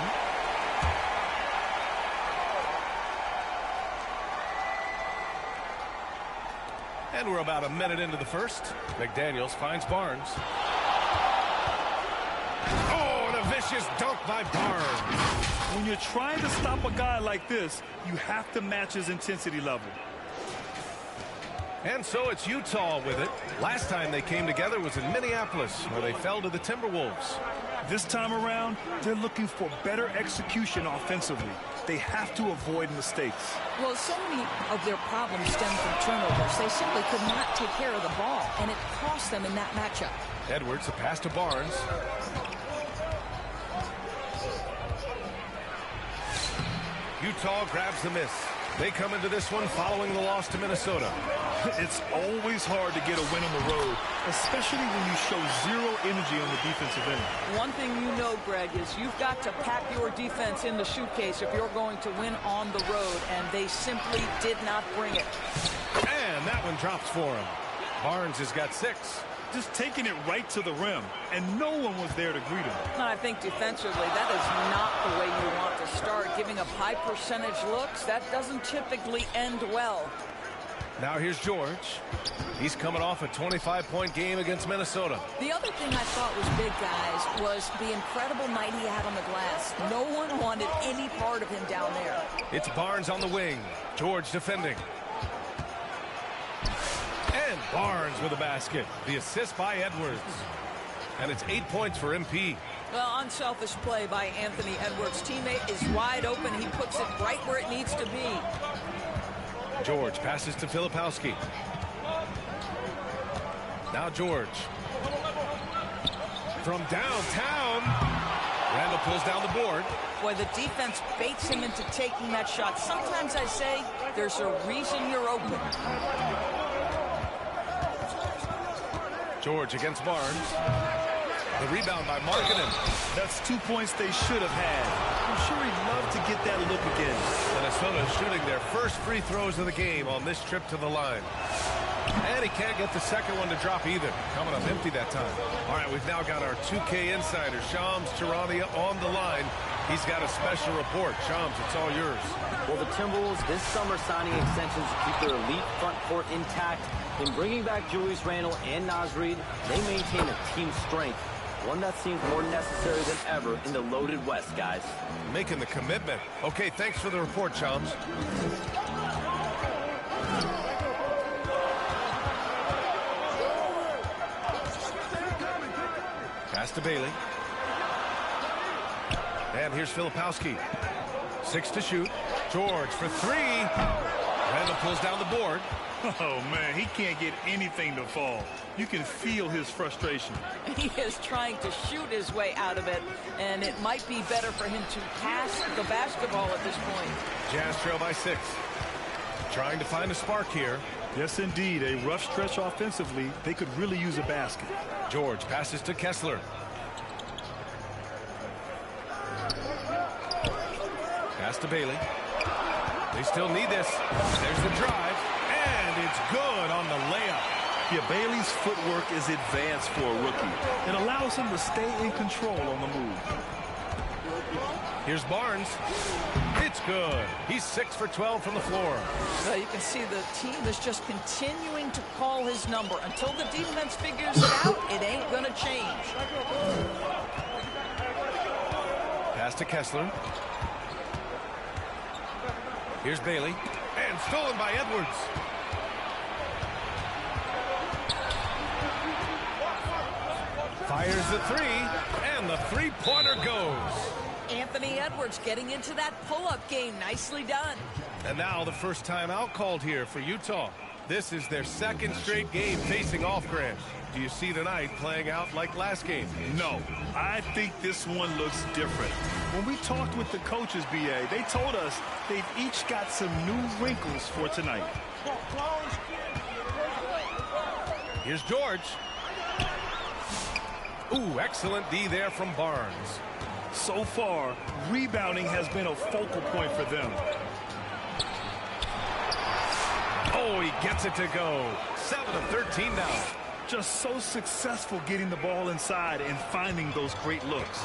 And we're about a minute into the first. McDaniels finds Barnes. Oh, and a vicious dunk by Barnes. When you're trying to stop a guy like this, you have to match his intensity level. And so it's Utah with it. Last time they came together was in Minneapolis, where they fell to the Timberwolves. This time around, they're looking for better execution offensively. They have to avoid mistakes. Well, so many of their problems stem from turnovers. They simply could not take care of the ball, and it cost them in that matchup. Edwards, a pass to Barnes. Utah grabs the miss. They come into this one following the loss to Minnesota. It's always hard to get a win on the road, especially when you show zero energy on the defensive end. One thing you know, Greg, is you've got to pack your defense in the suitcase if you're going to win on the road, and they simply did not bring it. And that one drops for him. Barnes has got 6. Just taking it right to the rim, and no one was there to greet him. I think defensively, that is not the way you want to start. Giving up high percentage looks, that doesn't typically end well. Now here's George. He's coming off a 25-point game against Minnesota. The other thing I thought was big, guys, was the incredible night he had on the glass. No one wanted any part of him down there. It's Barnes on the wing. George defending. Barnes with a basket. The assist by Edwards. And it's 8 points for MP. Well, unselfish play by Anthony Edwards. Teammate is wide open. He puts it right where it needs to be. George passes to Filipowski. Now George. From downtown. Randall pulls down the board. Boy, the defense baits him into taking that shot. Sometimes I say there's a reason you're open. George against Barnes. The rebound by Markkanen. That's 2 points they should have had. I'm sure he'd love to get that look again. Minnesota shooting their first free throws of the game on this trip to the line. And he can't get the second one to drop either. Coming up empty that time. All right, we've now got our 2K insider, Shams Charania, on the line. He's got a special report. Shams, it's all yours. Well, the Timberwolves this summer signing extensions to keep their elite front court intact. In bringing back Julius Randle and Naz Reid, they maintain a team strength. One that seems more necessary than ever in the loaded West, guys. Making the commitment. Okay, thanks for the report, Shams. Pass to Bailey. And here's Filipowski. 6 to shoot. George for 3. Randall pulls down the board. Oh, man, he can't get anything to fall. You can feel his frustration. He is trying to shoot his way out of it, and it might be better for him to pass the basketball at this point. Jazz trail by 6. Trying to find a spark here. Yes, indeed. A rough stretch offensively. They could really use a basket. George passes to Kessler. Pass to Bailey. They still need this. There's the drive. And it's good on the layup. Yeah, Bailey's footwork is advanced for a rookie. It allows him to stay in control on the move. Here's Barnes. It's good. He's 6 for 12 from the floor. Well, you can see the team is just continuing to call his number. Until the defense figures it out, it ain't going to change. Pass to Kessler. Here's Bailey. And stolen by Edwards. Fires the 3. And the three-pointer goes. Anthony Edwards getting into that pull-up game. Nicely done. And now the first timeout called here for Utah. This is their second straight game facing off Grant. Do you see tonight playing out like last game? No, I think this one looks different. When we talked with the coaches, BA, they told us they've each got some new wrinkles for tonight. Here's George. Ooh, excellent D there from Barnes. So far, rebounding has been a focal point for them. Oh, he gets it to go. 7 of 13 now. Just so successful getting the ball inside and finding those great looks.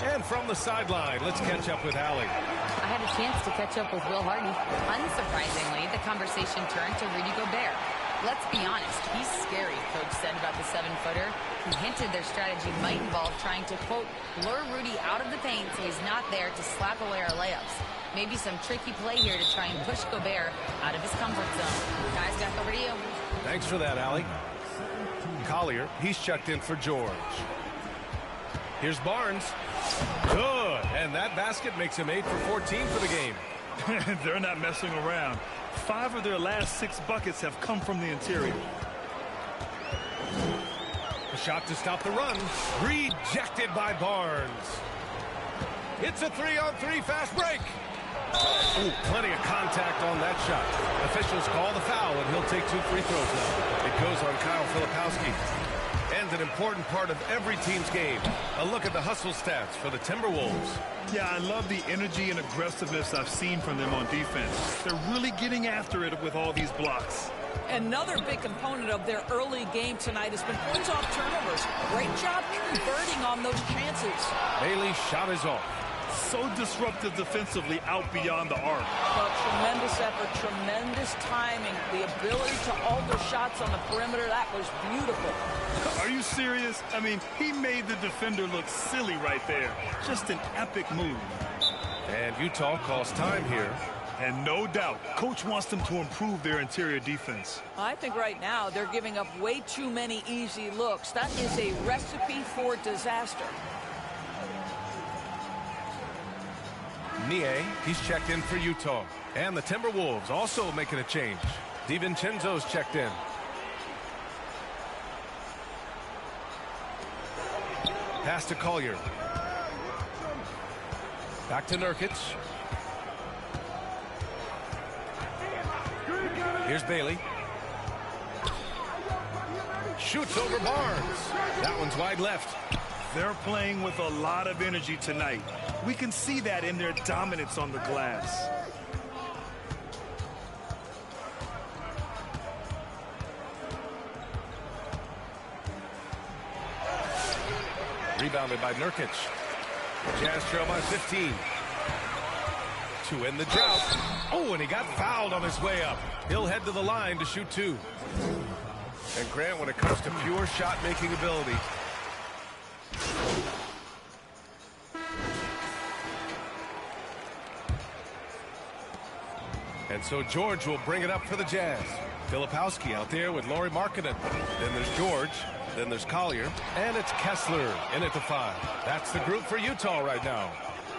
And from the sideline, let's catch up with Allie. I had a chance to catch up with Will Hardy. Unsurprisingly, the conversation turned to Rudy Gobert. Let's be honest, he's scary, Coach said about the 7-footer. He hinted their strategy might involve trying to, quote, lure Rudy out of the paint so he's not there to slap away our layups. Maybe some tricky play here to try and push Gobert out of his comfort zone. Guys, back over to you. Thanks for that, Allie. Collier, he's checked in for George. Here's Barnes. Good. And that basket makes him 8 for 14 for the game. They're not messing around. 5 of their last 6 buckets have come from the interior. A shot to stop the run. Rejected by Barnes. It's a 3-on-3 fast break. Ooh, plenty of contact on that shot. Officials call the foul, and he'll take 2 free throws now. It goes on Kyle Filipowski. And an important part of every team's game. A look at the hustle stats for the Timberwolves. Yeah, I love the energy and aggressiveness I've seen from them on defense. They're really getting after it with all these blocks. Another big component of their early game tonight has been points off turnovers. Great job converting on those chances. Bailey's shot is off. So disruptive defensively out beyond the arc. Well, tremendous effort, tremendous timing. The ability to alter shots on the perimeter, that was beautiful. Are you serious? I mean, he made the defender look silly right there. Just an epic move. And Utah calls time here. And no doubt, Coach wants them to improve their interior defense. I think right now they're giving up way too many easy looks. That is a recipe for disaster. Nie, he's checked in for Utah. And the Timberwolves also making a change. DiVincenzo's checked in. Pass to Collier. Back to Nurkic. Here's Bailey. Shoots over Barnes. That one's wide left. They're playing with a lot of energy tonight. We can see that in their dominance on the glass. Rebounded by Nurkic. Jazz trail by 15. To end the drought. Oh, and he got fouled on his way up. He'll head to the line to shoot 2. And Grant, when it comes to pure shot-making ability, and so George will bring it up for the Jazz. Filipowski out there with Lauri Markkanen. Then there's George. Then there's Collier. And it's Kessler in at the 5. That's the group for Utah right now.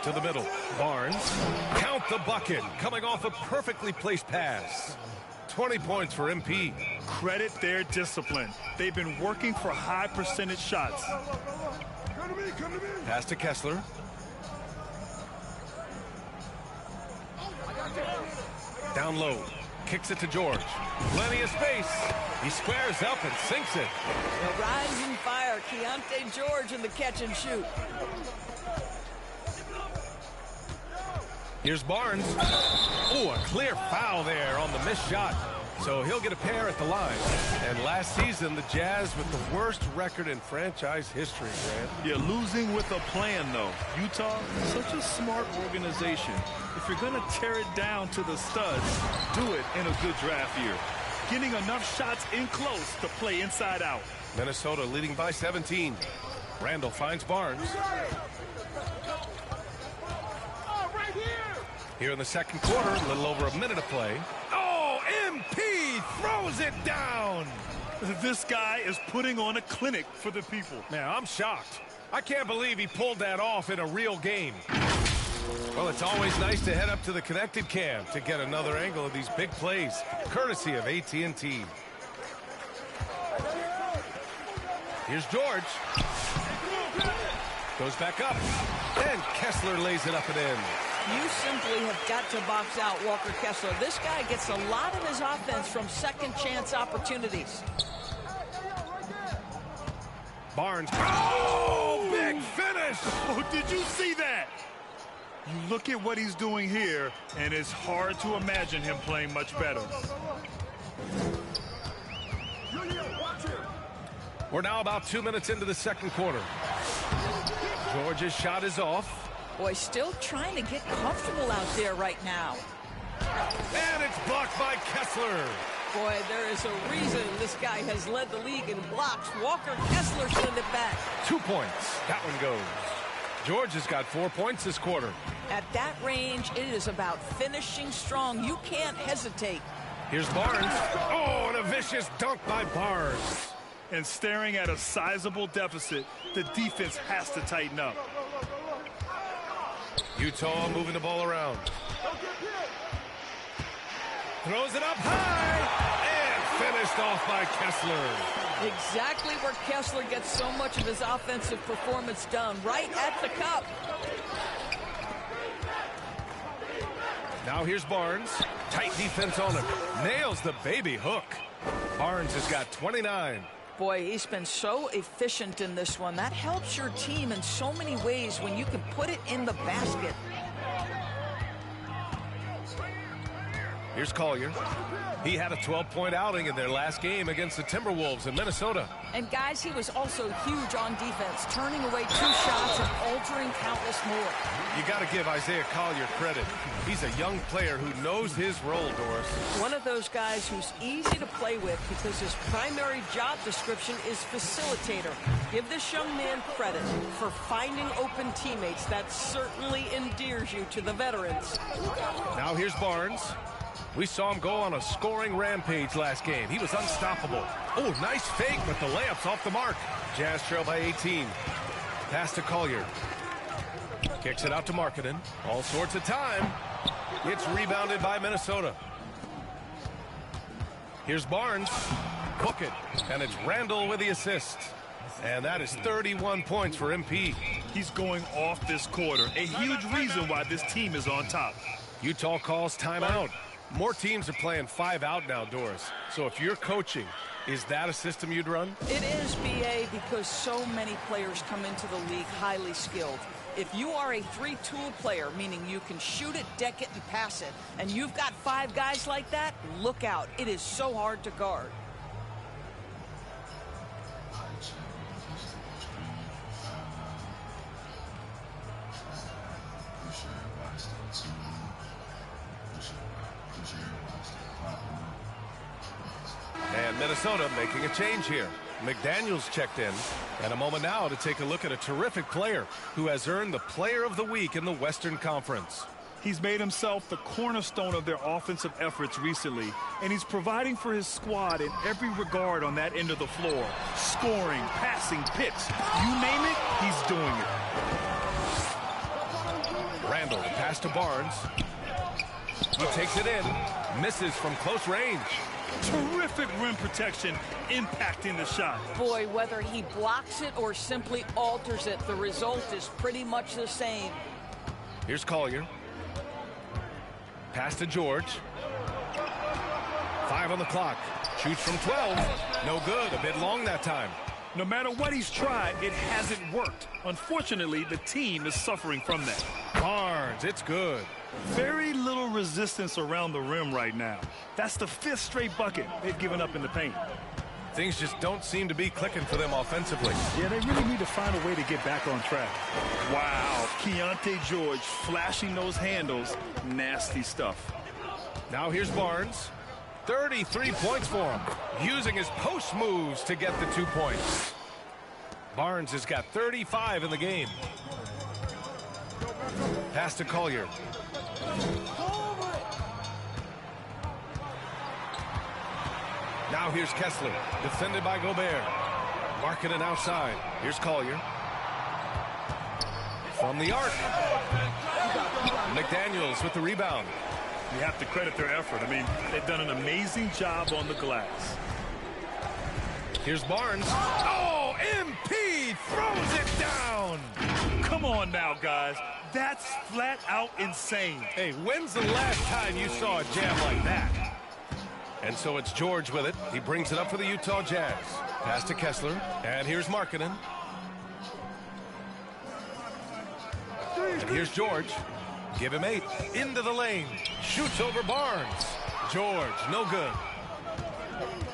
To the middle. Barnes. Count the bucket. Coming off a perfectly placed pass. 20 points for MP. Credit their discipline. They've been working for high percentage shots. Pass to Kessler. Down low. Kicks it to George. Plenty of space. He squares up and sinks it. The rising fire, Keontae George in the catch and shoot. Here's Barnes. Oh, a clear foul there on the missed shot. So he'll get a pair at the line. And last season, the Jazz with the worst record in franchise history, Grant. Yeah, losing with a plan, though. Utah, such a smart organization. If you're going to tear it down to the studs, do it in a good draft year. Getting enough shots in close to play inside out. Minnesota leading by 17. Randall finds Barnes. Here in the second quarter, a little over a minute to play. Oh, MP throws it down. This guy is putting on a clinic for the people. Man, I'm shocked. I can't believe he pulled that off in a real game. Well, it's always nice to head up to the connected cam to get another angle of these big plays, courtesy of AT&T. Here's George. Goes back up. And Kessler lays it up and in. You simply have got to box out Walker Kessler. This guy gets a lot of his offense from second chance opportunities. Barnes. Oh, big finish. Oh, did you see that? You look at what he's doing here, and it's hard to imagine him playing much better. We're now about 2 minutes into the second quarter. George's shot is off. Boy, still trying to get comfortable out there right now. And it's blocked by Kessler. Boy, there is a reason this guy has led the league in blocks. Walker Kessler sent it back. 2 points. That one goes. George has got 4 points this quarter. At that range, it is about finishing strong. You can't hesitate. Here's Barnes. Oh, and a vicious dunk by Barnes. And staring at a sizable deficit, the defense has to tighten up. Utah moving the ball around. Throws it up high. And finished off by Kessler. Exactly where Kessler gets so much of his offensive performance done, right at the cup. Now here's Barnes. Tight defense on him. Nails the baby hook. Barnes has got 29. Boy, he's been so efficient in this one. That helps your team in so many ways when you can put it in the basket. Here's Collier. He had a 12-point outing in their last game against the Timberwolves in Minnesota. And guys, he was also huge on defense, turning away 2 shots and altering countless more. You got to give Isaiah Collier credit. He's a young player who knows his role, Doris. One of those guys who's easy to play with because his primary job description is facilitator. Give this young man credit for finding open teammates. That certainly endears you to the veterans. Now here's Barnes. We saw him go on a scoring rampage last game. He was unstoppable. Oh, nice fake, but the layup's off the mark. Jazz trail by 18. Pass to Collier. Kicks it out to Markkanen. All sorts of time. It's rebounded by Minnesota. Here's Barnes. Book it. And it's Randall with the assist. And that is 31 points for MP. He's going off this quarter. A huge reason why this team is on top. Utah calls timeout. More teams are playing 5 out now, Doris. So if you're coaching, is that a system you'd run? It is, BA, because so many players come into the league highly skilled. If you are a 3-tool player, meaning you can shoot it, deck it, and pass it, and you've got 5 guys like that, look out. It is so hard to guard. And Minnesota making a change here. McDaniels checked in. And a moment now to take a look at a terrific player who has earned the Player of the Week in the Western Conference. He's made himself the cornerstone of their offensive efforts recently, and he's providing for his squad in every regard on that end of the floor. Scoring, passing, picks, you name it, he's doing it. Randall, the pass to Barnes. He takes it in, misses from close range. Terrific rim protection, impacting the shot. Boy, whether he blocks it or simply alters it, the result is pretty much the same. Here's Collier. Pass to George. 5 on the clock. Shoots from 12. No good. A bit long that time. No matter what he's tried, it hasn't worked. Unfortunately, the team is suffering from that. Barnes, it's good. Very little resistance around the rim right now. That's the 5th straight bucket they've given up in the paint. Things just don't seem to be clicking for them offensively. Yeah, they really need to find a way to get back on track. Wow, Keontae George flashing those handles. Nasty stuff. Now here's Barnes. 33 points for him. Using his post moves to get the 2 points. Barnes has got 35 in the game. Pass to Collier. Now here's Kessler, defended by Gobert. Markkanen outside. Here's Collier. From the arc. McDaniels with the rebound. You have to credit their effort. I mean, they've done an amazing job on the glass. Here's Barnes. Oh, MP throws it down. Come on now, guys. That's flat out insane. Hey, when's the last time you saw a jam like that? And so it's George with it. He brings it up for the Utah Jazz. Pass to Kessler. And here's Markkanen. And here's George. Give him 8. Into the lane. Shoots over Barnes. George, no good.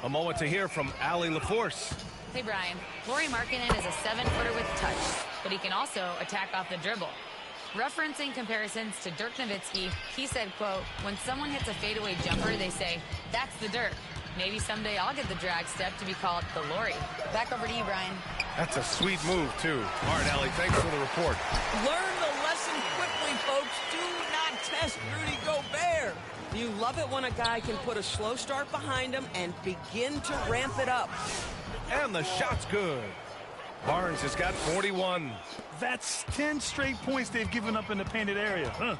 A moment to hear from Allie LaForce. Hey, Brian. Lauri Markkanen is a 7-footer with touch, but he can also attack off the dribble. Referencing comparisons to Dirk Nowitzki, he said, quote, when someone hits a fadeaway jumper, they say, that's the Dirk. Maybe someday I'll get the drag step to be called the Lauri. Back over to you, Brian. That's a sweet move, too. All right, Allie, thanks for the report. Learn the lesson quickly, folks. Do not test Rudy Gobert. You love it when a guy can put a slow start behind him and begin to ramp it up. And the shot's good. Barnes has got 41. That's 10 straight points they've given up in the painted area, huh?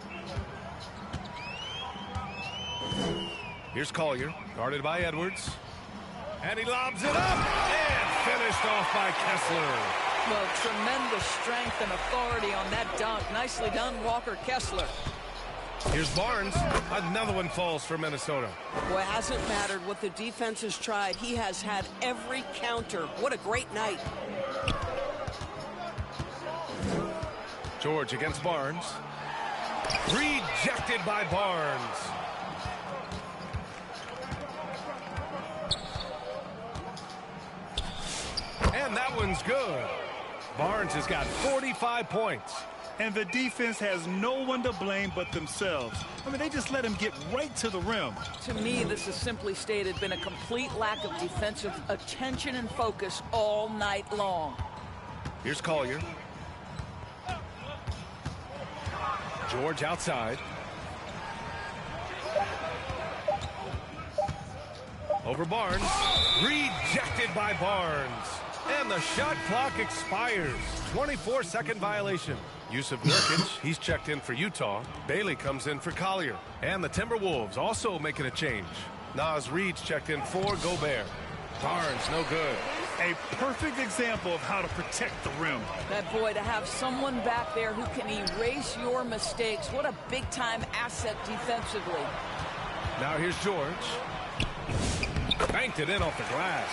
Here's Collier, guarded by Edwards. And he lobs it up, and finished off by Kessler. Well, tremendous strength and authority on that dunk. Nicely done, Walker Kessler. Here's Barnes. Another one falls for Minnesota. Well, it hasn't mattered what the defense has tried. He has had every counter. What a great night. George against Barnes. Rejected by Barnes. one's good. Barnes has got 45 points. And the defense has no one to blame but themselves. I mean, they just let him get right to the rim. To me, this has simply stated been a complete lack of defensive attention and focus all night long. Here's Collier. George outside. Over Barnes. Rejected by Barnes. And the shot clock expires. 24-second violation. Yusuf Nurkic, he's checked in for Utah. Bailey comes in for Collier. And the Timberwolves also making a change. Naz Reid's checked in for Gobert. Barnes, no good. A perfect example of how to protect the rim. That boy, to have someone back there who can erase your mistakes, what a big-time asset defensively. Now here's George. Banked it in off the glass.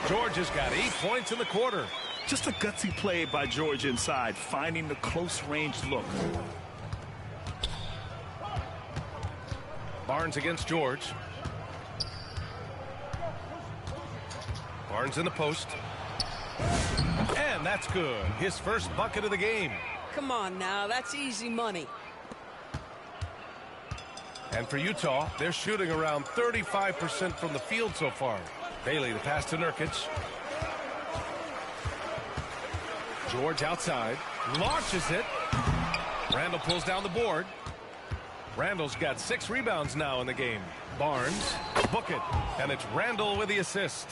George has got 8 points in the quarter. Just a gutsy play by George inside, finding the close-range look. Barnes against George. Barnes in the post. And that's good. His first bucket of the game. Come on now, that's easy money. And for Utah, they're shooting around 35% from the field so far. Bailey, the pass to Nurkic. George outside, launches it. Randall pulls down the board. Randall's got 6 rebounds now in the game. Barnes, book it, and it's Randall with the assist.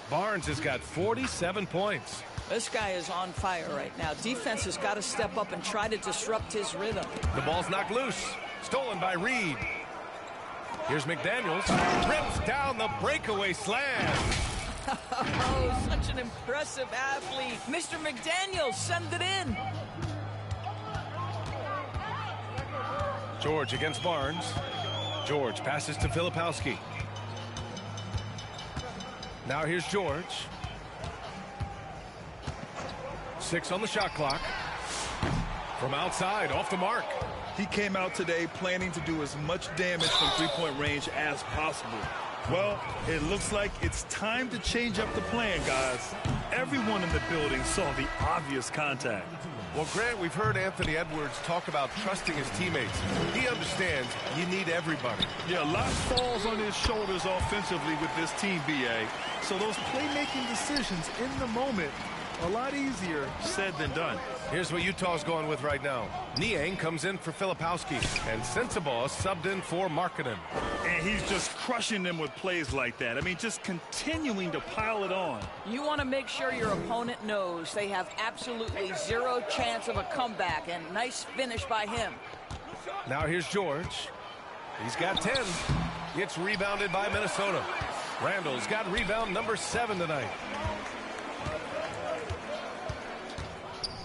Barnes has got 47 points. This guy is on fire right now. Defense has got to step up and try to disrupt his rhythm. The ball's knocked loose. Stolen by Reid. Here's McDaniels. Rips down the breakaway slam. Oh, such an impressive athlete. Mr. McDaniels, send it in. George against Barnes. George passes to Filipowski. Now here's George. 6 on the shot clock. From outside, off the mark. He came out today planning to do as much damage from three-point range as possible. Well, it looks like it's time to change up the plan, guys. Everyone in the building saw the obvious contact. Well, Grant, we've heard Anthony Edwards talk about trusting his teammates. He understands you need everybody. Yeah, a lot falls on his shoulders offensively with this team, BA. So those playmaking decisions in the moment, a lot easier said than done. Here's what Utah's going with right now. Niang comes in for Filipowski, and Sensabaugh subbed in for Markkanen. And he's just crushing them with plays like that. I mean, just continuing to pile it on. You want to make sure your opponent knows they have absolutely zero chance of a comeback, and nice finish by him. Now here's George. He's got 10. It's rebounded by Minnesota. Randall's got rebound number 7 tonight.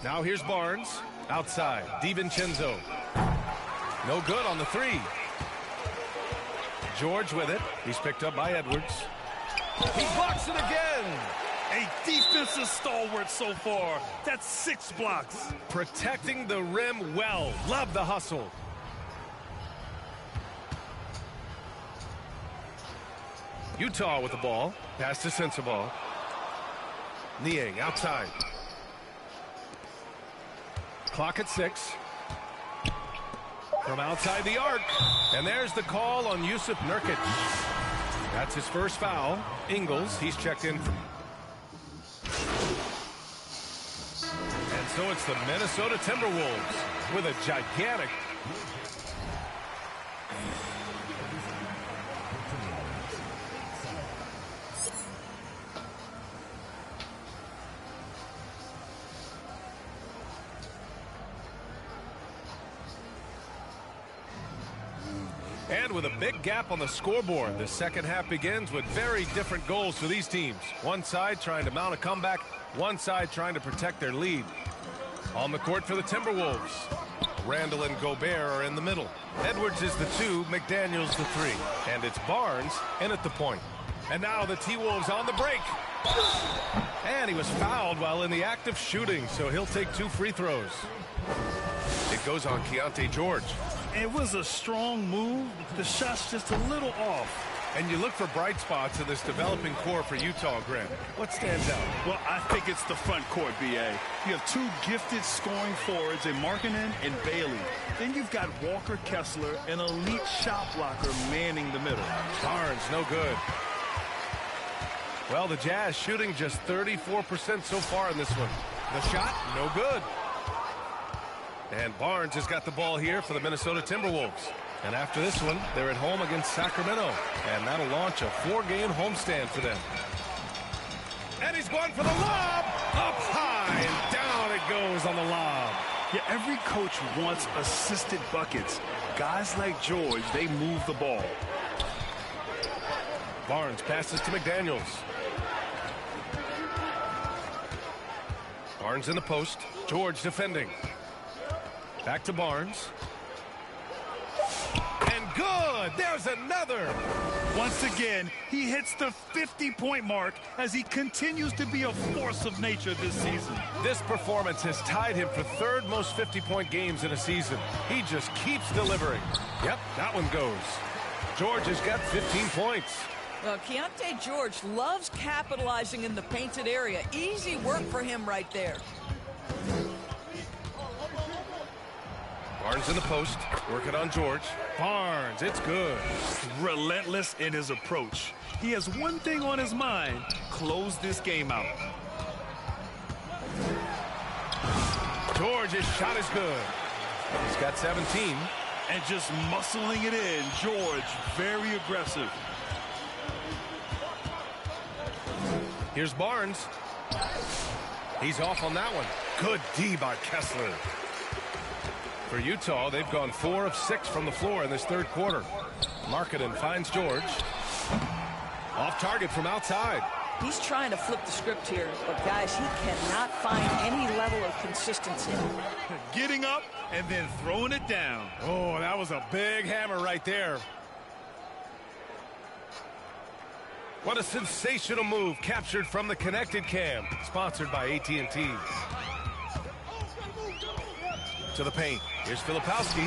Now here's Barnes. Outside, DiVincenzo. No good on the 3. George with it. He's picked up by Edwards. He blocks it again. A defensive stalwart so far. That's 6 blocks. Protecting the rim well. Love the hustle. Utah with the ball. Pass to Sensabaugh. Niang outside. Clock at 6. From outside the arc. And there's the call on Yusuf Nurkic. That's his first foul. Ingles, he's checked in for. And so it's the Minnesota Timberwolves with a gigantic. And with a big gap on the scoreboard, the second half begins with very different goals for these teams. One side trying to mount a comeback, one side trying to protect their lead. On the court for the Timberwolves, Randall and Gobert are in the middle. Edwards is the 2, McDaniels the 3. And it's Barnes in at the point. And now the T-Wolves on the break. And he was fouled while in the act of shooting, so he'll take 2 free throws. It goes on Keontae George. It was a strong move. The shot's just a little off. And you look for bright spots in this developing core for Utah, Grant. What stands out? Well, I think it's the front court, B.A. You have two gifted scoring forwards in Markkanen and Bailey. Then you've got Walker Kessler, an elite shot blocker, manning the middle. Barnes, no good. Well, the Jazz shooting just 34% so far in this one. The shot, no good. And Barnes has got the ball here for the Minnesota Timberwolves. And after this one, they're at home against Sacramento. And that'll launch a 4-game homestand for them. And he's going for the lob! Up high, and down it goes on the lob. Yeah, every coach wants assisted buckets. Guys like George, they move the ball. Barnes passes to McDaniels. Barnes in the post. George defending. Back to Barnes. And good! There's another! Once again, he hits the 50-point mark as he continues to be a force of nature this season. This performance has tied him for third most 50-point games in a season. He just keeps delivering. Yep, that one goes. George has got 15 points. Well, Keontae George loves capitalizing in the painted area. Easy work for him right there. Barnes in the post, working on George. Barnes, it's good. Relentless in his approach. He has one thing on his mind: close this game out. George's shot is good. He's got 17. And just muscling it in. George, very aggressive. Here's Barnes. He's off on that one. Good D by Kessler. For Utah, they've gone 4 of 6 from the floor in this third quarter. Markkanen finds George. Off target from outside. He's trying to flip the script here, but guys, he cannot find any level of consistency. Getting up and then throwing it down. Oh, that was a big hammer right there. What a sensational move captured from the connected cam, sponsored by AT&T. To the paint. Here's Filipowski.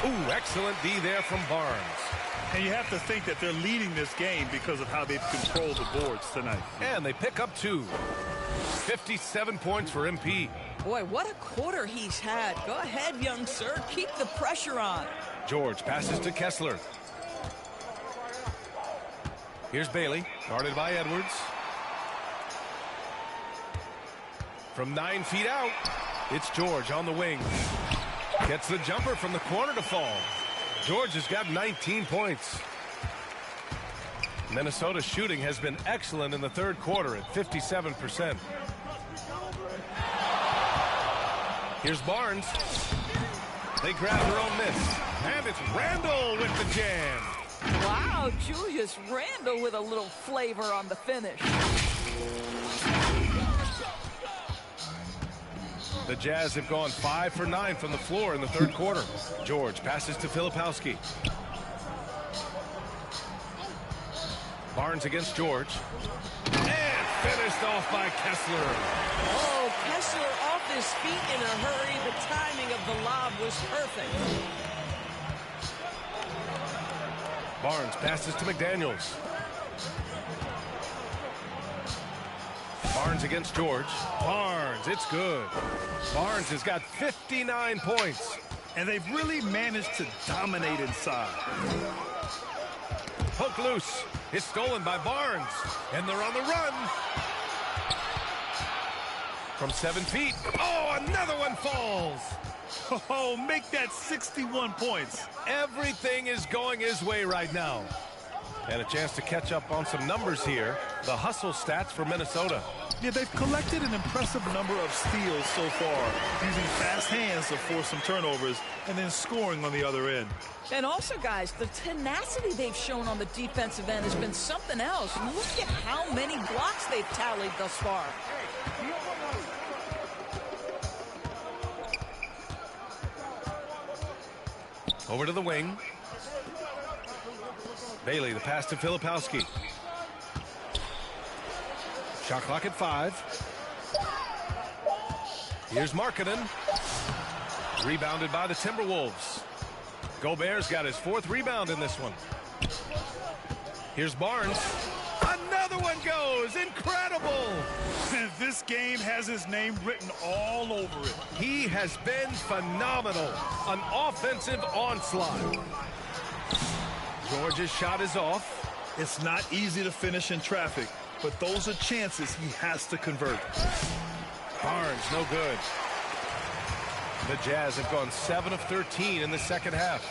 Ooh, excellent D there from Barnes. And you have to think that they're leading this game because of how they've controlled the boards tonight. And they pick up 2. 57 points for MP. Boy, what a quarter he's had. Go ahead, young sir. Keep the pressure on. George passes to Kessler. Here's Bailey, guarded by Edwards. From 9 feet out, it's George on the wing. Gets the jumper from the corner to fall. George has got 19 points. Minnesota's shooting has been excellent in the third quarter at 57%. Here's Barnes. They grab their own miss. And it's Randle with the jam. Wow, Julius Randle with a little flavor on the finish. The Jazz have gone 5 for 9 from the floor in the third quarter. George passes to Filipowski. Barnes against George. And finished off by Kessler. Oh, Kessler off his feet in a hurry. The timing of the lob was perfect. Barnes passes to McDaniels. Barnes against George. Barnes, it's good. Barnes has got 59 points. And they've really managed to dominate inside. Hook loose. It's stolen by Barnes. And they're on the run. From 7 feet. Oh, another one falls. Oh, make that 61 points. Everything is going his way right now. And a chance to catch up on some numbers here. The hustle stats for Minnesota. Yeah, they've collected an impressive number of steals so far, using fast hands to force some turnovers and then scoring on the other end. And also, guys, the tenacity they've shown on the defensive end has been something else. Look at how many blocks they've tallied thus far. Over to the wing. Bailey, the pass to Filipowski. Shot clock at 5. Here's Markkanen. Rebounded by the Timberwolves. Gobert's got his 4th rebound in this one. Here's Barnes. Another one goes. Incredible. This game has his name written all over it. He has been phenomenal. An offensive onslaught. George's shot is off. It's not easy to finish in traffic, but those are chances he has to convert. Barnes, no good. The Jazz have gone 7 of 13 in the second half.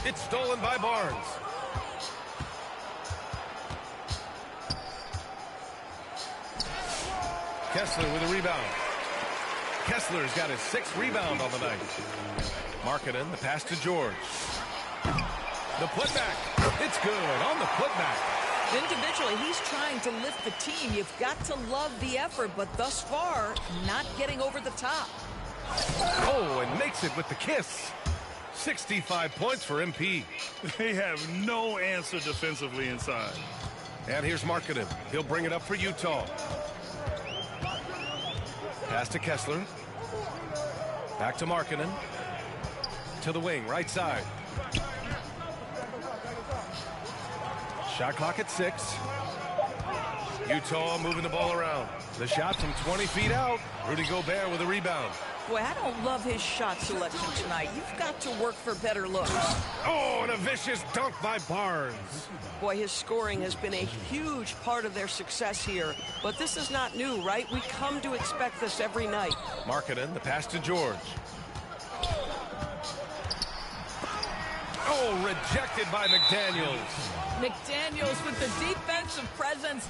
It's stolen by Barnes. Kessler with a rebound. Kessler's got his 6th rebound on the night. Markkanen, the pass to George. The putback. It's good on the putback. Individually, he's trying to lift the team. You've got to love the effort, but thus far, not getting over the top. Oh, and makes it with the kiss. 65 points for MP. They have no answer defensively inside. And here's Markkanen. He'll bring it up for Utah. Pass to Kessler. Back to Markkanen. To the wing, right side. Shot clock at 6. Utah moving the ball around. The shot from 20 feet out. Rudy Gobert with a rebound. Boy, I don't love his shot selection tonight. You've got to work for better looks. Oh, and a vicious dunk by Barnes. Boy, his scoring has been a huge part of their success here. But this is not new, right? We come to expect this every night. Markkanen, the pass to George. Oh, rejected by McDaniels. McDaniels with the defensive presence.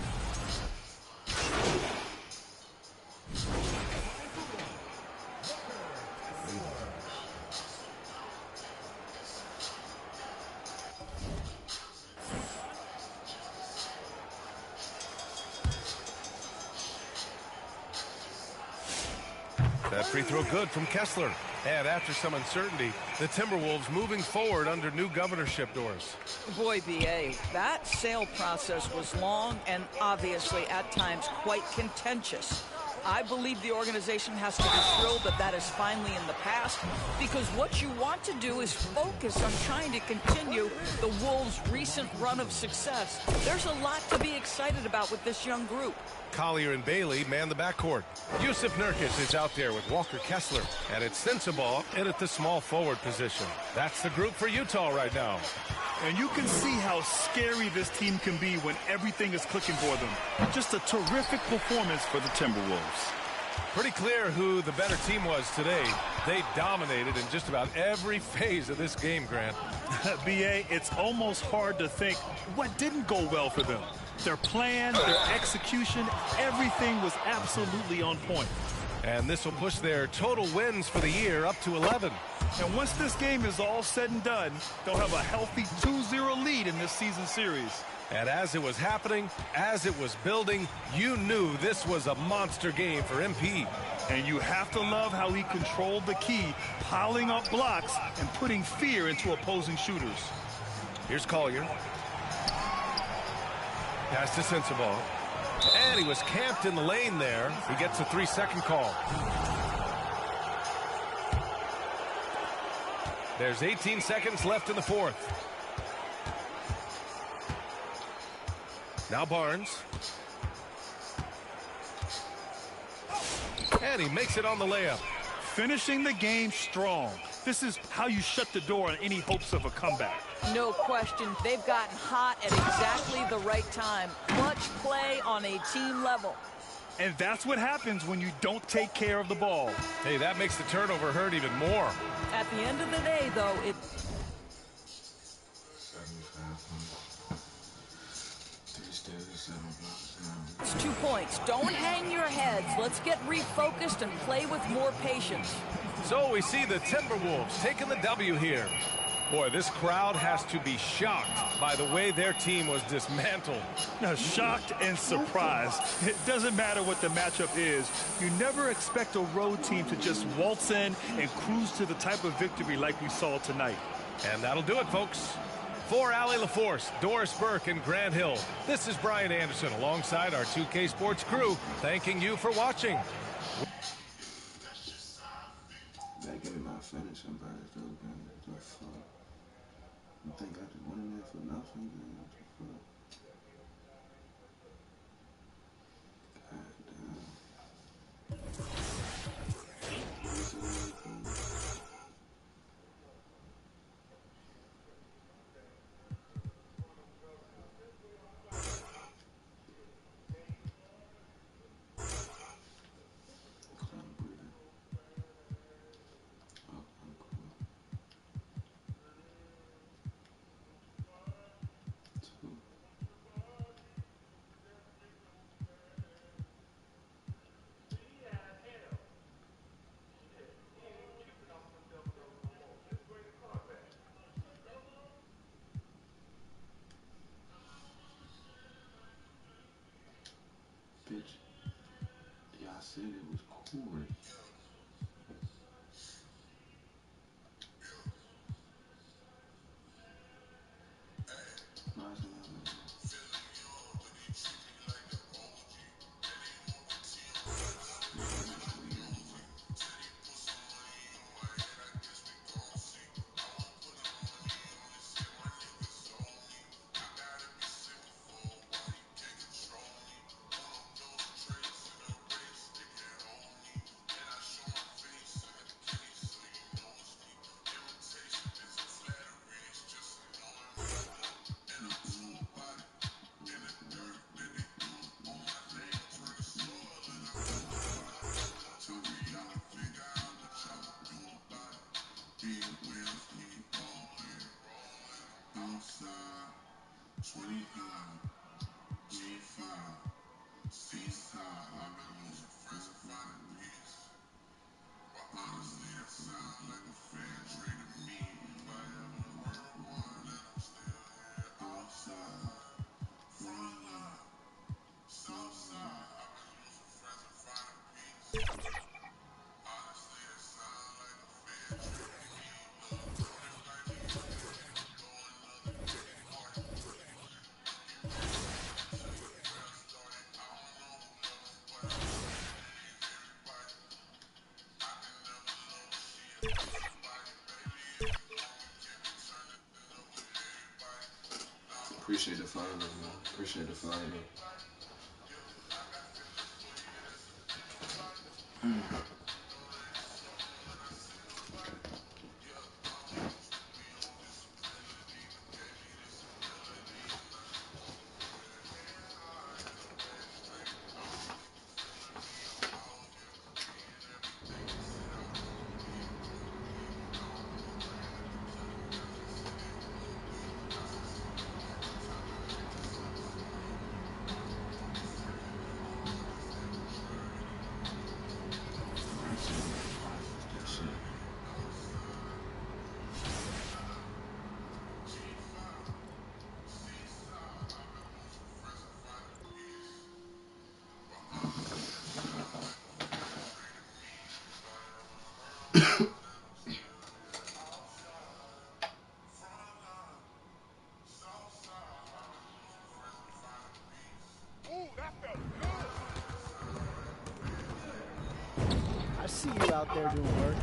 That free throw good from Kessler. And after some uncertainty, the Timberwolves moving forward under new governorship doors. Boy, B.A., that sale process was long and obviously at times quite contentious. I believe the organization has to be thrilled that that is finally in the past, because what you want to do is focus on trying to continue the Wolves' recent run of success. There's a lot to be excited about with this young group. Collier and Bailey man the backcourt. Yusuf Nurkic is out there with Walker Kessler, and it's Sensabaugh in at the small forward position. That's the group for Utah right now. And you can see how scary this team can be when everything is clicking for them. Just a terrific performance for the Timberwolves. Pretty clear who the better team was today. They dominated in just about every phase of this game, Grant. B.A., it's almost hard to think what didn't go well for them. Their plan, their execution, everything was absolutely on point. And this will push their total wins for the year up to 11. And once this game is all said and done, they'll have a healthy 2-0 lead in this season series. And as it was happening, as it was building, you knew this was a monster game for MP. And you have to love how he controlled the key, piling up blocks and putting fear into opposing shooters. Here's Collier. Pass to Sensabaugh. And he was camped in the lane there. He gets a 3-second call. There's 18 seconds left in the fourth. Now Barnes. And he makes it on the layup. Finishing the game strong. This is how you shut the door on any hopes of a comeback. No question. They've gotten hot at exactly the right time. Clutch play on a team level. And that's what happens when you don't take care of the ball. Hey, that makes the turnover hurt even more. At the end of the day, though, it... It's 2 points. Don't hang your heads. Let's get refocused and play with more patience. So we see the Timberwolves taking the W here. Boy, this crowd has to be shocked by the way their team was dismantled. Now, shocked and surprised. It doesn't matter what the matchup is. You never expect a road team to just waltz in and cruise to the type of victory like we saw tonight. And that'll do it, folks. For Allie LaForce, Doris Burke, and Grant Hill, this is Brian Anderson alongside our 2K Sports crew, thanking you for watching. That game not finished, somebody still been the fuck. You think I just went in there for nothing, man. What the fuck? God damn. Bitch, yeah, I said it was Corey. No, it's not. Appreciate the follow, man. Appreciate the follow. I see you out there doing work.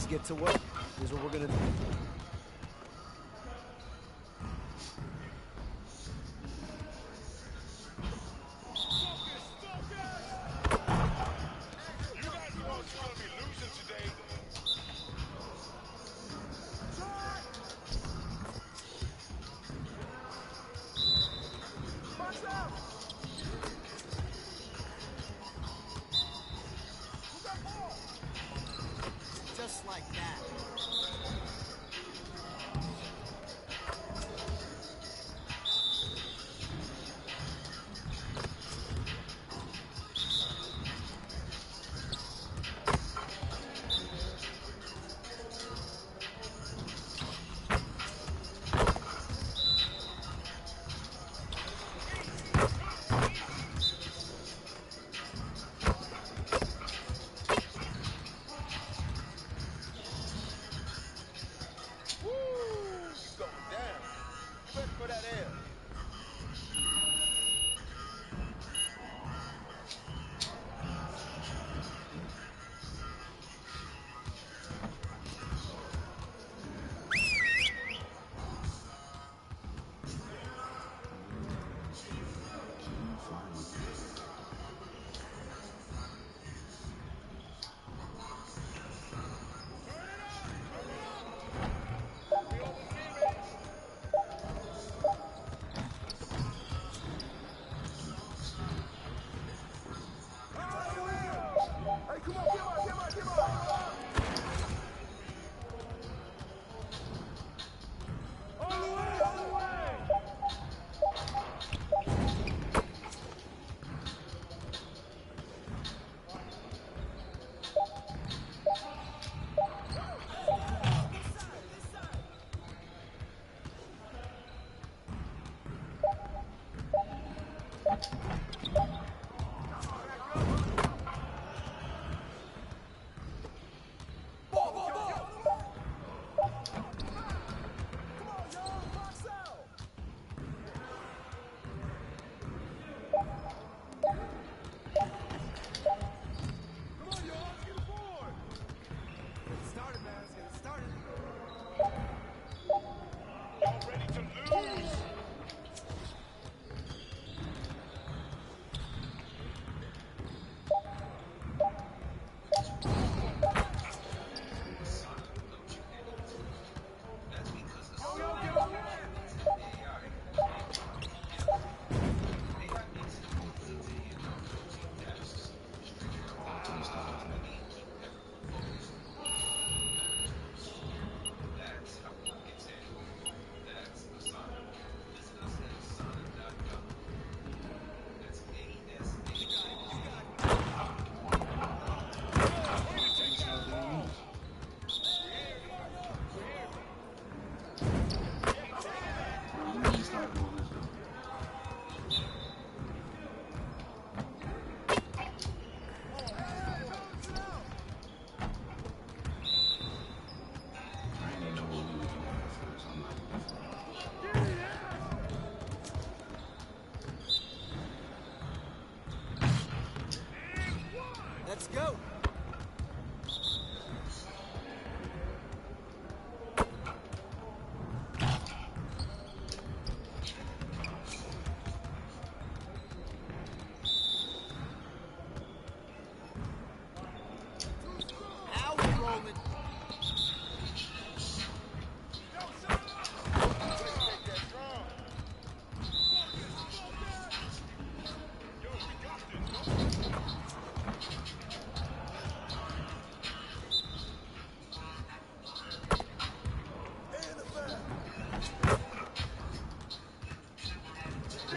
Get to work. Here's what we're gonna do. Just like that. Let's go. Now we're rolling.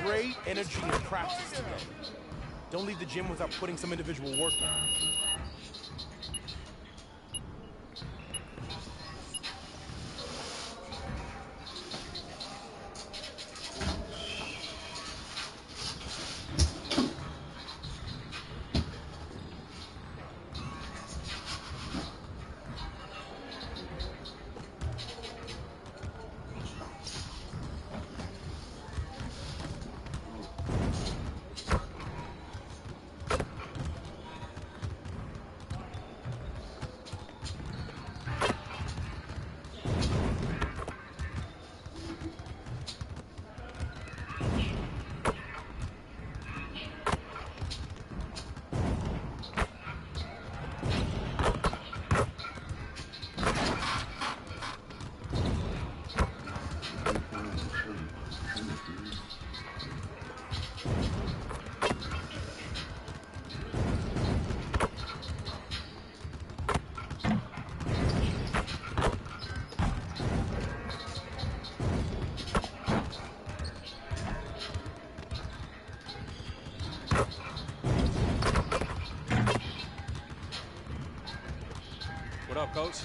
Great energy in practice today. Don't leave the gym without putting some individual work in. What up, Coach?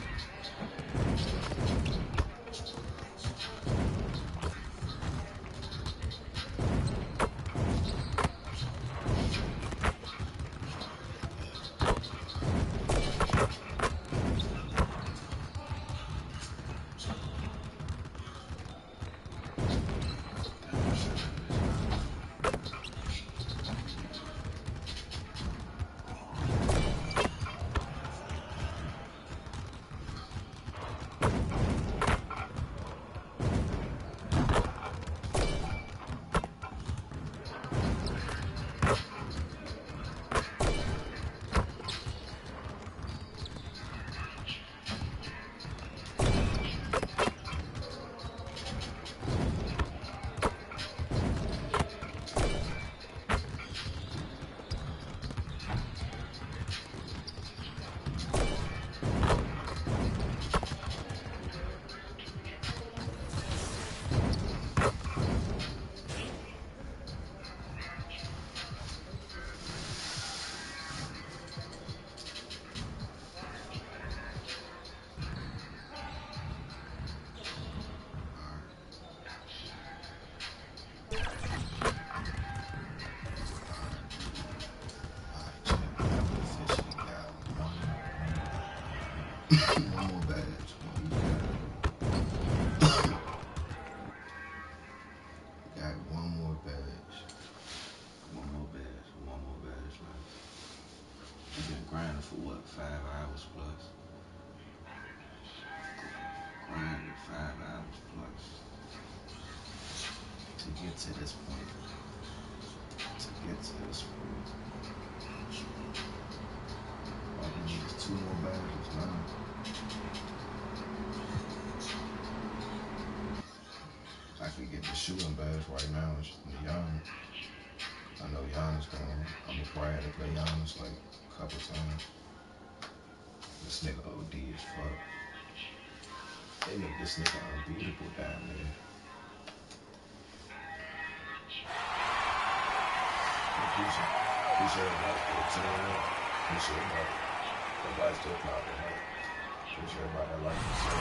get to this point. All we need is 2 more badges now. I can get the shooting badge right now. It's Giannis. I know Giannis going. I'm probably had to play Giannis like a couple times. This nigga OD as fuck. They make this nigga unbeatable down there. Appreciate everybody for the team. Appreciate everybody. Everybody still popping, right? Appreciate everybody that likes the show.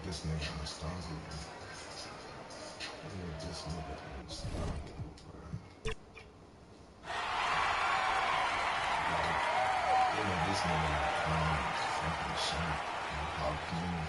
this nigga unstoppable. I need this nigga unstoppable, bro. You know, this nigga fucking shot. How clean.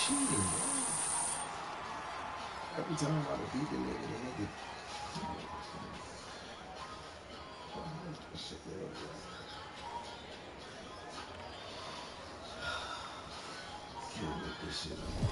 Cheating, bro. Every time I beat the nigga, shit, this shit up.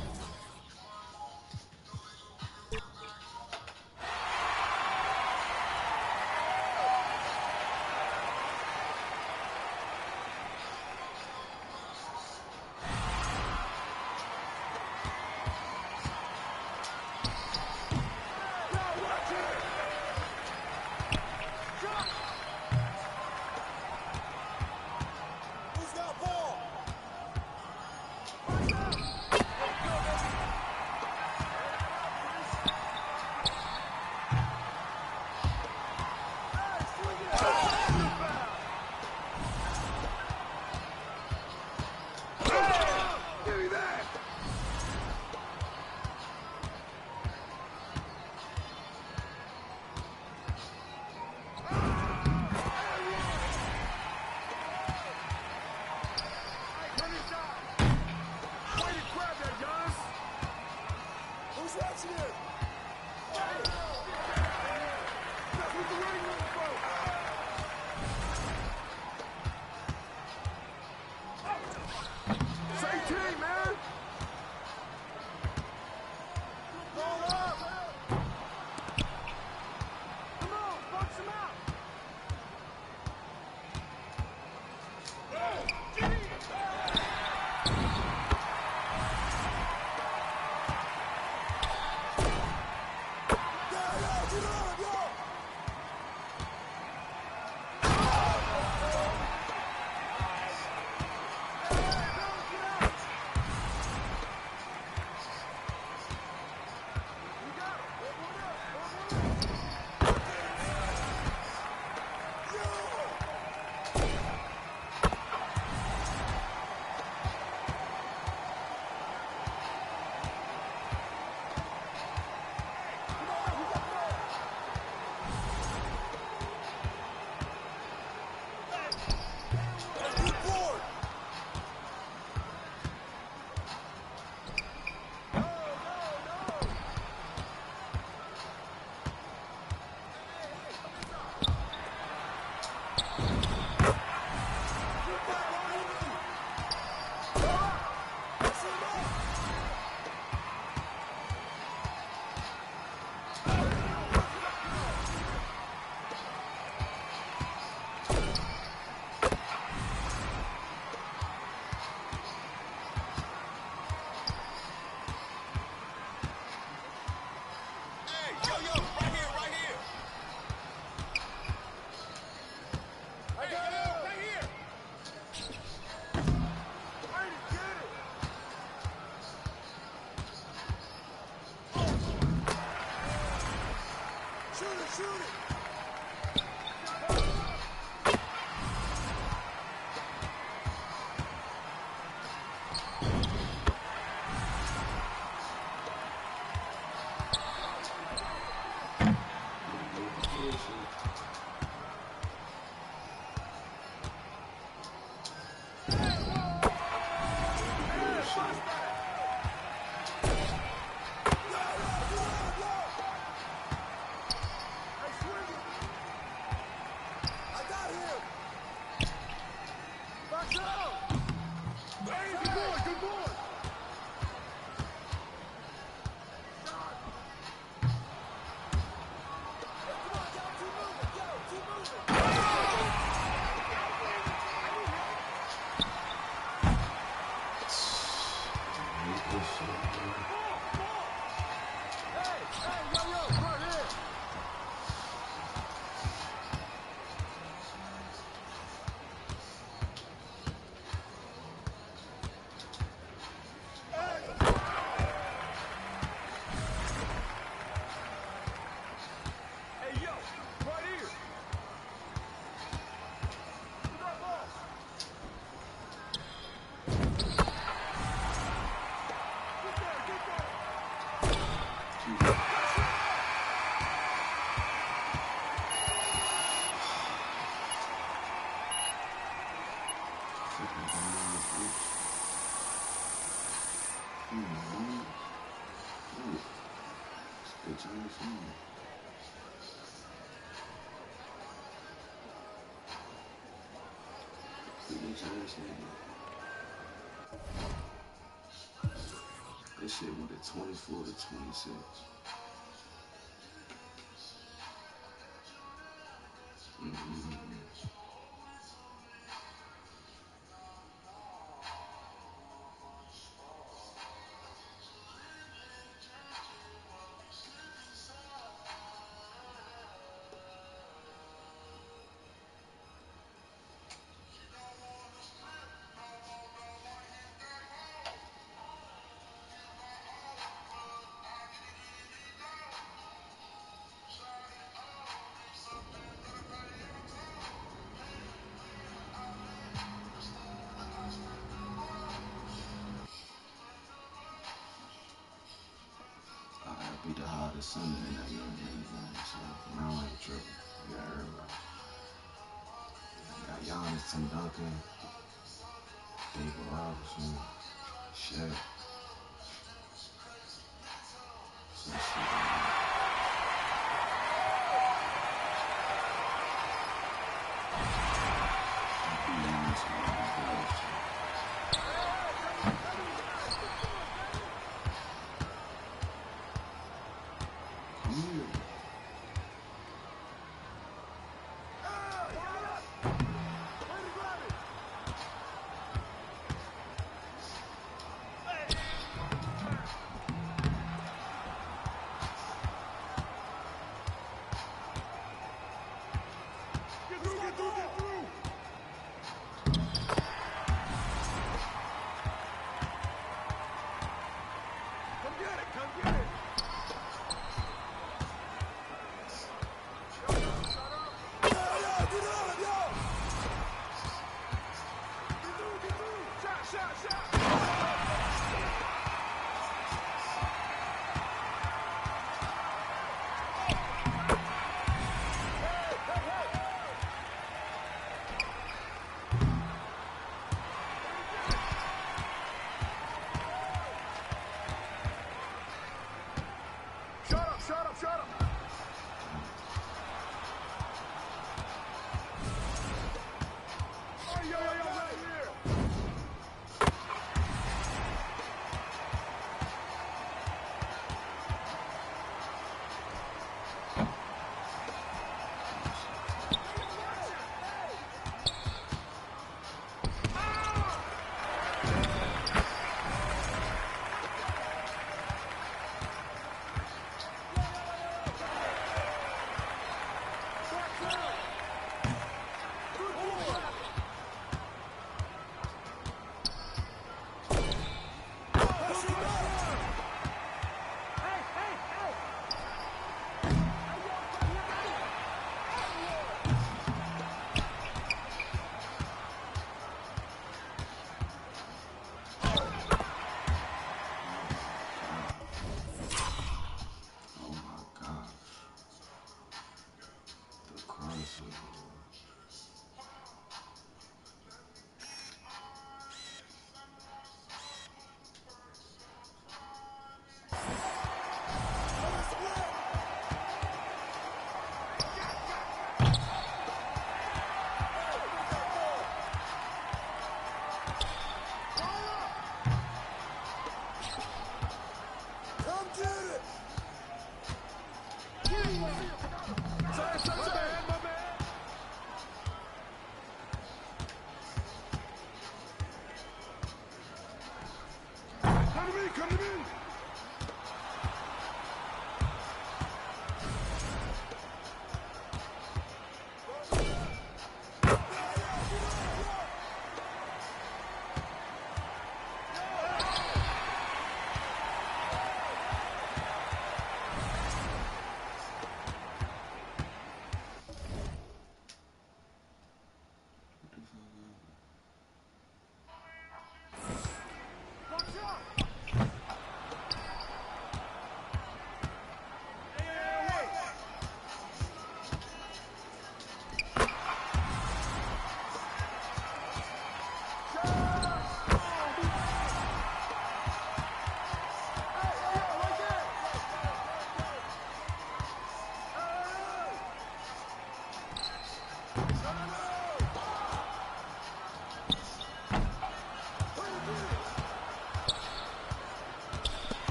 This shit went to 24 to 26. Be the hottest center in that young man, so now I ain't tripping. You got everybody. Got Giannis, Tim Duncan, David Robinson, Shaq. Some shit.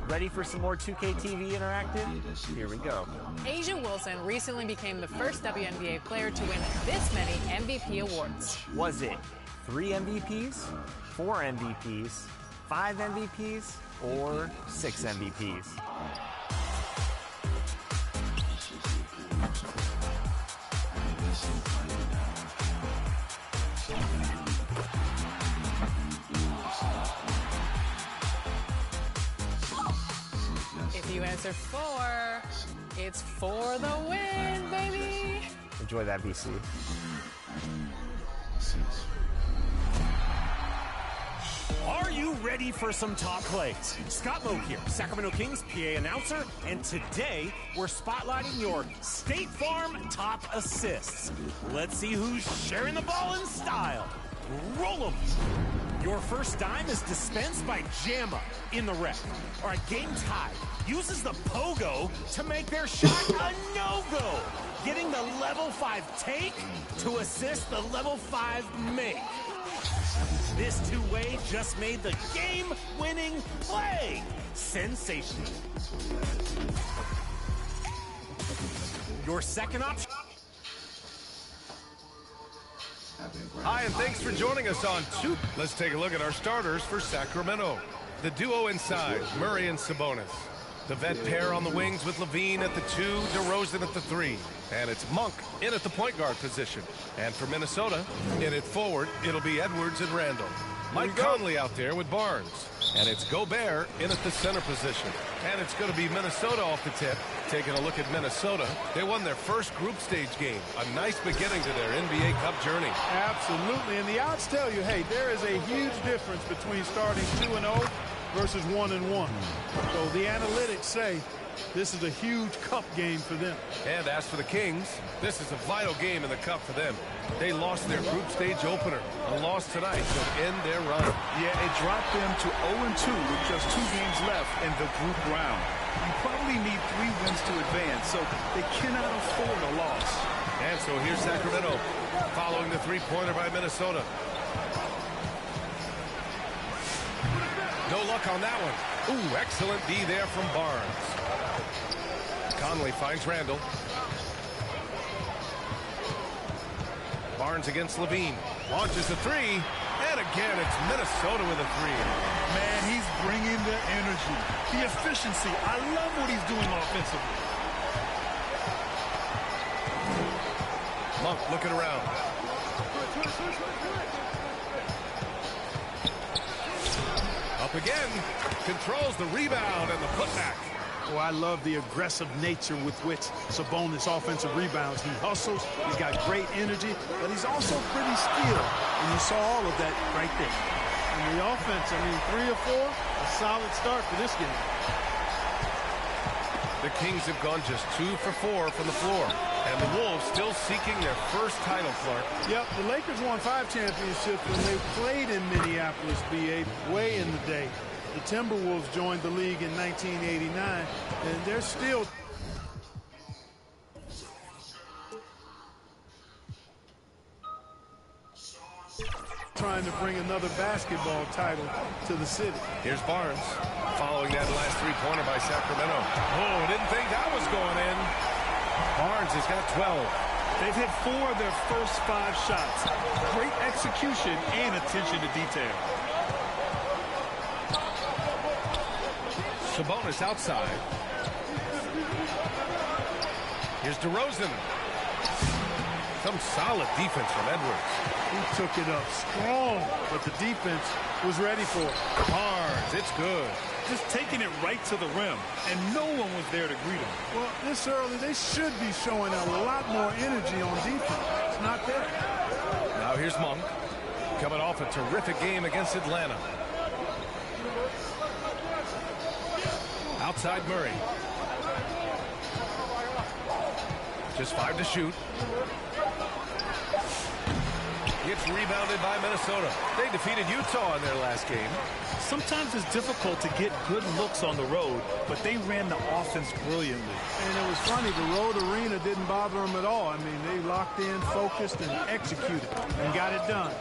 Ready for some more 2K TV Interactive? Here we go. Asia Wilson recently became the first WNBA player to win this many MVP awards. Was it 3 MVPs, 4 MVPs, 5 MVPs, or 6 MVPs? If you answer 4, it's for the win, baby. Enjoy that, BC. Are you ready for some top plays? Scott Moak here, Sacramento Kings PA announcer, and today we're spotlighting your State Farm top assists. Let's see who's sharing the ball in style. Roll 'em. Your first dime is dispensed by Jamma in the rec. All right, game tied. Uses the pogo to make their shot a no-go. Getting the level 5 take to assist the level 5 make. This two-way just made the game-winning play. Sensational. Your second option. Hi, and thanks for joining us on 2. Let's take a look at our starters for Sacramento. The duo inside, Murray and Sabonis. The vet pair on the wings with Levine at the 2, DeRozan at the 3. And it's Monk in at the point guard position. And for Minnesota, in at forward, it'll be Edwards and Randall. Mike Conley out there with Barnes. And it's Gobert in at the center position. And it's going to be Minnesota off the tip. Taking a look at Minnesota, they won their first group stage game. A nice beginning to their NBA Cup journey. Absolutely, and the odds tell you, hey, there is a huge difference between starting 2-0 versus 1-1. So the analytics say this is a huge cup game for them. And as for the Kings, this is a vital game in the cup for them. They lost their group stage opener. A loss tonight should end their run. Yeah, it dropped them to 0-2 with just 2 games left in the group round. You probably need 3 wins to advance, so they cannot afford a loss. And so here's Sacramento, following the three-pointer by Minnesota. No luck on that one. Ooh, excellent D there from Barnes. Conley finds Randall. Barnes against Levine. Launches a 3. And again, it's Minnesota with a 3. Man, he's bringing the energy, the efficiency. I love what he's doing offensively. Monk looking around. Up again. Controls the rebound and the putback. Oh, I love the aggressive nature with which Sabonis offensive rebounds. He hustles, he's got great energy, but he's also pretty skilled. And you saw all of that right there. And the offense, I mean, 3 or 4, a solid start for this game. The Kings have gone just 2 for 4 from the floor. And the Wolves still seeking their first title, Clark. Yep, the Lakers won 5 championships when they played in Minneapolis, BA, way in the day. The Timberwolves joined the league in 1989, and they're still trying to bring another basketball title to the city. Here's Barnes, following that last three-pointer by Sacramento. Oh, didn't think that was going in. Barnes has got 12. They've hit 4 of their first 5 shots. Great execution and attention to detail. Sabonis outside. Here's DeRozan. Some solid defense from Edwards. He took it up strong, but the defense was ready for it. Barnes, it's good. Just taking it right to the rim, and no one was there to greet him. Well, this early, they should be showing a lot more energy on defense. It's not there. Now here's Monk, coming off a terrific game against Atlanta. Outside Murray. Just 5 to shoot. Gets rebounded by Minnesota. They defeated Utah in their last game. Sometimes it's difficult to get good looks on the road, but they ran the offense brilliantly. And it was funny, the road arena didn't bother them at all. I mean, they locked in, focused, and executed, and got it done.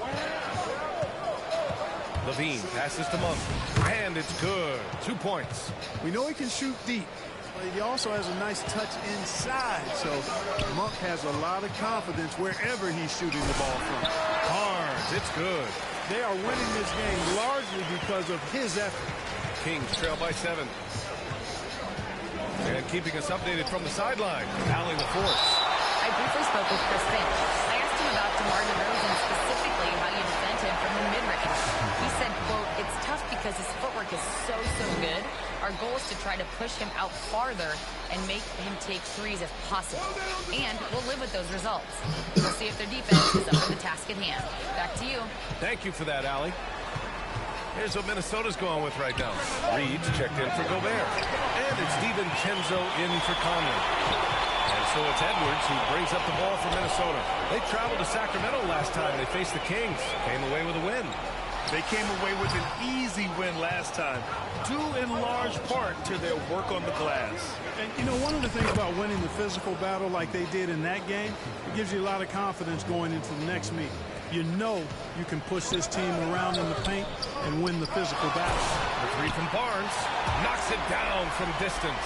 Levine passes to Monk, and it's good. 2 points. We know he can shoot deep, but he also has a nice touch inside. So Monk has a lot of confidence wherever he's shooting the ball from. Barnes, it's good. They are winning this game largely because of his effort. Kings trail by 7. And keeping us updated from the sideline, Allie LaForce. I briefly spoke with Chris Finch. I asked him about DeMar DeRozan, specifically how you defend him from the mid-range. He said, quote, "It's tough because his footwork is so good. Our goal is to try to push him out farther and make him take threes if possible. And we'll live with those results. We'll see if their defense is up to the task at hand." Back to you. Thank you for that, Allie. Here's what Minnesota's going with right now. Reed's checked in for Gobert. And it's DiVincenzo in for Conley. And so it's Edwards who brings up the ball for Minnesota. They traveled to Sacramento last time they faced the Kings. Came away with a win. They came away with an easy win last time, due in large part to their work on the glass. And, you know, one of the things about winning the physical battle like they did in that game, it gives you a lot of confidence going into the next meet. You know you can push this team around in the paint and win the physical battle. The three from Barnes knocks it down from distance.